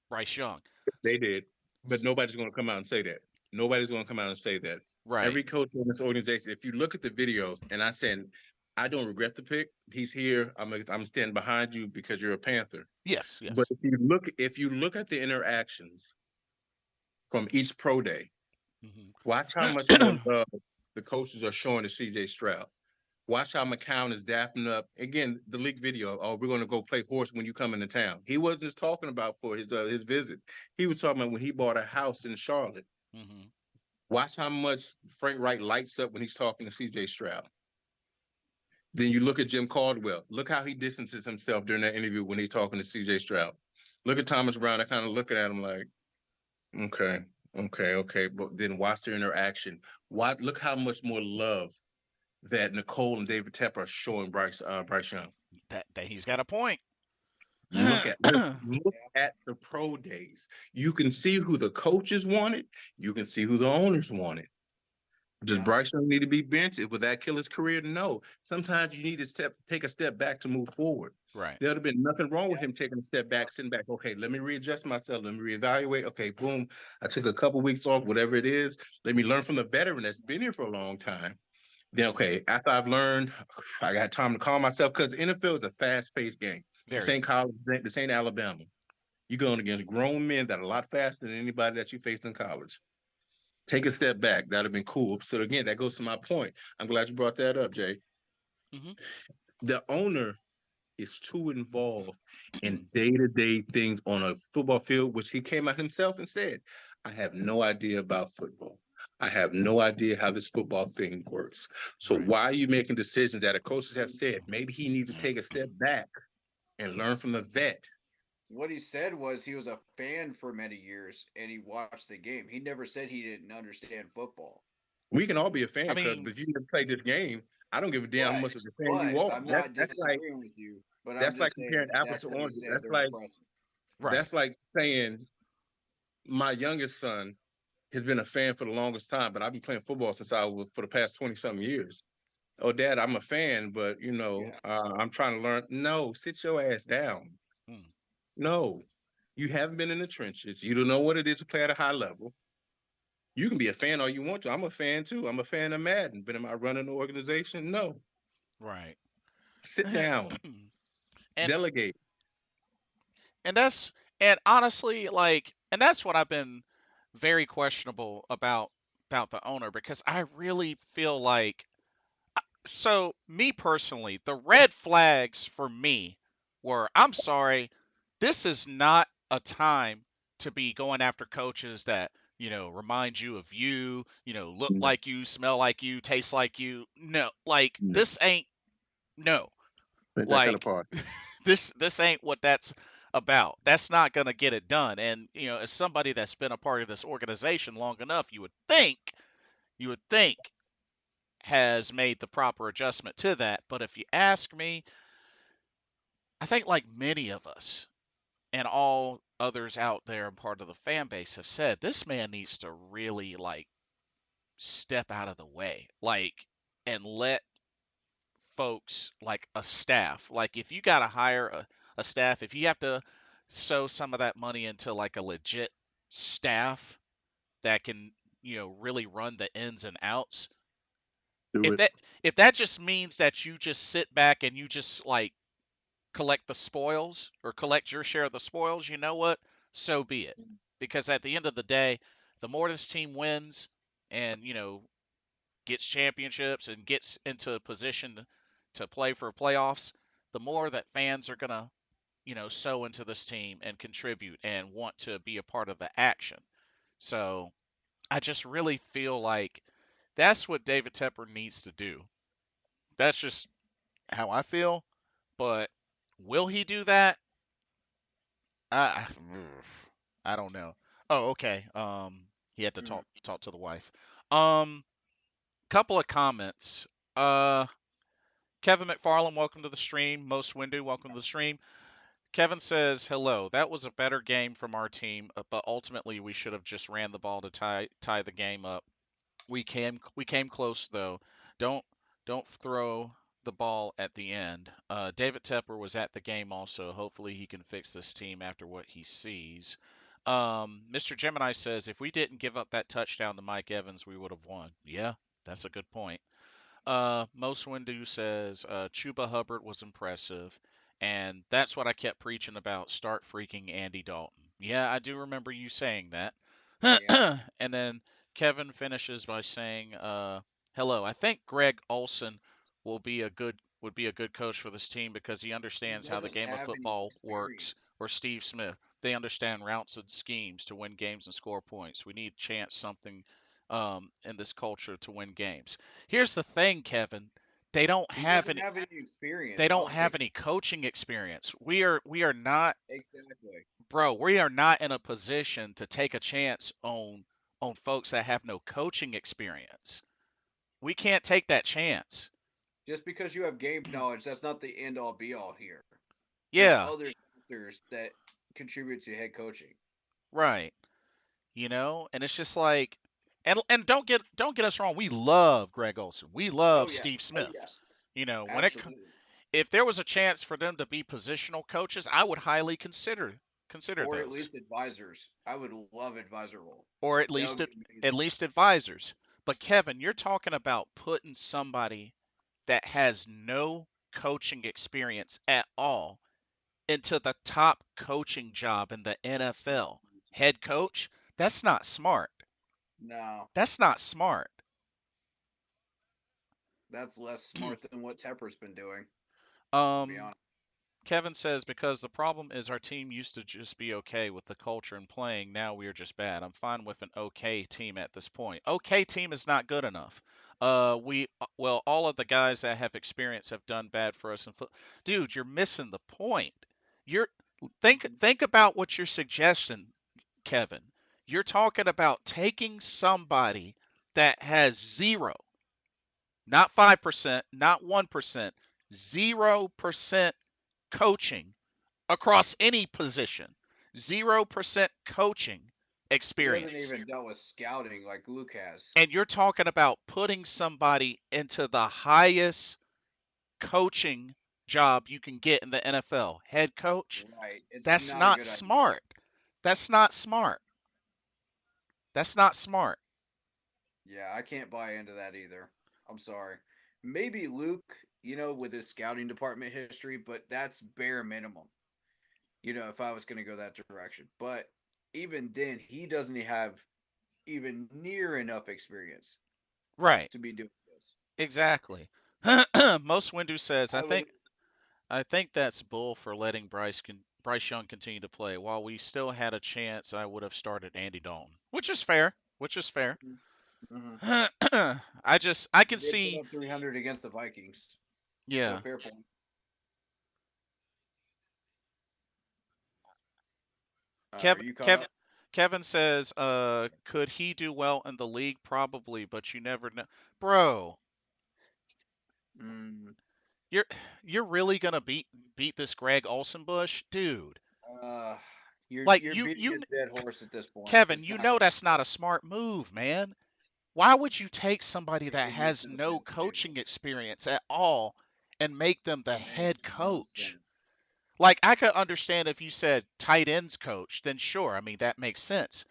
Bryce Young. They did. But nobody's going to come out and say that. Nobody's going to come out and say that. Right. Every coach in this organization, if you look at the videos, and I said, I don't regret the pick. He's here. I'm standing behind you because you're a Panther. Yes. But Yes. if you look at the interactions from each pro day, watch how much more Hmm. love the coaches are showing to CJ Stroud. Watch how McCown is dapping up again. The leak video. Oh, we're going to go play horse when you come into town. He wasn't just talking about for his visit. He was talking about when he bought a house in Charlotte. Hmm. Watch how much Frank Reich lights up when he's talking to CJ Stroud. Then you look at Jim Caldwell. Look how he distances himself during that interview when he's talking to CJ Stroud. Look at Thomas Brown. I kind of looking at him like, okay, okay. But then watch their interaction. Look how much more love that Nicole and David Tepper are showing Bryce Young. That he's got a point. Look at the pro days. You can see who the coaches wanted. You can see who the owners wanted. Does Yeah. Bryce Young need to be benched? Would that kill his career? No. Sometimes you need to take a step back to move forward. Right. There'd have been nothing wrong with him taking a step back, sitting back. Okay, let me readjust myself. Let me reevaluate. Okay, boom. I took a couple weeks off, whatever it is. Let me learn from the veteran that's been here for a long time. Then, okay, after I've learned, I got time to calm myself because the NFL is a fast-paced game. This Very. ain't college. This ain't Alabama. You're going against grown men that are a lot faster than anybody that you faced in college. Take a step back. That'd have been cool. So again, that goes to my point. I'm glad you brought that up, Jay. Hmm. The owner is too involved in day-to-day things on a football field, which he came out himself and said, I have no idea about football. I have no idea how this football thing works. So Right. why are you making decisions that the coaches have said maybe he needs to take a step back and learn from the vet? What he said was he was a fan for many years and he watched the game. He never said he didn't understand football. We can all be a I fan because mean, if you never played this game, I don't give a damn how But much of a fan you but are. I'm That's not that's like disagreeing with you. But I'm that's like just saying comparing apples that's to what he oranges. said during the press. right. That's like saying my youngest son has been a fan for the longest time, but I've been playing football since I was for the past 20 something years. Oh, Dad, I'm a fan, but Yeah. I'm trying to learn. No, sit your ass down. Mm. No, you haven't been in the trenches. You don't know what it is to play at a high level. You can be a fan all you want to. I'm a fan too. I'm a fan of Madden, but am I running the organization? No. Right. Sit down, and delegate. and that's and honestly, like, and that's what I've been very questionable about the owner, because I really feel like, so me personally, the red flags for me were, I'm sorry, this is not a time to be going after coaches that, remind you of you, look Mm, like you, smell like you, taste like you. No, like, mm. this ain't, no. Ain't that kind of Like, part. this ain't what that's about. That's not going to get it done. And, as somebody that's been a part of this organization long enough, you would think has made the proper adjustment to that. But if you ask me, I think, like many of us and all others out there and part of the fan base have said, this man needs to really, like, step out of the way, like, and let folks, like a staff, like, if you got to hire a staff, if you have to sow some of that money into, like, a legit staff that can, really run the ins and outs. Do If it. that just means that you just sit back and you just, like, collect the spoils or collect your share of the spoils, you know what? So be it. Because at the end of the day, the more this team wins and, gets championships and gets into a position to play for playoffs, the more that fans are going to, sow into this team and contribute and want to be a part of the action. So I just really feel like that's what David Tepper needs to do. That's just how I feel. But will he do that? I I don't know. Oh, okay. He had to Mm. talk to the wife. Um, couple of comments. Uh, Kevin McFarland, welcome to the stream. Most Windu, welcome to the stream. Kevin says, "Hello. That was a better game from our team, but ultimately we should have just ran the ball to tie the game up. We came close though. Don't don't throw the ball at the end. David Tepper was at the game also. Hopefully he can fix this team after what he sees." Mr. Gemini says if we didn't give up that touchdown to Mike Evans, we would have won. Yeah, that's a good point. Most Windu says Chuba Hubbard was impressive, and that's what I kept preaching about. Start freaking Andy Dalton. Yeah, I do remember you saying that. Yeah. And then Kevin finishes by saying, "Hello. I think Greg Olson would be a good coach for this team because he He understands how the doesn't game of have any football experience. works." Or Steve Smith. They understand routes and schemes to win games and score points. We need chance something in this culture to win games. Here's the thing, Kevin. They don't He have doesn't any have any they experience. don't I'll have take any coaching experience. We are not, exactly. bro, we are not in a position to take a chance on folks that have no coaching experience. We can't take that chance. Just because you have game knowledge, that's not the end all be all here. There's Yeah, other factors that contribute to head coaching. right. And it's just like and don't get us wrong, we love Greg Olson. We Oh love yeah. Steve Oh Smith. yeah. When it Absolutely. if there was a chance for them to be positional coaches, I would highly consider Or at those, least advisors. I would love advisor role. or at That least would at, be at amazing. least advisors. But Kevin, you're talking about putting somebody that has no coaching experience at all into the top coaching job in the NFL, head coach. That's not smart. No, That's not smart. that's less smart than what Tepper's been doing, to be um, honest. Kevin says, because the problem is our team used to just be okay with the culture and playing. Now we are just bad. I'm fine with an okay team at this point. Okay team is not good enough. All of the guys that have experience have done bad for us. Dude, you're missing the point. You're think about what you're suggesting, Kevin. You're talking about taking somebody that has zero, not 5%, not 1%, 0% coaching across any position, 0% coaching He hasn't experience. even dealt with scouting like Luke has. And you're talking about putting somebody into the highest coaching job you can get in the NFL, head coach. Right. It's That's not a not good idea. smart. That's not smart. That's not smart. Yeah, I can't buy into that either. I'm sorry. Maybe Luke, with his scouting department history, but that's bare minimum. If I was going to go that direction. But even then, he doesn't have even near enough experience Right. to be doing this. Exactly. Most Windu says, I would. I think that's bull for letting Bryce Young continue to play. While we still had a chance, I would have started Andy Dalton, which is fair. Which is fair. Mm-hmm. I He can did put see. up 300 against the Vikings, so Yeah. fair point. Are Kevin you caught Kevin up? Kevin says, could he do well in the league? Probably, but you never know. Bro, Mm, you're you're really gonna beat this Greg Olson Bush, dude. uh, you're Like you're beating a dead horse at this point. Kevin, It's you not know going that's to not work. a smart move, man. Why would you take somebody that It makes has no no sense to do coaching this. experience at all and make them the It makes head no coach? sense. Like, I could understand if you said tight ends coach, then sure. I mean, that makes sense.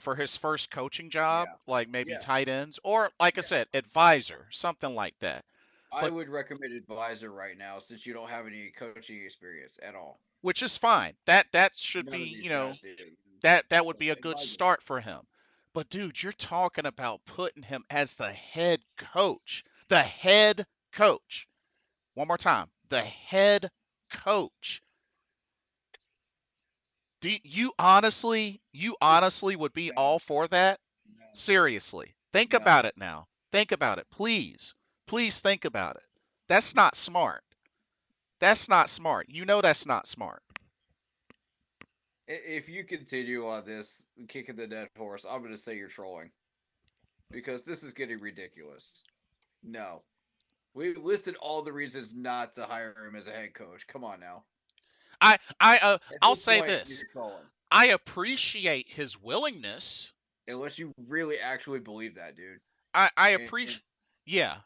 For his first coaching job, Yeah, like maybe yeah, tight ends, or like I yeah. said, advisor, something like that. I But would recommend advisor right now since you don't have any coaching experience at all. which is fine. That should None of be, these guys do. that would So be a good advisor. start for him. But dude, you're talking about putting him as the head coach. The head coach. One more time. The head coach. Do you This honestly would be no, all for that? no, Seriously. Think about no. it now. Think about it. Please. Please think about it. That's not smart. That's not smart. You know that's not smart. If you continue on this kicking the dead horse, I'm going to say you're trolling because this is getting ridiculous. No, we listed all the reasons not to hire him as a head coach. Come on now. At I'll this say point, this. you're trolling. I appreciate his willingness. Unless you really actually believe that, dude. I And appreciate Yeah.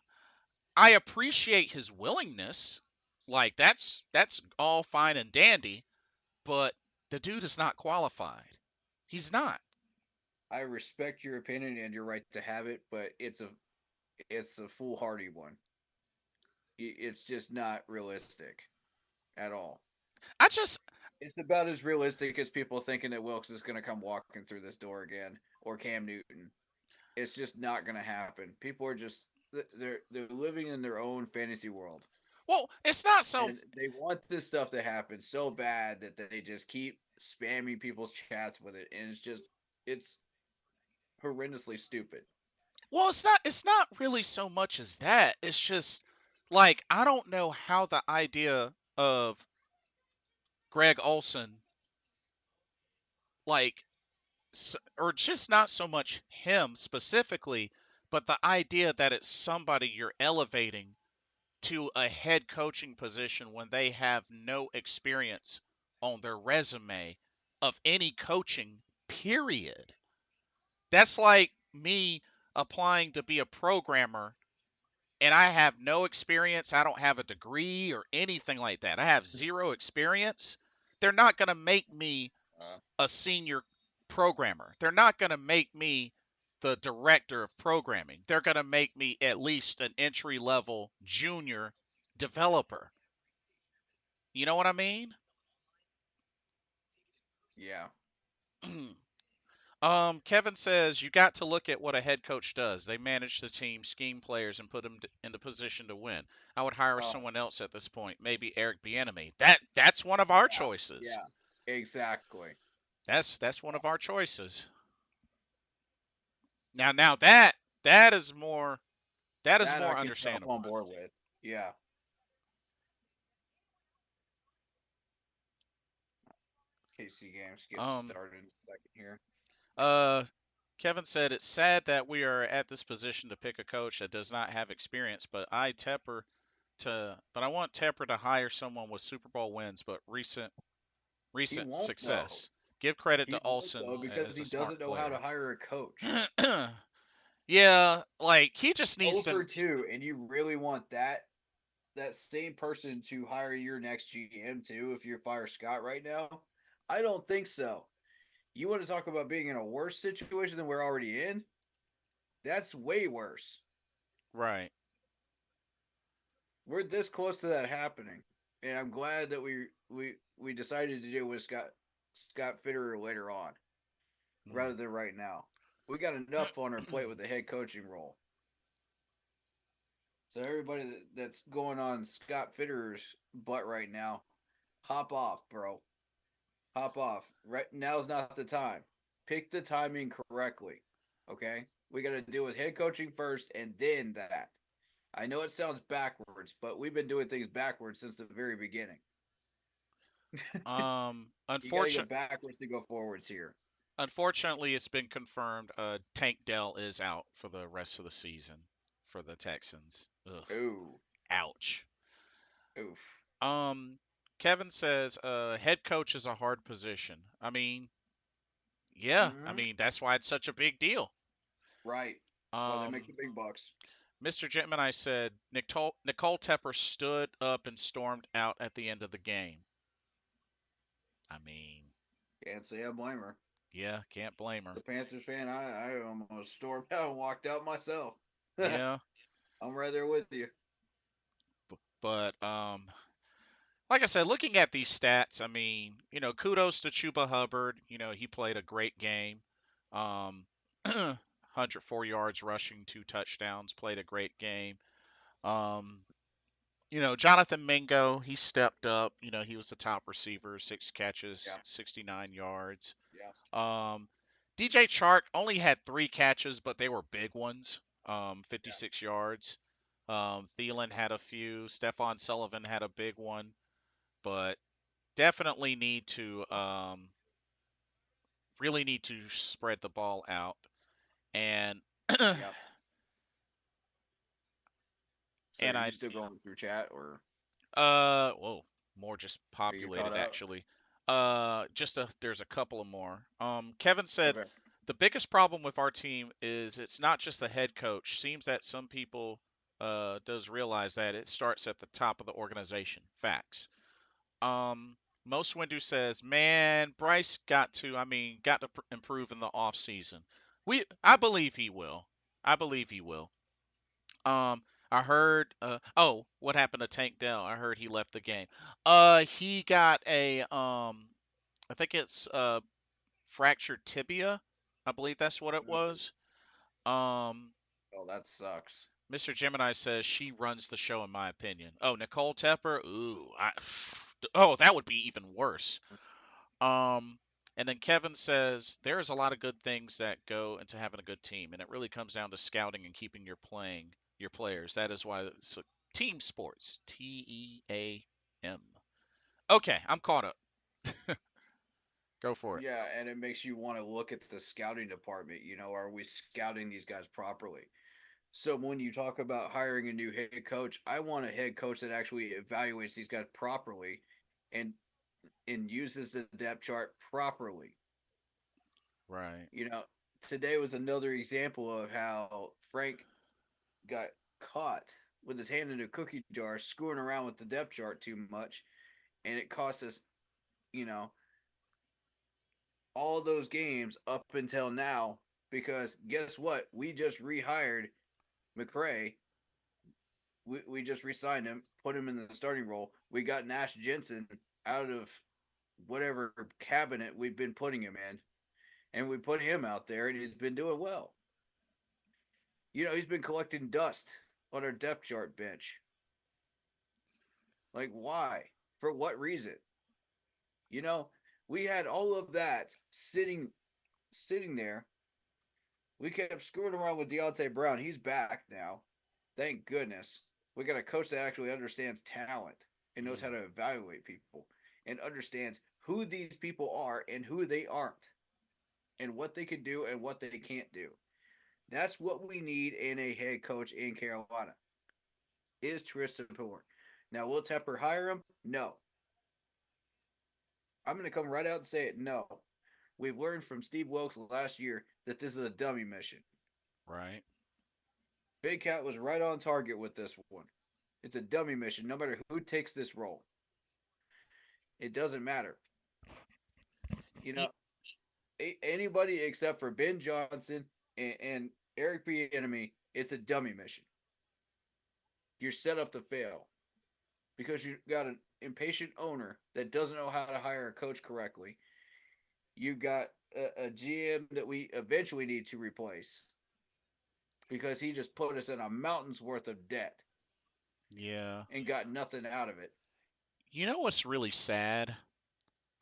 I appreciate his willingness. Like that's all fine and dandy, but the dude is not qualified. He's not. I respect your opinion and your right to have it, but it's a foolhardy one. It's just not realistic at all. I just It's about as realistic as people thinking that Wilkes is going to come walking through this door again or Cam Newton. It's just not going to happen. People are just they're living in their own fantasy world, well, it's not so. and they want this stuff to happen so bad that they just keep spamming people's chats with it, and it's horrendously stupid. Well, it's not really so much as that. It's just like I don't know how the idea of Greg Olson like or just not so much him specifically, but the idea that it's somebody you're elevating to a head coaching position when they have no experience on their resume of any coaching, period. That's like me applying to be a programmer and I have no experience. I don't have a degree or anything like that. I have zero experience. They're not going to make me Uh, a senior programmer. They're not going to make me the director of programming. They're going to make me at least an entry level junior developer. You know what I mean? yeah. Kevin says you got to look at what a head coach does. They manage the team, scheme players, and put them in the position to win. I would hire Oh, someone else at this point, maybe Eric Bieniemy. That's one of our yeah. choices. Yeah. Exactly. That's one of our choices. Now that is more that is That I more can jump understandable. on board with. Yeah. KC games getting Um, started in a second here. uh, Kevin said it's sad that we are at this position to pick a coach that does not have experience, but I want Tepper to hire someone with Super Bowl wins but He recent won't though. success. Give credit He to won't Olson though because as he a smart doesn't know how to player. hire a coach. Yeah, like he just needs to. Over two, and you really want that same person to hire your next GM too if you fire Scott right now? I don't think so. You want to talk about being in a worse situation than we're already in? That's way worse. Right. We're this close to that happening, and I'm glad that we decided to do with Scott Fitterer later on rather than right now. We got enough on our plate with the head coaching role. So everybody that's going on Scott Fitterer's butt right now, hop off, bro. Hop off. Right now's not the time. Pick the timing correctly. Okay? We got to deal with head coaching first and then that. I know it sounds backwards, but we've been doing things backwards since the very beginning. You got to go Unfortunate. backwards to go forwards here. Unfortunately, it's been confirmed. Tank Dell is out for the rest of the season for the Texans. Ugh. Ooh. Ouch. Oof. Um, Kevin says, head coach is a hard position. I mean, yeah. I Mm-hmm. mean, that's why it's such a big deal. Right. That's why they make Um, the big bucks. Mr. Gemini said Nicole Tepper stood up and stormed out at the end of the game. I mean, Can't say I blame her. yeah, can't blame her. The Panthers fan, I almost stormed out and walked out myself. Yeah, I'm right there with you. but like I said, looking at these stats, I mean, kudos to Chuba Hubbard. He played a great game. 104 yards rushing, 2 touchdowns, played a great game. Um, Jonathan Mingo, he stepped up. He was the top receiver, 6 catches, Yeah. 69 yards. Yeah. Um, DJ Chark only had 3 catches, but they were big ones. Yeah. 56 yards. Thielen had a few. Stephon Sullivan had a big one, but definitely really need to spread the ball out. And Yeah. So are and you I still going through chat or whoa, more just are you caught populated up? actually. There's a couple of more. Kevin said Okay. the biggest problem with our team is it's not just the head coach. Seems that some people does realize that it starts at the top of the organization. Facts. Um, Most Windu says, "Man, Bryce got to improve in the off season." I believe he will. I believe he will. I heard. What happened to Tank Dell? I heard he left the game. He got I think it's fractured tibia. I believe that's what it Ooh, was. Um, oh, that sucks. Mr. Gemini says she runs the show, in my opinion. Oh, Nicole Tepper. Oh, that would be even worse. Um, and then Kevin says there's a lot of good things that go into having a good team, and it really comes down to scouting and keeping your players. That is why it's team sports. TEAM. Okay, I'm caught up. Go for it. Yeah, and it makes you want to look at the scouting department. Are we scouting these guys properly? So when you talk about hiring a new head coach, I want a head coach that actually evaluates these guys properly and uses the depth chart properly. Right. You know, Today was another example of how Frank got caught with his hand in a cookie jar, screwing around with the depth chart too much, and it cost us, you know, all those games up until now. Because guess what? We just rehired McRae. We just re-signed him, put him in the starting role. We got Nash Jensen out of whatever cabinet we've been putting him in, and we put him out there, and he's been doing well. He's been collecting dust on our depth chart bench. Like, why? For what reason? You know, we had all of that sitting there. We kept screwing around with Deontay Brown. He's back now. Thank goodness. We got a coach that actually understands talent and knows how Mm, to evaluate people and understands who these people are and who they aren't and what they can do and what they can't do. That's what we need in a head coach in Carolina. Is Tristan Poor. Now, will Tepper hire him? No. I'm going to come right out and say it. No. We've learned from Steve Wilkes last year that this is a dummy mission. right. Big Cat was right on target with this one. It's a dummy mission, no matter who takes this role. It doesn't matter. You know, Ye- Anybody except for Ben Johnson and Eric Bieniemy, it's a dummy mission. You're set up to fail because you got an impatient owner that doesn't know how to hire a coach correctly. You got a GM that we eventually need to replace because he just put us in a mountain's worth of debt Yeah. and got nothing out of it. You know what's really sad?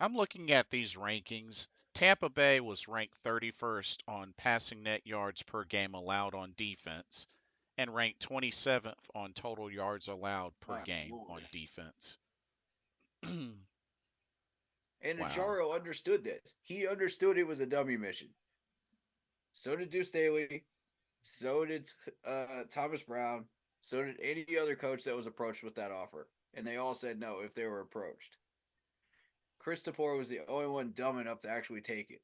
I'm looking at these rankings. Tampa Bay was ranked 31st on passing net yards per game allowed on defense and ranked 27th on total yards allowed per My game lord. on defense. And Wow. Acharo understood this. He understood it was a dummy mission. So did Deuce Staley. So did Thomas Brown. So did any other coach that was approached with that offer. And they all said no if they were approached. Chris Tapor was the only one dumb enough to actually take it.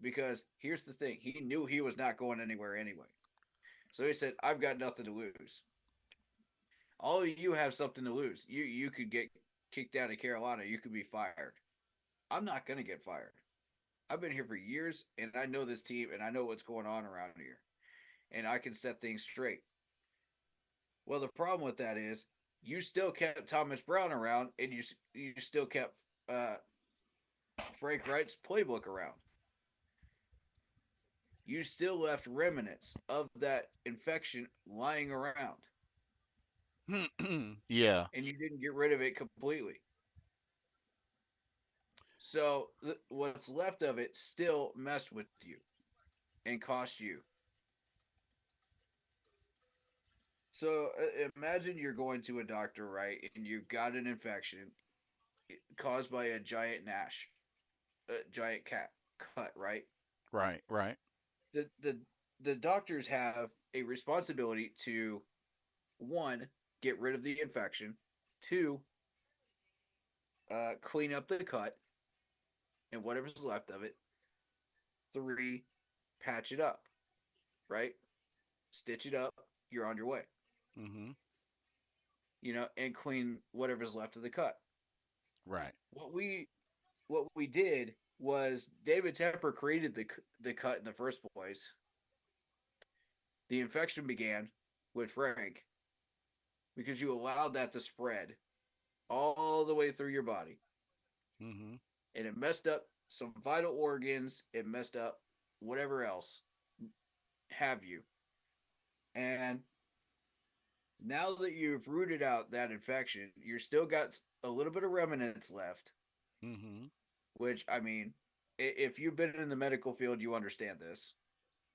Because here's the thing, he knew he was not going anywhere anyway. So he said, I've got nothing to lose. All of you have something to lose. You could get kicked out of Carolina. You could be fired. I'm not going to get fired. I've been here for years, and I know this team, and I know what's going on around here, and I can set things straight. Well, the problem with that is you still kept Thomas Brown around, and you still kept uh, Frank Reich's playbook around. You still left remnants of that infection lying around, Yeah. and you didn't get rid of it completely. So what's left of it still messed with you and cost you. So imagine you're going to a doctor, right, and you've got an infection caused by a giant Nash, a giant cat cut, right? Right. Right. The the the doctors have a responsibility to one, get rid of the infection, two, clean up the cut and whatever's left of it, three, patch it up, right? Stitch it up, you're on your way, Hmm. and clean whatever's left of the cut. Right. What we did was David Tepper created the cut in the first place. The infection began with Frank because you allowed that to spread all the way through your body, Mm-hmm. and it messed up some vital organs. It messed up whatever else have you. And now that you've rooted out that infection, you're still got a little bit of remnants left. Mm-hmm. Which I mean, if you've been in the medical field, you understand this.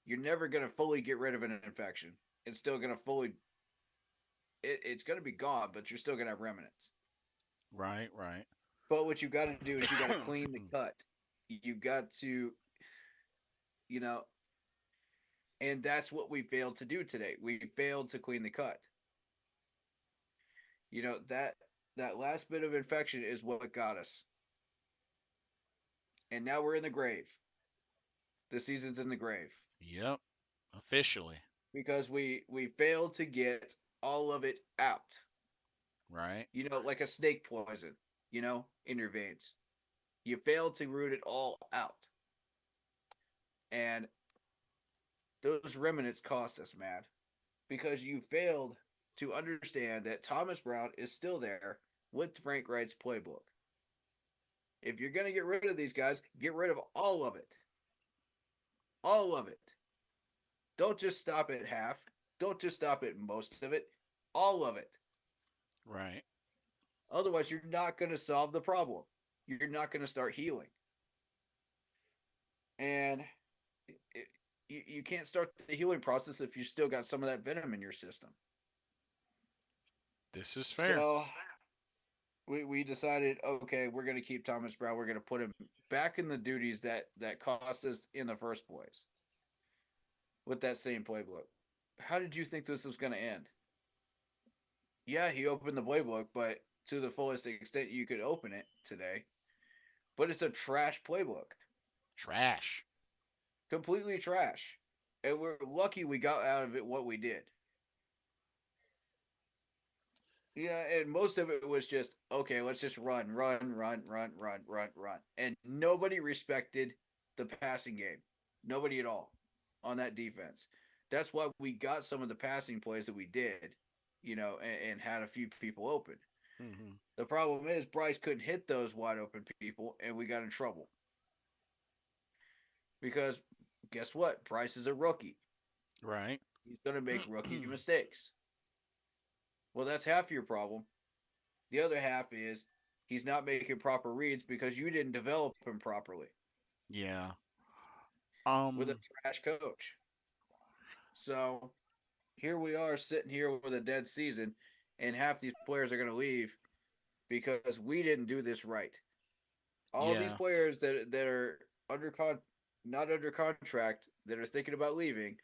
You're never going to fully get rid of an infection. It's still going to fully. It's going to be gone, but you're still going to have remnants. Right. Right. But what you got to do is you got to clean the cut. You got to, you know, and that's what we failed to do today. We failed to clean the cut. That last bit of infection is what got us, and now we're in the grave. The season's in the grave Yep. Officially. because we failed to get all of it out. Right. Like a snake poison, in your veins. You failed to root it all out, and those remnants cost us, man, because you failed to understand that Thomas Brown is still there with Frank Reich's playbook. If you're going to get rid of these guys, get rid of all of it. All of it. Don't just stop at half. Don't just stop at most of it. All of it. Right. Otherwise, you're not going to solve the problem. You're not going to start healing. And you can't start the healing process if you still got some of that venom in your system. This is fair. So we decided, okay, we're going to keep Thomas Brown. We're going to put him back in the duties that cost us in the first place with that same playbook. How did you think this was going to end? Yeah, he opened the playbook, but to the fullest extent you could open it today. But it's a trash playbook. Trash. Completely trash. And we're lucky we got out of it what we did. And most of it was just, okay, let's just run. And nobody respected the passing game. Nobody at all on that defense. That's why we got some of the passing plays that we did, and had a few people open. Mm-hmm. The problem is Bryce couldn't hit those wide open people, and we got in trouble. Because guess what? Bryce is a rookie. Right. He's going to make rookie mistakes. Well, that's half your problem. The other half is he's not making proper reads because you didn't develop him properly Yeah. with a trash coach. So here we are sitting here with a dead season, and half these players are going to leave because we didn't do this right. All these Yeah. players that are not under contract, that are thinking about leaving,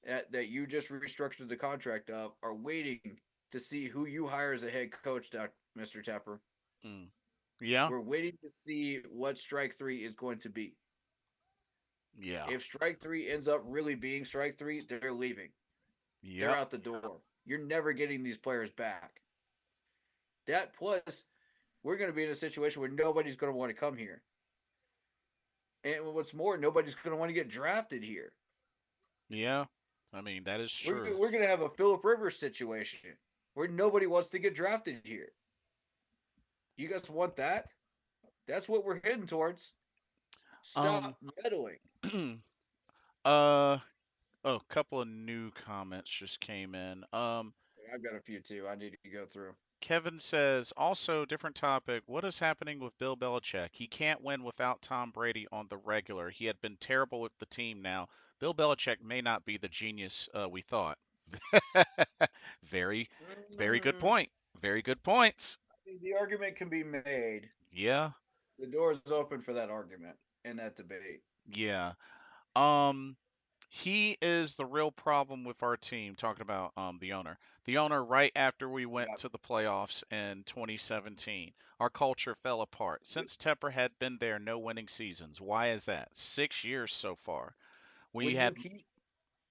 that you just restructured the contract of, are waiting to see who you hire as a head coach, Mr. Tepper. Mm. Yeah. We're waiting to see what strike three is going to be. Yeah. If strike three ends up really being strike three, they're leaving. They're Yep. out the door. You're never getting these players back. That plus, we're going to be in a situation where nobody's going to want to come here. And what's more, nobody's going to want to get drafted here. Yeah. I mean, that is true. We're going to have a Philip Rivers situation where nobody wants to get drafted here. You guys want that? That's what we're heading towards. Um. Stop meddling. uh. Oh, a couple of new comments just came in. I've got a few too. I need to go through. Kevin says, also, different topic. What is happening with Bill Belichick? He can't win without Tom Brady on the regular. He had been terrible with the team now. Bill Belichick may not be the genius we thought. Very, very good Mm, point. Very good points. the argument can be made. Yeah, The door is open for that argument and that debate. yeah. Um, he is the real problem with our team. Talking about the owner. The owner, right after we went Yeah. to the playoffs in 2017, our culture fell apart. Since Tepper had been there, no winning seasons. Why is that? 6 years so far. We When had, you keep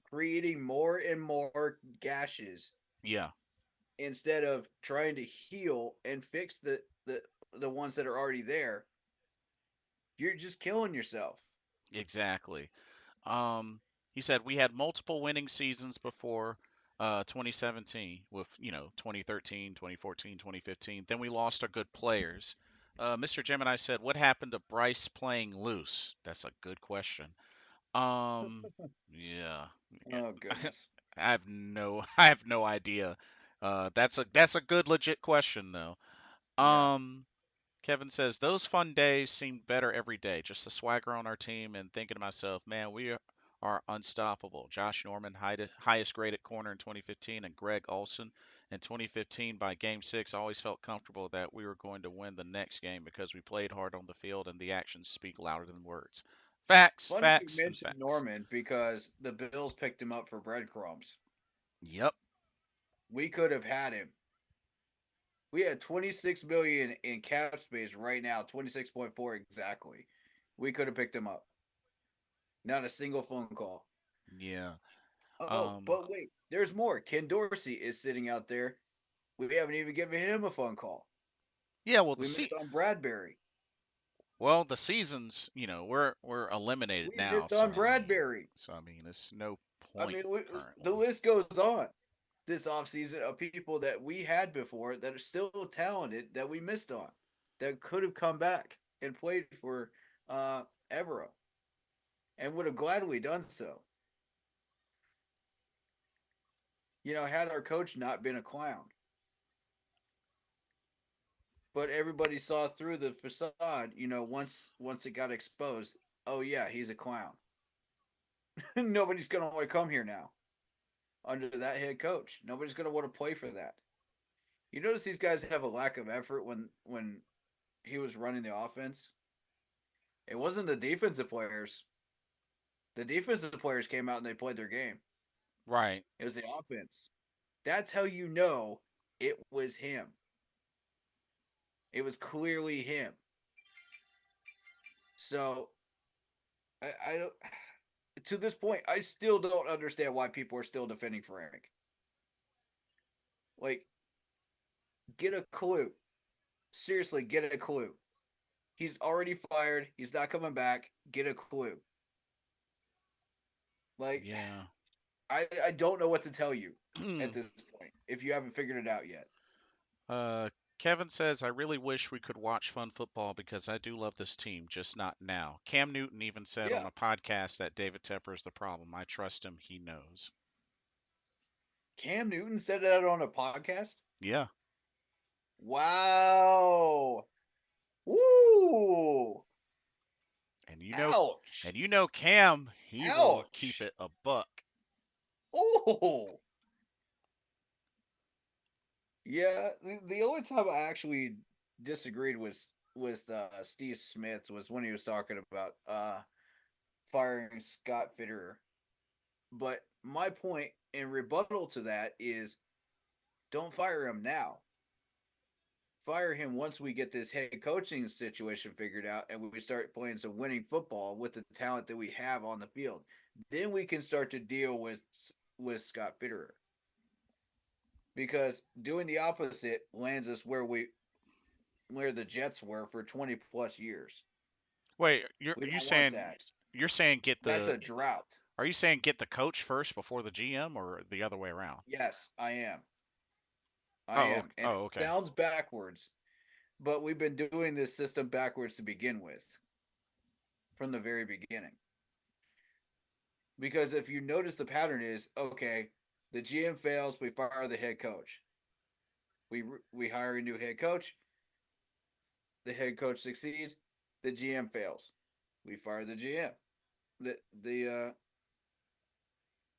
creating more and more gashes yeah, instead of trying to heal and fix the the ones that are already there, you're just killing yourself. Exactly. He said we had multiple winning seasons before 2017 with, 2013, 2014, 2015. Then we lost our good players. Mr. Gemini said, what happened to Bryce playing loose? That's a good question. Um, yeah, yeah. Oh goodness. I have no idea. That's a good legit question though. Yeah. Um, Kevin says those fun days seemed better every day. Just the swagger on our team and thinking to myself, man, are unstoppable. Josh Norman, highest graded corner in 2015, and Greg Olson in 2015 by Game 6. Always felt comfortable that we were going to win the next game because we played hard on the field and the actions speak louder than words. Facts, Funny you facts, and mentioned facts. Norman because the Bills picked him up for breadcrumbs. Yep. We could have had him. We had 26 million in cap space right now, 26.4 exactly. We could have picked him up. Not a single phone call. Yeah. Oh, Um. but wait, there's more. Ken Dorsey is sitting out there. We haven't even given him a phone call. Yeah. Well, We missed on Bradbury. the seasons. We're eliminated We now. missed on So I mean, Bradbury. it's no I point mean, the currently. list goes on this offseason of people that we had before that are still talented that we missed on that could have come back and played for Evero and would have gladly done so. Had our coach not been a clown. But everybody saw through the facade, once it got exposed. Oh yeah, he's a clown. Nobody's gonna want to come here now under that head coach. Nobody's gonna want to play for that. You notice these guys have a lack of effort when he was running the offense. It wasn't the defensive players. The defensive players came out and they played their game. Right. It was the offense. That's how you know it was him. It was clearly him. So I to this point, I still don't understand why people are still defending Frank. Like, get a clue. Seriously, get a clue. He's already fired. He's not coming back. Get a clue. Like, Yeah. I don't know what to tell you at this point if you haven't figured it out yet. uh, Kevin says, I really wish we could watch fun football because I do love this team, just not now. Cam Newton even said Yeah. on a podcast that David Tepper is the problem. I trust him. He knows. Cam Newton said that on a podcast. Yeah. Wow. Woo. And you know, Ouch. Cam, he will keep Ouch. it a buck. Oh. Yeah, the only time I actually disagreed with Steve Smith was when he was talking about firing Scott Fitterer. But my point in rebuttal to that is don't fire him now. Fire him once we get this head coaching situation figured out and we start playing some winning football with the talent that we have on the field. Then we can start to deal with Scott Fitterer. Because doing the opposite lands us where the Jets were for 20 plus years. Wait, We don't want that. you're saying That's a drought. are you saying get the coach first before the GM or the other way around? Yes, I am. I Oh, am. And oh, it okay. sounds backwards, but we've been doing this system backwards to begin with from the very beginning. Because if you notice the pattern is okay, the GM fails, we fire the head coach. We hire a new head coach. The head coach succeeds, the GM fails. We fire the GM. The the uh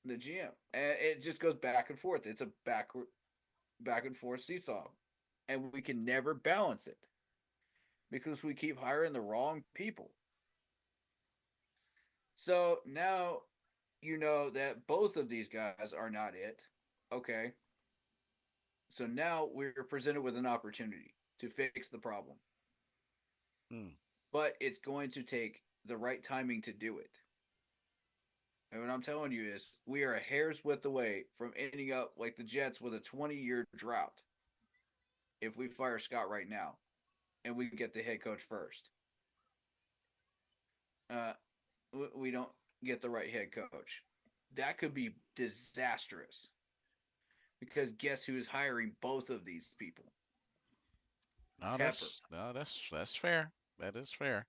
the GM. And it just goes back and forth. It's a back and forth seesaw. And we can never balance it because we keep hiring the wrong people. So now you know that both of these guys are not it. Okay. So now we're presented with an opportunity to fix the problem. Hmm. But it's going to take the right timing to do it. And what I'm telling you is, we are a hair's width away from ending up like the Jets with a 20-year drought if we fire Scott right now. and we get the head coach first. Uh, we don't get the right head coach. That could be disastrous because guess who's hiring both of these people? No, Tepper. that's fair. That is fair.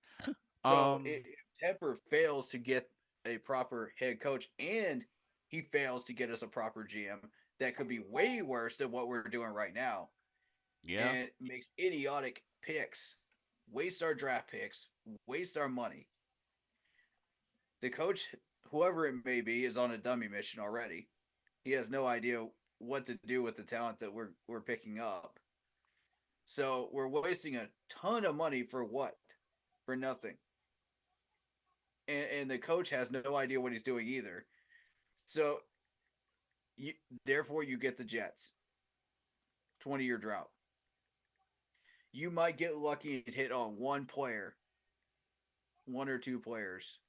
So Um, if Tepper fails to get a proper head coach and he fails to get us a proper GM, that could be way worse than what we're doing right now, yeah, and makes idiotic picks, waste our draft picks, waste our money. The coach, whoever it may be, is on a dummy mission already. He has no idea what to do with the talent that we're picking up. So we're wasting a ton of money for what? For nothing. And the coach has no idea what he's doing either. So you, therefore you get the Jets. 20-year drought. You might get lucky and hit on one player, one or two players,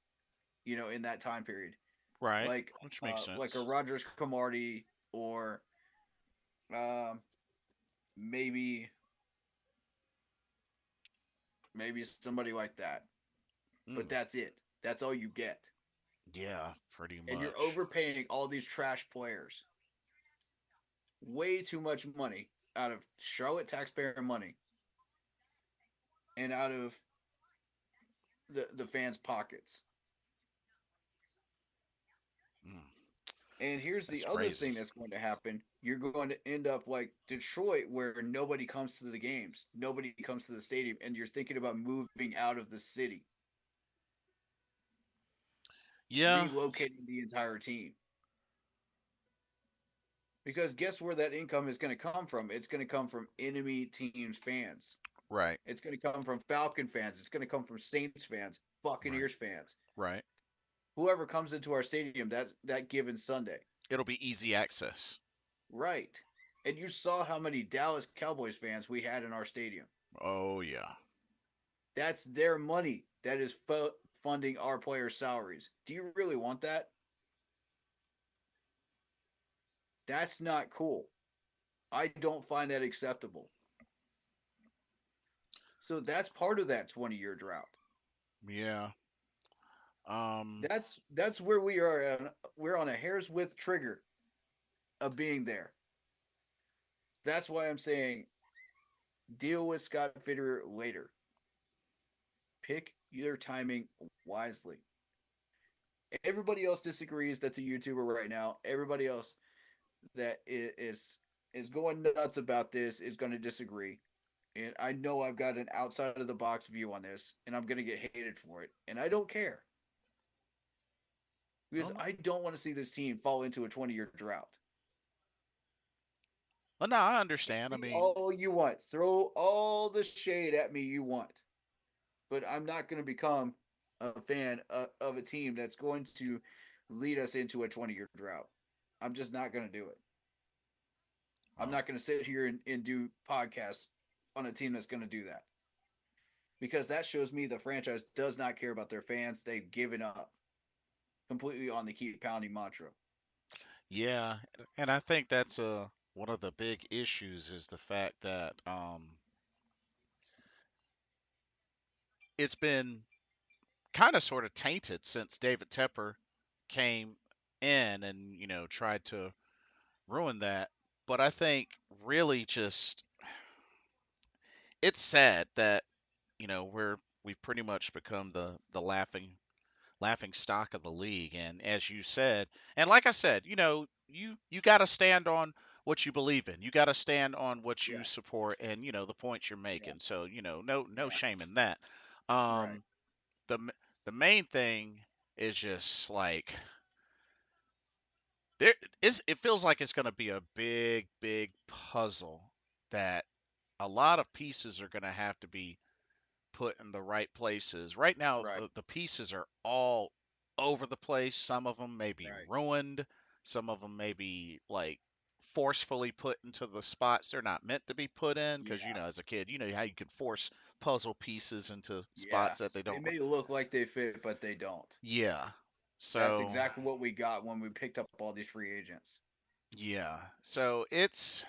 in that time period. right, Like which makes like a sense. Rogers Camardi or um, maybe somebody like that. But Mm, that's it. That's all you get. yeah, pretty And you're much. overpaying all these trash players. Way too much money out of Charlotte taxpayer money and out of the fans' pockets. Mm, And here's the that's other crazy. thing that's going to happen. You're going to end up like Detroit, where nobody comes to the games, nobody comes to the stadium, and you're thinking about moving out of the city, Yeah, relocating the entire team. Because guess where that income is going to come from? It's going to come from enemy teams' fans. right, It's going to come from Falcon fans. It's going to come from Saints fans, right, Buccaneers fans, right. whoever comes into our stadium that given Sunday. It'll be easy access. Right. And you saw how many Dallas Cowboys fans we had in our stadium. Oh yeah. That's their money that is funding our players' salaries. Do you really want that? That's not cool. I don't find that acceptable. So that's part of that 20-year drought. Yeah. Um, That's where we are. We're on a hair's width trigger of being there. That's why I'm saying deal with Scott Fitterer later. Pick your timing wisely. Everybody else disagrees. That's a YouTuber right now. Everybody else that is going nuts about this is going to disagree. And I know I've got an outside of the box view on this, and I'm going to get hated for it. And I don't care oh because no. I don't want to see this team fall into a 20-year drought. Well, no, I understand. I Be mean, all you want. Throw all the shade at me you want. But I'm not going to become a fan of a team that's going to lead us into a 20-year drought. I'm just not going to do it. I'm well, not going to sit here and do podcasts on a team that's going to do that because that shows me the franchise does not care about their fans. They've given up completely on the keep pounding mantra. yeah, and I think that's one of the big issues is the fact that it's been kind of sort of tainted since David Tepper came in and tried to ruin that. But I think really just it's sad that we've pretty much become the laughing stock of the league. And as you said, and like I said, you got to stand on what you believe in. You got to stand on what Yeah, you support, and the points you're yeah, making. So no yeah. shame in that. Right. Um, the main thing is just like there is. It feels like it's going to be a big puzzle that a lot of pieces are going to have to be put in the right places. Right now, Right. the pieces are all over the place. Some of them may be Right. ruined. Some of them may be like forcefully put into the spots they're not meant to be put in. Because Yeah. as a kid, you know how you can force puzzle pieces into Yeah. spots that they They don't. may look like they fit, but they don't. Yeah. That's So exactly what we got when we picked up all these free agents. yeah. So it's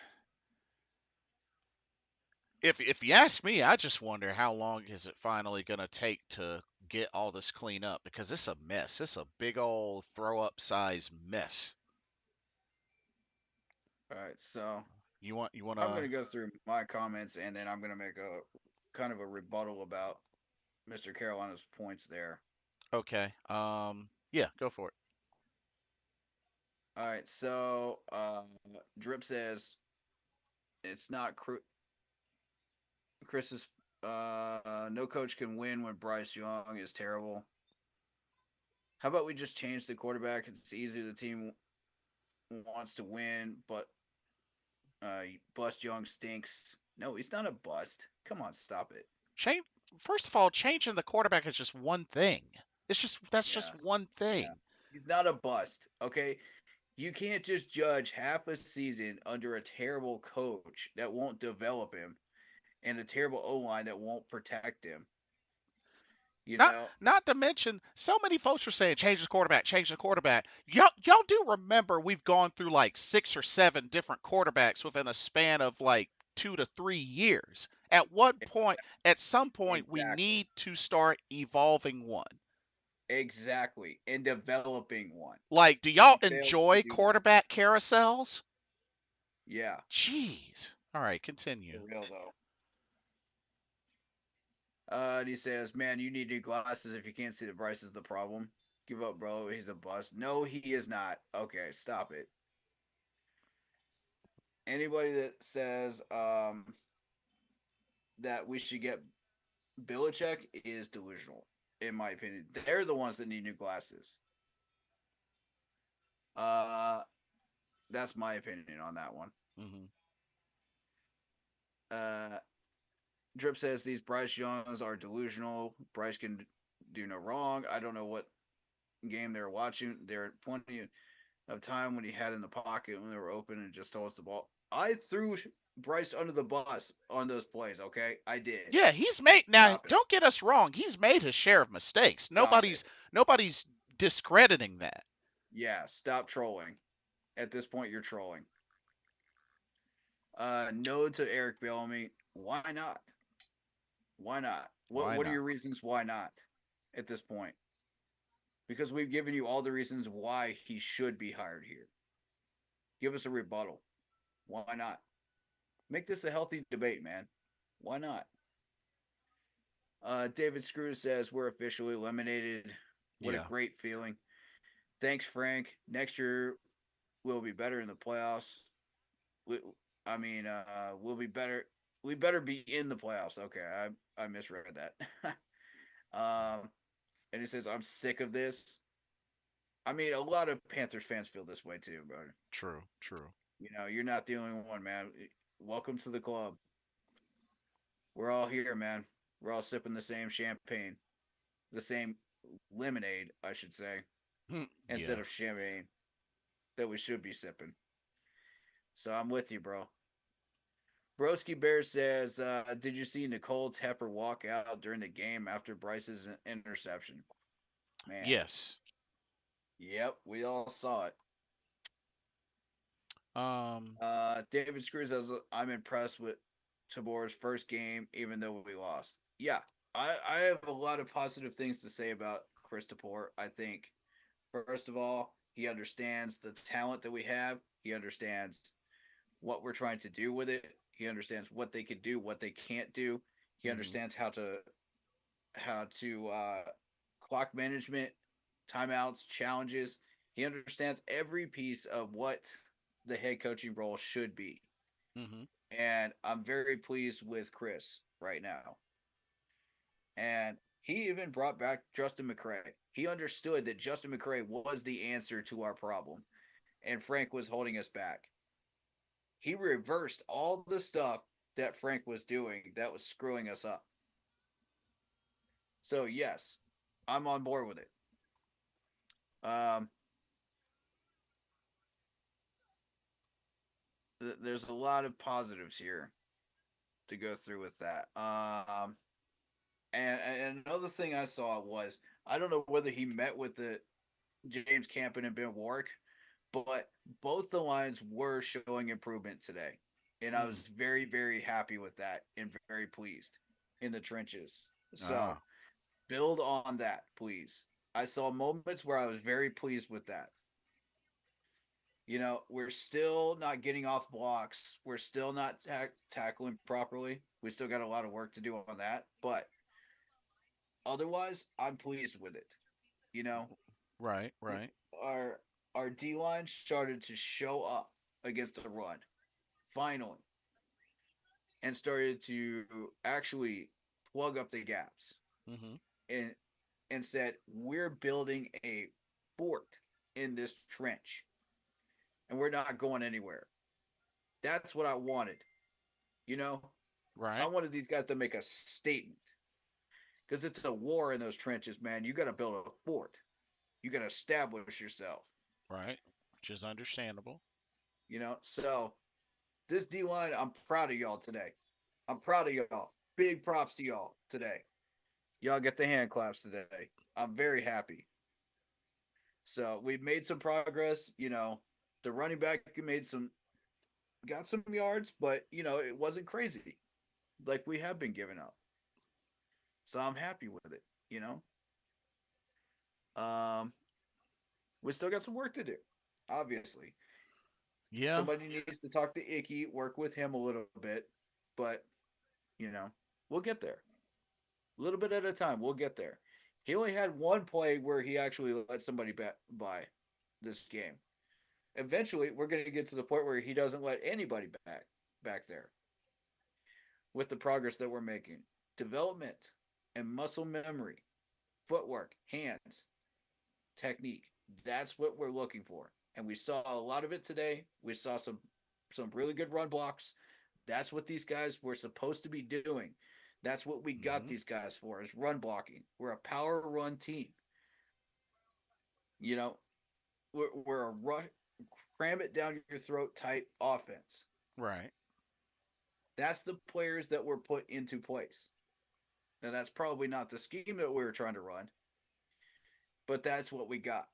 if you ask me, I just wonder how long is it finally gonna take to get all this clean up because it's a mess. It's a big old throw up size mess. All right, so You I'm gonna wanna go through my comments and then I'm gonna make a kind of a rebuttal about Mr. Carolina's points there. okay. Yeah, go for it. All right, so Drip says it's not Chris's. No coach can win when Bryce Young is terrible. How about we just change the quarterback? It's easy. The team wants to win, but Bust Young stinks. No, he's not a bust. Come on, stop it. Change First of all, changing the quarterback is just one thing. That's just Yeah, one yeah. thing. He's not a bust. Okay, you can't just judge half a season under a terrible coach that won't develop him and a terrible O line that won't protect him. You Not know, not to mention, so many folks are saying change the quarterback, change the quarterback. Y'all do remember we've gone through like 6 or 7 different quarterbacks within a span of like 2 to 3 years. At some point, we exactly, need to start evolving one. exactly, and developing one. Like, do y'all He failed to enjoy do that. quarterback carousels? Yeah, Jeez. All right, for continue. real though. And he says, "Man, you need new glasses if you can't see that Bryce is the problem. Give up, bro. He's a bust. No, he is not. Okay, stop it. Anybody that says that we should get Belichick is delusional, in my opinion. They're the ones that need new glasses. Uh, that's my opinion on that one. Hmm. Uh, Drip says these Bryce Youngs are delusional. Bryce can do no wrong. I don't know what game they were watching. There are plenty of time when he had in the pocket when they were open and just told us the ball. I threw Bryce under the bus on those plays. Okay, I did. Yeah, he's made now. Stop it. Don't get us wrong. He's made his share of mistakes. Stop it. Nobody's discrediting that. Yeah, stop trolling. At this point, you're trolling. No to Eric Bellamy. Why not? Why not? What Why What are not? your reasons why not? At this point, because we've given you all the reasons why he should be hired here. Give us a rebuttal. Why not? Make this a healthy debate, man. Why not? David Screws says we're officially eliminated. What a Yeah. great feeling. Thanks, Frank. Next year we'll be better in the playoffs. We, I mean, we'll be better. We better be in the playoffs. Okay, I misread that. And he says I'm sick of this. I mean, a lot of Panthers fans feel this way too, brother. True. True. You know, you're not the only one, man. Welcome to the club. We're all here, man. We're all sipping the same champagne, the same lemonade, I should say, instead Yeah. of champagne that we should be sipping. So I'm with you, bro. Broski Bear says, "Did you see Nicole Tepper walk out during the game after Bryce's interception?" Man, Yes. yep, we all saw it. Um. David Screws says, "I'm impressed with Tabor's first game, even though we lost." Yeah, I have a lot of positive things to say about Chris Tabor. I think first of all, he understands the talent that we have. He understands what we're trying to do with it. He understands what they could do, what they can't do. He Hmm. understands how to clock management, timeouts, challenges. He understands every piece of what the head coaching role should be. Hmm. And I'm very pleased with Chris right now. And he even brought back Justin McCray. He understood that Justin McCray was the answer to our problem, and Frank was holding us back. He reversed all the stuff that Frank was doing that was screwing us up. So yes, I'm on board with it. Um, there's a lot of positives here to go through with that. And another thing I saw was I don't know whether he met with the James Campen and Ben Warwick, but both the lines were showing improvement today. And I was Mm. very, very happy with that and very pleased in the trenches. So Ah. build on that, please. I saw moments where I was very pleased with that. We're still not getting off blocks. We're still not tackling properly. We still got a lot of work to do on that. But otherwise, I'm pleased with it. You know, Right. Right. our our D line started to show up against the run finally, and started to actually plug up the gaps Mm-hmm. and said we're building a fort in this trench and we're not going anywhere. That's what I wanted. You know, I Right. wanted these guys to make a statement because it's a war in those trenches, man. You got to build a fort. You got to establish yourself. Right. Which is understandable. So this D line, I'm proud of y'all today. I'm proud of y'all. Big props to y'all today. Y'all get the hand claps today. I'm very happy. So we've made some progress. The running back got some yards, but it wasn't crazy like we have been giving up. So I'm happy with it. You know, we still got some work to do. Obviously, Yeah. somebody needs to talk to Icky, work with him a little bit, but you know, we'll get there. A little bit at a time. We'll get there. He only had one play where he actually let somebody by this game. Eventually, we're going to get to the point where he doesn't let anybody back there with the progress that we're making. Development and muscle memory, footwork, hands, technique. That's what we're looking for. And we saw a lot of it today. We saw some really good run blocks. That's what these guys were supposed to be doing. That's what we got Mm-hmm. these guys for is run blocking. We're a power run team. You know, we're a cram it down your throat type offense. Right. That's the players that were put into place. Now that's probably not the scheme that we were trying to run, but that's what we got.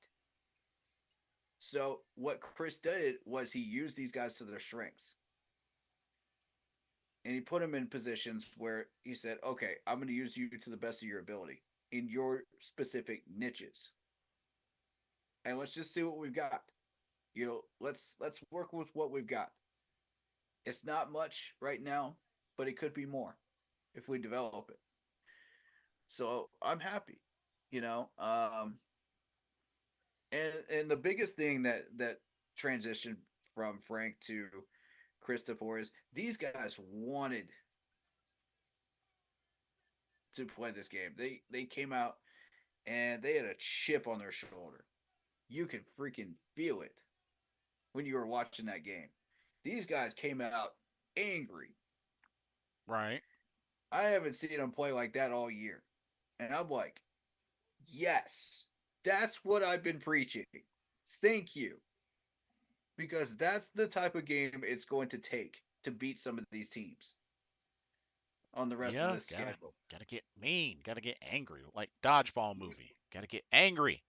So what Chris did was he used these guys to their strengths. And he put them in positions where he said, okay, I'm going to use you to the best of your ability in your specific niches. And let's just see what we've got. Let's work with what we've got. It's not much right now, but it could be more if we develop it. So I'm happy, you know. And the biggest thing that transitioned from Frank to Christopher is these guys wanted to play this game. They came out and they had a chip on their shoulder. You can freaking feel it when you were watching that game. These guys came out angry. Right. I haven't seen them play like that all year. And I'm like, yes, that's what I've been preaching. Thank you. Because that's the type of game it's going to take to beat some of these teams on the rest of Yeah. this Gotta schedule. gotta get mean. Gotta get angry. Like dodgeball movie. Gotta get angry.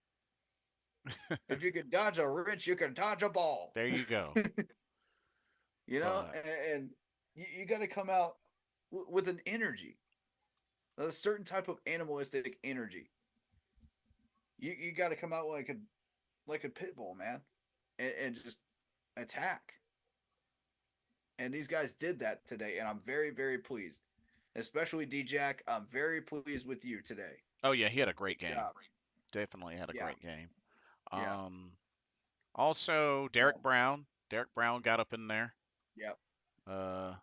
If you can dodge a wrench, you can dodge a ball. There you go. But And you got to come out with an energy, a certain type of animalistic energy. You got to come out like a pit bull, man, and just attack. And these guys did that today, and I'm very, very pleased. Especially D Jack, I'm very pleased with you today. oh yeah, he had a great Good game. job. Definitely had a Yeah, great game. yeah, Um. Also, yeah, Derek Brown. Derek Brown got up in there. yeah, Uh.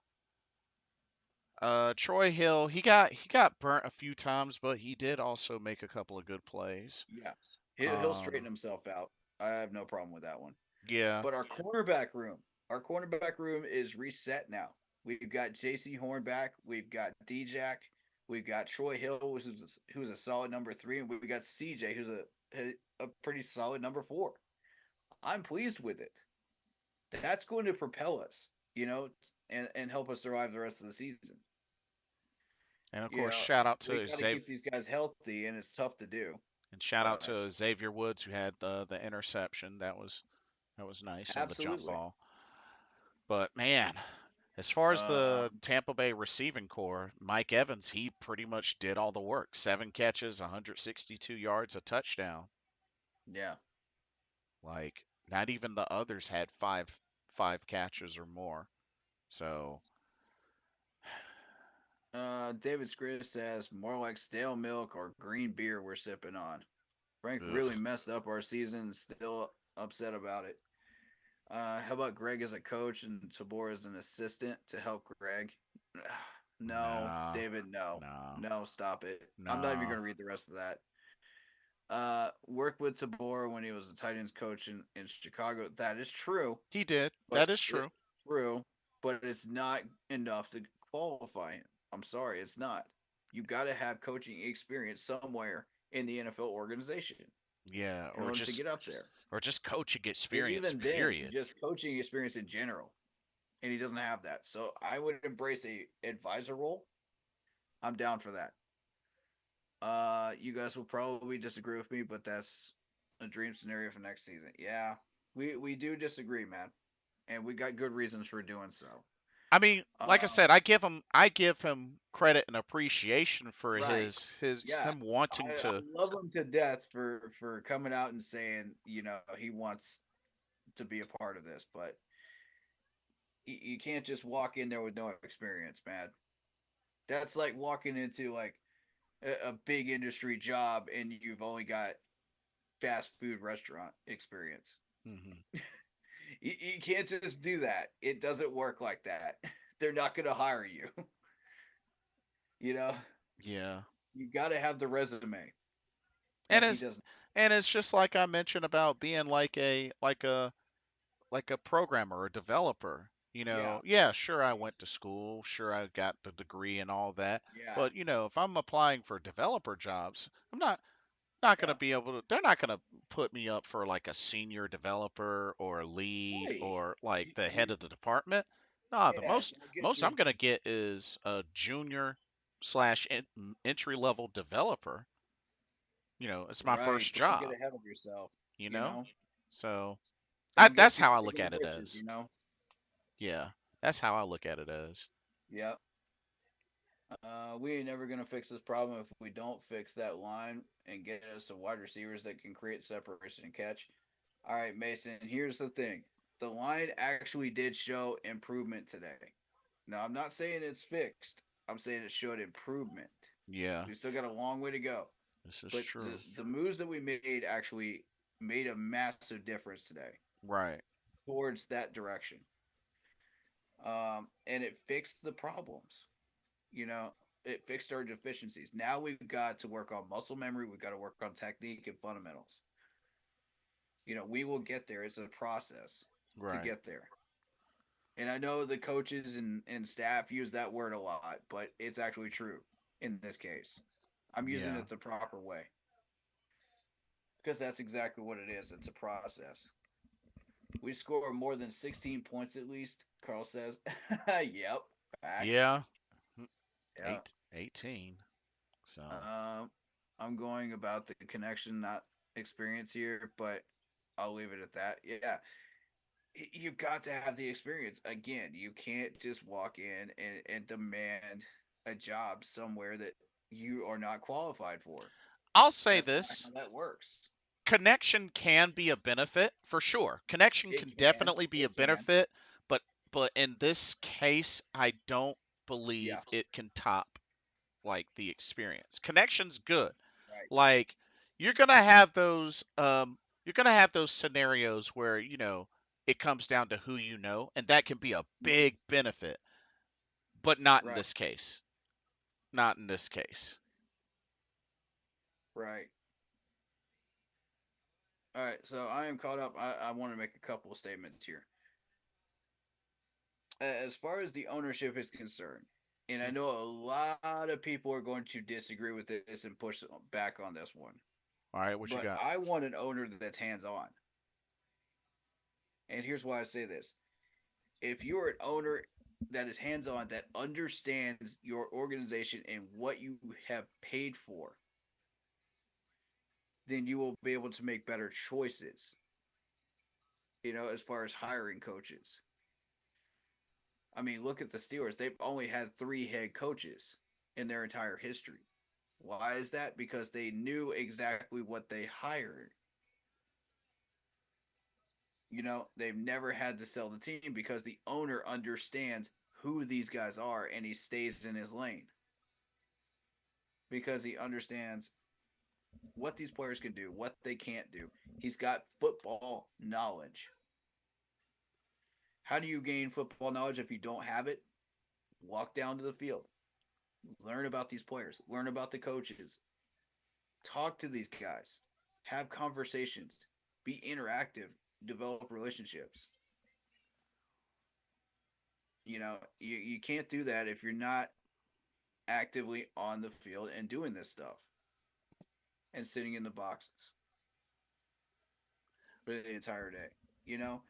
Troy Hill. He got burnt a few times, but he did also make a couple of good plays. yeah. He'll straighten himself out. I have no problem with that one. Yeah. But our cornerback room is reset now. We've got J.C. Horn back. We've got D-Jack. We've got Troy Hill, who's a solid number 3, and we got CJ, who's a pretty solid number 4. I'm pleased with it. That's going to propel us, and help us survive the rest of the season. And of course, shout out We to got to Xavier keep these guys healthy, and it's tough to do. and shout out But to Xavier Woods who had the interception. That was nice on the jump absolutely, ball. But man, As far as the Um, Tampa Bay receiving core, Mike Evans, he pretty much did all the work. 7 catches, 162 yards, a touchdown. yeah. Like not even the others had five catches or more. So, David Scris says more like stale milk or green beer we're sipping on. Frank really ugh, messed up our season. Still upset about it. How about Greg as a coach and Tabor as an assistant to help Greg? No, nah, David, no. nah, No, stop it. I'm not even nah. going to read the rest of that. Worked with Tabor when he was the Titans coach in Chicago. That is true, He did. but That is it's true. true, but it's not enough to qualify him. I'm sorry, it's not. You got to have coaching experience somewhere in the NFL organization Yeah, in order to get up there. or just coaching And experience. even then, Period. just coaching experience in general. And he doesn't have that. So I would embrace a advisor role. I'm down for that. You guys will probably disagree with me, but that's a dream scenario for next season. Yeah, we do disagree, man, and we got good reasons for doing so. I mean, like I said, Um, I give him credit and appreciation for right. his Yeah, him wanting I to. love him to death for coming out and saying he wants to be a part of this, but you can't just walk in there with no experience, man. That's like walking into like a big industry job and you've only got fast food restaurant experience. Mhm. You can't just do that. It doesn't work like that. They're not going to hire you. you know, Yeah. you got to have the resume, And and he it's doesn't. and it's just like I mentioned about being like a programmer or developer. Yeah, Yeah, sure I went to school, sure I got the degree and all that. yeah, But if I'm applying for developer jobs, I'm not going to yeah. be able to they're not going to put me up for like a senior developer or a lead Right. or like the head You, of the department. Nah, the yeah, most don't get most your. I'm going to get is a junior slash entry level developer. It's my Right. first Don't get job, ahead of yourself. you You know? know. So Don't get that's too how I big look for your at it britches. as. Yeah, that's how I look at it as. Yep. We ain't never gonna fix this problem if we don't fix that line and get us some wide receivers that can create separation and catch. All right, Mason. Here's the thing: the line actually did show improvement today. Now, I'm not saying it's fixed. I'm saying it showed improvement. Yeah, We still got a long way to go, this is but true. the moves that we made actually made a massive difference today Right. towards that direction. And it fixed the problems. You know, it fixed our deficiencies. Now we've got to work on muscle memory. We've got to work on technique and fundamentals. We will get there. It's a process to Right. get there. And I know the coaches and staff use that word a lot, but it's actually true in this case. I'm using Yeah. it the proper way because that's exactly what it is. It's a process. We score more than 16 points at least, Carl says. Yep, facts. Yeah. Yeah. 18. So, Um, I'm going about the connection, not experience here, but I'll leave it at that. Yeah, you got to have the experience. Again, you can't just walk in and demand a job somewhere that you are not qualified for. I'll say That's not this. how that works. Connection can be a benefit for sure. Connection It can can. definitely be a It can. benefit, but in this case, I don't Yeah. believe it can top like the experience. Connection's good. Right. Like you're gonna have those scenarios where it comes down to who you know, and that can be a Mhm. big benefit, but not in Right. this case. Not in this case. Right. All right. So I am caught up. I want to make a couple of statements here. As far as the ownership is concerned, and I Mm. know a lot of people are going to disagree with this and push back on this one, All right, what you but got? I want an owner that's hands on. And here's why I say this: if you're an owner that is hands on, that understands your organization and what you have paid for, then you will be able to make better choices, as far as hiring coaches. I mean, look at the Steelers. They've only had 3 head coaches in their entire history. Why is that? Because they knew exactly what they hired. They've never had to sell the team because the owner understands who these guys are and he stays in his lane because he understands what these players can do, what they can't do. He's got football knowledge. How do you gain football knowledge if you don't have it? Walk down to the field, learn about these players, learn about the coaches, talk to these guys, have conversations, be interactive, develop relationships. You can't do that if you're not actively on the field and doing this stuff and sitting in the boxes for the entire day, you know?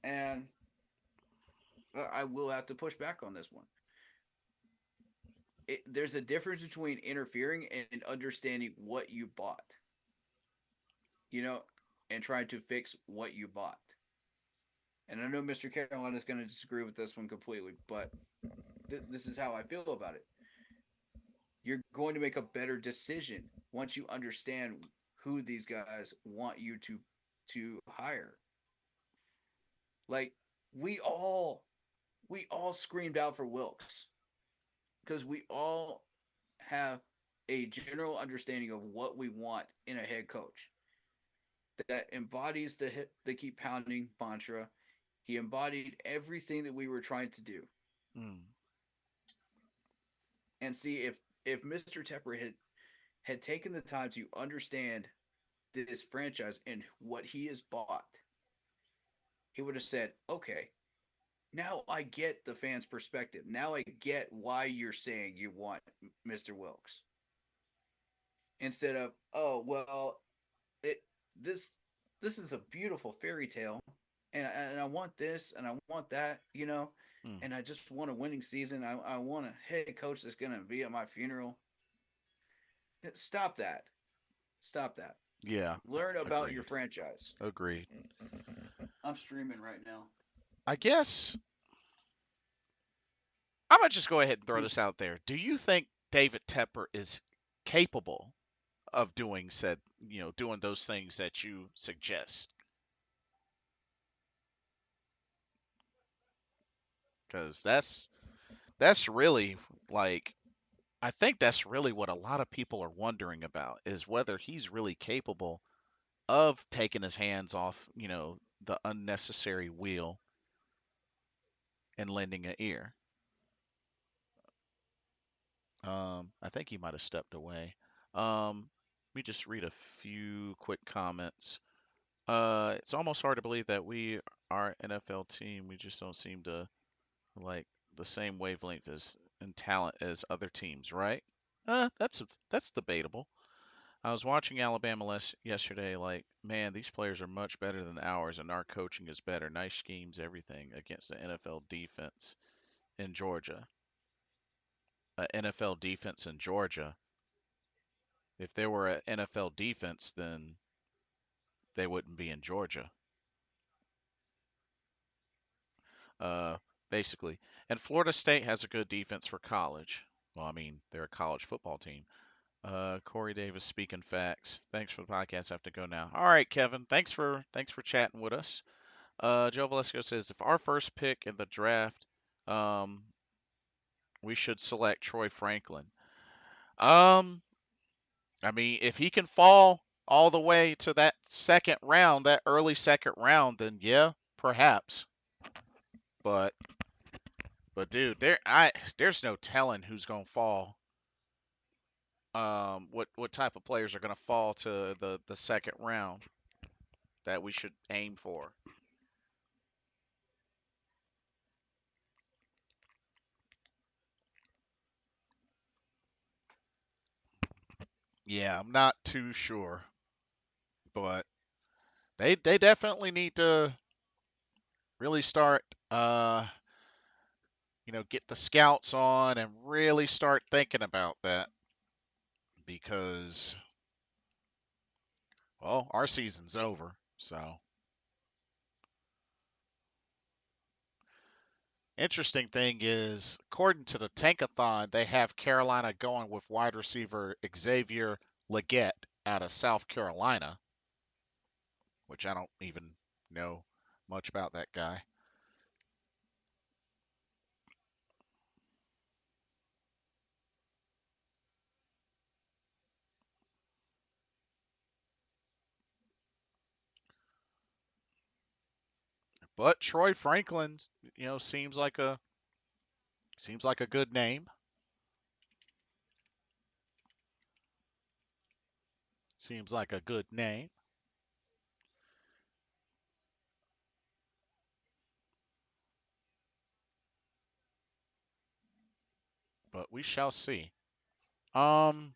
And I will have to push back on this one. There's a difference between interfering and understanding what you bought, you know, and trying to fix what you bought. And I know Mr. Carolina is going to disagree with this one completely, but this is how I feel about it. You're going to make a better decision once you understand who these guys want you to hire. Like we all screamed out for Wilkes because we all have a general understanding of what we want in a head coach that embodies the keep pounding mantra. He embodied everything that we were trying to do. Mm. And see if Mr. Tepper had taken the time to understand this franchise and what he has bought, he would have said, okay, now I get the fans' perspective. Now I get why you're saying you want Mr. Wilkes. Instead of, oh well, it this this is a beautiful fairy tale, and I want this and I want that, Mm. and I just want a winning season. I want a head coach that's gonna be at my funeral. Stop that. Stop that. Yeah, Learn about your agreed. franchise. Agreed. I'm streaming right now. I guess I'm gonna just go ahead and throw Who's this out there. Do you think David Tepper is capable of doing those things that you suggest? Because that's really like I think that's really what a lot of people are wondering about is whether he's really capable of taking his hands off, the unnecessary wheel and lending an ear. I think he might have stepped away. Let me just read a few quick comments. It's almost hard to believe that we are NFL team. We just don't seem to like the same wavelength as in talent as other teams, right? That's debatable. I was watching Alabama yesterday. Like, man, these players are much better than ours, and our coaching is better. Nice schemes, everything against the NFL defense in Georgia. NFL defense in Georgia. If there were an NFL defense, then they wouldn't be in Georgia. Uh, basically, and Florida State has a good defense for college. Well, I mean, they're a college football team. Corey Davis speaking facts. Thanks for the podcast. I have to go now. All right, Kevin. Thanks for chatting with us. Joe Valesco says if our first pick in the draft, um, we should select Troy Franklin. Um, I mean, if he can fall all the way to that second round, that early second round, then yeah, perhaps. But dude, there's no telling who's gonna fall. What type of players are gonna fall to the second round that we should aim for? Yeah, I'm not too sure, but they definitely need to really start get the scouts on and really start thinking about that because well, our season's over. So Interesting thing is, according to the Tankathon, they have Carolina going with wide receiver Xavier Legette out of South Carolina, which I don't even know much about that guy. But Troy Franklin, seems like a good name. Seems like a good name. But we shall see. Um,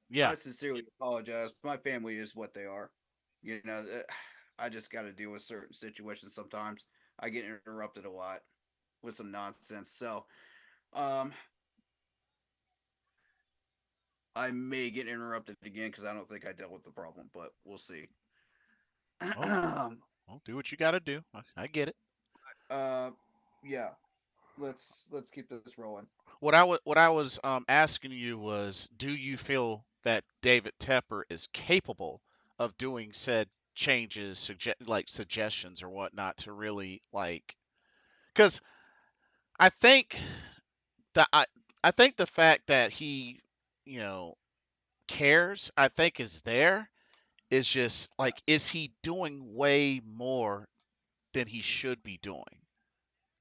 yeah. I sincerely apologize. My family is what they are. You know, I just got to deal with certain situations sometimes. I get interrupted a lot with some nonsense. So, um, I may get interrupted again because I don't think I dealt with the problem, but we'll see. Oh, well, do what you got to do. I get it. uh, yeah, let's keep this rolling. What I was asking you was, do you feel that David Tepper is capable of doing said changes, like suggestions or whatnot, to really like? Because I think that I think the fact that he, you know, cares, I think is there. Is just like, is he doing way more than he should be doing?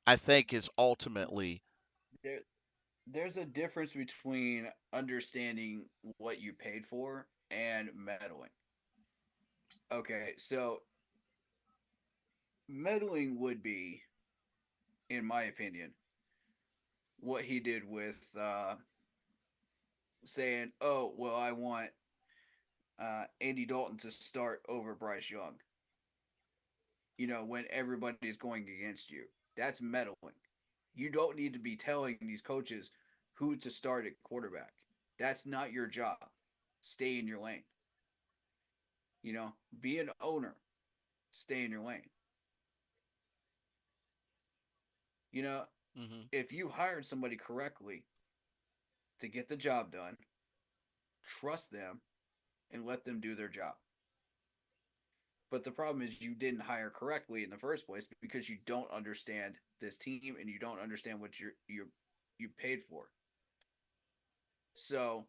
I think is ultimately. There, there's a difference between understanding what you paid for and meddling. Okay, so meddling would be, in my opinion, what he did with saying, "Oh, well, I want Andy Dalton to start over Bryce Young." You know, when everybody's going against you, that's meddling. You don't need to be telling these coaches who to start at quarterback. That's not your job. Stay in your lane. You know, be an owner. Stay in your lane. You know, Hmm. if you hired somebody correctly to get the job done, trust them and let them do their job. But the problem is you didn't hire correctly in the first place because you don't understand this team and you don't understand what you paid for. So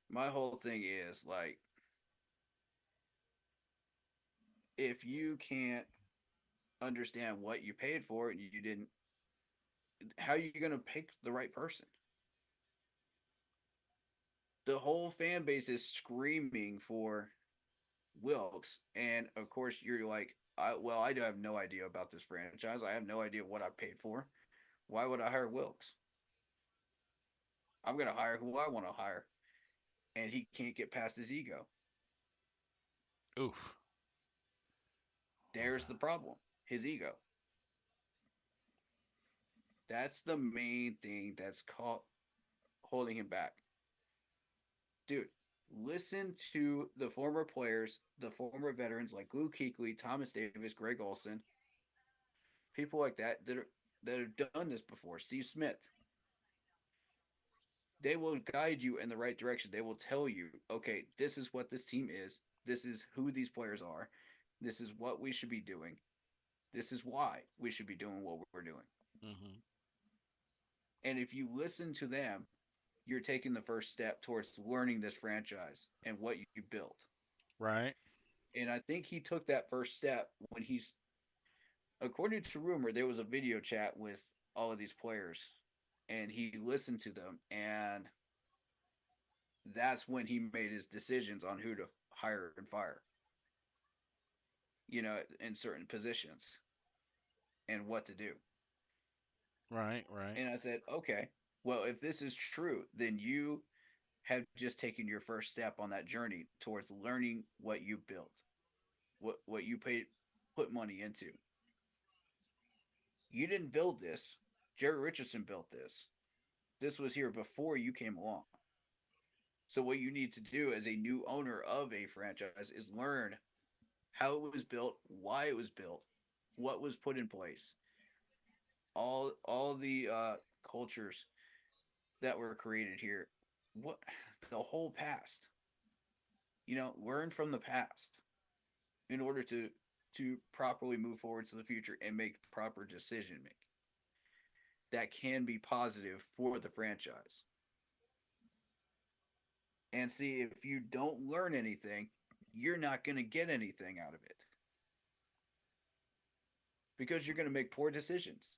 my whole thing is like, if you can't understand what you paid for and you didn't, how are you going to pick the right person? The whole fan base is screaming for Wilkes, and of course you're like, I do have no idea about this franchise. I have no idea what I paid for. Why would I hire Wilkes? I'm going to hire who I want to hire, and he can't get past his ego. Oof. Well, There's the problem. His ego. That's the main thing that's caught holding him back. Dude, listen to the former players, the former veterans like Lou Kuechly, Thomas Davis, Greg Olson, people like that have done this before. Steve Smith. They will guide you in the right direction. They will tell you, okay, this is what this team is. This is who these players are. This is what we should be doing. This is why we should be doing what we're doing. hmm. And if you listen to them, you're taking the first step towards learning this franchise and what you built. Right. And I think he took that first step when he's, according to rumor, there was a video chat with all of these players and he listened to them. And that's when he made his decisions on who to hire and fire, you know, in certain positions and what to do. Right. Right. And I said, okay, well, if this is true, then you have just taken your first step on that journey towards learning what you built, what you paid put money into. You didn't build this. Jerry Richardson built this. This was here before you came along. So what you need to do as a new owner of a franchise is learn how it was built, why it was built, what was put in place, all the cultures that were created here, what the whole past. Learn from the past in order to properly move forward to the future and make proper decision making that can be positive for the franchise. And see, if you don't learn anything, you're not going to get anything out of it because you're going to make poor decisions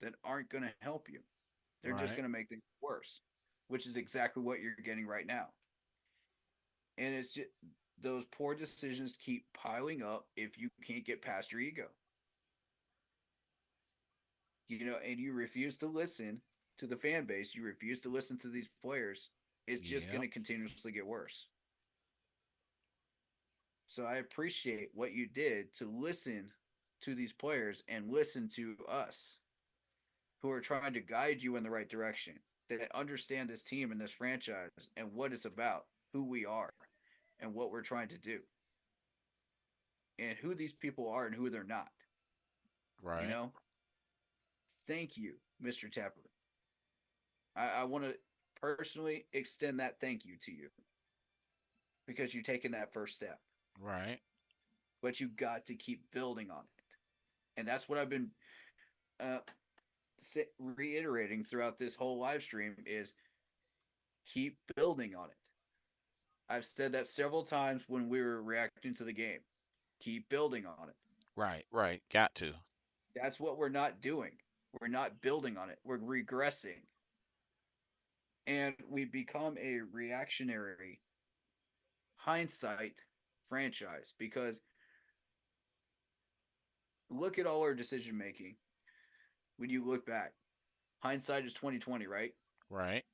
that aren't going to help you. They're just Right. going to make things worse, which is exactly what you're getting right now. And it's just those poor decisions keep piling up if you can't get past your ego. And you refuse to listen to the fan base, you refuse to listen to these players, it's just going Yep. to continuously get worse. So I appreciate what you did to listen to these players and listen to us who are trying to guide you in the right direction, that understand this team and this franchise and what it's about, who we are, and what we're trying to do, and who these people are and who they're not. You Right. know, thank you, Mr. Tapper. I want to personally extend that thank you to you because you've taken that first step, Right. but you got to keep building on it. And that's what I've been uh, reiterating throughout this whole live stream is keep building on it. I've said that several times when we were reacting to the game. Keep building on it. Right. Right. Got to. That's what we're not doing. We're not building on it. We're regressing. And we become a reactionary hindsight franchise because look at all our decision making when you look back. Hindsight is 2020, right? Right.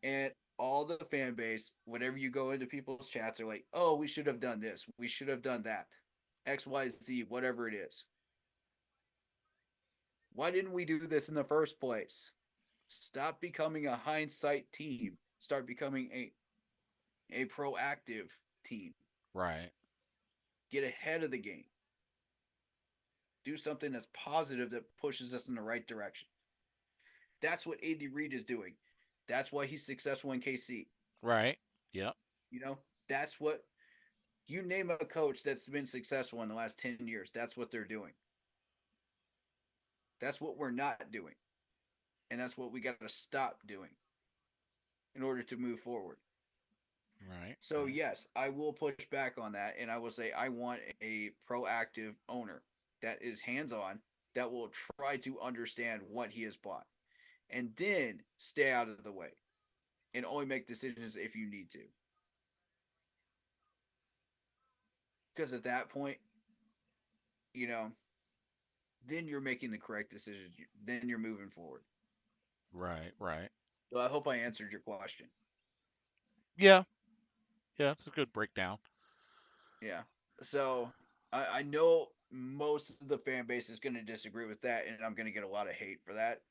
And all the fan base, whenever you go into people's chats, are like, oh, we should have done this. We should have done that. XYZ, whatever it is. Why didn't we do this in the first place? Stop becoming a hindsight team. Start becoming a proactive team. Right. Get ahead of the game. Do something that's positive that pushes us in the right direction. That's what Andy Reid is doing. That's why he's successful in KC. Right. Yep. That's what you name a coach that's been successful in the last 10 years. That's what they're doing. That's what we're not doing. And that's what we got to stop doing in order to move forward. Right. So, Right. yes, I will push back on that. And I will say I want a proactive owner that is hands on, that will try to understand what he has bought and then stay out of the way and only make decisions if you need to. Because at that point, you know, then you're making the correct decisions. Then you're moving forward. Right. Right. So I hope I answered your question. Yeah. Yeah. That's a good breakdown. Yeah. So I know most of the fan base is going to disagree with that, and I'm going to get a lot of hate for that.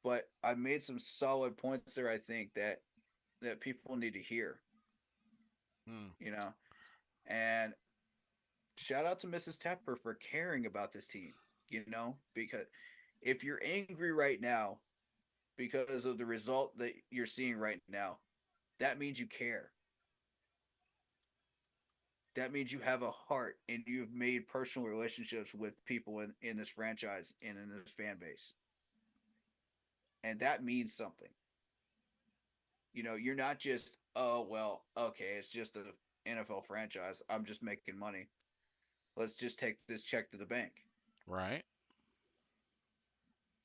But I made some solid points there. I think that people need to hear. Hmm. You know, and shout out to Mrs. Tepper for caring about this team. Because if you're angry right now because of the result that you're seeing right now, that means you care. That means you have a heart and you've made personal relationships with people in this franchise and in this fan base. And that means something. You're not just, oh, well, okay, it's just a NFL franchise. I'm just making money. Let's just take this check to the bank. Right.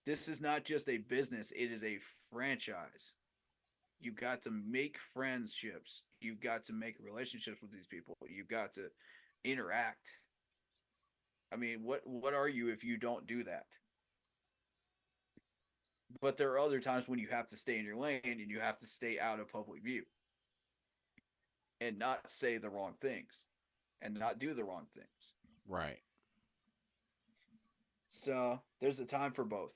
This is not just a business, it is a franchise. You've got to make friendships. You've got to make relationships with these people. You've got to interact. I mean, what are you if you don't do that? But there are other times when you have to stay in your lane and you have to stay out of public view and not say the wrong things and not do the wrong things. Right. So there's a time for both.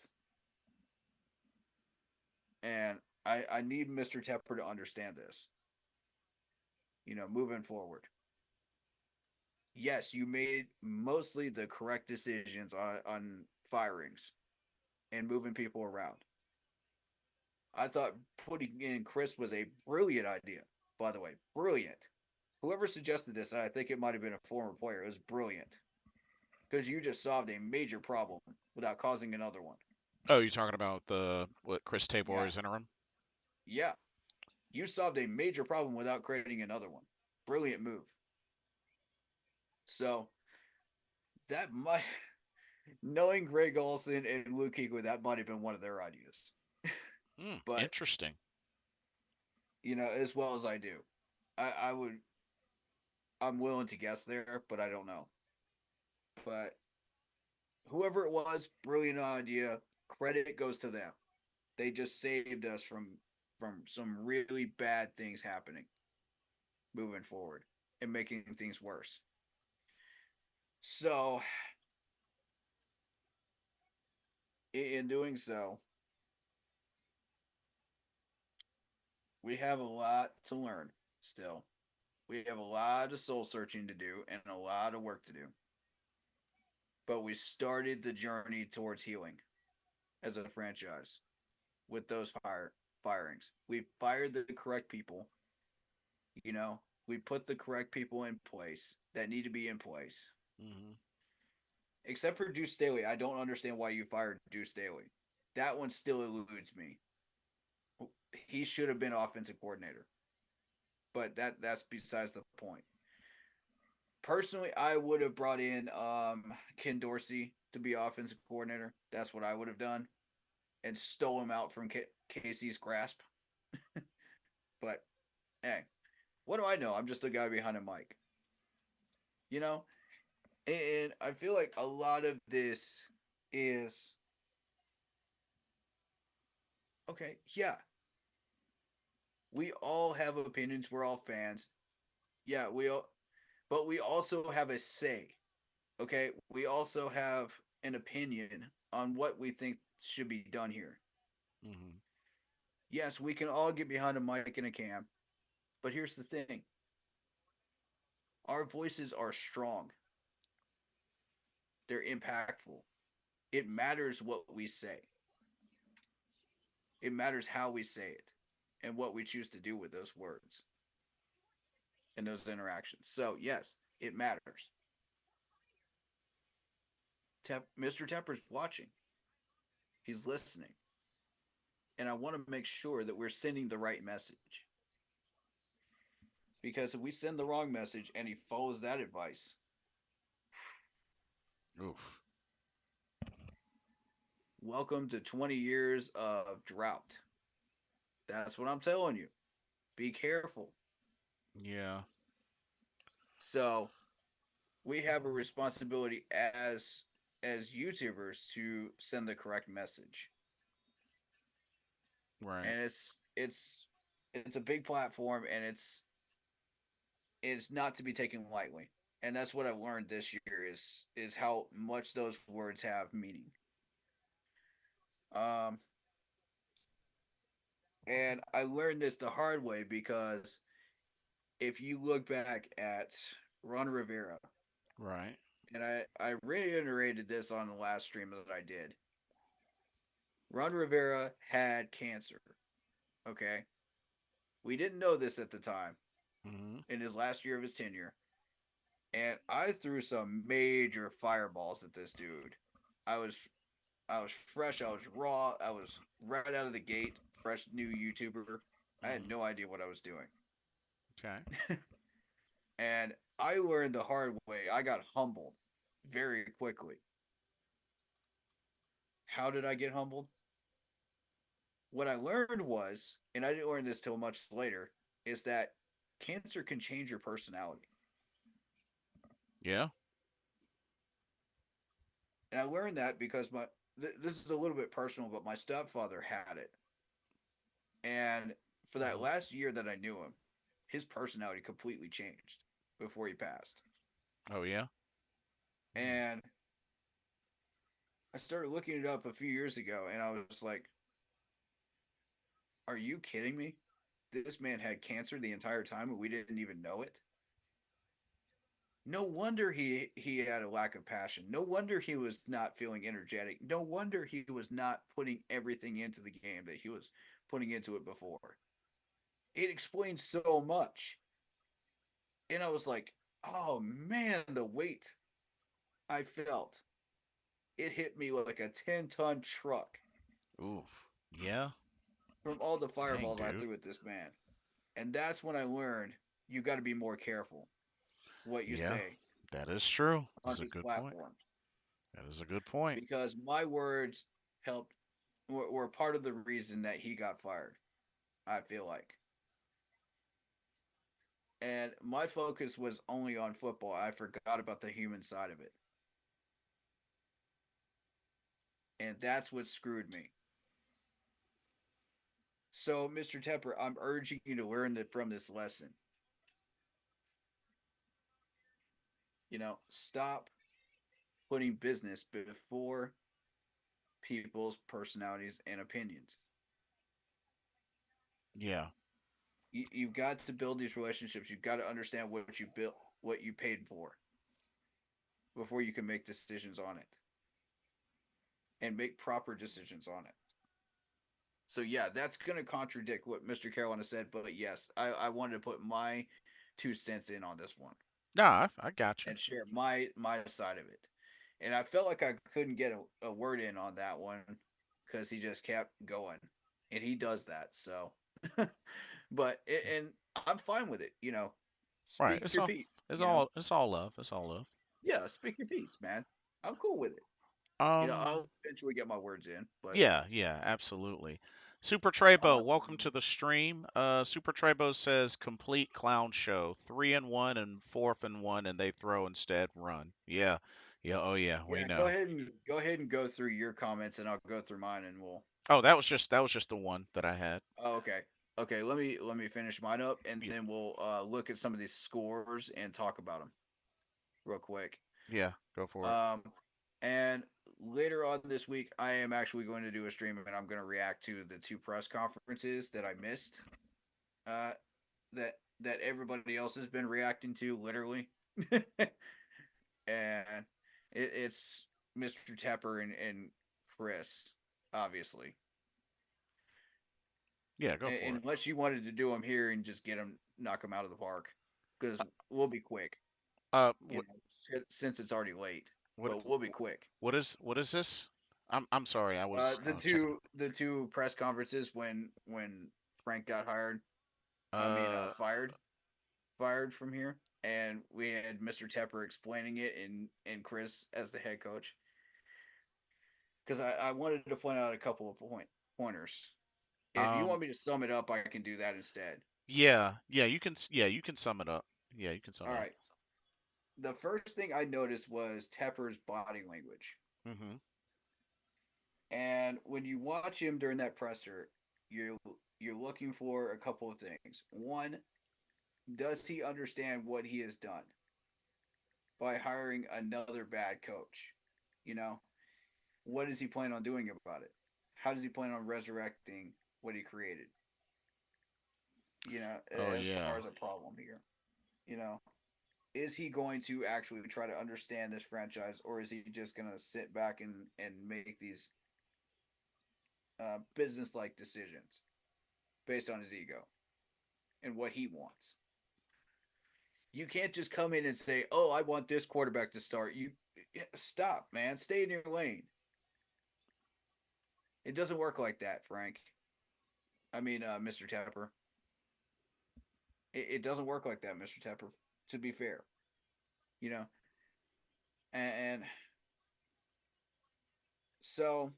And I need Mr. Tepper to understand this. Moving forward. Yes, you made mostly the correct decisions on firings and moving people around. I thought putting in Chris was a brilliant idea, by the way. Brilliant. Whoever suggested this, I think it might have been a former player, it was brilliant. Because you just solved a major problem without causing another one. Oh, you're talking about what Chris Tabor Yeah. is interim? Yeah. You solved a major problem without creating another one. Brilliant move. So that might, knowing Greg Olson and Luke Kuechly, that might have been one of their ideas. But Interesting. As well as I do, I would, I'm willing to guess there, but I don't know. But whoever it was, brilliant idea. Credit goes to them. They just saved us from some really bad things happening moving forward and making things worse. So, in doing so, we have a lot to learn still. We have a lot of soul searching to do and a lot of work to do. But we started the journey towards healing as a franchise with those firings. We fired the correct people. We put the correct people in place that need to be in place. Hmm. Except for Deuce Staley, I don't understand why you fired Deuce Staley. That one still eludes me. He should have been offensive coordinator, but that's besides the point. Personally, I would have brought in Ken Dorsey to be offensive coordinator. That's what I would have done, and stole him out from Casey's grasp. But hey, what do I know? I'm just a guy behind a mic, you know. And I feel like a lot of this is okay. Yeah, we all have opinions. We're all fans. Yeah, but we also have a say. Okay, we also have an opinion on what we think should be done here. Hmm. Yes, we can all get behind a mic and a cam, but here's the thing: our voices are strong. They're impactful. It matters what we say. It matters how we say it, and what we choose to do with those words and those interactions. So yes, it matters. Mr. Tepper's watching. He's listening. And I want to make sure that we're sending the right message. Because if we send the wrong message and he follows that advice, Oof. welcome to 20 years of drought. That's what I'm telling you. Be careful. Yeah. So we have a responsibility as YouTubers to send the correct message. Right. And it's a big platform, and it's not to be taken lightly. And that's what I've learned this year is how much those words have meaning. Um, and I learned this the hard way because if you look back at Ron Rivera, Right. and I reiterated this on the last stream that I did. Ron Rivera had cancer. Okay, we didn't know this at the time Hmm. in his last year of his tenure, and I threw some major fireballs at this dude. I was I was fresh. I was raw. I was right out of the gate, fresh new YouTuber. I had Hmm. no idea what I was doing. Okay. And I learned the hard way. I got humbled very quickly. How did I get humbled? What I learned was, and I didn't learn this till much later, is that cancer can change your personality. Yeah. And I learned that because this is a little bit personal, but my stepfather had it. And for that Hmm. last year that I knew him, his personality completely changed before he passed. Oh yeah. Mm. And I started looking it up a few years ago, and I was like, Are you kidding me? This man had cancer the entire time and we didn't even know it. No wonder he had a lack of passion. No wonder he was not feeling energetic. No wonder he was not putting everything into the game that he was putting into it before. It explains so much. And I was like, oh man, the weight I felt. It hit me like a 10-ton truck Ooh, yeah. from all the Dang, fireballs I dude. threw at this man. And that's when I learned you got to be more careful what you Yeah, say that is true. This on is a these good point. platforms That is a good point. because my words helped were part of the reason that he got fired. I feel like, and my focus was only on football. I forgot about the human side of it, and that's what screwed me. So, Mr. Tepper, I'm urging you to learn that from this lesson. Stop putting business before people's personalities and opinions. Yeah. You've got to build these relationships. You've got to understand what you built, what you paid for, before you can make decisions on it and make proper decisions on it. So yeah, that's going to contradict what Mr. Carolina said, but yes, I wanted to put my 2 cents in on this one Nah, I got you. and share my side of it. And I felt like I couldn't get a word in on that one because he just kept going, and he does that. So, and I'm fine with it. Right. Speak your piece. It's all love. It's all love. Yeah, speak your piece, man. I'm cool with it. Um. I'll eventually get my words in, but Yeah. Yeah. Absolutely. Super I'm Trebo, not. welcome to the stream. Super Trebo says complete clown show. 3-1 and 4-1, and they throw instead run. Yeah. Yeah. Oh yeah. We Yeah, go know. ahead and go through your comments, and I'll go through mine, and we'll. Oh, that was just the one that I had. Oh, okay. Okay, let me finish mine up, and Yeah. then we'll look at some of these scores and talk about them real quick. Yeah. Go for it. Um, and later on this week, I am actually going to do a stream, and I'm going to react to the two press conferences that I missed. Uh, that everybody else has been reacting to, literally. And it's Mr. Tepper and Chris, obviously. Yeah. Go for it. Unless you wanted to do them here and just knock them out of the park, because we'll be quick. What Since it's already late, what but we'll be quick. what is this? I'm sorry. I was The checking. two press conferences when Frank got hired. I mean, Uh. fired from here, and we had Mr. Tepper explaining it and Chris as the head coach. Because I wanted to point out a couple of pointers. If you Um. want me to sum it up, I can do that instead. Yeah. Yeah. You can sum it up. Yeah. You can sum All it up. right. The first thing I noticed was Tepper's body language. Mm-hmm. And when you watch him during that presser, you you're looking for a couple of things. One, does he understand what he has done by hiring another bad coach? You know, what does he plan on doing about it? How does he plan on resurrecting what he created? Oh As yeah. far as a problem here, you know, is he going to actually try to understand this franchise, or is he just going to sit back and make these business like decisions based on his ego and what he wants? You can't just come in and say, "Oh, I want this quarterback to start." You stop, man. Stay in your lane. It doesn't work like that, Frank. I mean, Mr. Tepper. It doesn't work like that, Mr. Tepper. To be fair, you know, and so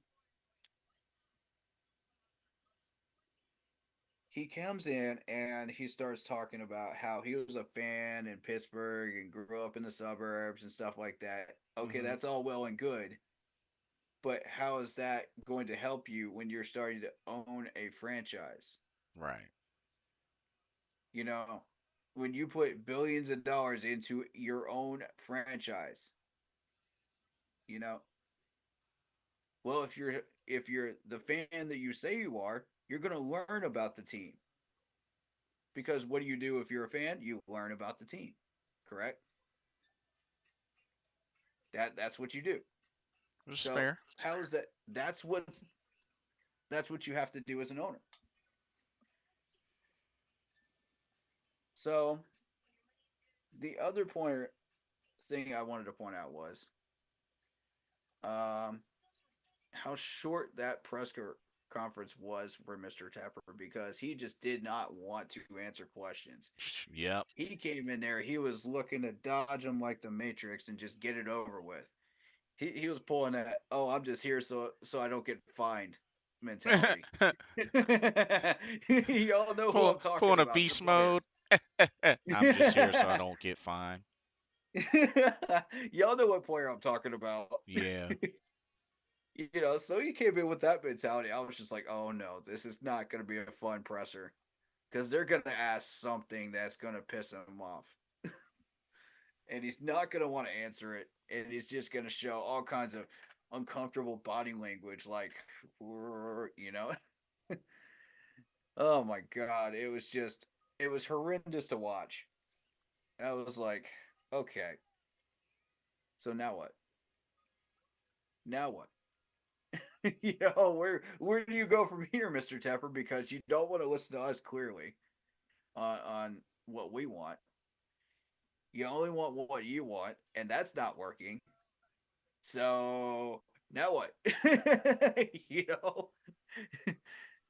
he comes in and he starts talking about how he was a fan in Pittsburgh and grew up in the suburbs and stuff like that. Okay, Mm-hmm. that's all well and good, but how is that going to help you when you're starting to own a franchise? Right. You know, when you put billions of dollars into your own franchise, you know, well, if you're the fan that you say you are, you're going to learn about the team. Because what do you do if you're a fan? You learn about the team, correct? That's what you do. Which is So fair. how is that? That's what you have to do as an owner. So the other point thing I wanted to point out was um, how short that conference was for Mr. Tepper because he just did not want to answer questions. Yep. He came in there, he was looking to dodge them like the Matrix and just get it over with. He was pulling that, oh, I'm just here so I don't get fined mentality. Y'all know who I'm talking Pulling a about, the beast player. mode. I'm just here so I don't get fined. Y'all know what player I'm talking about. Yeah. So he came in with that mentality. I was just like, oh no, this is not going to be a fun presser because they're going to ask something that's going to piss him off. And he's not going to want to answer it. And he's just going to show all kinds of uncomfortable body language, like, you know. Oh my God. It was horrendous to watch. I was like, okay, so now what? Now what? Where do you go from here, Mr. Tepper? Because you don't want to listen to us clearly on what we want. You only want what you want, and that's not working. So now what? you know,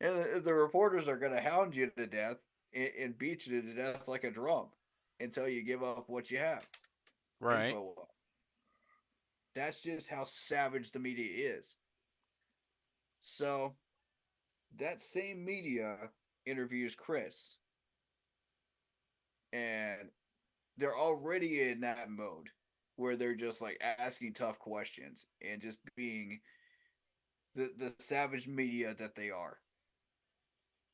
and the reporters are going to hound you to death and beat you to death like a drum until you give up what you have. Right. Info. That's just how savage the media is. So that same media interviews Chris, and they're already in that mode where they're just like asking tough questions and just being the savage media that they are.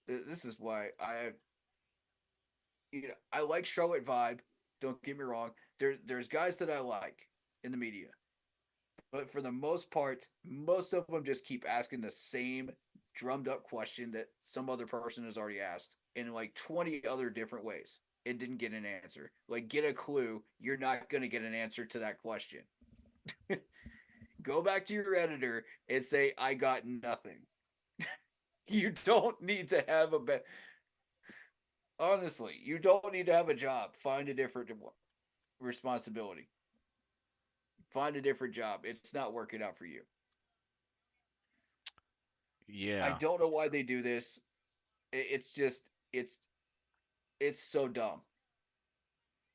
This is why I like Charlotte vibe. Don't get me wrong. There's guys that I like in the media, but for the most part, most of them just keep asking the same drummed up question that some other person has already asked in like 20 other different ways. It didn't get an answer. Like, get a clue. You're not going to get an answer to that question. Go back to your editor and say, I got nothing. You don't need to have honestly, you don't need to have a job. Find a different responsibility. Find a different job. It's not working out for you. I Yeah. don't know why they do this. It's just it's so dumb.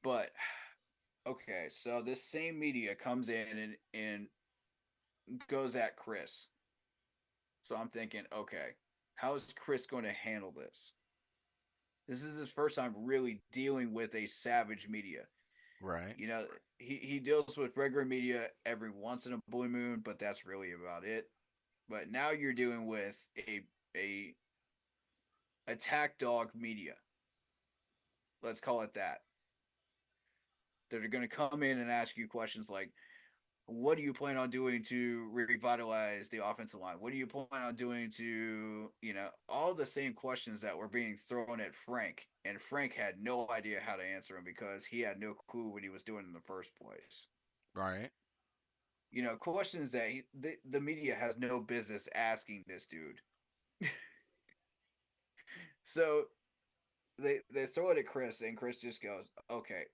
But okay, so this same media comes in and goes at Chris. So I'm thinking, okay, how is Chris going to handle this? This is his first time really dealing with a savage media. Right. You know, he deals with regular media every once in a blue moon, but that's really about it. But now you're dealing with a attack dog media. Let's call it that. That are going to come in and ask you questions like, what do you plan on doing to revitalize the offensive line? What do you plan on doing to, all the same questions that were being thrown at Frank? And Frank had no idea how to answer them because he had no clue what he was doing in the first place. Right. Questions that the media has no business asking this dude. So they throw it at Chris, and Chris just goes, okay.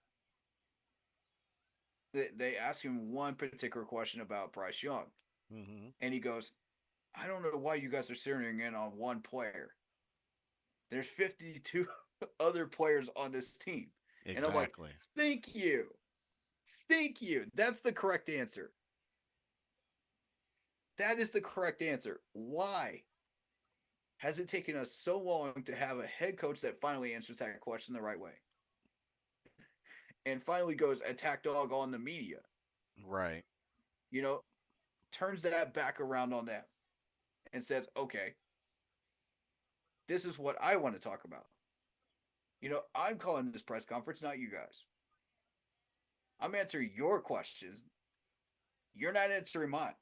They ask him one particular question about Bryce Young, Mm-hmm. and he goes, I don't know why you guys are zeroing in on one player. There's 52 other players on this team. And I'm like, Exactly. thank you. Thank you. That's the correct answer. That is the correct answer. Why has it taken us so long to have a head coach that finally answers that question the right way? And finally goes attack dog on the media. Right. You know, turns that back around on them and says, okay, this is what I want to talk about. I'm calling this press conference, not you guys. I'm answering your questions. You're not answering mine.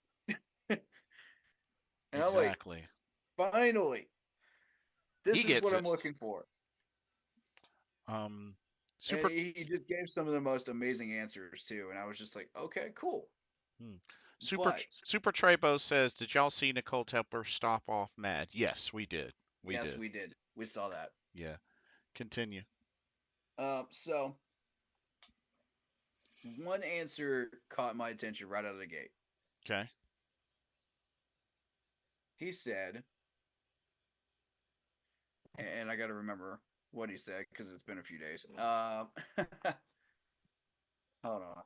And I'm like, Exactly. finally. This He is what gets I'm it. looking for. Um, And super he just gave some of the most amazing answers too. And I was just like, okay, cool. hmm. But Super Trebo says, "Did y'all see Nicole Tepper stop off Mad?" Yes, we did. We yes, did. we did. We saw that. Yeah. Continue. So one answer caught my attention right out of the gate. Okay. He said, and I got to remember what he said because it's been a few days. Hold on.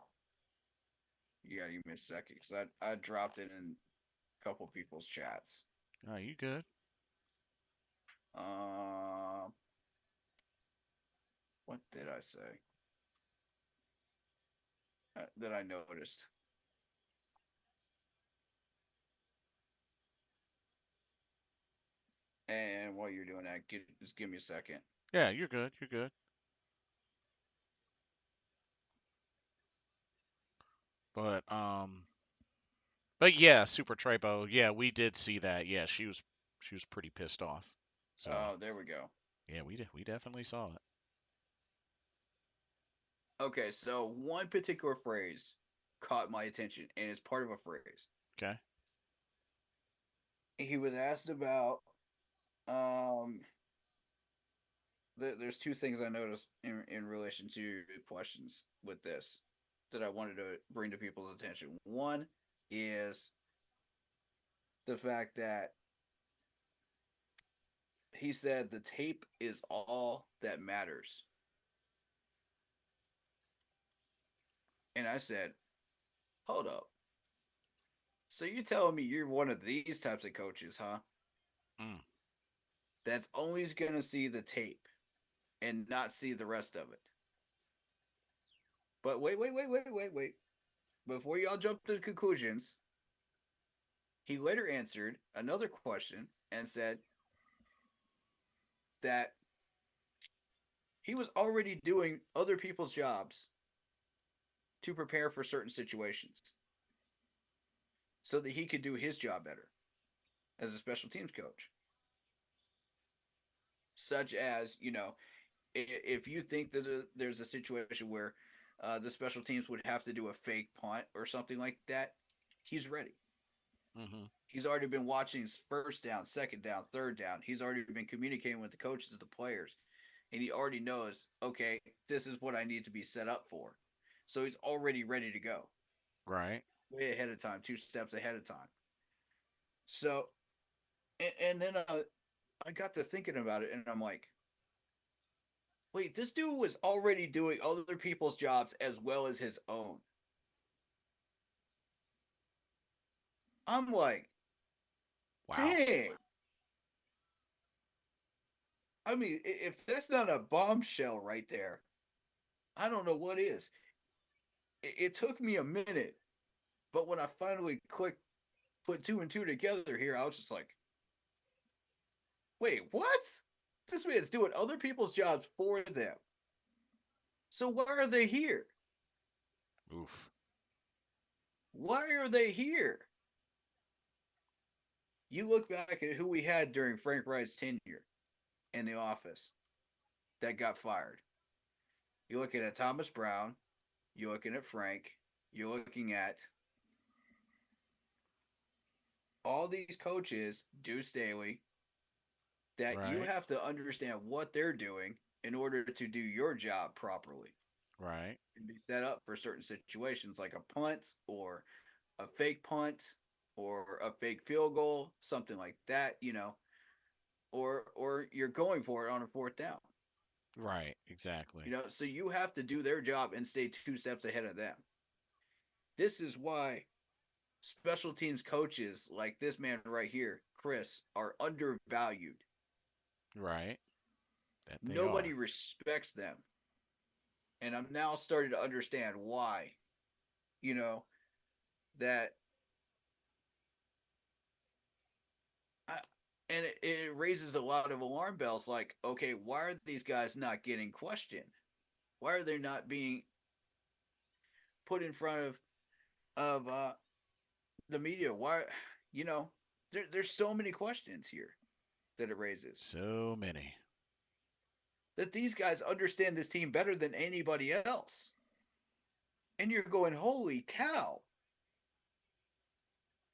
You got to give me a second because I dropped it in a couple people's chats. Oh, you good? Um, what did I say that I noticed? And while you're doing that, just give me a second. Yeah, you're good. You're good. But but yeah, Super Trebo. Yeah, we did see that. Yeah, she was pretty pissed off. So Oh, there we go. yeah, we definitely saw it. Okay, so one particular phrase caught my attention, and it's part of a phrase. Okay. He was asked about um there's two things I noticed in relation to questions with this that I wanted to bring to people's attention. One is the fact that he said the tape is all that matters. And I said, hold up. So you're telling me you're one of these types of coaches, huh? Mm. That's only going to see the tape and not see the rest of it. But wait. Before y'all jump to conclusions, he later answered another question and said that he was already doing other people's jobs to prepare for certain situations so that he could do his job better as a special teams coach. Such as, if you think that there's a situation where the special teams would have to do a fake punt or something like that, he's ready. Mhm. He's already been watching first down, second down, third down. He's already been communicating with the coaches, the players, and he already knows, okay, this is what I need to be set up for. So he's already ready to go, Right. way ahead of time, two steps ahead of time. So, and then I got to thinking about it, and I'm like, wait, this dude was already doing other people's jobs as well as his own. I'm like, Wow. dang. I mean, if that's not a bombshell right there, I don't know what is. It took me a minute, but when I finally put two and two together here, I was just like, wait, what? This man's doing other people's jobs for them. So why are they here? Oof. Why are they here? You look back at who we had during Frank Reich's tenure in the office that got fired. You're looking at Thomas Brown. You're looking at Frank. You're looking at all these coaches, Deuce Staley, that you Right. have to understand what they're doing in order to do your job properly Right. and be set up for certain situations like a punt or a fake punt or a fake field goal, something like that, or you're going for it on a fourth down. Right. Exactly. So you have to do their job and stay two steps ahead of them. This is why special teams coaches like this man right here, Chris, are undervalued. Right. That they Nobody are. respects them. And I'm now starting to understand why, you know, that I, and it raises a lot of alarm bells like, okay, why are these guys not getting questioned? Why are they not being put in front of the media? Why, you know, there's so many questions here. that it raises. So many. That these guys understand this team better than anybody else. And you're going, holy cow.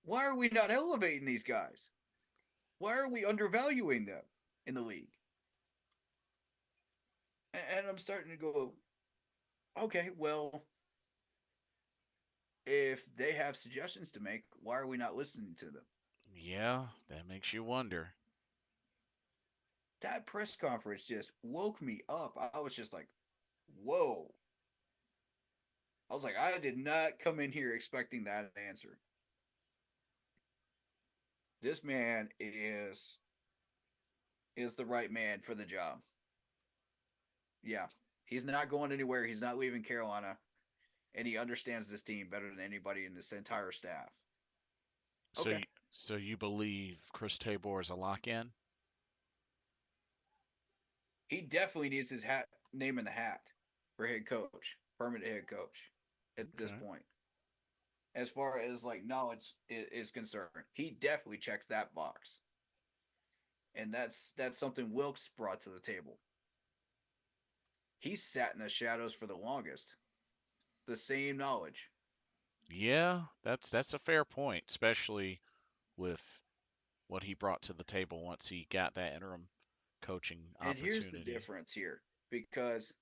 Why are we not elevating these guys? Why are we undervaluing them in the league? And I'm starting to go, okay, well, if they have suggestions to make, why are we not listening to them? Yeah, that makes you wonder. That press conference just woke me up. I was just like, whoa. I was like, I did not come in here expecting that answer. This man is the right man for the job. Yeah. He's not going anywhere. He's not leaving Carolina. And he understands this team better than anybody in this entire staff. So Okay. you believe Chris Tabor is a lock-in? He definitely needs his name in the hat for head coach, permanent head coach at this Okay. point. As far as like knowledge is concerned, he definitely checks that box. And that's something Wilkes brought to the table. He sat in the shadows for the longest. The same knowledge. Yeah, that's a fair point, especially with what he brought to the table once he got that interim coaching And here's the opportunity. difference here because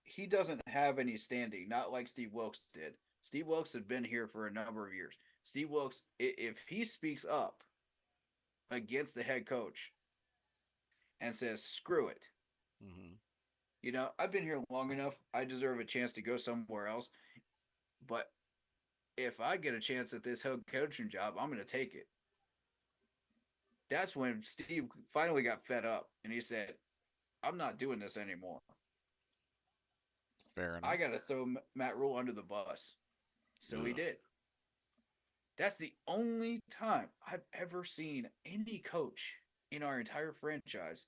he doesn't have any standing, not like Steve Wilkes did. Steve Wilkes had been here for a number of years. Steve Wilkes, if he speaks up against the head coach and says, screw it, Hmm. I've been here long enough. I deserve a chance to go somewhere else. But if I get a chance at this head coaching job, I'm going to take it. That's when Steve finally got fed up and he said, I'm not doing this anymore. Fair I enough. got to throw Matt Rule under the bus. So he Ugh. did. That's the only time I've ever seen any coach in our entire franchise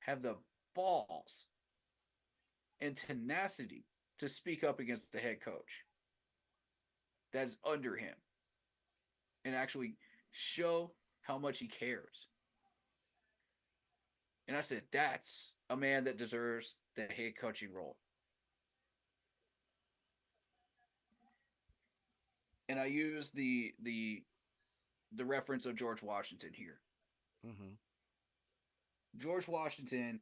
have the balls and tenacity to speak up against the head coach that's under him and actually show how much he cares. And I said, that's a man that deserves the head coaching role. And I use the reference of George Washington here. Hmm. George Washington,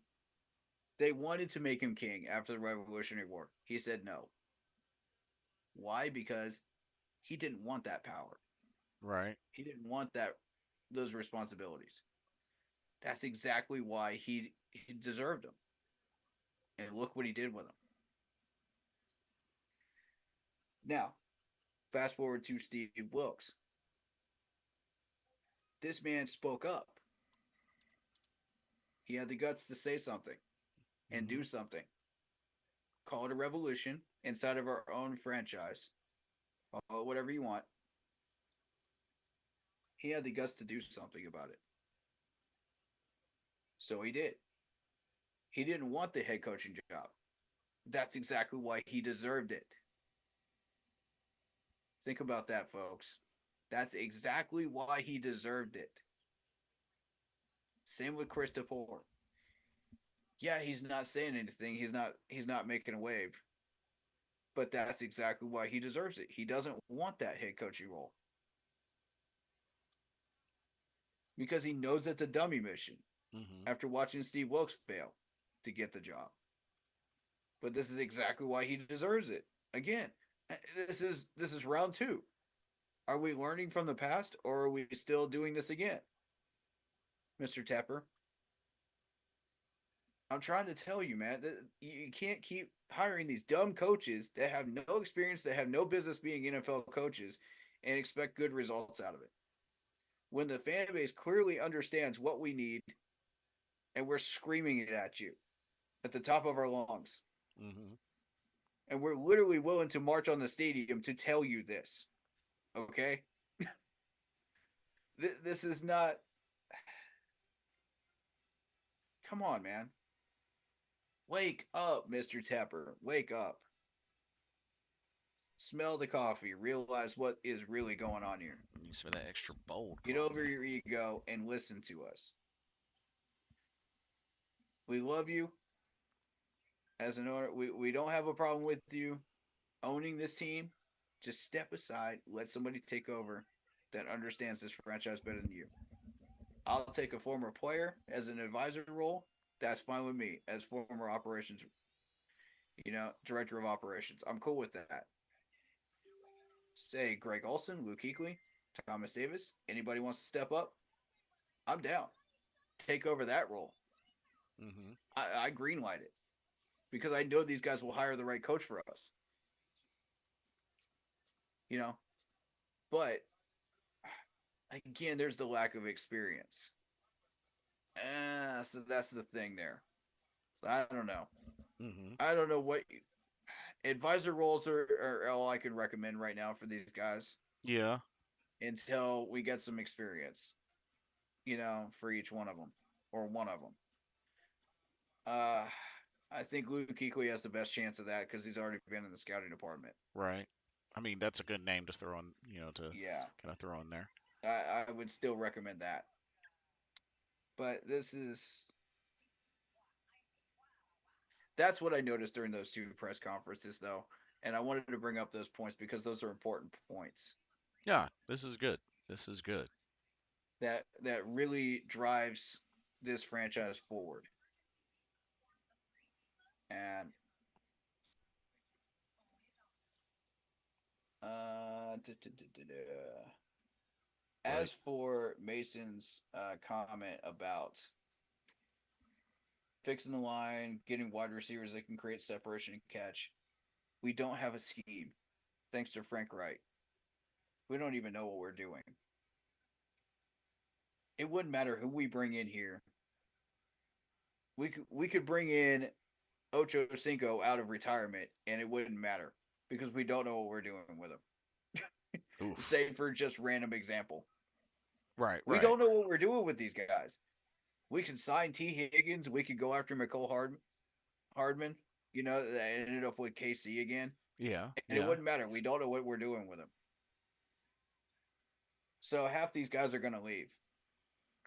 they wanted to make him king after the Revolutionary War. He said no. Why? Because he didn't want that power. Right. He didn't want those responsibilities. That's exactly why he deserved them. And look what he did with them. Now, fast forward to Steve Wilkes. This man spoke up. He had the guts to say something and Hmm. do something. Call it a revolution inside of our own franchise. Whatever you want. He had the guts to do something about it. So he did. He didn't want the head coaching job. That's exactly why he deserved it. Think about that, folks. That's exactly why he deserved it. Same with Christopher. Yeah, he's not saying anything. He's not making a wave. But that's exactly why he deserves it. He doesn't want that head coaching role. Because he knows it's a dummy mission Hmm. after watching Steve Wilkes fail to get the job. But this is exactly why he deserves it. Again, this is round 2. Are we learning from the past or are we still doing this again? Mr. Tepper, I'm trying to tell you, man, that you can't keep hiring these dumb coaches that have no experience, that have no business being NFL coaches, and expect good results out of it. When the fan base clearly understands what we need, and we're screaming it at you at the top of our lungs, Hmm. and we're literally willing to march on the stadium to tell you this, okay? This is not. Come on, man. Wake up, Mr. Tepper. Wake up. Smell the coffee. Realize what is really going on here. Thanks for that extra bold Get over coffee. your ego and listen to us. We love you as an owner. We don't have a problem with you owning this team. Just step aside, let somebody take over that understands this franchise better than you. I'll take a former player as an advisor role. That's fine with me as former operations, director of operations. I'm cool with that. Say Greg Olson, Luke Kuechly, Thomas Davis. Anybody wants to step up? I'm down. Take over that role. Mm-hmm. I greenlight it because I know these guys will hire the right coach for us. You know, but again, there's the lack of experience. So that's the thing there. I don't know. Mm-hmm. I don't know what advisor roles are all I can recommend right now for these guys Yeah. until we get some experience, for each one of them or one of them. Uh, I think Luke Kuechly has the best chance of that because he's already been in the scouting department. Right. I mean, that's a good name to throw on, to Yeah, kind of throw in there. I would still recommend that. But that's what I noticed during those two press conferences, though. And I wanted to bring up those points because those are important points Yeah, this is good. This is good. that really drives this franchise forward. And Right. as for Mason's comment about fixing the line, getting wide receivers that can create separation and catch, we don't have a scheme. Thanks to Frank Reich, we don't even know what we're doing. It wouldn't matter who we bring in here. We could bring in Ocho Cinco out of retirement, and it wouldn't matter because we don't know what we're doing with him. Oof. Say for just random example, Right. we Right. don't know what we're doing with these guys. We could sign T. Higgins. We could go after Hardman. That ended up with KC again, Yeah. and it Yeah. wouldn't matter. We don't know what we're doing with him. So half these guys are going to leave,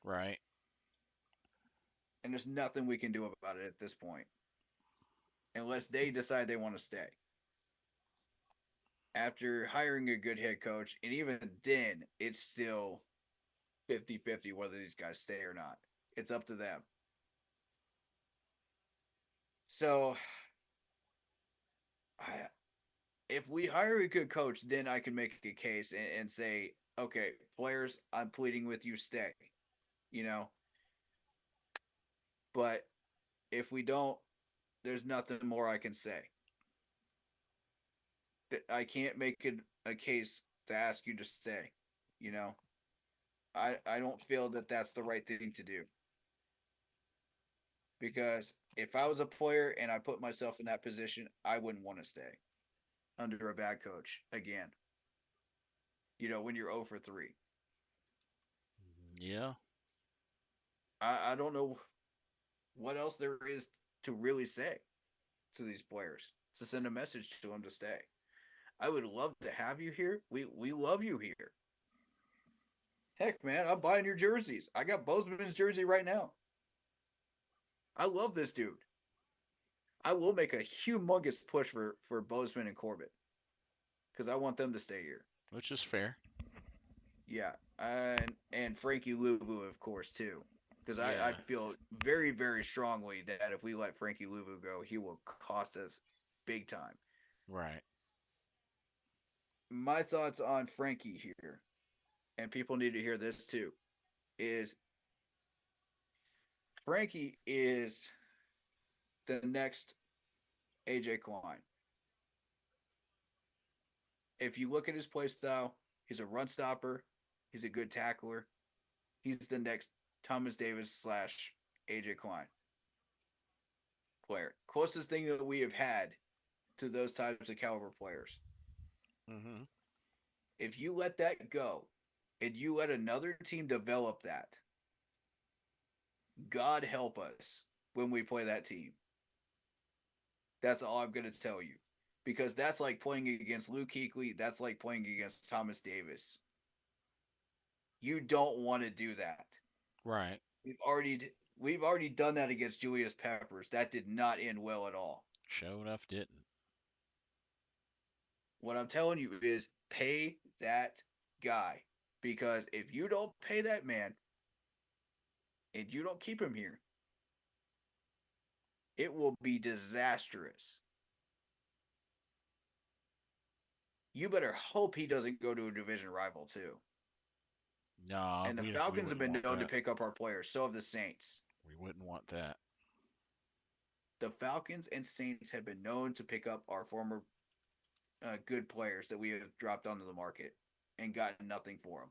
Right. and there's nothing we can do about it at this point, unless they decide they want to stay. After hiring a good head coach, and even then, it's still 50-50 whether these guys stay or not. It's up to them. So, I, if we hire a good coach, then I can make a case and say, okay, players, I'm pleading with you, stay. You know, but if we don't, there's nothing more I can say. I can't make a case to ask you to stay. You know, I don't feel that that's the right thing to do because if I was a player and I put myself in that position, I wouldn't want to stay under a bad coach again. When you're 0 for 3. Yeah. I don't know what else there is to really say to these players to send a message to them to stay. I would love to have you here. We love you here. Heck, man, I'm buying your jerseys. I got Bozeman's jersey right now. I love this dude. I will make a humongous push for Bozeman and Corbett because I want them to stay here. Which is fair. Yeah, and Frankie Luvu, of course, too, because I Yeah. feel very very strongly that if we let Frankie Luvu go, he will cost us big time. Right. My thoughts on Frankie here, and people need to hear this too, is Frankie is the next AJ Klein. If you look at his play style, he's a run stopper, he's a good tackler. He's the next Thomas Davis slash AJ Klein player. Closest thing that we have had to those types of caliber players. Mm-hmm. If you let that go and you let another team develop that, God help us when we play that team. That's all I'm going to tell you. Because that's like playing against Luke Kuechly. That's like playing against Thomas Davis. You don't want to do that. Right. We've already We've already done that against Julius Peppers. That did not end well at all. Sure enough, didn't. What I'm telling you is pay that guy. Because if you don't pay that man and you don't keep him here, it will be disastrous. You better hope he doesn't go to a division rival too. No, And the we Falcons have wouldn't been want known to that. pick up our players. So have the Saints. We wouldn't want that. The Falcons and Saints have been known to pick up our former good players that we have dropped onto the market and gotten nothing for them.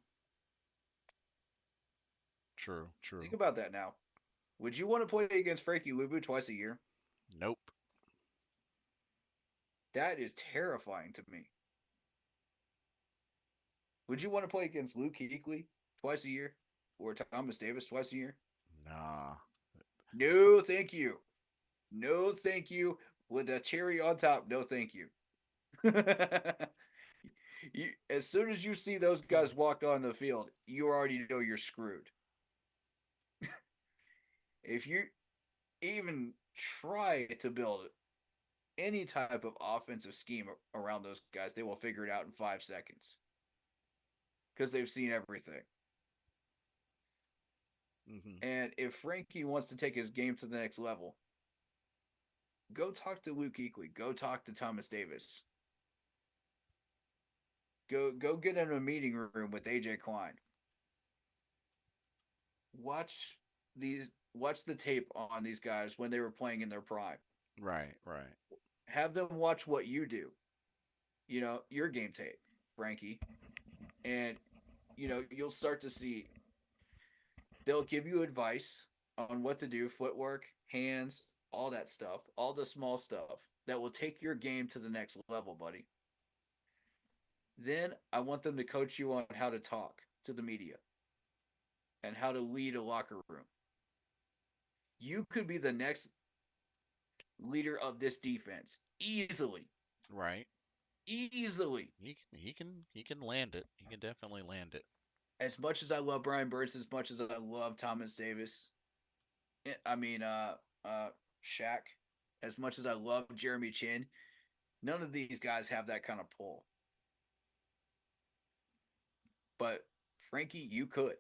True, true. Think about that now. Would you want to play against Frankie Luvu twice a year? Nope. That is terrifying to me. Would you want to play against Luke Kuechly twice a year or Thomas Davis twice a year? Nah. No, thank you. No, thank you. With a cherry on top, no, thank you. As soon as you see those guys walk on the field, you already know you're screwed. If you even try to build any type of offensive scheme around those guys, they will figure it out in 5 seconds because they've seen everything. Mm-hmm. And if Frankie wants to take his game to the next level, go talk to Luke Kuechly. Go talk to Thomas Davis. Go get in a meeting room with AJ Klein. Watch the tape on these guys when they were playing in their prime. Right, right. Have them watch what you do. You know, your game tape, Frankie. And you'll start to see they'll give you advice on what to do, footwork, hands, all that stuff, all the small stuff that will take your game to the next level, buddy. Then I want them to coach you on how to talk to the media and how to lead a locker room. You could be the next leader of this defense easily. Right. Easily. He can land it. He can definitely land it. As much as I love Brian Burns, as much as I love Thomas Davis, Shaq, as much as I love Jeremy Chin, none of these guys have that kind of pull. But Frankie, you could.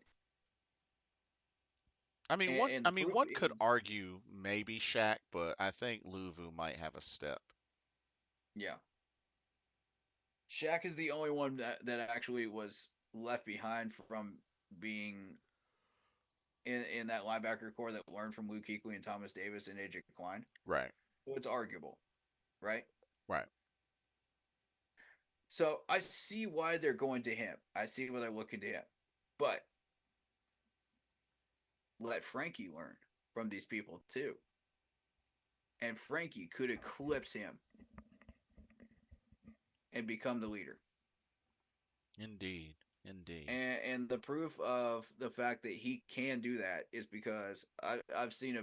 And the proof One could is, argue maybe Shaq, but I think Luvu might have a step. yeah, Shaq is the only one that actually was left behind from being in that linebacker core that learned from Luke Kuechly and Thomas Davis and AJ Klein. Right. So it's arguable, right? Right. So I see why they're going to him. I see why they're looking to him. But let Frankie learn from these people too. And Frankie could eclipse him and become the leader. Indeed. Indeed. And the proof of the fact that he can do that is because I've seen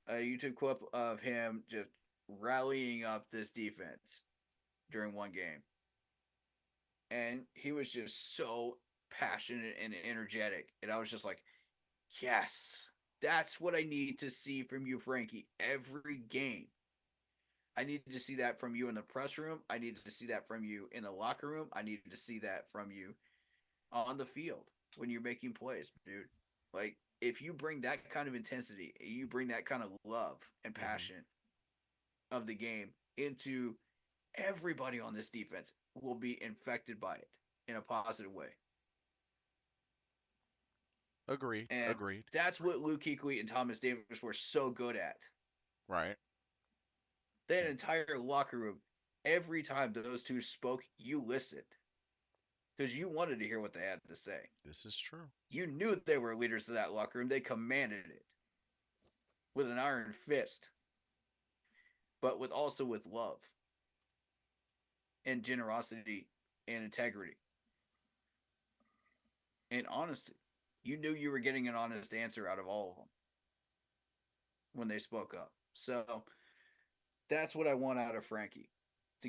a YouTube clip of him just rallying up this defense during one game. And he was just so passionate and energetic. And I was just like, yes, that's what I need to see from you, Frankie, every game. I needed to see that from you in the press room. I needed to see that from you in the locker room. I needed to see that from you on the field when you're making plays, dude. Like, if you bring that kind of intensity, you bring that kind of love and passion of the game into everybody on this defense will be infected by it in a positive way. Agreed. And Agreed. that's what Luke Kuechly and Thomas Davis were so good at. Right. That entire locker room, every time those two spoke, you listened. Because you wanted to hear what they had to say. This is true. You knew they were leaders of that locker room. They commanded it with an iron fist, but also with love and generosity and integrity and honesty. You knew you were getting an honest answer out of all of them when they spoke up. So that's what I want out of Frankie, to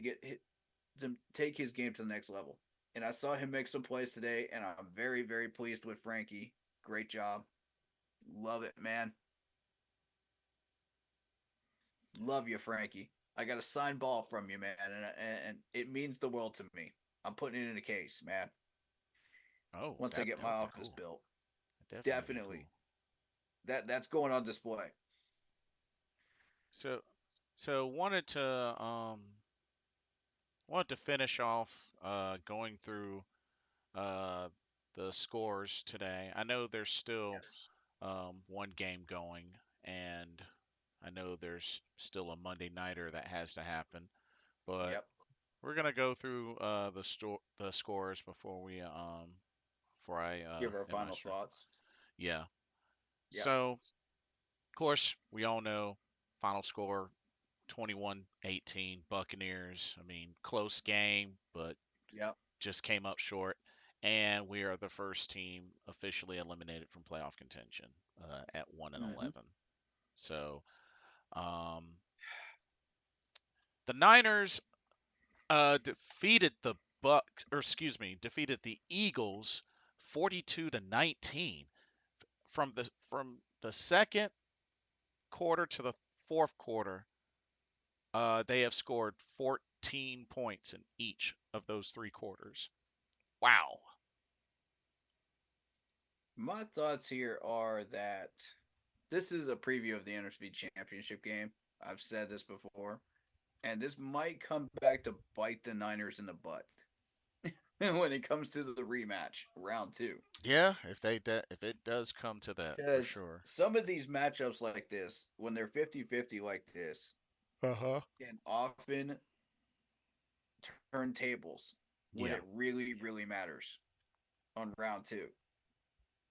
take his game to the next level. And I saw him make some plays today, and I'm very, very pleased with Frankie. Great job. Love it, man. Love you, Frankie. I got a signed ball from you, man, and it means the world to me. I'm putting it in a case, man. Oh, Once I get that my would be office cool. built, Definitely be definitely cool. that's going on display. So so wanted to finish off going through uh the scores today. I know there's still Yes. one game going, and I know there's still a Monday nighter that has to happen, but Yep. we're gonna go through the scores before I Give our end my final stream. thoughts. Yeah. Yep. So of course we all know final score 21-18 Buccaneers. I mean, close game, but Yep. just came up short. And we are the first team officially eliminated from playoff contention at 1 and Mm-hmm. 11. So um, the Niners defeated the Bucks, or excuse me, defeated the Eagles 42-19. From the second quarter to the fourth quarter, they have scored 14 points in each of those three quarters. Wow. My thoughts here are that this is a preview of the NFC Championship game. I've said this before, and this might come back to bite the Niners in the butt when it comes to the rematch, round two. Yeah, if it does come to that, for Because sure. some of these matchups like this, when they're 50-50 like this, Uh-huh. can often turn tables when Yeah, it really, really matters on round two.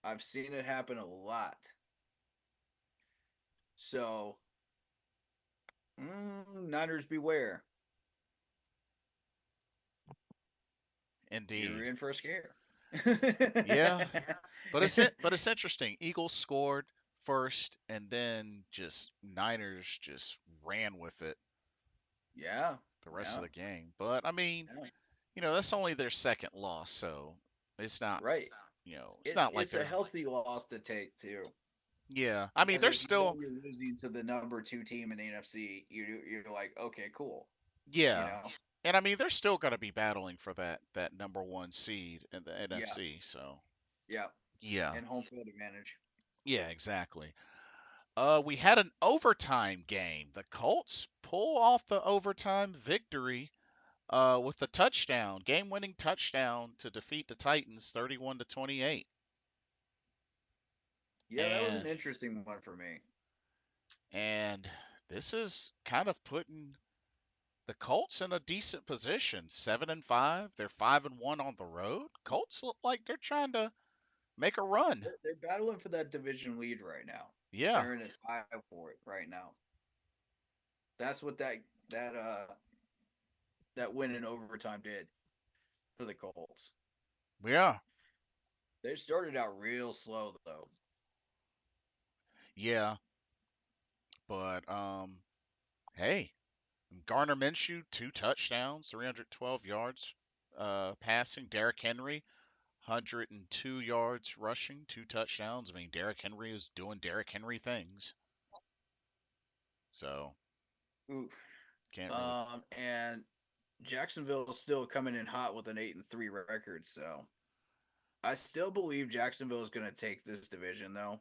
I've seen it happen a lot. So, Niners beware. You're indeed. in for a scare. Yeah, but it's interesting. Eagles scored first, and then just Niners just ran with it Yeah, the rest of yeah, the game. But I mean, yeah. that's only their second loss, so it's not, Right. it's not like It's a they're. healthy loss to take too. Yeah, I mean, Because they're if you know still. you're losing to the number two team in the NFC, you're like, okay, cool. You Yeah, know, and I mean, they're still going to be battling for that number one seed in the yeah, NFC. So yeah, yeah, and home field advantage. yeah, exactly. We had an overtime game. The Colts pull off the overtime victory with the touchdown, game-winning touchdown to defeat the Titans 31-28. Yeah, that was an And interesting one for me. and this is kind of putting the Colts in a decent position. 7-5. They're 5-1 on the road. Colts look like they're trying to make a run. They're battling for that division lead right now. Yeah. They're in a tie for it right now. That's what that win in overtime did for the Colts. Yeah. They started out real slow though. Yeah. But hey, Garner Minshew, 2 touchdowns, 312 yards passing. Derrick Henry, 102 yards rushing, 2 touchdowns. I mean, Derrick Henry is doing Derrick Henry things. So, Oof. can't really. And Jacksonville is still coming in hot with an 8-3 record. So I still believe Jacksonville is going to take this division though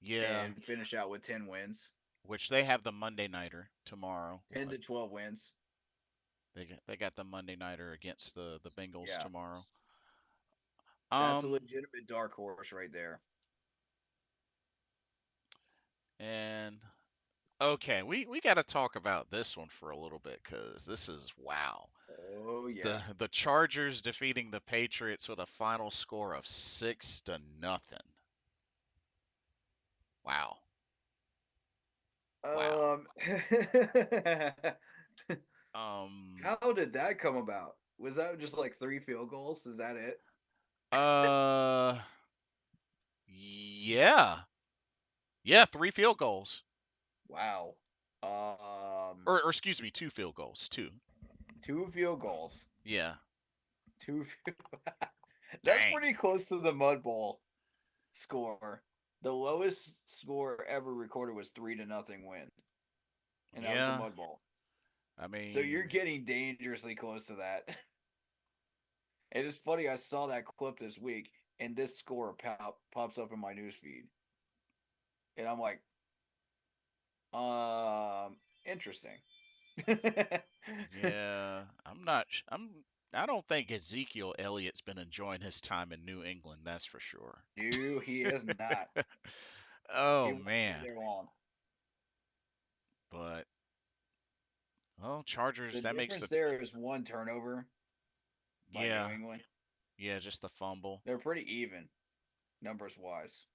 Yeah, and finish out with 10 wins, which they have the Monday Nighter tomorrow. 10 to 12 wins. They got the Monday Nighter against the Bengals Yeah, tomorrow. that's a Um, legitimate dark horse right there. and okay, we got to talk about this one for a little bit because this is wow. Oh yeah. The Chargers defeating the Patriots with a final score of 6-0. Wow. Wow. Um, Um how did that come about? Was that just like three field goals? Is that it? uh yeah. Yeah, three field goals. Wow. Or excuse me, two field goals. Two. Two field goals. Yeah. Two. That's Dang. pretty close to the Mud Bowl score. The lowest score ever recorded was 3-0 win, and that was the Yeah, Mud Bowl. I So you're mean, getting dangerously close to that. And it's funny, I saw that clip this week, and this score pops up in my newsfeed, and I'm like, interesting. yeah, I'm not. I don't think Ezekiel Elliott's been enjoying his time in New England. That's for sure. No, he is not. He Oh won't be man, there long. but well, Chargers. The That makes the difference there is one turnover by New yeah, England. yeah, just the fumble. They're pretty even, numbers wise.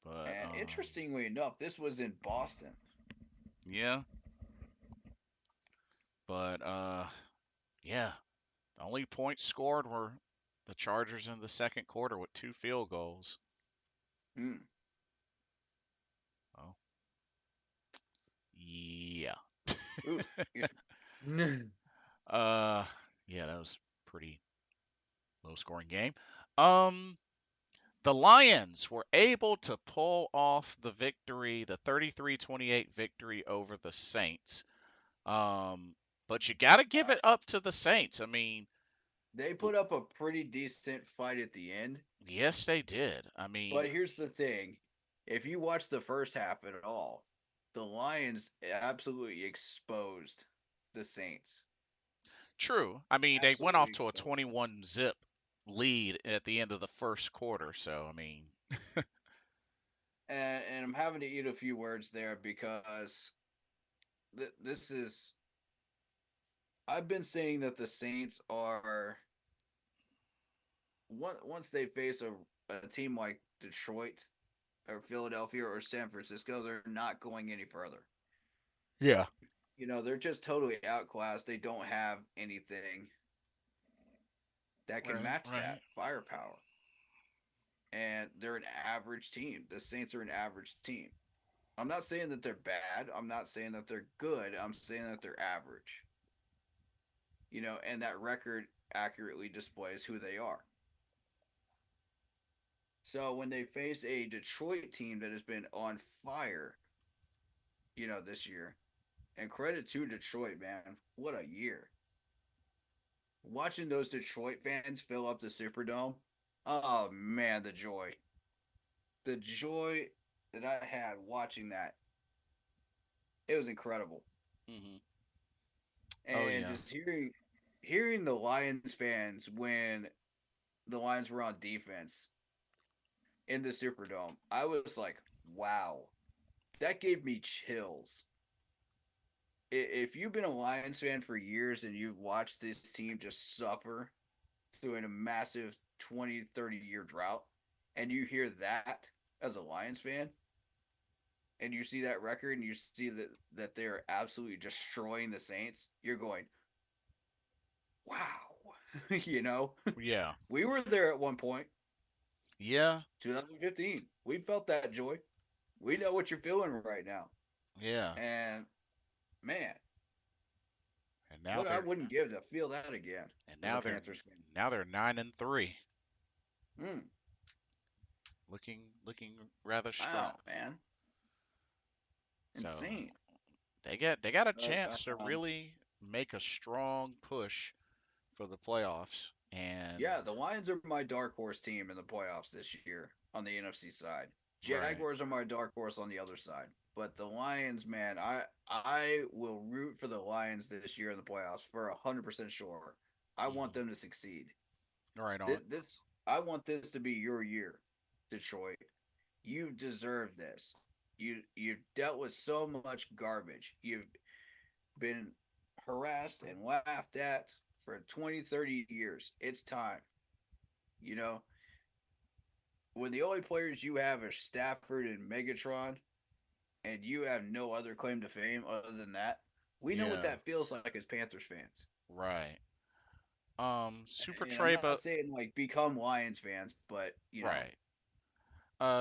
But And interestingly enough, this was in Boston. yeah, but yeah, the only points scored were the Chargers in the second quarter with 2 field goals. Hmm. Oh, yeah. Oof. No. Uh, yeah, that was pretty low scoring game. Um, the Lions were able to pull off the victory, the 33-28 victory over the Saints. But you got to give it up to the Saints. I mean, They put up a pretty decent fight at the end. yes, they did. I mean, But here's the thing. If you watch the first half at all, the Lions absolutely exposed the Saints. true. I mean, they went Absolutely off to a exposed them. 21 zip lead at the end of the first quarter. So, I mean, And I'm having to eat a few words there because this is. I've been saying that the Saints are. Once they face a team like Detroit or Philadelphia or San Francisco, they're not going any further. yeah. They're just totally outclassed. They don't have anything that can Right, match right. that firepower. And they're an average team. The Saints are an average team. I'm not saying that they're bad. I'm not saying that they're good. I'm saying that they're average. And that record accurately displays who they are. So when they face a Detroit team that has been on fire, this year, and credit to Detroit, man, what a year. Watching those Detroit fans fill up the Superdome, oh man, the joy. The joy that I had watching that, it was incredible. Hmm. Oh, And yeah. just hearing the Lions fans when the Lions were on defense in the Superdome, I was like, wow, that gave me chills. If you've been a Lions fan for years and you've watched this team just suffer through a massive 20, 30-year drought, and you hear that as a Lions fan, and you see that record and you see that they're absolutely destroying the Saints, you're going, wow. you know, Yeah. we were there at one point, Yeah. 2015. We felt that joy. We know what you're feeling right now. Yeah. And man, And now what I they're wouldn't give to feel that again and as a now they're Panthers fan. now they're 9-3, Mm, looking rather strong. wow, man. So Insane. they got a But chance to really make a strong push for the playoffs. And yeah, the Lions are my dark horse team in the playoffs this year on the NFC side. right. Jaguars are my dark horse on the other side. But the Lions, man, I will root for the Lions this year in the playoffs for 100% sure. I want Hmm. them to succeed. Right on. This I want this to be your year, Detroit. You deserve this. You've dealt with so much garbage. You've been harassed and laughed at for 20, 30 years. It's time. You know, when the only players you have are Stafford and Megatron, and you have no other claim to fame other than that, we know what Yeah. that feels like as Panthers fans. Right. Super And I'm not Trebo. saying like become Lions fans, but Right.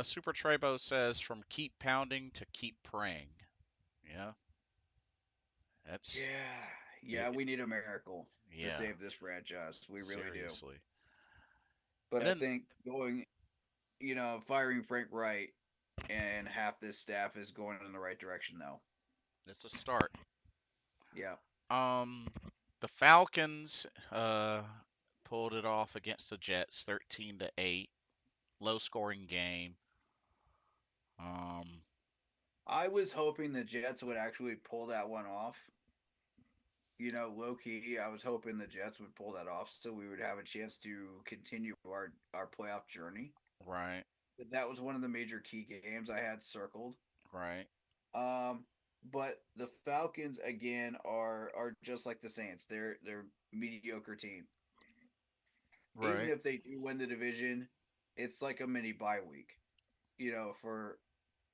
Super Trebo says from keep pounding to keep praying. Yeah. That's yeah, yeah, it. we need a miracle to Yeah. save this franchise. We really do. Seriously. But And I then think going firing Frank Reich and half this staff is going in the right direction though. It's a start. Yeah. Um, the Falcons pulled it off against the Jets, 13-8, low scoring game. Um, I was hoping the Jets would actually pull that one off. Low key, I was hoping the Jets would pull that off so we would have a chance to continue our playoff journey. right, But that was one of the major key games I had circled. right, Um, but the Falcons again are just like the Saints. They're mediocre team. Even right, if they do win the division, it's like a mini bye week.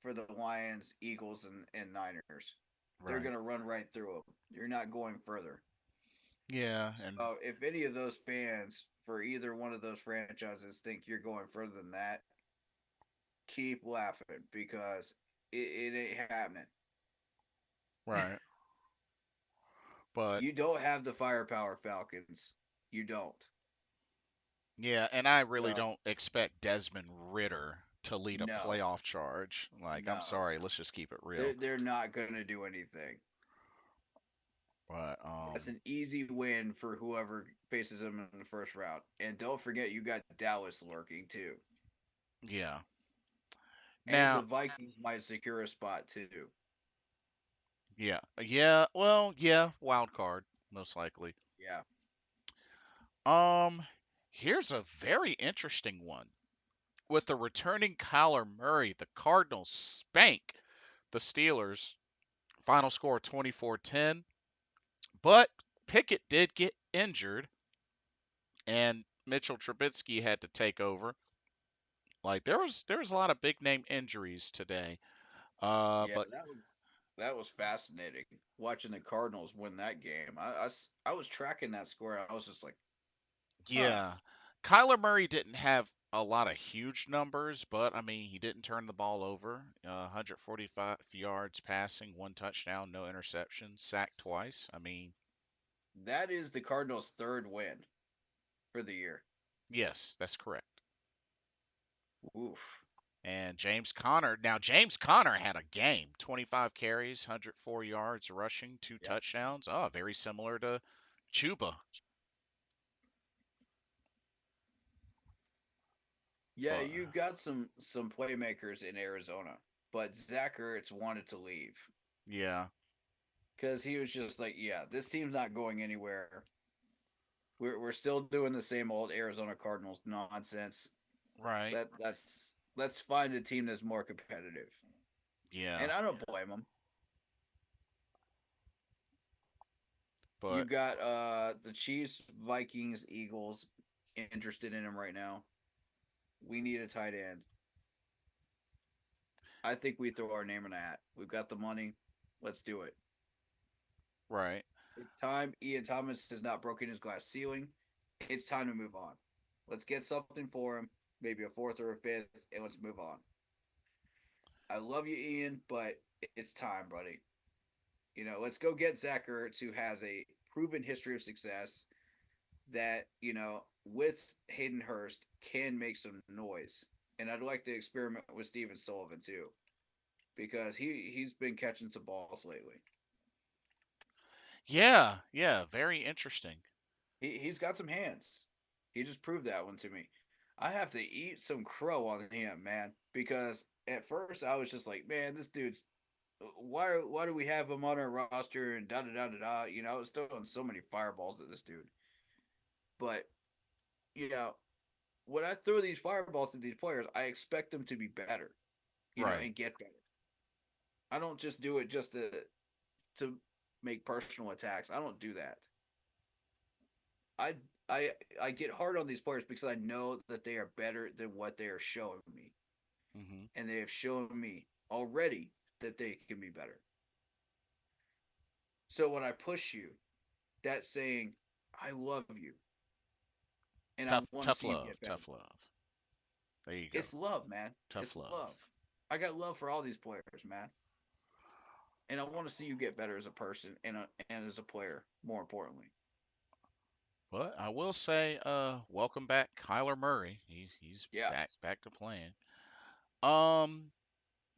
For the Lions, Eagles, and Niners, they're right. gonna run right through them. You're not going further. Yeah, and So if any of those fans for either one of those franchises think you're going further than that, keep laughing because it ain't happening. right. But You don't have the firepower, Falcons. You don't. yeah, and I really So don't expect Desmond Ritter to lead a no, playoff charge. Like, I'm no, sorry, let's just keep it they're real. they're not gonna do anything. But That's an easy win for whoever faces them in the first round. And don't forget, you got Dallas lurking too, yeah. and Now, the Vikings might secure a spot too. yeah, yeah. Well, yeah, wild card most likely. Yeah, Um, here's a very interesting one. With the returning Kyler Murray, the Cardinals spank the Steelers. Final score 24-10. But Pickett did get injured, and Mitchell Trubisky had to take over. Like there was a lot of big name injuries today. yeah, But that was fascinating watching the Cardinals win that game. I was tracking that score. And I was just like, huh, yeah, Kyler Murray didn't have a lot of huge numbers, but I mean he didn't turn the ball over. 145 yards passing, one touchdown, no interceptions, sacked twice. I mean, that is the Cardinals' third win for the year. yes, that's correct. Oof. And James Conner had a game. 25 carries, 104 yards rushing, two Yep. touchdowns. Oh, very similar to Chuba. Yeah, But you got some playmakers in Arizona, but Zach Ertz wanted to leave yeah, because he was just like, yeah, this team's not going anywhere. We're still doing the same old Arizona Cardinals nonsense. right. Let's find a team that's more competitive, Yeah, and I don't blame them. You but got the Chiefs, Vikings, Eagles interested in him right now. We need a tight end. I think we throw our name in a hat. We've got the money. Let's do it. right, It's time. Ian Thomas has not broken his glass ceiling. It's time to move on. Let's get something for him, maybe a fourth or a fifth, and let's move on. I love you, Ian, but it's time, buddy. Let's go get Zach Ertz, who has a proven history of success that, with Hayden Hurst can make some noise. And I'd like to experiment with Steven Sullivan too, because he's been catching some balls lately. yeah, yeah, very interesting. He's got some hands. He just proved that one to me. I have to eat some crow on him, man, because at first I was just like, man, this dude's why do we have him on our roster and da da da da da. I was throwing so many fireballs at this dude, but you know when I throw these fireballs at these players, I expect them to be better, Right. and get better. I don't just do it just to make personal attacks. I don't do that. I I I get hard on these players because I know that they are better than what they are showing me, Hmm. and they have shown me already that they can be better. So when I push you, that's saying I love you and I Tough, want to tough see you love, get better. tough love. There you go. It's love, man. Tough It's love. love. I got love for all these players, man, and I want to see you get better as a person and as a player. More importantly, But I will say, welcome back, Kyler Murray. He's Yeah, back to playing. Um,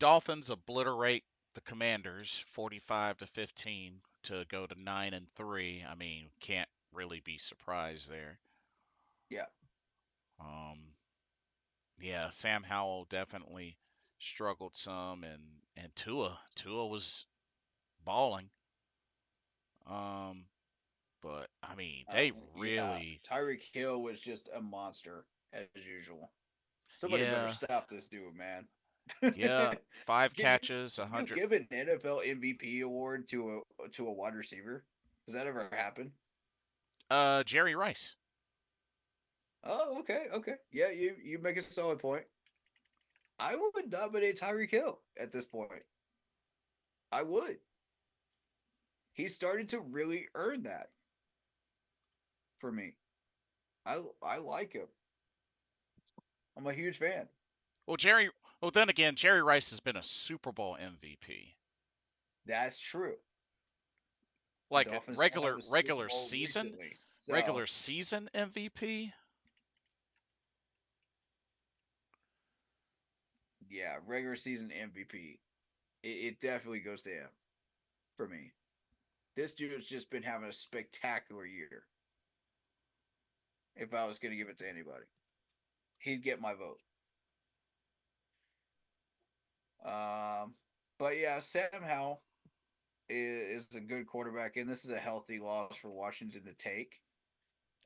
Dolphins obliterate the Commanders 45-15 to go to 9-3. I mean, can't really be surprised there. yeah. Um, yeah, Sam Howell definitely struggled some, and Tua was balling. Um, but I mean, they Yeah. really, Tyreek Hill was just a monster as usual. Somebody better yeah, stop this dude, man. yeah, five Can you catches, a can you hundred. give an NFL MVP award to a wide receiver? Has that ever happened? Jerry Rice. Oh, okay, okay. Yeah, you make a solid point. I would nominate Tyreek Hill at this point. I would. He started to really earn that for me. I like him. I'm a huge fan. Well, Jerry. Well, then again, Jerry Rice has been a Super Bowl MVP, That's true. The like a Dolphins don't have a Super Bowl season, recently, so regular season MVP. yeah, regular season MVP. It definitely goes to him for me. This dude's just been having a spectacular year. If I was going to give it to anybody, he'd get my vote. Um, but yeah, Sam Howell is a good quarterback, and this is a healthy loss for Washington to take.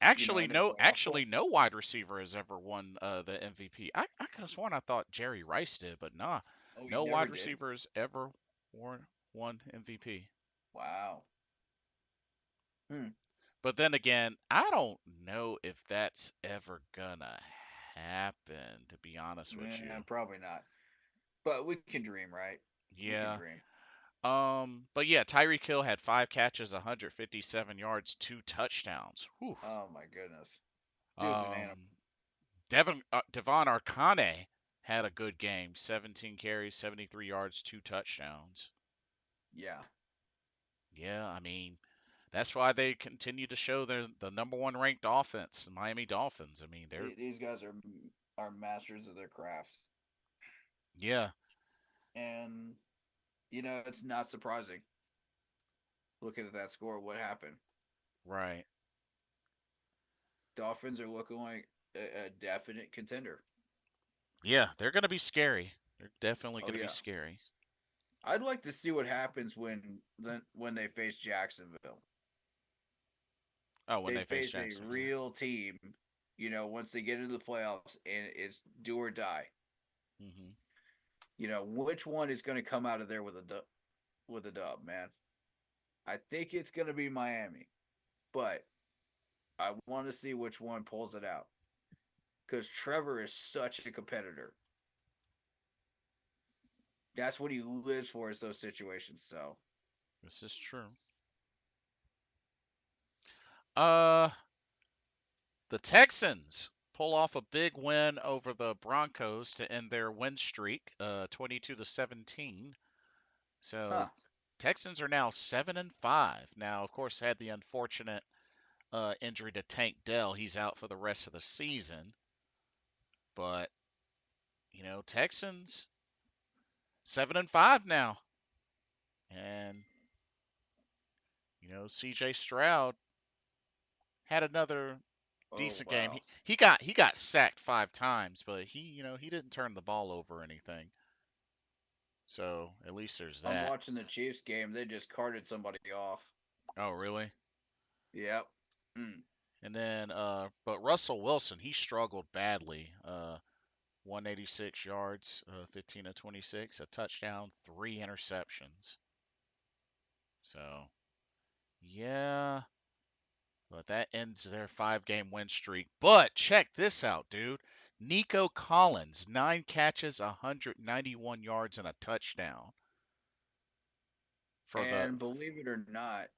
Actually, In a no. playoff Actually, push. no wide receiver has ever won the MVP. I could have sworn I thought Jerry Rice did, but nah, Oh, he no never wide did. receivers ever won MVP. Wow. Hmm. But then again, I don't know if that's ever gonna happen. To be honest with you, Probably not. But we can dream, right? We can yeah. dream. But yeah, Tyreek Hill had 5 catches, 157 yards, 2 touchdowns. Whew. Oh my goodness, dude's an animal. Um, Devon Arcane had a good game, 17 carries, 73 yards, 2 touchdowns. Yeah, Yeah, I mean, that's why they continue to show they're the number one ranked offense, the Miami Dolphins. I mean, they're these guys are masters of their craft, yeah, and it's not surprising. Looking at that score, what happened? right. Dolphins are looking like a definite contender. Yeah, they're gonna be scary. They're definitely Oh gonna be yeah, scary. I'd like to see what happens when they face Jacksonville. Oh, when They they face face a Jacksonville. real team. Once they get into the playoffs and it's do or die. Hmm. Which one is going to come out of there with a dub, man? I think it's going to be Miami, but I want to see which one pulls it out because Trevor is such a competitor. That's what he lives for is those situations. So, This is true. Uh, the Texans pull off a big win over the Broncos to end their win streak, 22-17. huh? So Texans are now 7-5. Now, of course, had the unfortunate injury to Tank Dell. He's out for the rest of the season. But Texans 7-5 now, and C.J. Stroud had another Oh decent game. wow! He got sacked 5 times, but he didn't turn the ball over or anything. So at least there's I'm that. watching the Chiefs game. They just carted somebody off. Oh, really? Yep. Mm. And then, but Russell Wilson, he struggled badly. 186 yards, 15 of 26, a touchdown, 3 interceptions. So, yeah, but that ends their 5 game win streak. But check this out, dude. Nico Collins, 9 catches, 191 yards, and a touchdown for the. And believe it or not,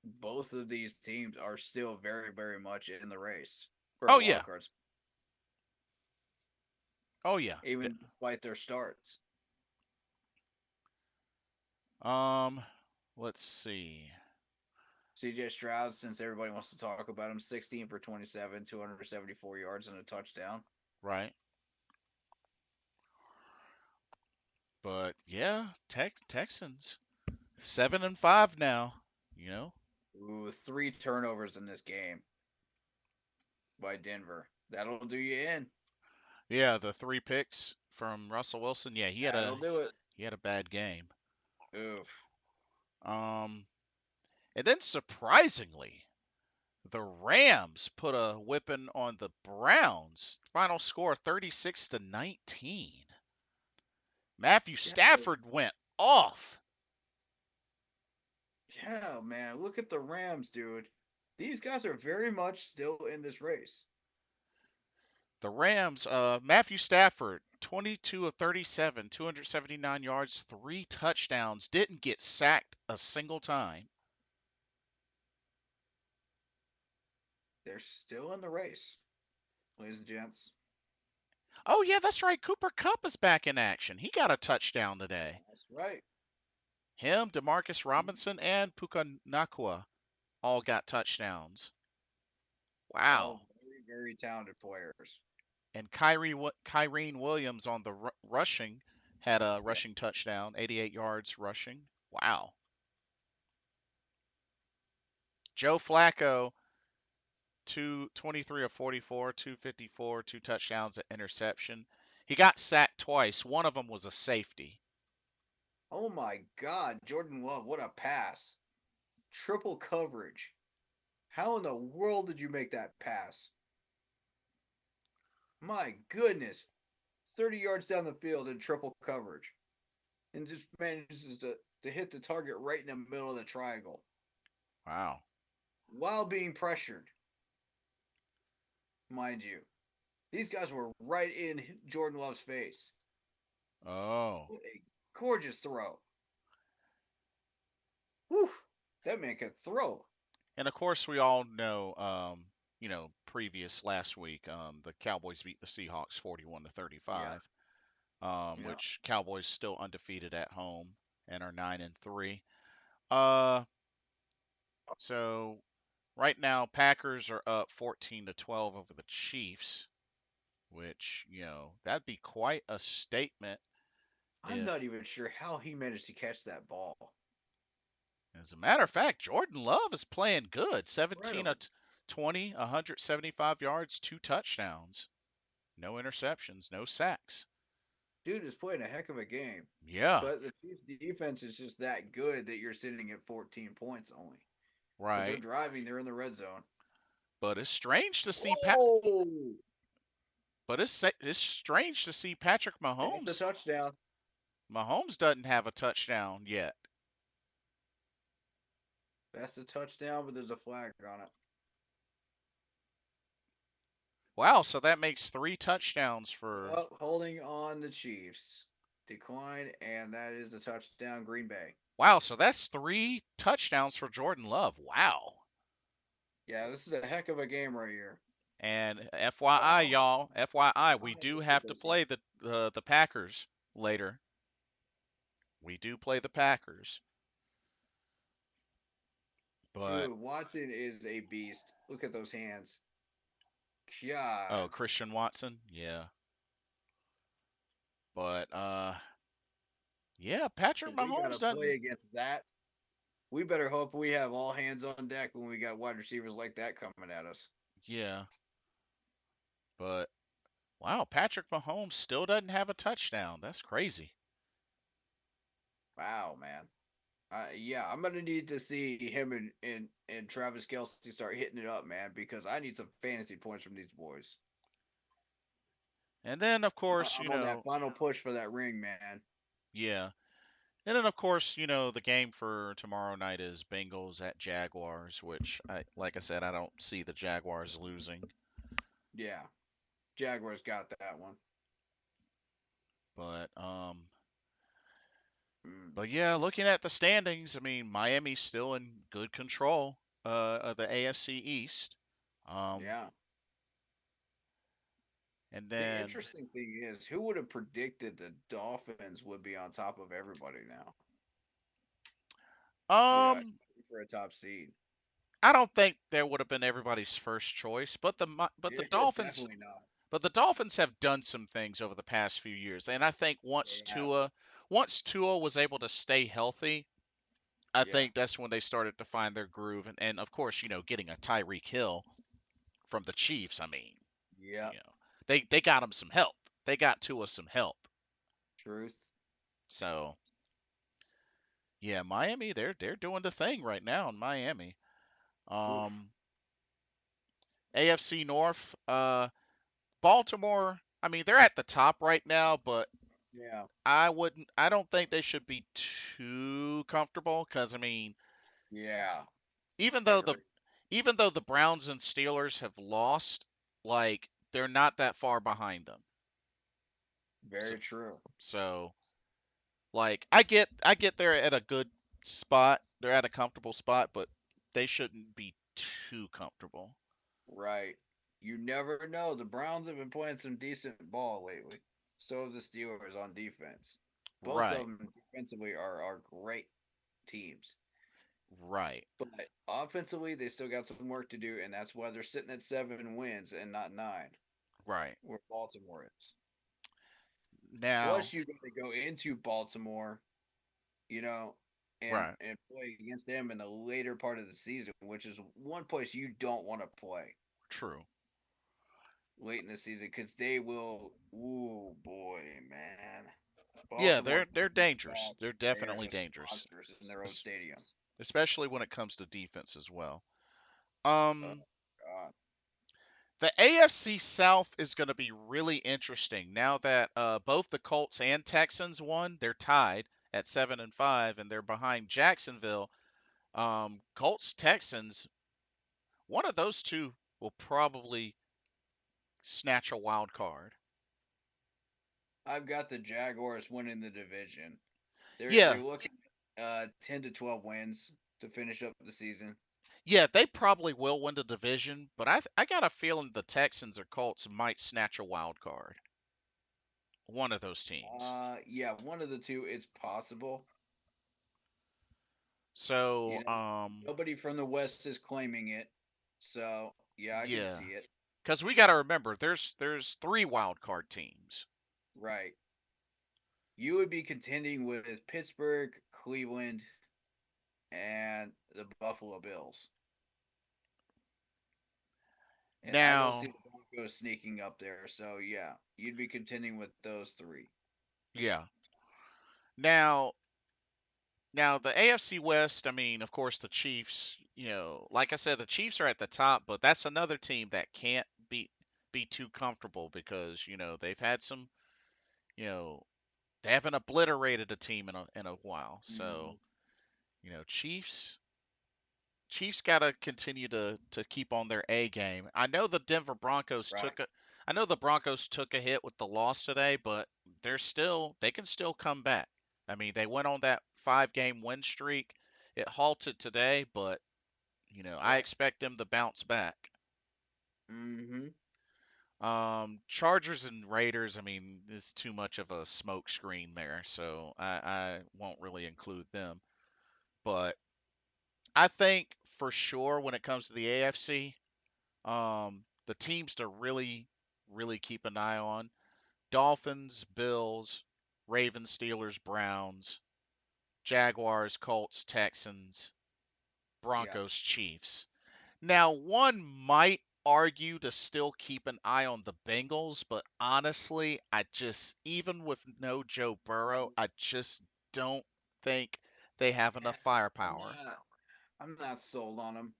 both of these teams are still very, very much in the race for a Oh wild yeah, card, oh yeah. even despite their starts. Um, let's see. CJ Stroud, since everybody wants to talk about him, 16 for 27, 274 yards and a touchdown. Right. But yeah, Texans 7-5 now. You know. Ooh, 3 turnovers in this game by Denver. That'll do you in. Yeah, the 3 picks from Russell Wilson. Yeah, That'll do it. he had a bad game. Oof. Um, and then surprisingly, the Rams put a whipping on the Browns. Final score 36-19. Matthew Stafford went off. Yeah, man. Look at the Rams, dude. These guys are very much still in this race. The Rams, Matthew Stafford, 22 of 37, 279 yards, 3 touchdowns, didn't get sacked a single time. They're still in the race, ladies and gents. Oh, yeah, that's right. Cooper Kupp is back in action. He got a touchdown today. That's right. Him, Demarcus Robinson, and Puka Nakua all got touchdowns. Wow. All very, very talented players. And Kyrene Williams on the rushing had a rushing touchdown, 88 yards rushing. Wow. Joe Flacco, 23 of 44, 254, 2 touchdowns, an interception. He got sacked twice. One of them was a safety. Oh my God, Jordan Love, what a pass. Triple coverage. How in the world did you make that pass? My goodness. 30 yards down the field in triple coverage. And just manages to hit the target right in the middle of the triangle. Wow. While being pressured. Mind you. These guys were right in Jordan Love's face. Oh. What a gorgeous throw. Whew. That man can throw. And of course, we all know, previous last week, the Cowboys beat the Seahawks 41-35, which Cowboys still undefeated at home and are 9-3. So right now, Packers are up 14-12 over the Chiefs, which that'd be quite a statement. I'm not even sure how he managed to catch that ball. As a matter of fact, Jordan Love is playing good. 17 Incredible. of 20, 175 yards, 2 touchdowns. No interceptions, no sacks. Dude is playing a heck of a game. Yeah. But the Chiefs defense is just that good that you're sitting at 14 points only. Right. But they're driving, they're in the red zone. But it's strange to see But it's strange to see Patrick Mahomes. That's the touchdown. Mahomes doesn't have a touchdown yet. That's the touchdown, but there's a flag on it. Wow, so that makes 3 touchdowns for. Holding on the Chiefs. Decline, and that is the touchdown, Green Bay. Wow, so that's 3 touchdowns for Jordan Love. Wow. Yeah, this is a heck of a game right here. And FYI, y'all, FYI, we do have to play the Packers later. We do play the Packers. But dude, Watson is a beast. Look at those hands. God. Oh, Christian Watson? Yeah. But yeah, Patrick Mahomes doesn't play against that. We better hope we have all hands on deck when we got wide receivers like that coming at us. Yeah. But wow, Patrick Mahomes still doesn't have a touchdown. That's crazy. Wow, man. Yeah, I'm gonna need to see him and Travis Kelce start hitting it up, man, because I need some fantasy points from these boys. And then, of course, I'm on that final push for that ring, man. Yeah. And then, of course, the game for tomorrow night is Bengals at Jaguars, which, like I said, I don't see the Jaguars losing. Yeah, Jaguars got that one. But yeah, looking at the standings, I mean, Miami's still in good control of the AFC East. Yeah. And then the interesting thing is, who would have predicted the Dolphins would be on top of everybody now? For a top seed. I don't think there would have been everybody's first choice, but Yeah, definitely not. the Dolphins have done some things over the past few years, and I think They have. once Tua was able to stay healthy, I Yeah. think that's when they started to find their groove, and of course, getting a Tyreek Hill from the Chiefs. I mean, Yeah. they got him some help. They got Tua some help. Truth. So yeah, Miami, they're doing the thing right now in Miami. Oof. Um, AFC North, Baltimore. I mean, they're at the top right now, but Yeah. I don't think they should be too comfortable because I mean, Yeah. even though the Agree. even though the Browns and Steelers have lost, like they're not that far behind them. So, Very true. so like I get they're at a good spot. They're at a comfortable spot, but they shouldn't be too comfortable. Right. You never know. The Browns have been playing some decent ball lately. So have the Steelers on defense. Both of Right. them defensively are great teams. Right. But offensively, they still got some work to do, and that's why they're sitting at 7 wins and not 9, Right. where Baltimore is. Now, Plus, you got to go into Baltimore, you know, and right. and play against them in the later part of the season, which is one place you don't want to play True. late in the season because they will. Ooh boy, man, Yeah, Baltimore can they're beat dangerous. back. They're They are definitely just dangerous. monsters in their own Es- stadium. Especially when it comes to defense as well. Oh Um God, the AFC South is going to be really interesting now that both the Colts and Texans won. They're tied at 7-5, and they're behind Jacksonville. Colts Texans, one of those two will probably snatch a wild card. I've got the Jaguars winning the division. They're Yeah, looking 10 to 12 wins to finish up the season. yeah, they probably will win the division, but I got a feeling the Texans or Colts might snatch a wild card. One of those teams. Yeah, one of the two. It's possible. You So, know, nobody from the West is claiming it, so yeah, I can yeah, see it. because we got to remember there's three wild card teams. Right. You would be contending with Pittsburgh, Cleveland, and the Buffalo Bills. And I don't see Now, the Broncos sneaking up there. So yeah, you'd be contending with those three. yeah, now now the AFC West. I mean, of course, the Chiefs. Like I said, the Chiefs are at the top, but that's another team that can't be too comfortable because they've had some. You know, they haven't obliterated a team in a while. So Mm, Chiefs got to continue to keep on their A game. right. I know the Broncos took a hit with the loss today, but they can still come back. I mean, they went on that 5-game win streak. It halted today, but I Right. expect them to bounce back. Mm-hmm. Chargers and Raiders, I mean, is too much of a smoke screen there, so I won't really include them. But I think for sure when it comes to the AFC, the teams to really keep an eye on: Dolphins, Bills, Ravens, Steelers, Browns, Jaguars, Colts, Texans, Yeah. Broncos, Chiefs. Now, one might argue to still keep an eye on the Bengals, but honestly, even with no Joe Burrow, I just don't think they have Eh, enough I'm firepower. not. I'm not sold on them.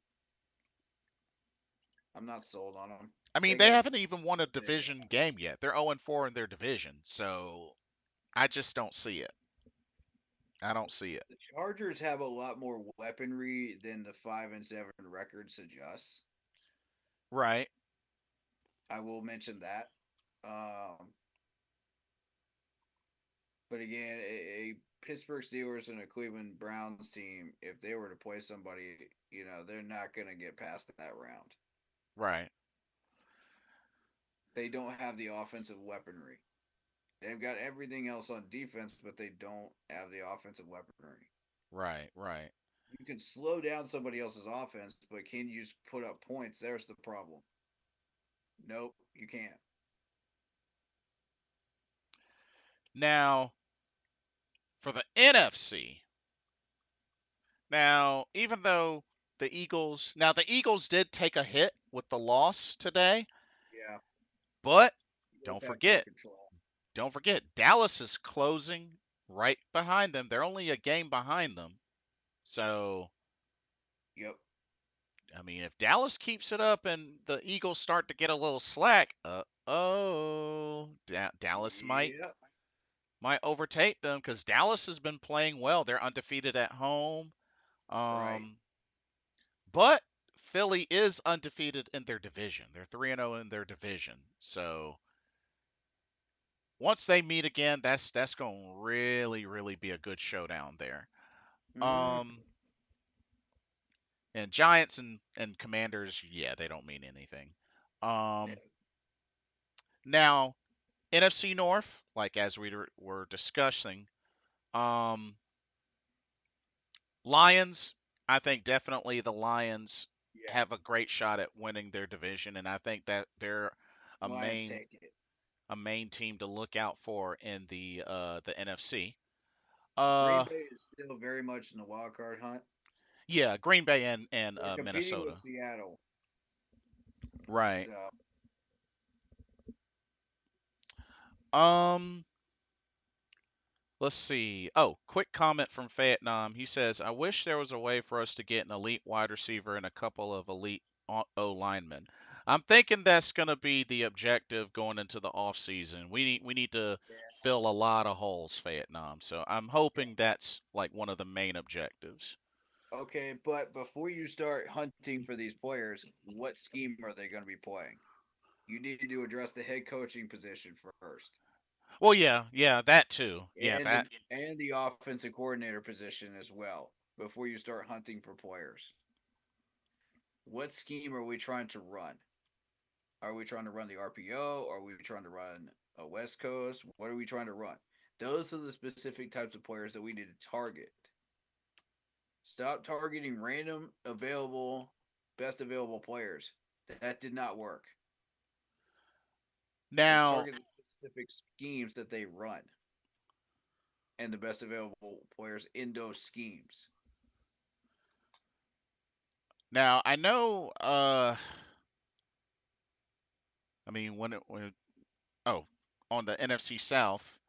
I'm not sold on them. I mean, They they got a haven't even won a division game yet. They're 0-4 in their division, so I just don't see it. I don't see it. the Chargers have a lot more weaponry than the 5-7 record suggests. Right, I will mention that. But again, a Pittsburgh Steelers and a Cleveland Browns team, if they were to play somebody, they're not going to get past that round. right, They don't have the offensive weaponry. They've got everything else on defense, but they don't have the offensive weaponry. right, right. You can slow down somebody else's offense, but can you put up points? There's the problem. Nope, you can't. Now, for the NFC, now, even though the Eagles did take a hit with the loss today, Yeah, but Eagles don't have full forget, control. don't forget, Dallas is closing right behind them. They're only a game behind them. So, Yep. I mean, if Dallas keeps it up and the Eagles start to get a little slack, Dallas Yep. might overtake them because Dallas has been playing well. They're undefeated at home. Right. Um, but Philly is undefeated in their division. They're 3-0 in their division. So once they meet again, that's going to really be a good showdown there. Mm, Um, and Giants and Commanders, yeah, they don't mean anything. yeah. Um, now NFC North, like as we were discussing, um, Lions. I think definitely the Lions Yeah. have a great shot at winning their division, and I think that they're a Lions main take it. a main team to look out for in the NFC. Green Uh, Bay is still very much in the wild card hunt. yeah, Green Bay and They're competing with Minnesota. Seattle. Right. So Um, let's see. Oh, quick comment from Vietnam. He says, "I wish there was a way for us to get an elite wide receiver and a couple of elite O linemen." I'm thinking that's going to be the objective going into the off season. We need to yeah, fill a lot of holes, Vietnam. So I'm yeah. hoping that's like one of the main objectives. Okay, but before you start hunting for these players, what scheme are they going to be playing? You need to address the head coaching position first, Well, yeah, that too. Yeah, and the that. and the offensive coordinator position as well. Before you start hunting for players, what scheme are we trying to run? Are we trying to run the RPO? Are we trying to run a West Coast? What are we trying to run? Those are the specific types of players that we need to target. Stop targeting random best available players. That did not work. Let's Now, target the specific schemes that they run and the best available players in those schemes. now I know. I mean, when oh, on the NFC South,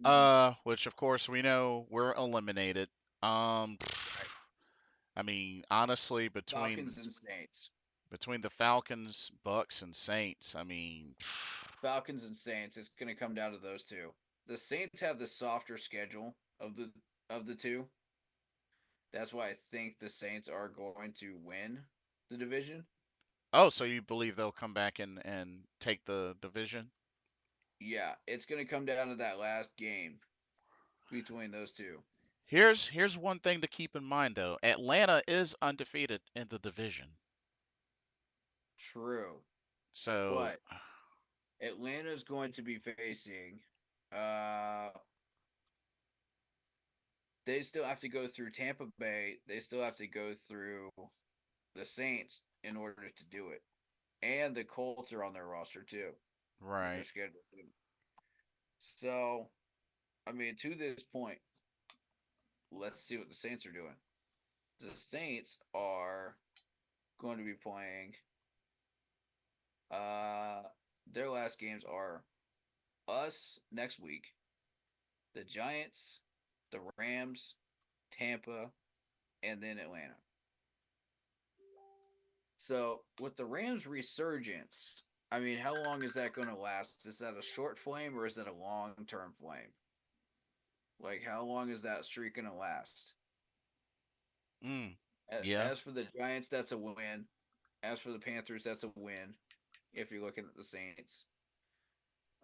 Mm-hmm. which of course we know we're eliminated. Um, Right. I mean, honestly, Falcons and Saints. between the Falcons, Bucks, and Saints, I mean, Falcons and Saints. It's going to come down to those two. The Saints have the softer schedule of the two. That's why I think the Saints are going to win the division. oh, so you believe they'll come back and take the division? Yeah, it's going to come down to that last game between those two. Here's one thing to keep in mind though. Atlanta is undefeated in the division. True. So, But Atlanta is going to be facing. Uh, they still have to go through Tampa Bay. They still have to go through the Saints in order to do it, and the Colts are on their roster too. Their right. schedule too. So, I mean, to this point, let's see what the Saints are doing. The Saints are going to be playing. Uh, their last games are us next week, the Giants, the Rams, Tampa, and then Atlanta. So with the Rams resurgence, I mean, how long is that going to last? Is that a short flame or is that a long term flame? Like, how long is that streak going to last? Mm, yeah. As for the Giants, that's a win. As for the Panthers, that's a win. If you're looking at the Saints,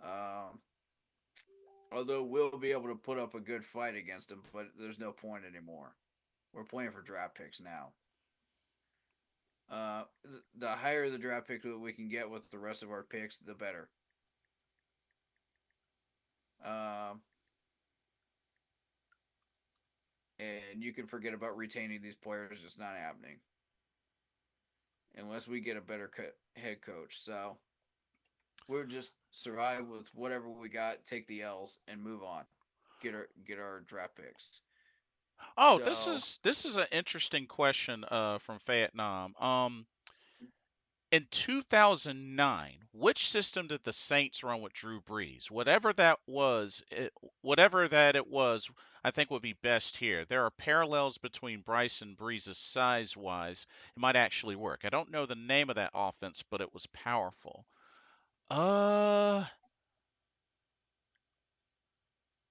um, although we'll be able to put up a good fight against them, but there's no point anymore. We're playing for draft picks now. The higher the draft pick that we can get with the rest of our picks, the better. Um, and you can forget about retaining these players. It's not happening unless we get a better head coach. So we'll just survive with whatever we got, take the L's, and move on. Get our draft picks. Oh, this So is this is an interesting question from Vietnam. In 2009, which system did the Saints run with Drew Brees? Whatever that it was, I think would be best here. There are parallels between Bryce and Brees' size-wise. It might actually work. I don't know the name of that offense, but it was powerful. Uh,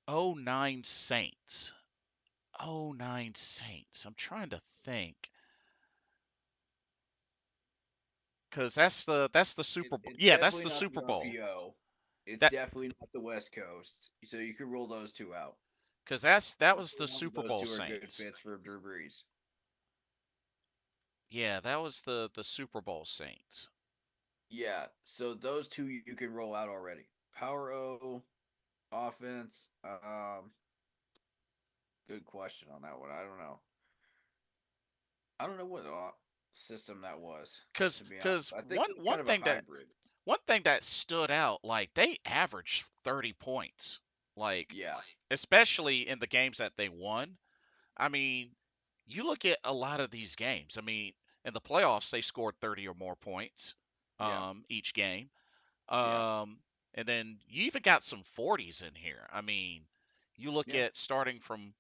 '09 Saints. '09 Saints. I'm trying to think. Because that's the Super Bowl. it's Yeah, that's definitely the not Super the Bowl. RPO. It's That definitely not the West Coast. So you can rule those two out. because that was Neither the one of Super those Bowl two are good Saints. fits for Drew Brees. Yeah, that was the Super Bowl Saints. Yeah, so those two you can roll out already. Power O offense. Good question on that one. I don't know. I don't know what system that was, Cause to be honest. cause I think one it was one kind of a thing that hybrid. one thing that stood out, like they averaged 30 points, like Yeah, especially in the games that they won. I mean, you look at a lot of these games. I mean, in the playoffs they scored 30 or more points yeah, each game. yeah, Um, and then you even got some 40s in here. I mean, you look yeah. at starting from,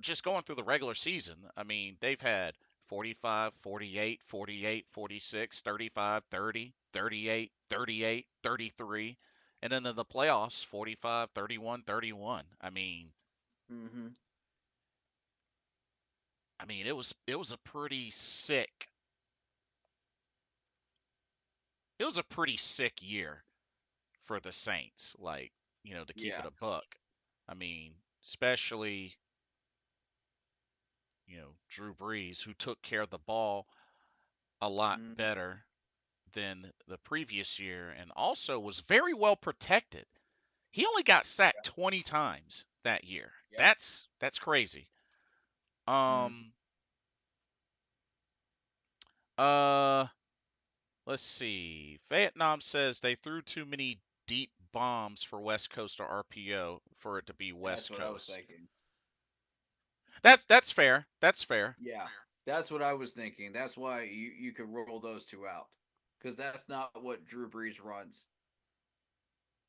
just going through the regular season. I mean, they've had 45, 48, 48, 46, 35, 30, 38, 38, 33. And then in the playoffs, 45, 31, 31. Mm-hmm. It was a pretty sick it was a pretty sick year for the Saints, like, to keep it Yeah. a buck. I mean, especially, Drew Brees, who took care of the ball a lot Mm-hmm. better than the previous year and also was very well protected. He only got sacked 20 times that year. Yep. That's crazy. Mm. Um uh let's see. Vietnam says they threw too many deep bombs for West Coast or RPO for it to be That's West what I was Coast. thinking. That's fair. That's fair. Yeah, that's what I was thinking. That's why you could roll those two out because that's not what Drew Brees runs.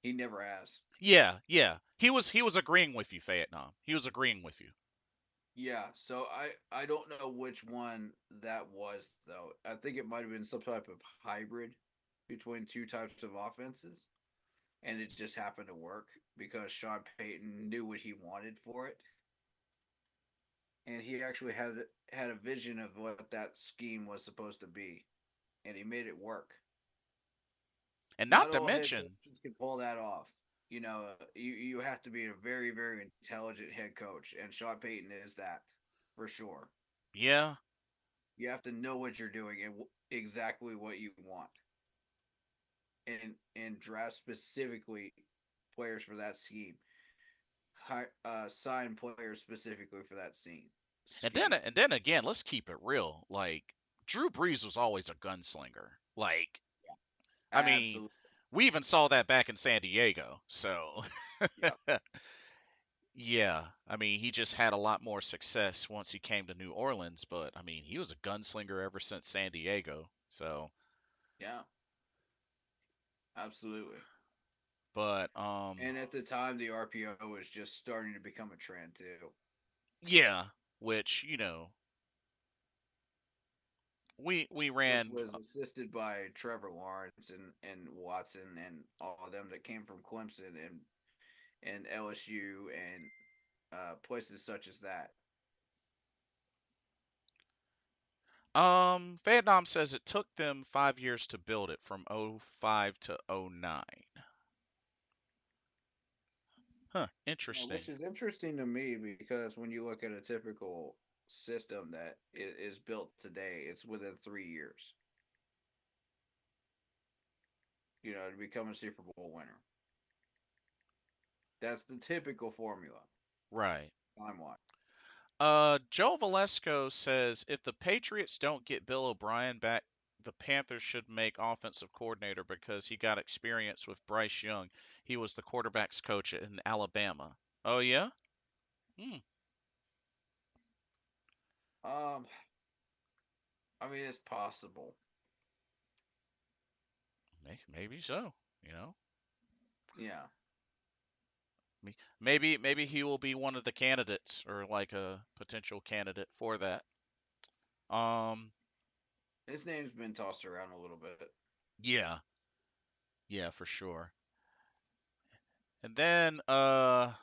He never has. Yeah, yeah. He was agreeing with you, Vietnam. He was agreeing with you. Yeah, so I don't know which one that was though. I think it might have been some type of hybrid between two types of offenses, and it just happened to work because Sean Payton knew what he wanted for it, and he actually had a vision of what that scheme was supposed to be, and he made it work. And not Not to all head mention, coaches can pull that off. You have to be a very very intelligent head coach, and Sean Payton is that for sure. yeah. You have to know what you're doing and exactly what you want, and draft specifically players for that scheme. Sign players specifically for that And then scheme. and then again, let's keep it real. Like Drew Brees was always a gunslinger. Like, I mean, Absolutely. we even saw that back in San Diego. So, Yeah. yeah, I mean, he just had a lot more success once he came to New Orleans, but I mean, he was a gunslinger ever since San Diego. So, Yeah. Absolutely. but And at the time, the RPO was just starting to become a trend too, yeah, which, we which ran. was assisted by Trevor Lawrence and Watson and all of them that came from Clemson and LSU and places such as that. Vietnam says it took them 5 years to build it from '05 to '09. Huh, Which interesting. is interesting to me because when you look at a typical system that is built today, it's within 3 years. To become a Super Bowl winner. That's the typical formula Right. time wise. Joe Valesco says if the Patriots don't get Bill O'Brien back, the Panthers should make offensive coordinator because he got experience with Bryce Young. He was the quarterback's coach in Alabama. Oh yeah? Hmm. Um, I mean, it's possible. Maybe so. You know, Yeah. maybe he will be one of the candidates or like a potential candidate for that. Um, His name's been tossed around a little bit. yeah, yeah, for sure. And then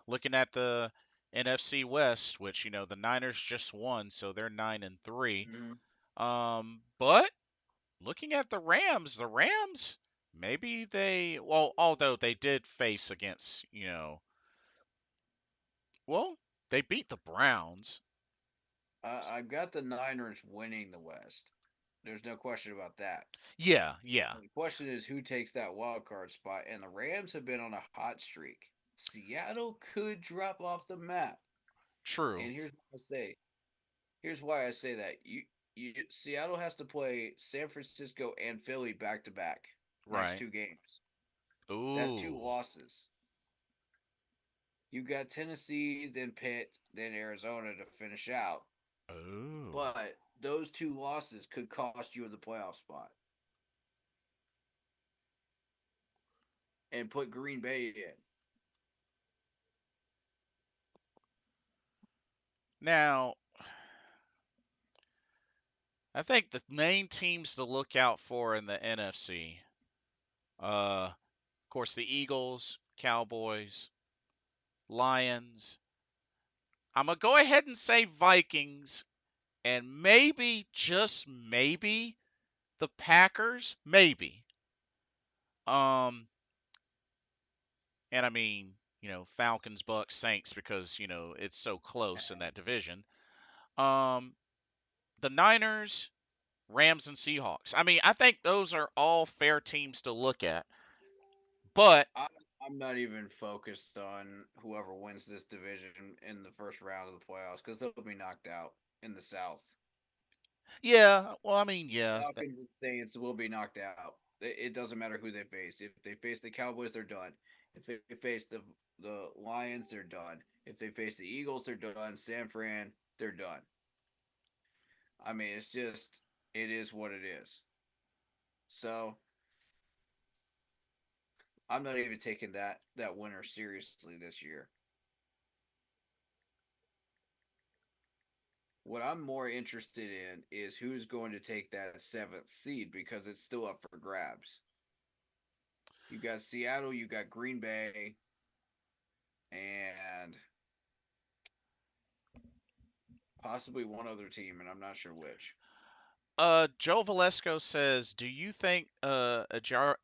looking at the NFC West, which the Niners just won, so they're 9-3. Mm-hmm. But looking at the Rams maybe although they did face against, well, they beat the Browns. I've got the Niners winning the West. There's no question about that. Yeah, yeah, The question is who takes that wild card spot, and the Rams have been on a hot streak. Seattle could drop off the map, true. and here's why I say that. Seattle has to play San Francisco and Philly back to back next Right. two games. That's two Ooh. losses. You got Tennessee, then Pitt, then Arizona to finish out. Ooh. But those two losses could cost you the playoff spot and put Green Bay in. Now, I think the main teams to look out for in the NFC, of course, the Eagles, Cowboys, Lions. I'm gonna go ahead and say Vikings, and maybe, just maybe, the Packers. Maybe. Um, and I mean, Falcons, Bucks, Saints, because it's so close in that division. Um, the Niners, Rams, and Seahawks. I mean, I think those are all fair teams to look at. But I'm, I'm not even focused on whoever wins this division in the first round of the playoffs because they'll be knocked out in the South. yeah, well, I mean, yeah, Falcons and Saints will be knocked out. It doesn't matter who they face. If they face the Cowboys, they're done. If they face the Lions, they're done. If they face the Eagles, they're done. San Fran, they're done. I mean, it is what it is. So I'm not even taking that winner seriously this year. What I'm more interested in is who's going to take that seventh seed because it's still up for grabs. You got Seattle, you got Green Bay, and possibly one other team, and I'm not sure which. Joe Valesco says, "Do you think Ajaro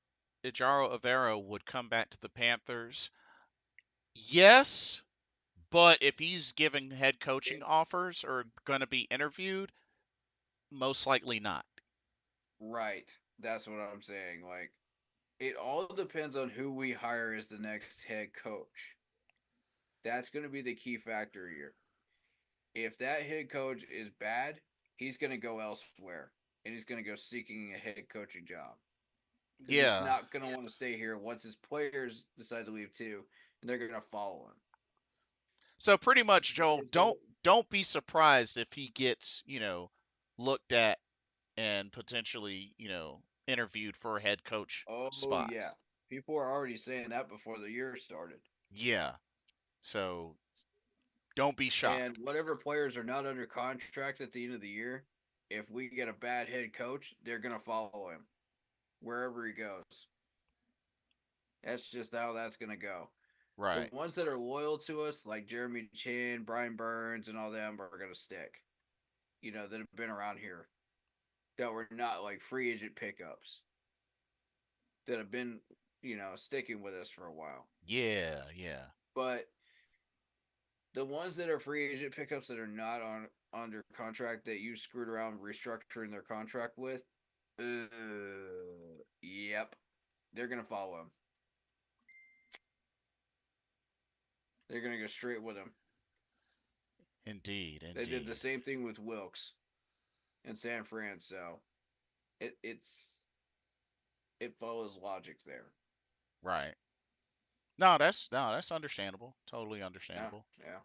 Avera would come back to the Panthers?" Yes, but if he's giving head coaching It, offers or going to be interviewed, most likely not. right. That's what I'm saying. Like, it all depends on who we hire as the next head coach. That's going to be the key factor here. If that head coach is bad, he's going to go elsewhere and he's going to go seeking a head coaching job because he's Yeah. not going to want to stay here once his players decide to leave too, and they're going to follow him. So pretty much, That Joel, is a, don't be surprised if he gets, looked at and potentially, interviewed for a head coach oh spot. yeah, people were already saying that before the year started. Yeah. So don't be And shocked. whatever players are not under contract at the end of the year, if we get a bad head coach, they're going to follow him wherever he goes. That's just how that's going to go. The Right. ones that are loyal to us, like Jeremy Chin, Brian Burns, and all them, are going to stick. That have been around here, that were not like free agent pickups, that have been, sticking with us for a while. Yeah, yeah. But the ones that are free agent pickups that are not on under contract that you screwed around restructuring their contract with, yep, they're gonna follow him. They're gonna go straight with him. Indeed, They did the indeed. same thing with Wilkes in San Fran, so it follows logic there. Right. No, that's understandable. Totally Yeah, understandable. yeah.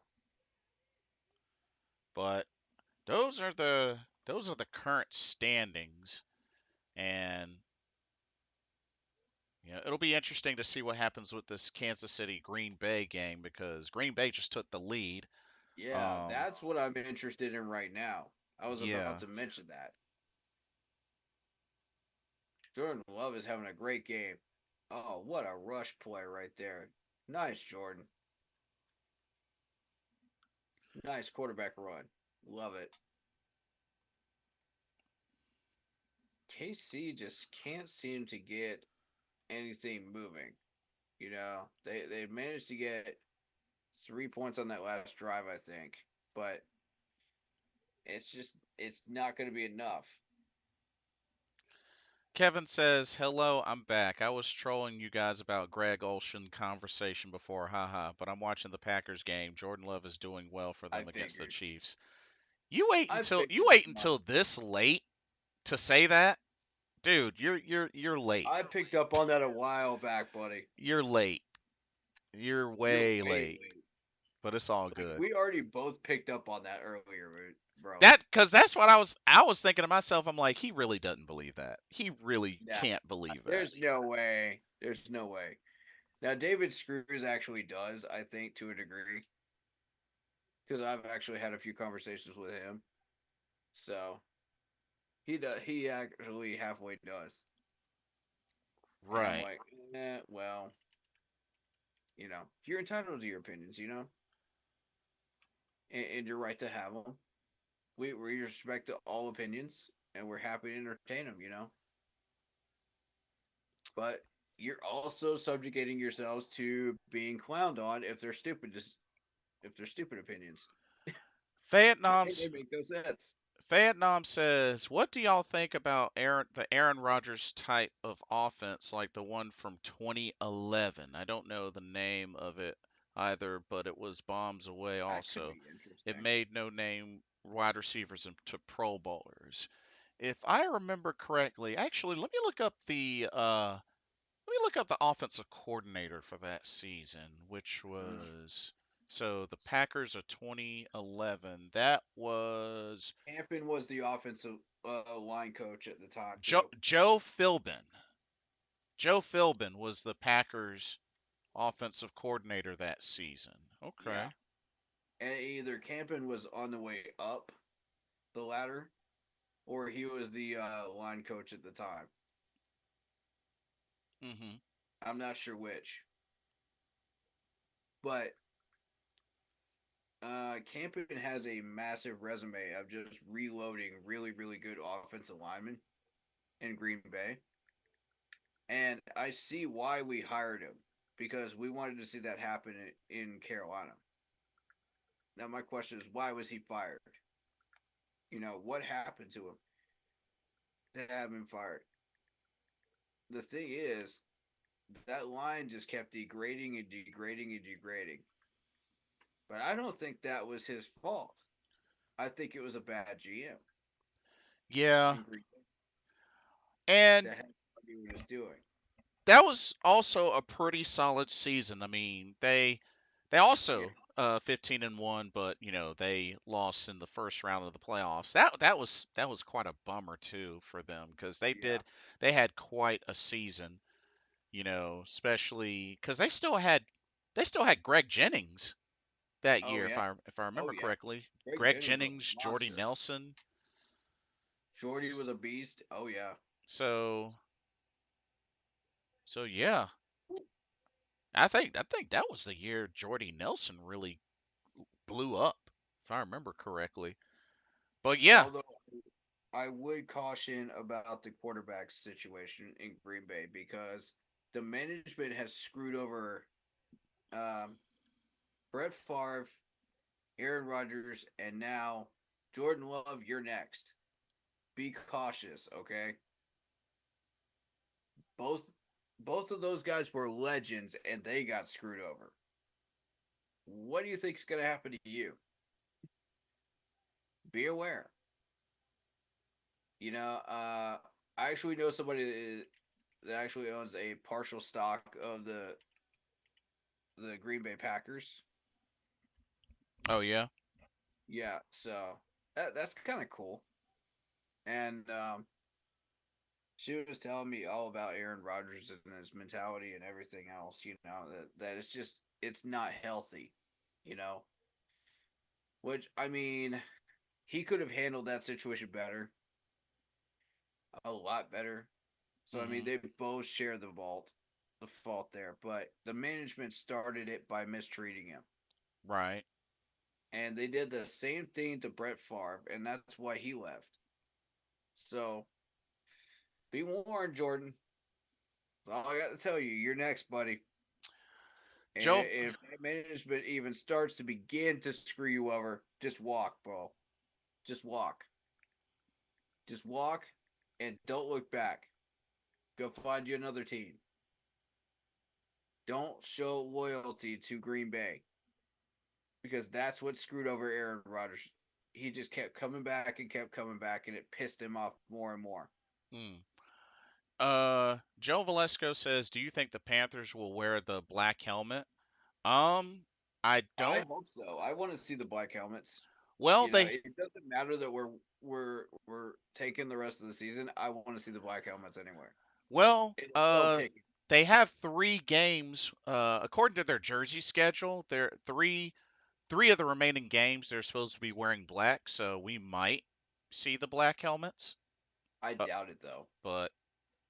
But those are the current standings, and it'll be interesting to see what happens with this Kansas City Green Bay game because Green Bay just took the lead. Yeah, Um, that's what I'm interested in right now. I was about yeah, to mention that. Jordan Love is having a great game. Oh, what a rush play right there. Nice, Jordan. Nice quarterback run. Love it. KC just can't seem to get anything moving. They managed to get 3 points on that last drive, I think, but it's not going to be enough. Kevin says, "Hello, I'm back. I was trolling you guys about Greg Olson conversation before, haha, but I'm watching the Packers game. Jordan Love is doing well for I them against the figured. Chiefs." You wait I until you figured as wait much. until this late to say that? Dude, you're late. I picked up on that a while back, buddy. You're late. You're You're way way late, late. but it's all Like good. we already both picked up on that earlier, bro. That cuz that's what I was thinking to myself. I'm like, he really doesn't believe that. He really Yeah, can't believe that. there's no way. There's no way. Now David Screws actually does, I think, to a degree, because I've actually had a few conversations with him. So he does. He actually halfway does, and I'm Right. like, well, you're entitled to your opinions, and you're right to have them. We respect all opinions, and we're happy to entertain them. But you're also subjugating yourselves to being clowned on if they're stupid. Just if they're stupid opinions, and they Vietnam's make no sense. Vietnam says, "What do y'all think about the Aaron Rodgers type of offense like the one from 2011? I don't know the name of it either, but it was bombs away That could also. be It interesting. made no name wide receivers into Pro Bowlers. If I remember correctly, actually, let me look up the offensive coordinator for that season, which Mm. was so the Packers of 2011. That was Hampton was the offensive line coach at the time Joe, too. Joe Philbin. Joe Philbin was the Packers offensive coordinator that season. Yeah, Okay. and either Campen was on the way up the ladder, or he was the line coach at the time. Mhm. I'm not sure which, but Campen has a massive resume of just reloading really, really good offensive linemen in Green Bay, and I see why we hired him because we wanted to see that happen in Carolina. Now, my question is, why was he fired? What happened to him to have him fired? The thing is, that line just kept degrading and degrading and degrading. But I don't think that was his fault. I think it was a bad GM Yeah. in Green Bay And that had no idea what he was doing. that was also a pretty solid season. I mean, they Yeah. also 15-1, but they lost in the first round of the playoffs. That was quite a bummer too for them because Yeah. they had quite a season. Especially because they still had Greg Jennings that Oh year yeah. if I Oh remember yeah. correctly. Greg Greg Jennings was Jennings, a Jordy monster. Nelson. Shorty was a beast. Oh yeah. So so yeah, I think that was the year Jordy Nelson really blew up, if I remember correctly. But yeah, Although I would caution about the quarterback situation in Green Bay because the management has screwed over um, Brett Favre, Aaron Rodgers, and now Jordan Love. You're next. Be cautious, okay? Both both of those guys were legends, and they got screwed over. What do you think's going to happen to you? be aware. I actually know somebody that actually owns a partial stock of the Green Bay Packers. Oh yeah. Yeah, so that's kind of cool. And she was telling me all about Aaron Rodgers and his mentality and everything else. That it's not healthy. You know, which I mean, he could have handled that situation better, a lot better. So I mean, Hmm. they both share the fault there. But the management started it by mistreating him, Right. and they did the same thing to Brett Favre, and that's why he left. So be warned, Jordan. That's all I got to tell you. You're next, buddy. And Joe. if that management even starts to begin to screw you over, just walk, bro. Just walk. Just walk and don't look back. Go find you another team. Don't show loyalty to Green Bay because that's what screwed over Aaron Rodgers. He just kept coming back, and it pissed him off more and more. Mm. Joe Valesco says, "Do you think the Panthers will wear the black helmet?" Um, I I don't. hope so. I want to see the black helmets. Well, they It doesn't matter that we're taking the rest of the season. I want to see the black helmets anywhere. well, It'll sell tickets. they have 3 games. According to their jersey schedule, they're three of the remaining games they're supposed to be wearing black, so we might see the black helmets. I Uh, doubt it though. but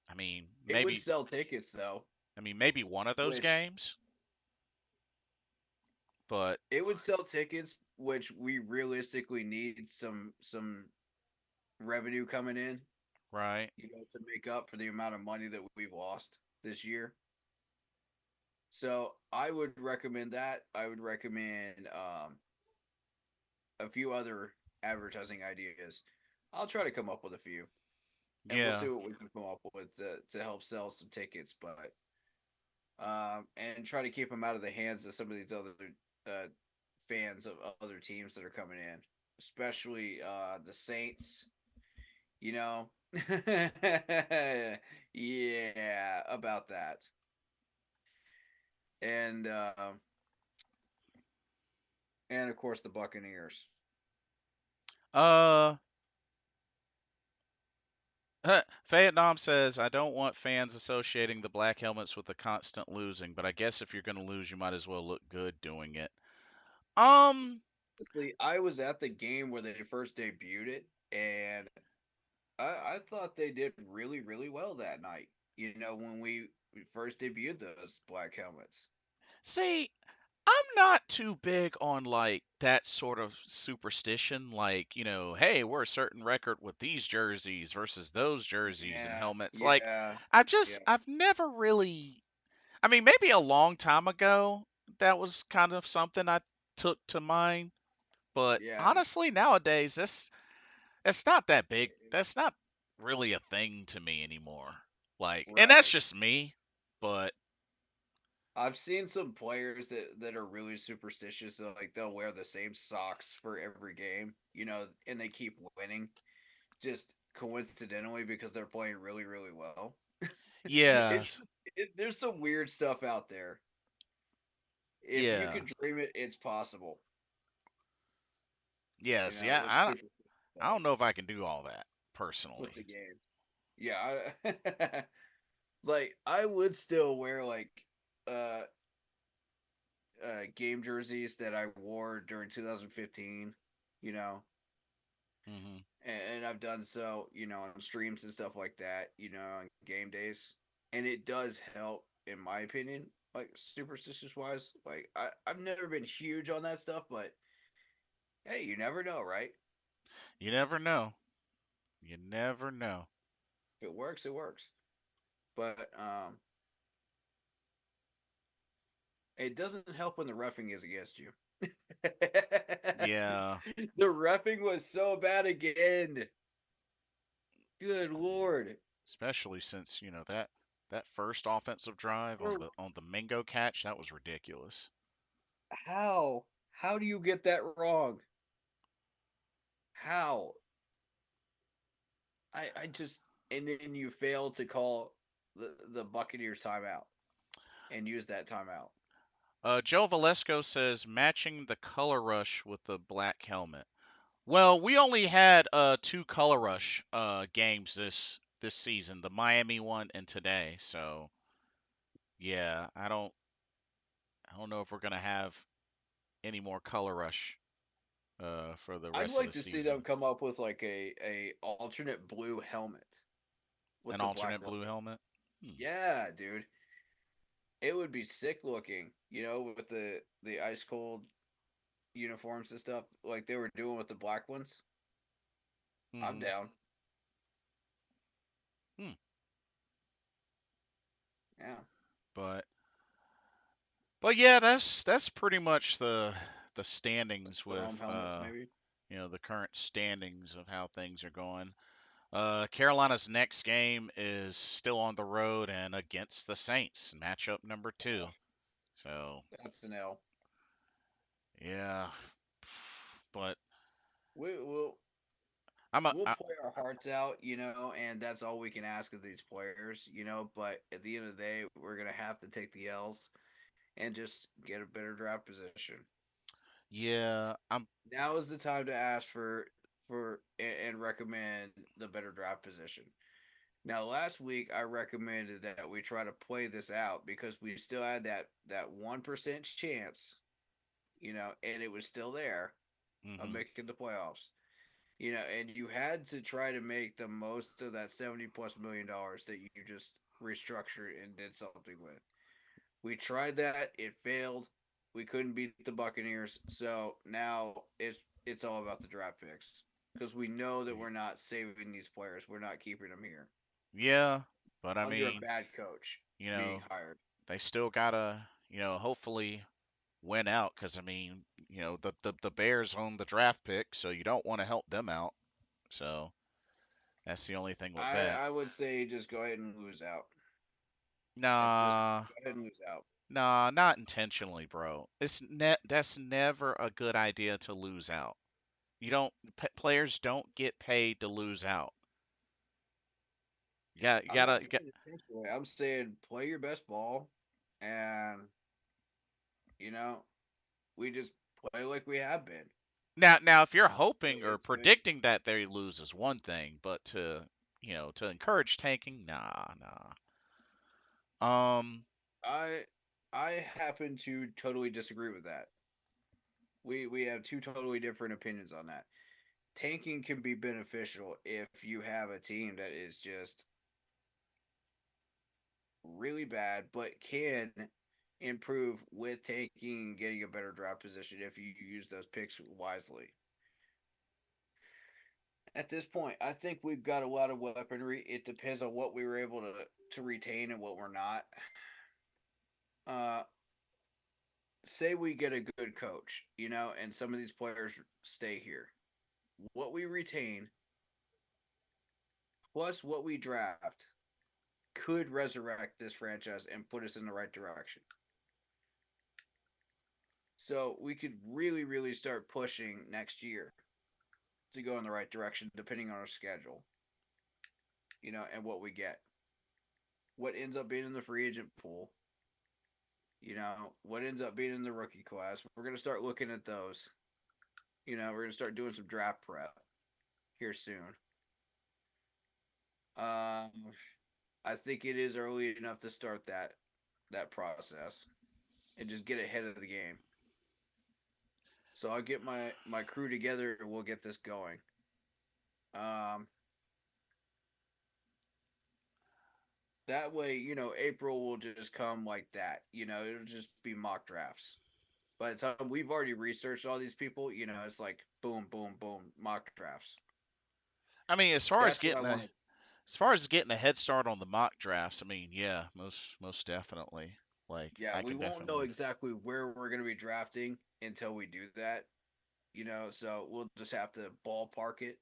I mean, It would maybe sell tickets though, maybe one of those which games. But it would sell tickets, which we realistically need some revenue coming in, right, to make up for the amount of money that we've lost this year. So I would recommend that. I would recommend a few other advertising ideas. I'll try to come up with a few, and we'll yeah, see what we can come up with to help sell some tickets. But and try to keep them out of the hands of some of these other uh, fans of other teams that are coming in, especially the Saints. You know, yeah, about that, and and of course the Buccaneers. uh. Vietnam says, I don't want fans associating the black helmets with the constant losing, but I guess if you're going to lose, you might as well look good doing it. Um, Honestly, I was at the game where they first debuted it, and I thought they did really, really well that night. When we first debuted those black helmets. see, I'm not too big on like that sort of superstition, like, hey, we're a certain record with these jerseys versus those jerseys and Yeah, helmets. Like, yeah, yeah, I've never really, maybe a long time ago, that was kind of something I took to mind. But yeah. honestly, nowadays, that's not that big. That's not really a thing to me anymore. Like, and that's Right. just me. But I've seen some players that are really superstitious. Like they'll wear the same socks for every game, and they keep winning just coincidentally because they're playing really, really well. yes, There's some weird stuff out there. If you yeah, could dream it, it's possible. yes, yeah. With super I stuff don't know if I can do all that with personally. the game. Yeah, like I would still wear like uh game jerseys that I wore during 2015, you know, Hmm. and I've done so, on streams and stuff like that, on game days, and it does help, in my opinion, like superstitious wise. Like I've never been huge on that stuff, but hey, you never know, right? You never know. You never know. If it works, it works. But it doesn't help when the roughing is against you. Yeah, The roughing was so bad again. Good lord. especially since that first offensive drive on the Mingo catch, that was ridiculous. How? How do you get that wrong? How? I just and then you fail to call the Buccaneers timeout and use that timeout. Joe Valesco says matching the color rush with the black helmet. Well, we only had two color rush games this season, the Miami one and today. So yeah, I don't know if we're gonna have any more color rush for the I'd rest of like the to see them season. come up with like a alternate blue helmet with An the black alternate blue logo. helmet. Hmm. Yeah, dude. It would be sick looking, with the ice cold uniforms and stuff like they were doing with the black ones. I'm Hmm. down. Hmm. Yeah. But yeah, that's pretty much the standings The home with helmets, maybe. the current standings of how things are going. Carolina's next game is still on the road and against the Saints, matchup number Oh, 2. So that's an L. yeah, but We, we'll I'm a we'll I, play our hearts out, and that's all we can ask of these players, But at the end of the day, we're gonna have to take the L's and just get a better draft position. yeah I'm Now is the time to ask for and recommend the better draft position. Now, last week I recommended that we try to play this out because we still had that 1% chance, and it was still there of hmm making the playoffs. And you had to try to make the most of that 70+ million that you just restructured and did something with. We tried that, it failed. We couldn't beat the Buccaneers, so now it's all about the draft picks because we know that we're not saving these players. We're not keeping them here yeah, but I under a mean, bad coach you being know, hired. they still gotta hopefully win out because I mean, the Bears own the draft pick, so you don't want to help them out. So that's the only thing with I that. I would say just go ahead and lose out at this point. Nah, Go ahead and lose out. nah, not intentionally, bro. That's never a good idea to lose out. You don't players don't get paid to lose out. You I'm not gotta saying intentionally. I'm saying play your best ball, and you know we just play like we have been. now if you're hoping or It's been predicting that they lose is one thing, but to encourage tanking, nah, nah. I I happen to totally disagree with that. We have two totally different opinions on that. Tanking can be beneficial if you have a team that is just really bad, but can improve with tanking and getting a better draft position if you use those picks wisely. At this point, I think we've got a lot of weaponry. It depends on what we were able to retain and what we're not. Uh, Say we get a good coach, and some of these players stay here. What we retain plus what we draft could resurrect this franchise and put us in the right direction. So we could really, really start pushing next year to go in the right direction, depending on our schedule, and what we get. What ends up being in the free agent pool, what ends up being in the rookie class. We're going to start looking at those. We're going to start doing some draft prep here soon. Um, I think it is early enough to start that process and just get ahead of the game. So I'll get my crew together and we'll get this going. Um, that way, April will just come like that. It'll just be mock drafts. By the time we've already researched all these people, it's like boom, boom, boom, mock drafts. I mean, That's what I want to. as far as getting a head start on the mock drafts, I mean, yeah, most definitely. Like Yeah, I we can won't know definitely. exactly where we're going to be drafting until we do that. So we'll just have to ballpark it,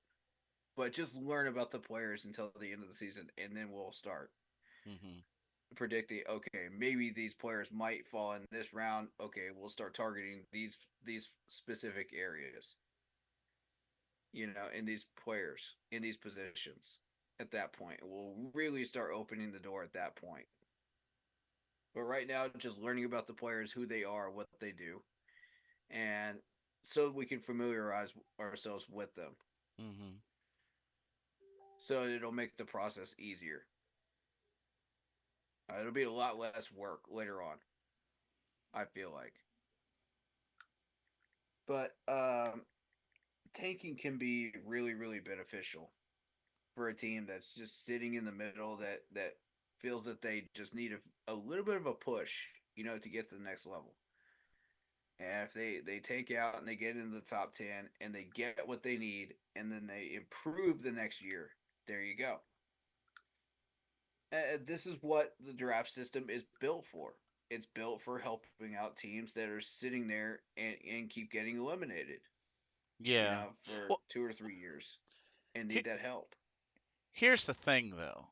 but just learn about the players until the end of the season, and then we'll start Hmm. predicting. Okay, maybe these players might fall in this round. Okay, we'll start targeting these specific areas. in these players, in these positions at that point. We'll really start opening the door at that point. But right now, just learning about the players, who they are, what they do, and so we can familiarize ourselves with them. Hmm. So it'll make the process easier. It'll be a lot less work later on, I feel like. But tanking can be really, really beneficial for a team that's just sitting in the middle that feels that they just need a little bit of a push, to get to the next level. And if they take out and they get into the top 10 and they get what they need and then they improve the next year, there you go. This is what the draft system is built for. It's built for helping out teams that are sitting there and keep getting eliminated, Yeah. for Well, 2 or 3 years and he, need that help. here's the thing, though.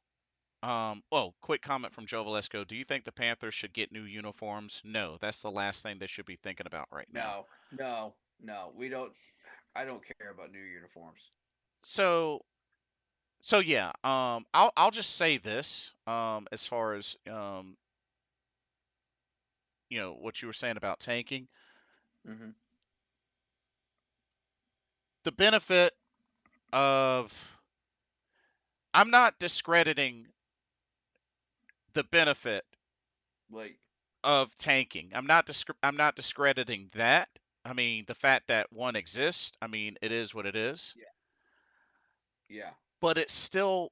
Oh, quick comment from Joe Valesco. Do you think the Panthers should get new uniforms? No, that's the last thing they should be thinking about right now. No, no, no. We don't. I don't care about new uniforms. So, so yeah. I'll just say this. As far as what you were saying about tanking, Mm-hmm. the benefit of I'm not discrediting the benefit Like, of tanking. I'm not discrediting that. I mean, the fact that one exists, I mean, it is what it is. yeah, yeah. But it's still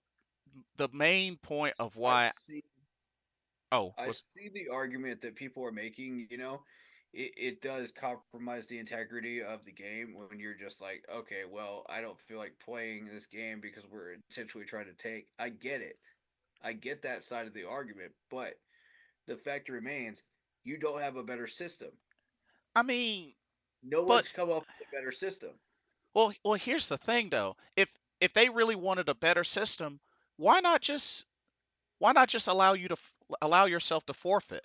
the main point of I why. see. Oh, I was see the argument that people are making. It does compromise the integrity of the game when you're just like, okay, well, I don't feel like playing this game because we're intentionally trying to take. I get it. I get that side of the argument, but the fact remains, you don't have a better system. I mean, No but one's come up with a better system. well, here's the thing though. If they really wanted a better system, why not just why not just allow yourself to forfeit?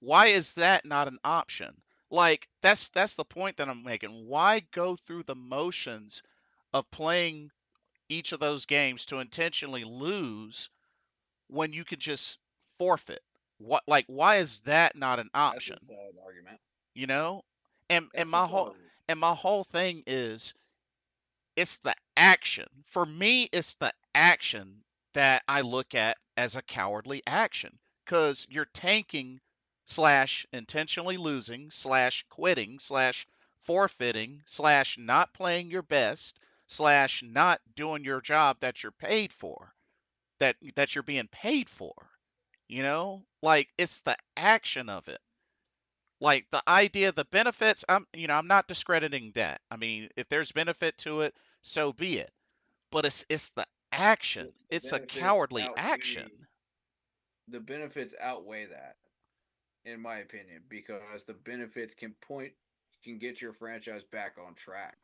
Why is that not an option? Like that's the point that I'm making. Why go through the motions of playing each of those games to intentionally lose when you could just forfeit? What like why is that not an That's a option? solid argument. You know? And That's a my whole solid. thing is it's the action. For me, it's the action that I look at as a cowardly action. Cause you're tanking slash intentionally losing slash quitting slash forfeiting slash not playing your best slash not doing your job that you're paid for that you're being paid for. Like it's the action of it. Like the idea, the benefits. I'm not discrediting that. I mean, if there's benefit to it, so be it. But it's the action. The It's a benefits cowardly action. outweigh the benefits outweigh that, in my opinion, because the benefits can get your franchise back on track.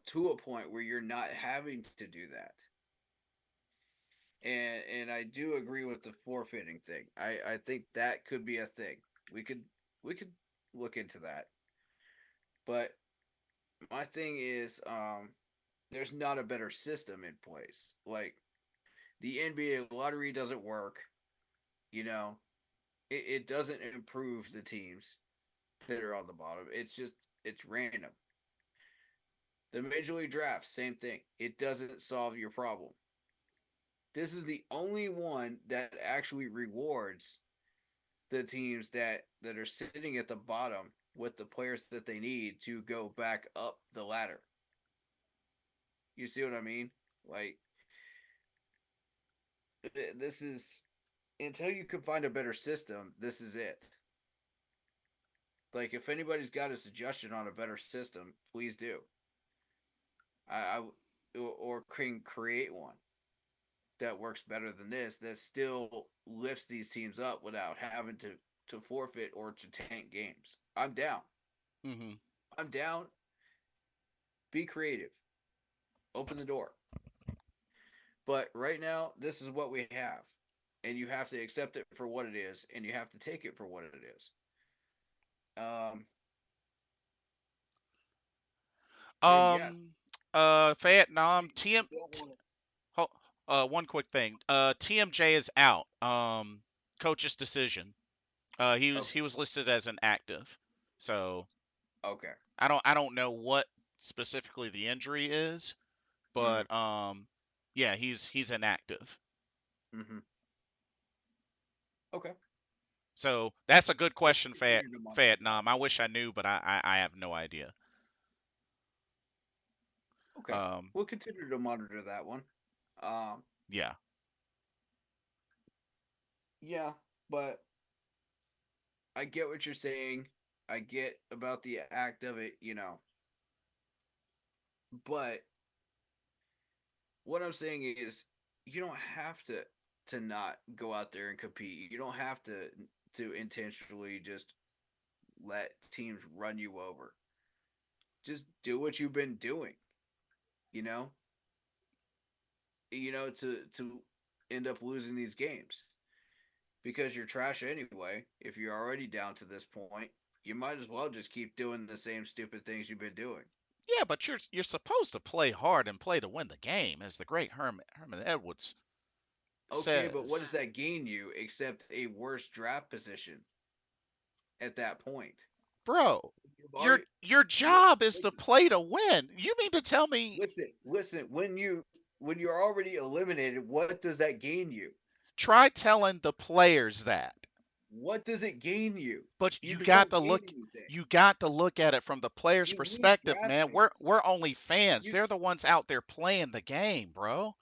To a point where you're not having to do that. And I do agree with the forfeiting thing. I think that could be a thing. We could we could look into that. But my thing is, there's not a better system in place. Like, the NBA lottery doesn't work. You know, it doesn't improve the teams that are on the bottom. It's random. The Major League Draft, same thing. It doesn't solve your problem. This is the only one that actually rewards the teams that are sitting at the bottom with the players that they need to go back up the ladder. You see what I mean? Like, this is, until you can find a better system, this is it. Like, if anybody's got a suggestion on a better system, please do. Or can create one that works better than this, that still lifts these teams up without having to forfeit or to tank games. I'm down. Hmm. I'm down. Be creative. Open the door. But right now, this is what we have. And you have to accept it for what it is, and you have to take it for what it is. Um, And yes, Vietnam, you don't want one quick thing. TMJ is out. Coach's decision. He to. was he was listed as an active. So Okay. I don't know what specifically the injury is, Mm-hmm. but yeah, he's inactive. Mm-hmm. Okay. So that's a good We'll question, continue to monitor that. Vietnam. I wish I knew, but I have no idea. Okay. Um, We'll continue to monitor that one. Um, yeah. yeah, but I get what you're saying. I get about the act of it, but what I'm saying is you don't have to not go out there and compete. You don't have to intentionally just let teams run you over. Just do what you've been doing, you know? To end up losing these games. Because you're trash anyway. If you're already down to this point, you might as well just keep doing the same stupid things you've been doing. Yeah, but you're supposed to play hard and play to win the game, as the great Herman Edwards Okay, but what says. does that gain you except a worse draft position at that point? Bro, You've your already your job is to listen, play to win. You mean to tell me listen. When you're already eliminated, what does that gain you? try telling the players that? What does it gain you? But You you got don't to gain look anything. you got to look at it from the player's You lose perspective, draft man. We're picks. we're only fans. You They're the ones out there playing the game, bro.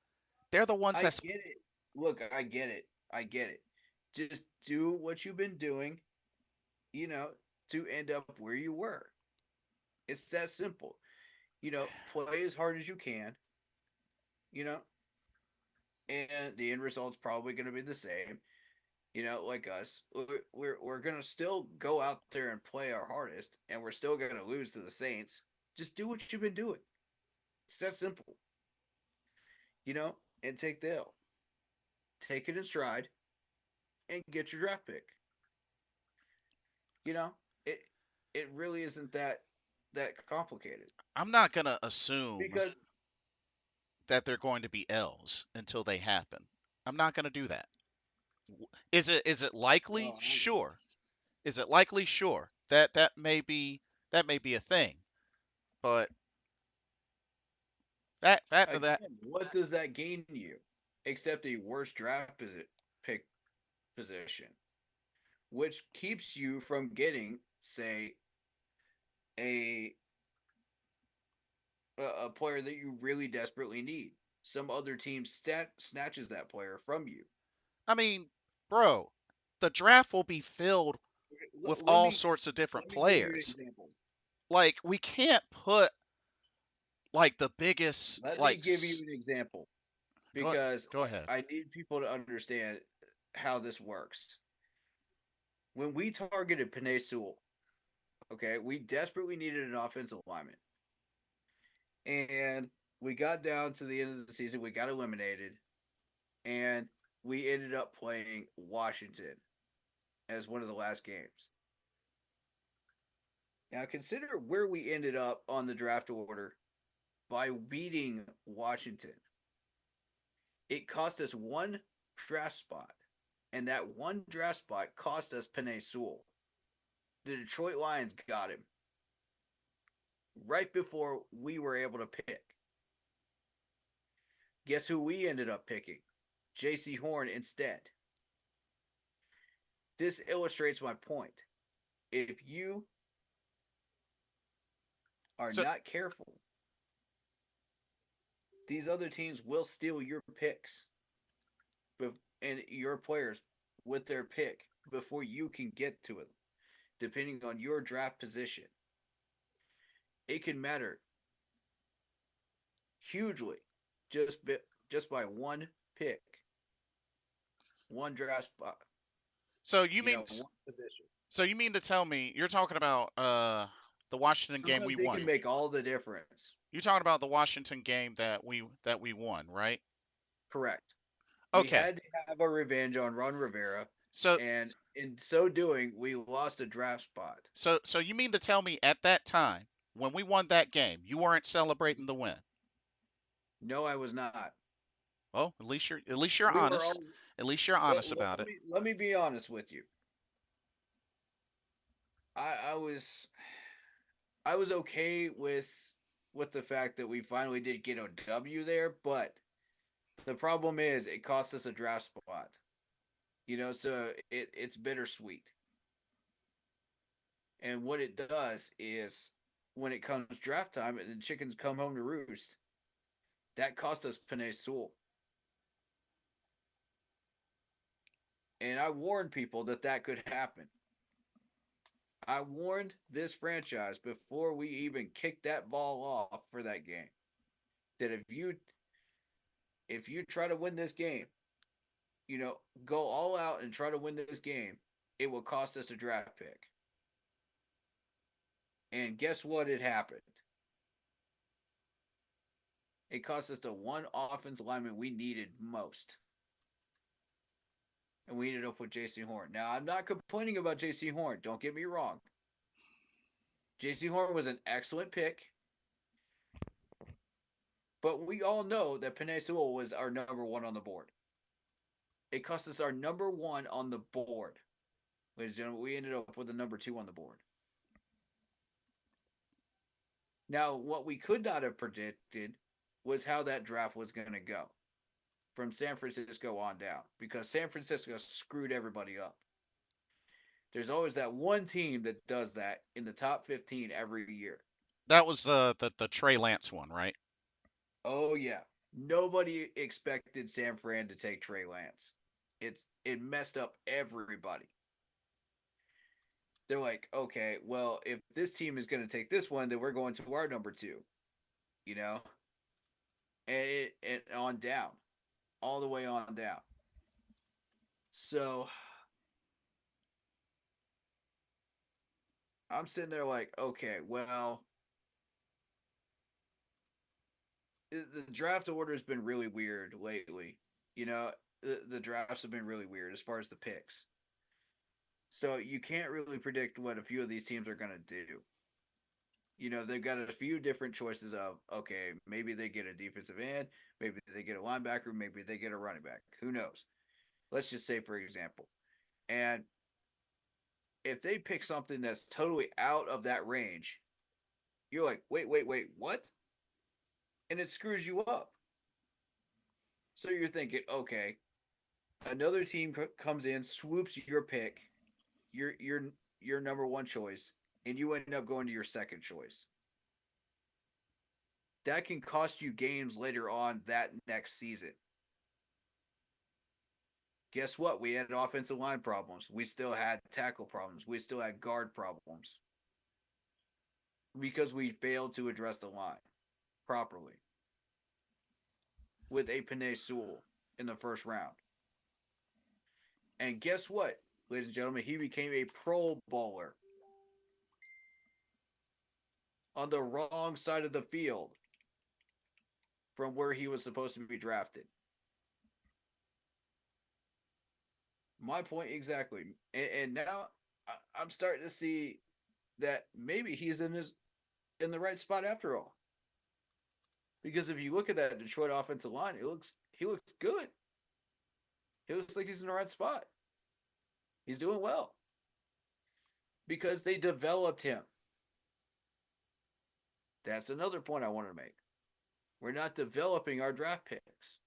They're the ones I that's get it. Look, I get it. I get it. Just do what you've been doing, you know, to end up where you were. It's that simple. Play as hard as you can, you know, and the end result's probably going to be the same. Like us, we're going to still go out there and play our hardest, and we're still going to lose to the Saints. Just do what you've been doing. It's that simple, and take the L. Take it in stride and get your draft pick. You know, it it really isn't that complicated I'm not gonna assume because that they're going to be L's until they happen. I'm not gonna do that. Is it likely? well, Sure. Is it likely? Sure. That may be a thing. But fact of that, again, what does that gain you except a worse draft pick position, which keeps you from getting, say, a a player that you really desperately need. Some other team snatches that player from you. I mean, bro, the draft will be filled with Let all me sorts of different let me give you an players. example. Like we can't put like the biggest Let me like give you an example go because go ahead. I need people to understand how this works. When we targeted Panay Sewell, okay, we desperately needed an offensive lineman. And we got down to the end of the season, we got eliminated, and we ended up playing Washington as one of the last games. Now consider where we ended up on the draft order by beating Washington. It cost us one draft spot, and that one draft spot cost us Panay Sewell. The Detroit Lions got him right before we were able to pick. Guess who we ended up picking? J.C. Horn instead. This illustrates my point. If you are So not careful, these other teams will steal your picks and your players with their pick before you can get to it, depending on your draft position. It can matter hugely just just by one pick, one draft spot, so you mean one position. so you mean to tell me you're talking about the Washington game we Sometimes it won? can make all the difference. You're talking about the Washington game that we won, right? Correct. We Okay. had to have a revenge on Ron Rivera, So and in so doing, we lost a draft spot. so you mean to tell me at that time when we won that game, you weren't celebrating the win. No, I was not. Well, at least you're We were honest. all. At least you're Let, honest about let it. me let me be honest with you. I was okay with the fact that we finally did get a W there, but the problem is it cost us a draft spot. So it's bittersweet. And what it does is when it comes draft time and the chickens come home to roost, that cost us Panay Sewell. And I warned people that that could happen. I warned this franchise before we even kicked that ball off for that game that if you try to win this game, go all out and try to win this game, it will cost us a draft pick. And guess what? It happened. It cost us the one offensive lineman we needed most. And we ended up with J.C. Horn. Now, I'm not complaining about J.C. Horn. Don't get me wrong. J.C. Horn was an excellent pick. But we all know that Panay Sewell was our number one on the board. It cost us our number one on the board. Ladies and gentlemen, we ended up with the number two on the board. Now, what we could not have predicted was how that draft was going to go from San Francisco on down, because San Francisco screwed everybody up. There's always that one team that does that in the top 15 every year. That was the Trey Lance one, right? Oh, yeah. Nobody expected San Fran to take Trey Lance. It messed up everybody. They're like, okay, well, if this team is going to take this one, then we're going to our number two, you know, and on down, all the way on down. So I'm sitting there like, okay, well, the draft order has been really weird lately. The drafts have been really weird as far as the picks. So you can't really predict what a few of these teams are going to do. They've got a few different choices of, okay, maybe they get a defensive end, maybe they get a linebacker, maybe they get a running back. Who knows? Let's just say, for example. And if they pick something that's totally out of that range, you're like, wait, what? And it screws you up. So you're thinking, okay, another team comes in, swoops your pick, your number one choice, and you end up going to your second choice. That can cost you games later on that next season. Guess what? We had offensive line problems. We still had tackle problems. We still had guard problems because we failed to address the line properly with a Panay Sewell in the first round. And guess what, ladies and gentlemen? He became a Pro Bowler on the wrong side of the field from where he was supposed to be drafted. My point exactly. And now I'm starting to see that maybe he's in the right spot after all. Because if you look at that Detroit offensive line, he looks good. He looks like he's in the right spot. He's doing well. Because they developed him. That's another point I wanted to make. We're not developing our draft picks.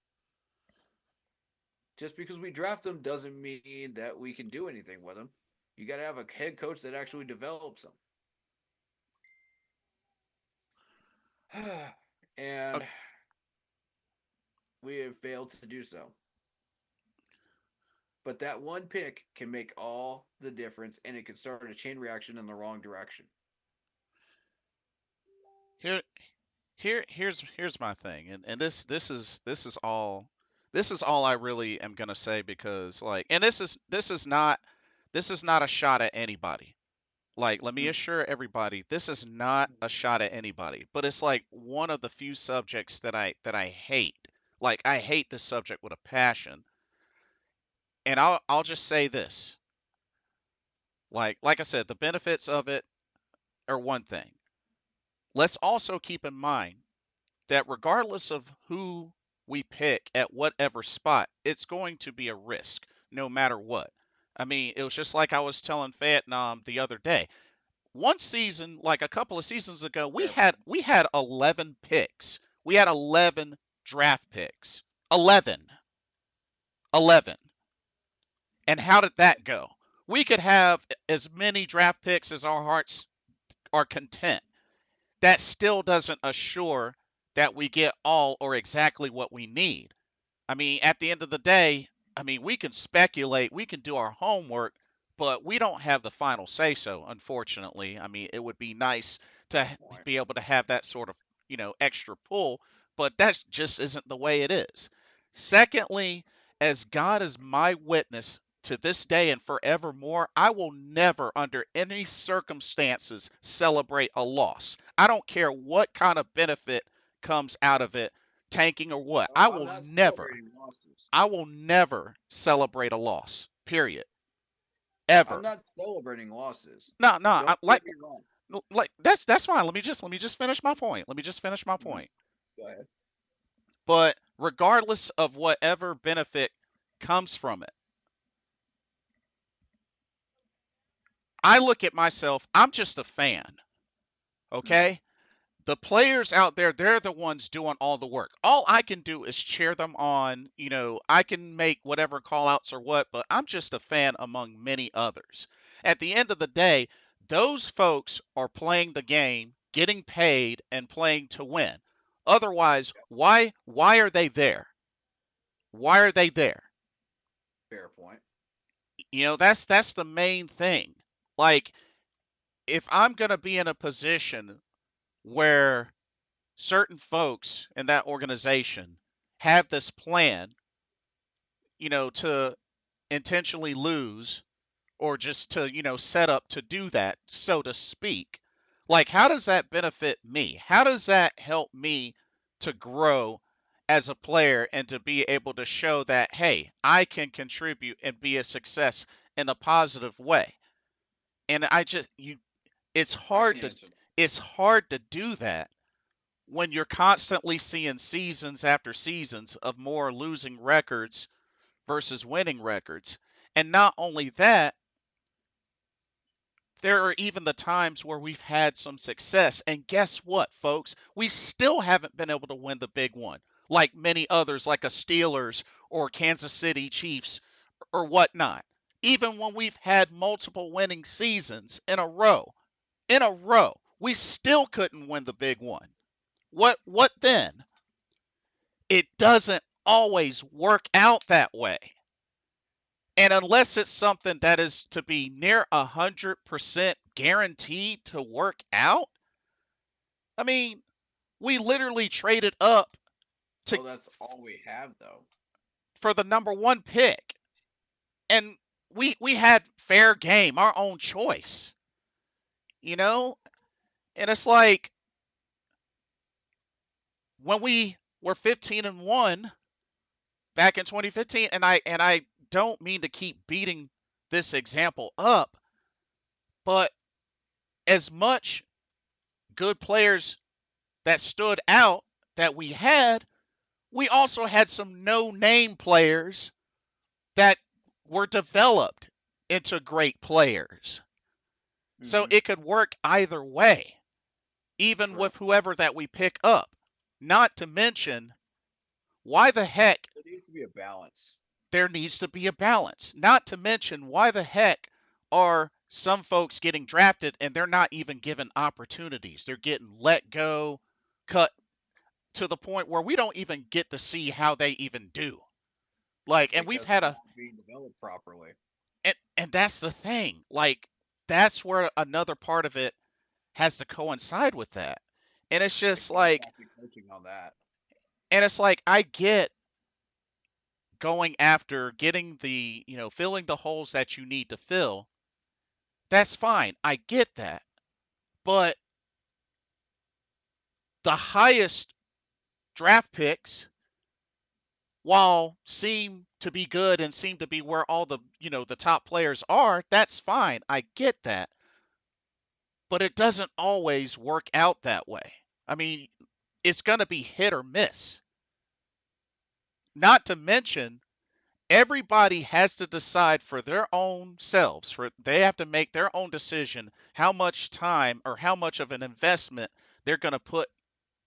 Just because we draft them doesn't mean that we can do anything with them. You got to have a head coach that actually develops them. Uh, And we have failed to do so. But that one pick can make all the difference, and it can start a chain reaction in the wrong direction. Here, here's my thing, and this is all I really am gonna say, because and this is not a shot at anybody. Like, let me assure everybody, this is not a shot at anybody, but it's like one of the few subjects that I hate. Like, I hate this subject with a passion. And I'll just say this. Like I said, the benefits of it are one thing. let's also keep in mind that regardless of who we pick at whatever spot, it's going to be a risk no matter what. I mean, it was just like I was telling Vietnam the other day. One season, like a couple of seasons ago, we Fair had point. we had 11 picks. We had 11 draft picks. 11. 11. And how did that go? We could have as many draft picks as our hearts are content. That still doesn't assure that we get all or exactly what we need. I mean, at the end of the day, I mean, we can speculate, we can do our homework, but we don't have the final say so, unfortunately. I mean, it would be nice to Fair point. be able to have that sort of, extra pull, but that just isn't the way it is. Secondly, as God is my witness to this day and forevermore, I will never, under any circumstances, celebrate a loss. I don't care what kind of benefit comes out of it, tanking or what. I I'm will not never, celebrating losses. I will never celebrate a loss. Period. I'm Ever. not celebrating losses. No, no. Don't Like, get me wrong. that's fine. Let me just finish my point. Let me just finish my Mhm. point. Go ahead. But regardless of whatever benefit comes from it, I look at myself. I'm just a fan. Mhm. Okay. The players out there, they're the ones doing all the work. All I can do is cheer them on. I can make whatever call outs or what, but I'm just a fan among many others. At the end of the day, those folks are playing the game, getting paid, and playing to win. Otherwise, why are they there? Why are they there? Fair point. That's the main thing. Like, if I'm gonna be in a position where certain folks in that organization have this plan, to intentionally lose or just to, set up to do that, so to speak. Like, how does that benefit me? How does that help me to grow as a player and to be able to show that, hey, I can contribute and be a success in a positive way? And it's I can hard to answer that. it's hard to do that when you're constantly seeing seasons after seasons of more losing records versus winning records. And not only that, there are even the times where we've had some success. And guess what, folks? We still haven't been able to win the big one, like many others, like a Steelers or Kansas City Chiefs or whatnot. Even when we've had multiple winning seasons in a row, we still couldn't win the big one. What then? It doesn't always work out that way. And unless it's something that is to be near 100% guaranteed to work out, I mean, we literally traded up to Well, that's all we have, though. for the number one pick, and we had fair game, our own choice, you know. And it's like when we were 15-1 back in 2015, and I don't mean to keep beating this example up, but as much good players that stood out that we also had some no-name players that were developed into great players. So Hmm. it could work either way, even True. with whoever that we pick up. Not to mention, why the heck There needs to be a balance. there needs to be a balance. Not to mention, why the heck are some folks getting drafted and they're not even given opportunities? They're getting let go, cut to the point where we don't even get to see how they even do. Like, and we've Because had they're a not being developed properly. and that's the thing. Like, that's where another part of it has to coincide with that. And it's Like just like fantastic coaching on that. and it's like I get going after getting the, filling the holes that you need to fill. That's fine. I get that. But the highest draft picks, while seem to be good and seem to be where all the, the top players are, that's fine. I get that. but it doesn't always work out that way. I mean, it's going to be hit or miss. Not to mention, everybody has to decide for their own selves, for they have to make their own decision how much time or how much of an investment they're going to put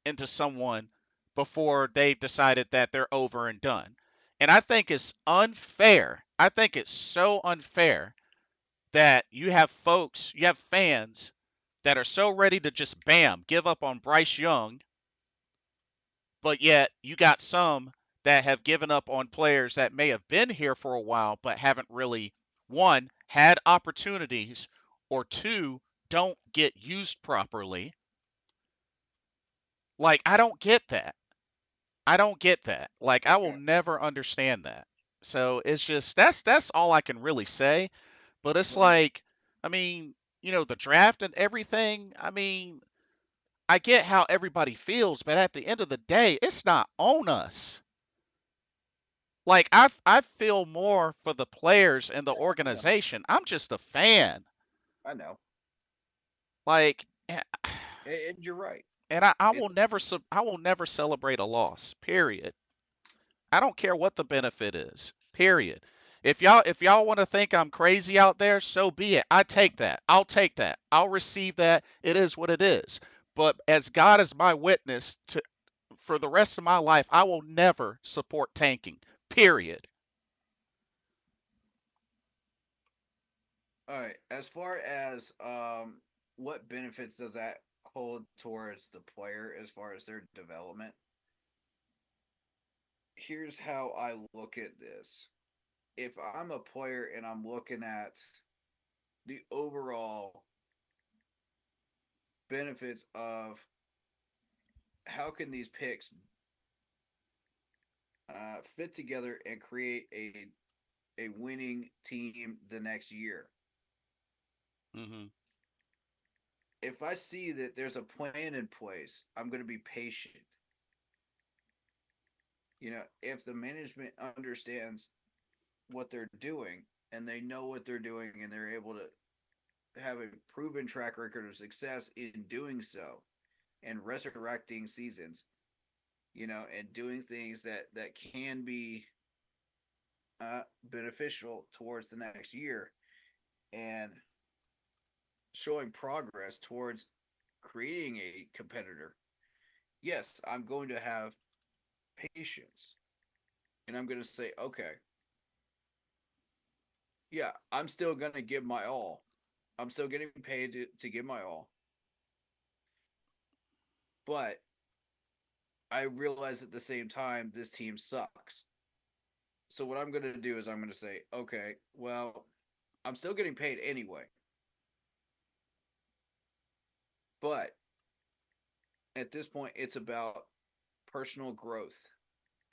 into someone before they've decided that they're over and done. And I think it's unfair. I think it's so unfair that you have fans that are so ready to just bam, give up on Bryce Young, but yet you got some that have given up on players that may have been here for a while but haven't really, one, had opportunities, or two, don't get used properly. Like, I don't get that. I don't get that. Like, I will Okay. never understand that. So it's just that's all I can really say. But it's Well, like, I mean, the draft and everything. I mean, I get how everybody feels, but at the end of the day, it's not on us. Like, I feel more for the players and the I know. organization. I'm just a fan. I know. Like, And you're right. and I It will never I will never celebrate a loss. Period. I don't care what the benefit is. Period. If y'all want to think I'm crazy out there, so be it. I take that. I'll take that. I'll receive that. It is what it is. But as God is my witness to for the rest of my life, I will never support tanking. Period. all right. As far as what benefits does that hold towards the player as far as their development? Here's how I look at this. If I'm a player and I'm looking at the overall benefits of how can these picks fit together and create a winning team the next year. Mhm. If I see that there's a plan in place, I'm going to be patient. If the management understands what they're doing and they know what they're doing and they're able to have a proven track record of success in doing so and resurrecting seasons, and doing things that can be beneficial towards the next year and showing progress towards creating a competitor. Yes, I'm going to have patience and I'm going to say, okay, yeah, I'm still going to give my all. I'm still getting paid to give my all. But I realize at the same time, this team sucks. So what I'm going to do is I'm going to say, okay, well, I'm still getting paid anyway. But at this point, it's about personal growth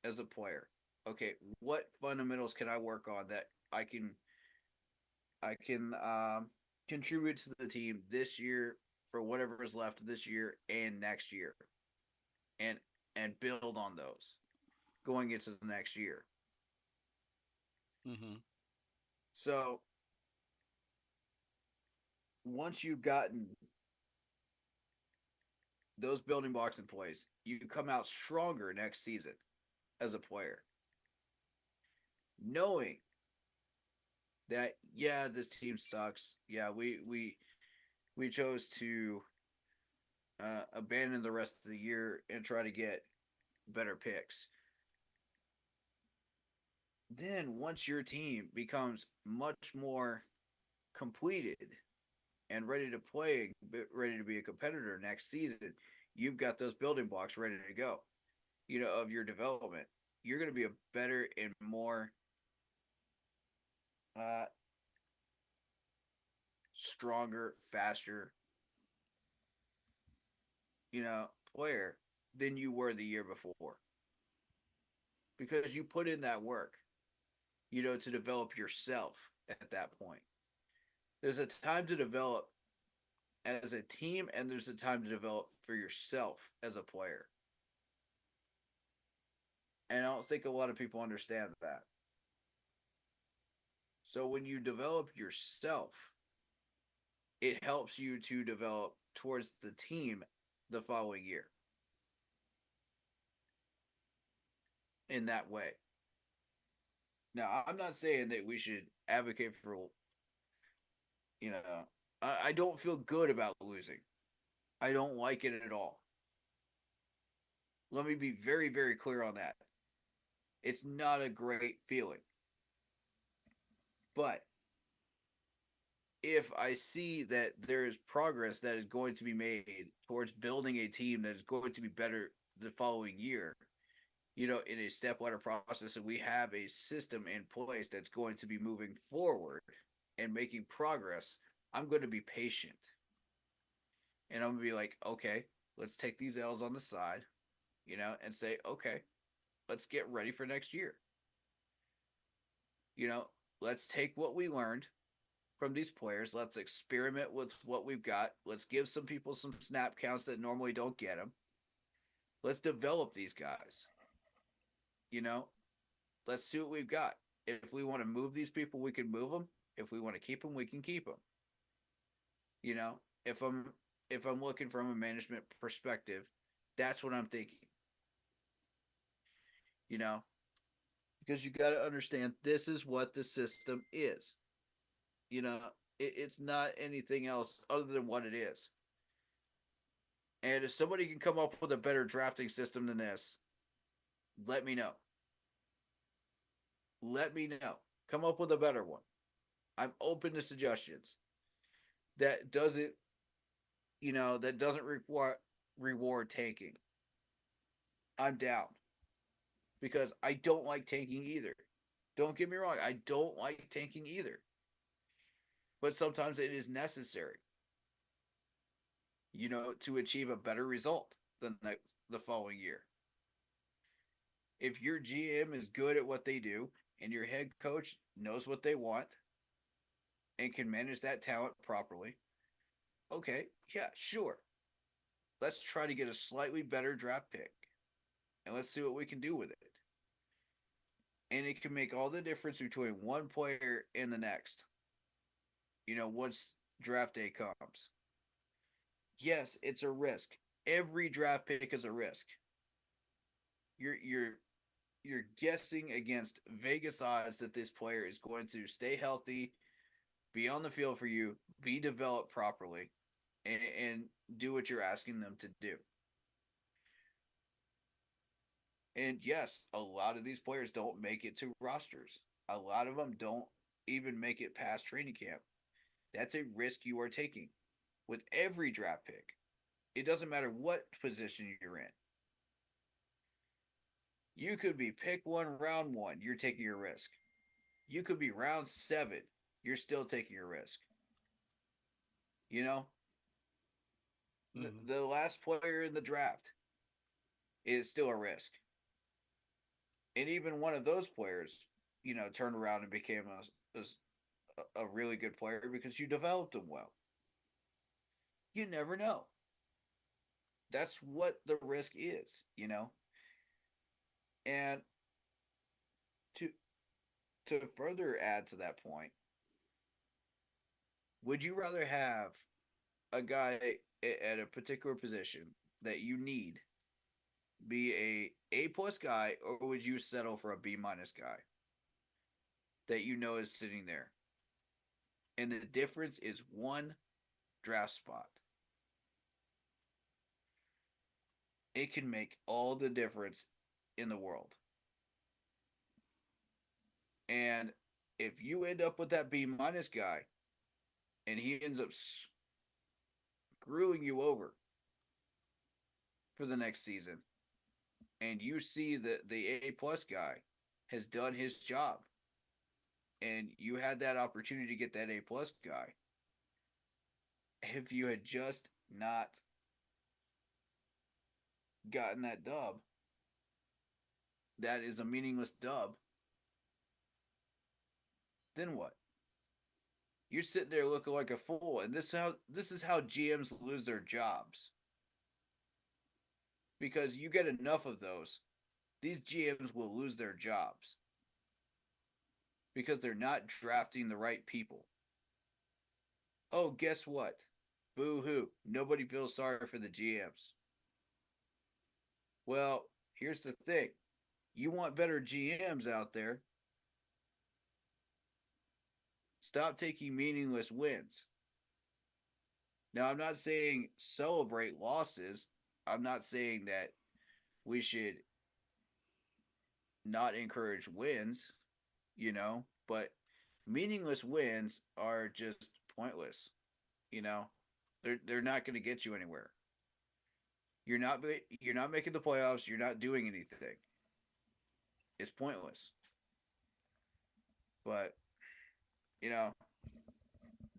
as a player. Okay, what fundamentals can I work on that I can contribute to the team this year for whatever is left of this year and next year, and and build on those going into the next year. Mhm. So once you've gotten those building blocks in place, you come out stronger next season as a player, knowing that yeah, this team sucks. Yeah, we chose to abandon the rest of the year and try to get better picks. Then once your team becomes much more completed and ready to play, ready to be a competitor next season, you've got those building blocks ready to go. Of your development, you're going to be a better and more uh, stronger, faster, player than you were the year before because you put in that work, to develop yourself at that point. There's a time to develop as a team, and there's a time to develop for yourself as a player. And I don't think a lot of people understand that. So when you develop yourself, it helps you to develop towards the team the following year in that way. Now, I'm not saying that we should advocate for, you know, I don't feel good about losing. I don't like it at all. Let me be very, very clear on that. It's not a great feeling. But if I see that there is progress that is going to be made towards building a team that is going to be better the following year, in a step ladder process, and we have a system in place that's going to be moving forward and making progress, I'm going to be patient. And I'm going to be like, okay, let's take these L's on the side, and say, okay, let's get ready for next year. Let's take what we learned from these players. Let's experiment with what we've got. Let's give some people some snap counts that normally don't get them. Let's develop these guys. Let's see what we've got. If we want to move these people, we can move them. If we want to keep them, we can keep them. If I'm looking from a management perspective, that's what I'm thinking. Because you got to understand this is what the system is. It's not anything else other than what it is. And if somebody can come up with a better drafting system than this, let me know. Let me know. Come up with a better one. I'm open to suggestions. That doesn't require reward tanking. I'm down. Because I don't like tanking either. Don't get me wrong, I don't like tanking either. But sometimes it is necessary, to achieve a better result than the following year. If your GM is good at what they do and your head coach knows what they want and can manage that talent properly, okay, yeah, sure. Let's try to get a slightly better draft pick and let's see what we can do with it. And it can make all the difference between one player and the next. Once draft day comes. Yes, it's a risk. Every draft pick is a risk. You're guessing against Vegas odds that this player is going to stay healthy, be on the field for you, be developed properly, and do what you're asking them to do. And yes, a lot of these players don't make it to rosters. A lot of them don't even make it past training camp. That's a risk you are taking with every draft pick. It doesn't matter what position you're in. You could be pick one, round one, you're taking a risk. You could be round 7, you're still taking a risk. Mm-hmm. The last player in the draft is still a risk. And even one of those players, turned around and became a really good player because you developed them well. You never know. That's what the risk is. And to further add to that point, would you rather have a guy at a particular position that you need be a plus guy, or would you settle for a B minus guy that is sitting there? And the difference is one draft spot. It can make all the difference in the world. And if you end up with that B minus guy and he ends up screwing you over for the next season, and you see that the A plus guy has done his job, and you had that opportunity to get that A plus guy, if you had just not gotten that dub, that is a meaningless dub, then what? You're sitting there looking like a fool, and this is how GMs lose their jobs. Because you get enough of those, these GMs will lose their jobs. Because they're not drafting the right people. Oh, guess what? Boo hoo. Nobody feels sorry for the GMs. Well, here's the thing, you want better GMs out there. Stop taking meaningless wins. Now, I'm not saying celebrate losses. I'm not saying that we should not encourage wins, but meaningless wins are just pointless, you know. They're not going to get you anywhere. You're not making the playoffs, you're not doing anything. It's pointless. But, you know,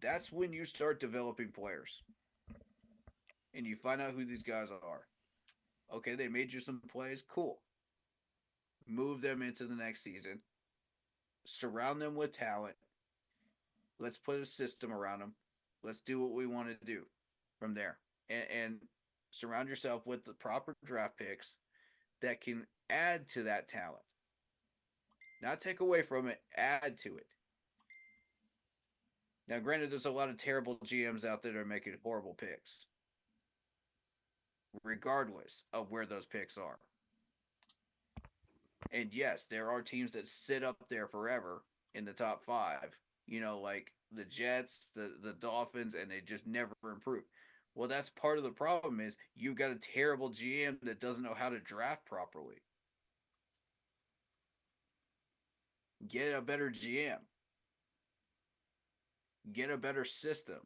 that's when you start developing players and you find out who these guys are. Okay, they made you some plays, cool. Move them into the next season. Surround them with talent. Let's put a system around them. Let's do what we want to do from there. And surround yourself with the proper draft picks that can add to that talent. Not take away from it, add to it. Now, granted, there's a lot of terrible GMs out there that are making horrible picks, regardless of where those picks are. And yes, there are teams that sit up there forever in the top five, like the Jets, the Dolphins, and they just never improve. Well, that's part of the problem is you've got a terrible GM that doesn't know how to draft properly. Get a better GM. Get a better system.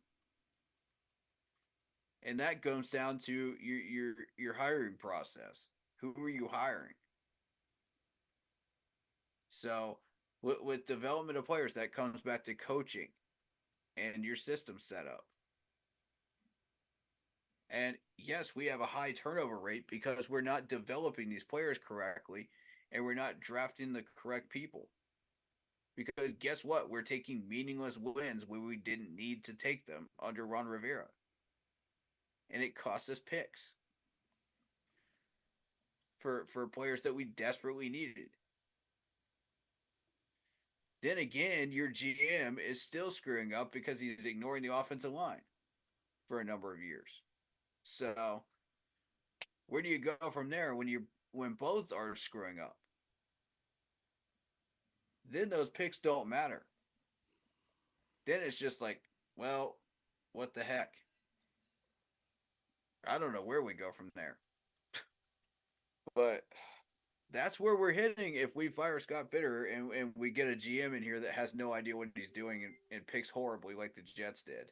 And that comes down to your hiring process. Who are you hiring? So with development of players, that comes back to coaching and your system setup. And yes, we have a high turnover rate because we're not developing these players correctly and we're not drafting the correct people. Because guess what? We're taking meaningless wins where we didn't need to take them under Ron Rivera. And it costs us picks for players that we desperately needed. Then again, your GM is still screwing up because he's ignoring the offensive line for a number of years. So where do you go from there when both are screwing up? Then those picks don't matter. Then it's just like, well, what the heck? I don't know where we go from there. But that's where we're hitting if we fire Scott Fitter and we get a GM in here that has no idea what he's doing and picks horribly like the Jets did.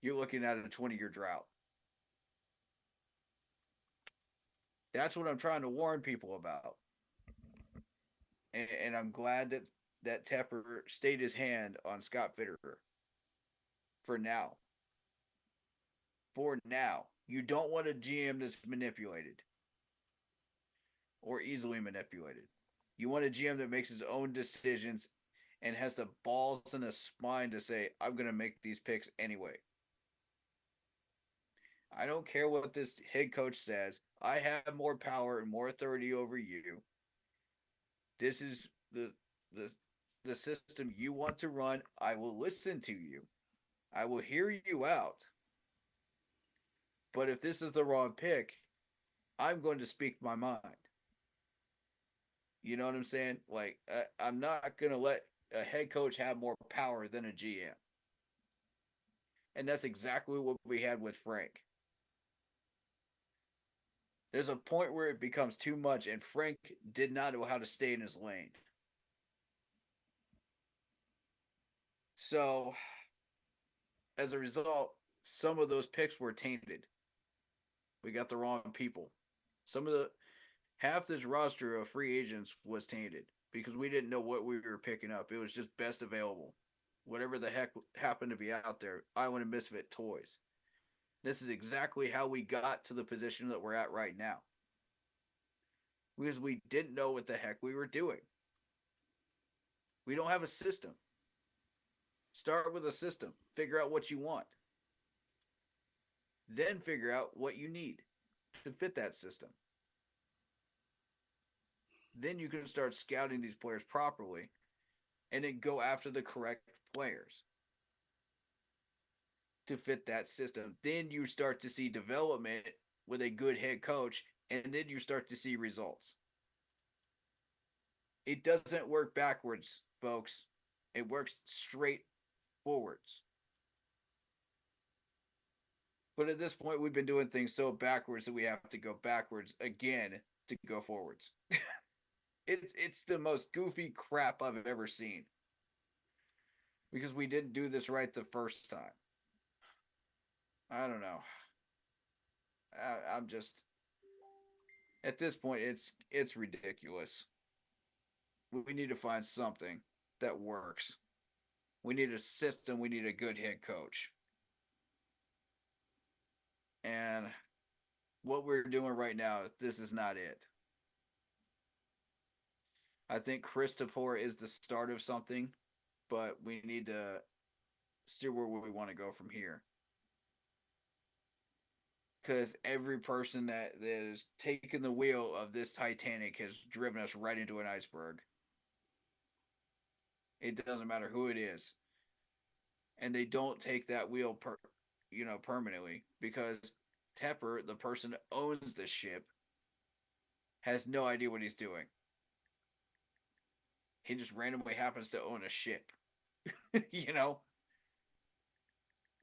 You're looking at a 20-year drought. That's what I'm trying to warn people about. And I'm glad that Tepper stayed his hand on Scott Fitter for now. For now. You don't want a GM that's manipulated or easily manipulated. You want a GM that makes his own decisions and has the balls and the spine to say, I'm going to make these picks anyway. I don't care what this head coach says. I have more power and more authority over you. This is the system you want to run. I will listen to you. I will hear you out. But if this is the wrong pick, I'm going to speak my mind. You know what I'm saying? Like, I'm not going to let a head coach have more power than a GM. And that's exactly what we had with Frank. There's a point where it becomes too much, and Frank did not know how to stay in his lane. So, as a result, some of those picks were tainted. We got the wrong people. Some of the half this roster of free agents was tainted because we didn't know what we were picking up. It was just best available. Whatever the heck happened to be out there, Island of Misfit toys. This is exactly how we got to the position that we're at right now. Because we didn't know what the heck we were doing. We don't have a system. Start with a system. Figure out what you want. Then figure out what you need to fit that system. Then you can start scouting these players properly and then go after the correct players. to fit that system. Then you start to see development with a good head coach, and then you start to see results. It doesn't work backwards, folks. It works straight forwards. But at this point, we've been doing things so backwards that we have to go backwards again to go forwards. It's the most goofy crap I've ever seen because we didn't do this right the first time. I don't know. I'm just at this point it's ridiculous. We need to find something that works. We need a system. We need a good head coach. And what we're doing right now, this is not it. I think Christopher is the start of something, but we need to steer where we want to go from here. Because every person that has taken the wheel of this Titanic has driven us right into an iceberg. It doesn't matter who it is, and they don't take that wheel permanently because Tepper, the person that owns the ship, has no idea what he's doing. He just randomly happens to own a ship. you know,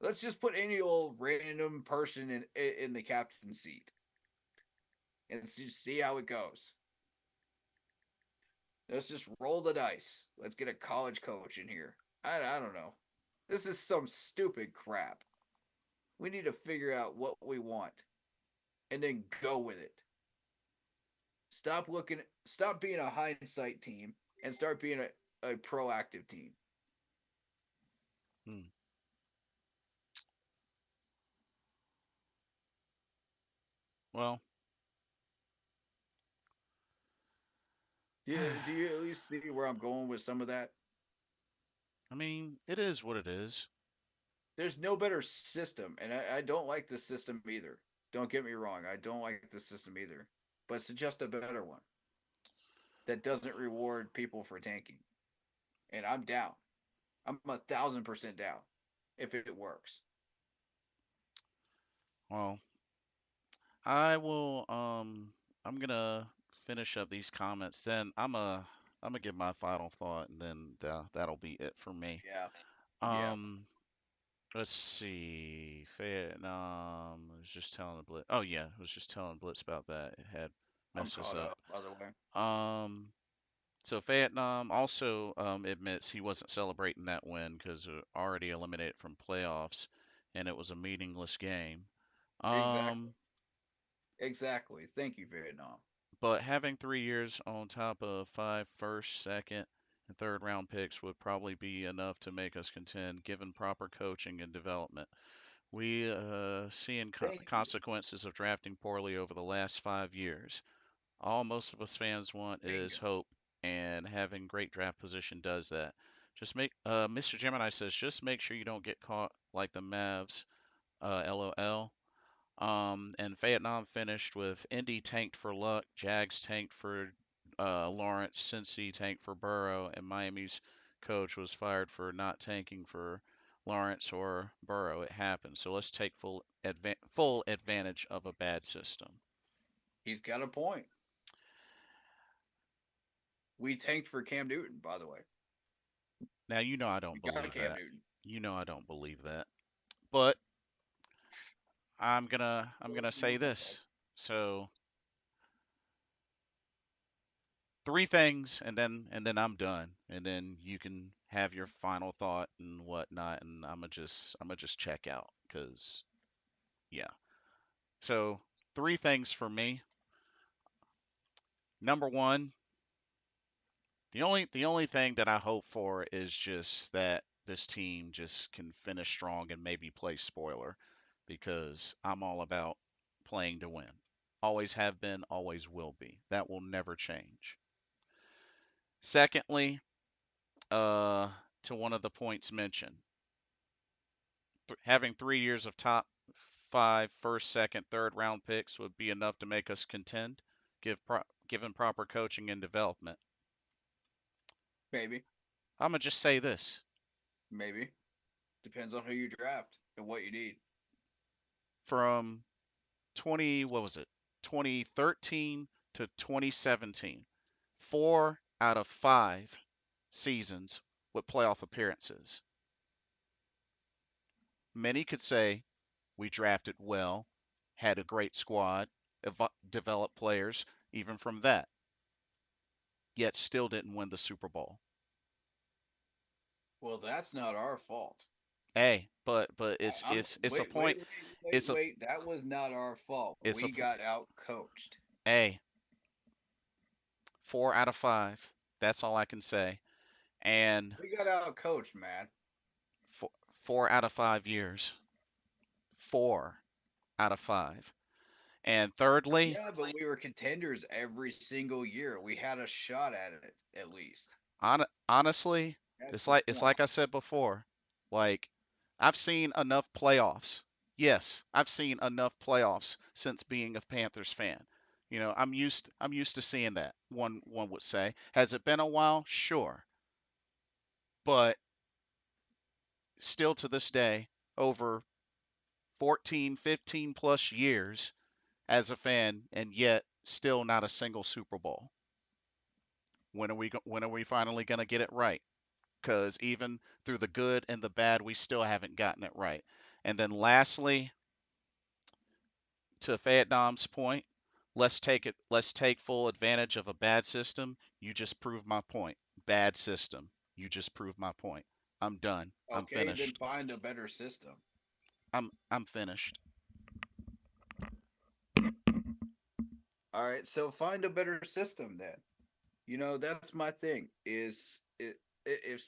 let's just put any old random person in the captain's seat and see how it goes. Let's just roll the dice. Let's get a college coach in here. I don't know. This is some stupid crap. We need to figure out what we want and then go with it. Stop being a hindsight team and start being a proactive team. Hmm. Well, Do you at least see where I'm going with some of that? I mean, it is what it is. There's no better system, and I don't like the system either. Don't get me wrong, I don't like the system either, but suggest a better one that doesn't reward people for tanking. And I'm down. I'm 1,000% down if it works. Well, I will. I'm gonna finish up these comments. Then I'm gonna give my final thought, and then that'll be it for me. Yeah, yeah. Um, let's see. Vietnam. I was just telling the Blitz. Oh yeah, I was just telling Blitz about that. It had I'm messed us caught up. up. By the way, Um, so Vietnam also admits he wasn't celebrating that win because already eliminated from playoffs, and it was a meaningless game. exactly, Um, exactly. Thank you, Vietnam. but having 3 years on top of five first, second, and third round picks would probably be enough to make us contend, given proper coaching and development. We seeing Thank you. consequences of drafting poorly over the last 5 years. All most of us fans want is Bingo. hope, and having great draft position does that. Just make Mr. Gemini says just make sure you don't get caught like the Mavs. LOL. And Vietnam finished with Indy tanked for Luck, Jags tanked for Lawrence, Cincy tanked for Burrow, and Miami's coach was fired for not tanking for Lawrence or Burrow. It happened. So let's take full advantage of a bad system. He's got a point. We tanked for Cam Newton, by the way. Now you know I We don't got believe Cam that. Newton. You know I don't believe that. But I'm gonna say this. So three things, and then I'm done, and then you can have your final thought and whatnot, and I'm gonna just check out because yeah. So three things for me. Number one, the only thing that I hope for is just that this team just can finish strong and maybe play spoiler, because I'm all about playing to win. Always have been, always will be. That will never change. Secondly, uh, to one of the points mentioned, having 3 years of top five, first, second, third round picks would be enough to make us contend, given proper coaching and development. Maybe, I'm gonna just say this: maybe. Depends on who you draft and what you need. From what was it? 2013 to 2017. 4 out of 5 seasons with playoff appearances. Many could say we drafted well, had a great squad, developed players even from that, yet still didn't win the Super Bowl. Well, that's not our fault. Hey, but I'm it's a wait, point. wait, wait, wait, It's a wait. That was not our fault. it's a We got out coached. hey, 4 out of 5. That's all I can say. And We got out coached, man. 4 out of 5 years. 4 out of 5. And thirdly, Yeah, but we were contenders every single year. We had a shot at it at least. honestly, That's it's the like point. I said before. Like I've seen enough playoffs. Yes, I've seen enough playoffs since being a Panthers fan. You know, I'm used to seeing that. One would say. Has it been a while? Sure. But still to this day, over 14, 15 plus years as a fan, and yet still not a single Super Bowl. When are we finally going to get it right? Because even through the good and the bad, we still haven't gotten it right. And then lastly, to Fayette's point, let's take full advantage of a bad system. You just proved my point. Bad system. You just proved my point. I'm done. I'm Okay, then finished. find a better system. I'm finished. All right, so find a better system then. You know, that's my thing. Is it if